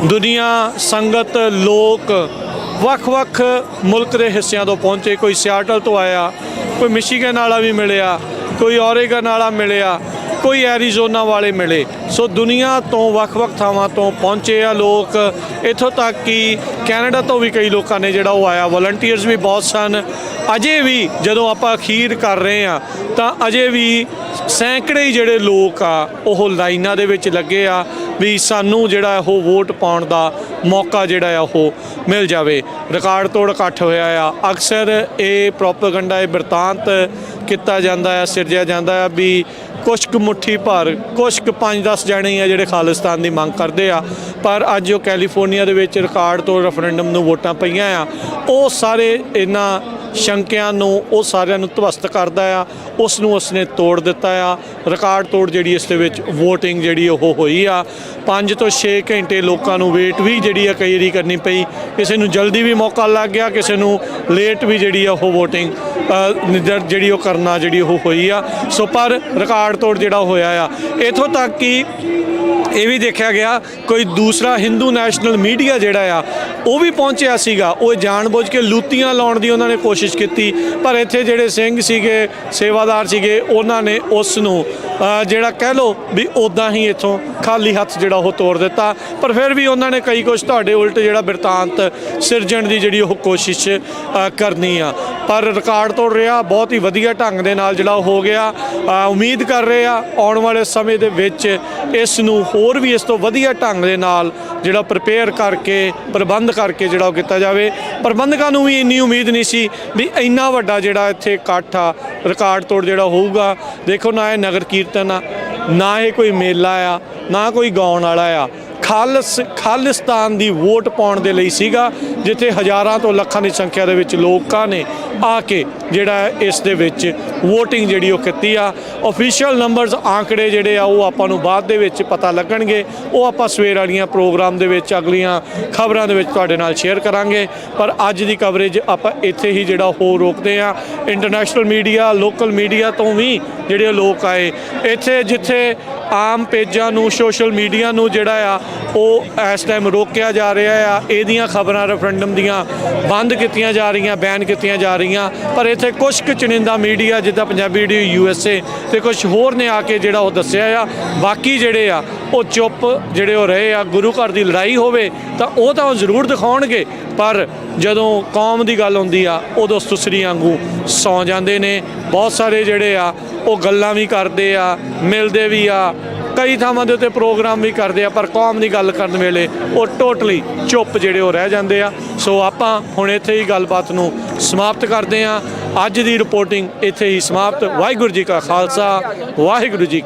ਦੁਨੀਆ, ਸੰਗਤ, ਲੋਕ ਵੱਖ-ਵੱਖ ਮੁਲਕ ਦੇ ਹਿੱਸਿਆਂ ਤੋਂ ਪਹੁੰਚੇ। ਕੋਈ ਸਿਆਟਲ ਤੋਂ ਆਇਆ, ਕੋਈ ਮਿਸ਼ੀਗਨ ਵਾਲਾ ਵੀ ਮਿਲਿਆ, ਕੋਈ ਔਰੇਗਨ ਵਾਲਾ ਮਿਲਿਆ, ਕੋਈ ਐਰੀਜ਼ੋਨਾ ਵਾਲੇ ਮਿਲੇ। ਸੋ ਦੁਨੀਆ ਤੋਂ ਵੱਖ-ਵੱਖ ਥਾਵਾਂ ਤੋਂ ਪਹੁੰਚੇ ਆ ਲੋਕ। ਇੱਥੋਂ ਤੱਕ ਕਿ ਕੈਨੇਡਾ ਤੋਂ ਵੀ ਕਈ ਲੋਕਾਂ ਨੇ ਜਿਹੜਾ ਉਹ ਆਇਆ। ਵਲੰਟੀਅਰਸ ਵੀ ਬਹੁਤ ਸਨ। ਅਜੇ ਵੀ ਜਦੋਂ ਆਪਾਂ ਅਖੀਰ ਕਰ ਰਹੇ ਆ ਤਾਂ ਅਜੇ ਵੀ ਸੈਂਕੜੇ ਹੀ ਜਿਹੜੇ ਲੋਕ ਆ ਉਹ ਲਾਈਨਾਂ ਦੇ ਵਿੱਚ ਲੱਗੇ ਆ ਵੀ ਸਾਨੂੰ ਜਿਹੜਾ ਉਹ ਵੋਟ ਪਾਉਣ ਦਾ ਮੌਕਾ ਜਿਹੜਾ ਆ ਉਹ ਮਿਲ ਜਾਵੇ। ਰਿਕਾਰਡ ਤੋੜ ਇਕੱਠ ਹੋਇਆ ਆ। ਅਕਸਰ ਇਹ ਪ੍ਰੋਪੇਗੈਂਡਾ, ਇਹ ਬਿਰਤਾਂਤ ਕੀਤਾ ਜਾਂਦਾ ਆ, ਸਿਰਜਿਆ ਜਾਂਦਾ ਆ ਵੀ ਕੁਛ ਕੁ ਮੁੱਠੀ ਭਰ, ਕੁਛ ਕੁ 5-10 ਜਣੇ ਆ ਜਿਹੜੇ ਖਾਲਿਸਤਾਨ ਦੀ ਮੰਗ ਕਰਦੇ ਆ। ਪਰ ਅੱਜ ਜੋ ਕੈਲੀਫੋਰਨੀਆ ਦੇ ਵਿੱਚ ਰਿਕਾਰਡ ਤੋੜ ਰੈਫਰੈਂਡਮ ਨੂੰ ਵੋਟਾਂ ਪਈਆਂ ਆ, ਉਹ ਸਾਰੇ ਇਹਨਾਂ ਸ਼ੰਕਿਆਂ ਨੂੰ, ਉਹ ਸਾਰਿਆਂ ਨੂੰ ਧਵਸਤ ਕਰਦਾ ਆ। ਉਸ ਨੂੰ ਉਸਨੇ ਤੋੜ ਦਿੱਤਾ ਆ। ਰਿਕਾਰਡ ਤੋੜ ਜਿਹੜੀ ਇਸ ਦੇ ਵਿੱਚ VOTING ਜਿਹੜੀ ਉਹ ਹੋਈ ਆ। 5 ਤੋਂ 6 ਘੰਟੇ ਲੋਕਾਂ ਨੂੰ ਵੇਟ ਵੀ ਜਿਹੜੀ ਆ ਕਈ ਵਾਰੀ ਕਰਨੀ ਪਈ। ਕਿਸੇ ਨੂੰ ਜਲਦੀ ਵੀ ਮੌਕਾ ਲੱਗ ਗਿਆ, ਕਿਸੇ ਨੂੰ ਲੇਟ ਵੀ ਜਿਹੜੀ ਆ ਉਹ VOTING ਜਿਹੜੀ ਉਹ ਕਰਨਾ ਜਿਹੜੀ ਉਹ ਹੋਈ ਆ। ਸੋ ਪਰ ਰਿਕਾਰਡ ਤੋੜ ਜਿਹੜਾ ਹੋਇਆ ਆ। ਇੱਥੋਂ ਤੱਕ ਕਿ ਇਹ ਵੀ ਦੇਖਿਆ ਗਿਆ ਕੋਈ ਦੂਸਰਾ ਹਿੰਦੂ ਨੈਸ਼ਨਲ ਮੀਡੀਆ ਜਿਹੜਾ ਆ ਉਹ ਵੀ ਪਹੁੰਚਿਆ ਸੀਗਾ। ਉਹ ਜਾਣਬੁੱਝ ਕੇ ਲੂਤੀਆਂ ਲਾਉਣ ਦੀ ਉਹਨਾਂ ਨੇ ਕੋਸ਼ਿਸ਼ ਕੀਤੀ, ਪਰ ਇੱਥੇ ਜਿਹੜੇ ਸਿੰਘ ਸੀਗੇ, ਸੇਵਾਦਾਰ ਸੀਗੇ, ਉਹਨਾਂ ਨੇ ਉਸ ਨੂੰ ਜਿਹੜਾ ਕਹਿ ਲਓ ਵੀ ਉੱਦਾਂ ਹੀ ਇੱਥੋਂ ਖਾਲੀ ਹੱਥ ਜਿਹੜਾ ਉਹ ਤੋੜ ਦਿੱਤਾ। ਪਰ ਫਿਰ ਵੀ ਉਹਨਾਂ ਨੇ ਕਈ ਕੁਛ ਤੁਹਾਡੇ ਉਲਟ ਜਿਹੜਾ ਬਿਰਤਾਂਤ ਸਿਰਜਣ ਦੀ ਜਿਹੜੀ ਉਹ ਕੋਸ਼ਿਸ਼ ਕਰਨੀ ਆ। ਪਰ ਰਿਕਾਰਡ ਤੋੜ ਰਿਹਾ ਬਹੁਤ ਹੀ ਵਧੀਆ ਢੰਗ ਦੇ ਨਾਲ ਜਿਹੜਾ ਉਹ ਹੋ ਗਿਆ। ਉਮੀਦ ਕਰ ਰਹੇ ਆ ਆਉਣ ਵਾਲੇ ਸਮੇਂ ਦੇ ਵਿੱਚ ਇਸ ਨੂੰ ਹੋਰ ਵੀ ਇਸ ਤੋਂ ਵਧੀਆ ਢੰਗ ਦੇ ਨਾਲ ਜਿਹੜਾ ਪ੍ਰਪੇਅਰ ਕਰਕੇ, ਪ੍ਰਬੰਧ ਕਰਕੇ ਜਿਹੜਾ ਉਹ ਕੀਤਾ ਜਾਵੇ। ਪ੍ਰਬੰਧਕਾਂ ਨੂੰ ਵੀ ਇੰਨੀ ਉਮੀਦ ਨਹੀਂ ਸੀ ਵੀ ਇੰਨਾ ਵੱਡਾ ਜਿਹੜਾ ਇੱਥੇ ਇਕੱਠ ਆ, ਰਿਕਾਰਡ ਤੋੜ ਜਿਹੜਾ ਹੋਊਗਾ। ਦੇਖੋ ਨਾ ਇਹ ਨਗਰ ਕੀਰਤਨ ਆ, ਨਾ ਇਹ ਕੋਈ ਮੇਲਾ ਆ, ਨਾ ਕੋਈ ਗਾਉਣ ਵਾਲਾ ਆ। ਖਾਲਿਸਤਾਨ ਦੀ ਵੋਟ ਪਾਉਣ ਦੇ ਲਈ ਸੀਗਾ, ਜਿੱਥੇ ਹਜ਼ਾਰਾਂ ਤੋਂ ਲੱਖਾਂ ਦੀ ਸੰਖਿਆ ਦੇ ਵਿੱਚ ਲੋਕਾਂ ਨੇ ਆ ਕੇ ਜਿਹੜਾ ਇਸ ਦੇ ਵਿੱਚ VOTING ਜਿਹੜੀ ਉਹ ਕੀਤੀ ਆ। ਅਫੀਸ਼ੀਅਲ ਨੰਬਰਸ, ਆંકੜੇ ਜਿਹੜੇ ਆ ਉਹ ਆਪਾਂ ਨੂੰ ਬਾਅਦ ਦੇ ਵਿੱਚ ਪਤਾ ਲੱਗਣਗੇ। ਉਹ ਆਪਾਂ ਸਵੇਰ ਵਾਲੀਆਂ ਪ੍ਰੋਗਰਾਮ ਦੇ ਵਿੱਚ, ਅਗਲੀਆਂ ਖਬਰਾਂ ਦੇ ਵਿੱਚ ਤੁਹਾਡੇ ਨਾਲ ਸ਼ੇਅਰ ਕਰਾਂਗੇ। ਪਰ ਅੱਜ ਦੀ ਕਵਰੇਜ ਆਪਾਂ ਇੱਥੇ ਹੀ ਜਿਹੜਾ ਉਹ ਰੋਕਦੇ ਆ। ਇੰਟਰਨੈਸ਼ਨਲ ਮੀਡੀਆ, ਲੋਕਲ ਮੀਡੀਆ ਤੋਂ ਵੀ ਜਿਹੜੇ ਲੋਕ ਆਏ ਇੱਥੇ, ਜਿੱਥੇ ਆਮ ਪੇਜਾਂ ਨੂੰ, ਸੋਸ਼ਲ ਮੀਡੀਆ ਨੂੰ ਜਿਹੜਾ ਆ ਉਹ ਇਸ ਟਾਈਮ ਰੋਕਿਆ ਜਾ ਰਿਹਾ ਆ। ਇਹਦੀਆਂ ਖਬਰਾਂ ਰੈਫਰੈਂਡਮ ਦੀਆਂ ਬੰਦ ਕੀਤੀਆਂ ਜਾ ਰਹੀਆਂ, ਬੈਨ ਕੀਤੀਆਂ ਜਾ ਰਹੀਆਂ। ਰਹੀਆਂ, ਪਰ ਇੱਥੇ ਕੁਝ ਕੁ ਚੁਣਿੰਦਾ ਮੀਡੀਆ ਜਿੱਦਾਂ ਪੰਜਾਬੀ ਰੇਡੀਓ USA ਤੇ ਕੁਝ ਹੋਰ ਨੇ ਆ ਕੇ ਜਿਹੜਾ ਉਹ ਦੱਸਿਆ ਆ। ਬਾਕੀ ਜਿਹੜੇ ਆ ਉਹ ਚੁੱਪ ਜਿਹੜੇ ਉਹ ਰਹੇ ਆ। ਗੁਰੂ ਘਰ ਦੀ ਲੜਾਈ ਹੋਵੇ ਤਾਂ ਉਹ ਜ਼ਰੂਰ ਦਿਖਾਉਣਗੇ, ਪਰ ਜਦੋਂ ਕੌਮ ਦੀ ਗੱਲ ਹੁੰਦੀ ਆ ਉਦੋਂ ਸੁਸਰੀ ਵਾਂਗੂ ਸੌਂ ਜਾਂਦੇ ਨੇ। ਬਹੁਤ ਸਾਰੇ ਜਿਹੜੇ ਆ ਉਹ ਗੱਲਾਂ ਵੀ ਕਰਦੇ ਆ, ਮਿਲਦੇ ਵੀ ਆ, ਕਈ ਥਾਵਾਂ ਦੇ ਉੱਤੇ ਪ੍ਰੋਗਰਾਮ ਵੀ ਕਰਦੇ ਆ, ਪਰ ਕੌਮ ਦੀ ਗੱਲ ਕਰਨ ਵੇਲੇ ਉਹ ਟੋਟਲੀ ਚੁੱਪ ਜਿਹੜੇ ਉਹ ਰਹਿ ਜਾਂਦੇ ਆ। ਸੋ ਆਪਾਂ ਹੁਣ ਇੱਥੇ ਹੀ ਗੱਲਬਾਤ ਨੂੰ ਸਮਾਪਤ ਕਰਦੇ ਆ। ਅੱਜ ਦੀ ਰਿਪੋਰਟਿੰਗ ਇੱਥੇ ਹੀ ਸਮਾਪਤ। ਵਾਹਿਗੁਰੂ ਜੀ ਕਾ ਖਾਲਸਾ, ਵਾਹਿਗੁਰੂ ਜੀ ਕੀ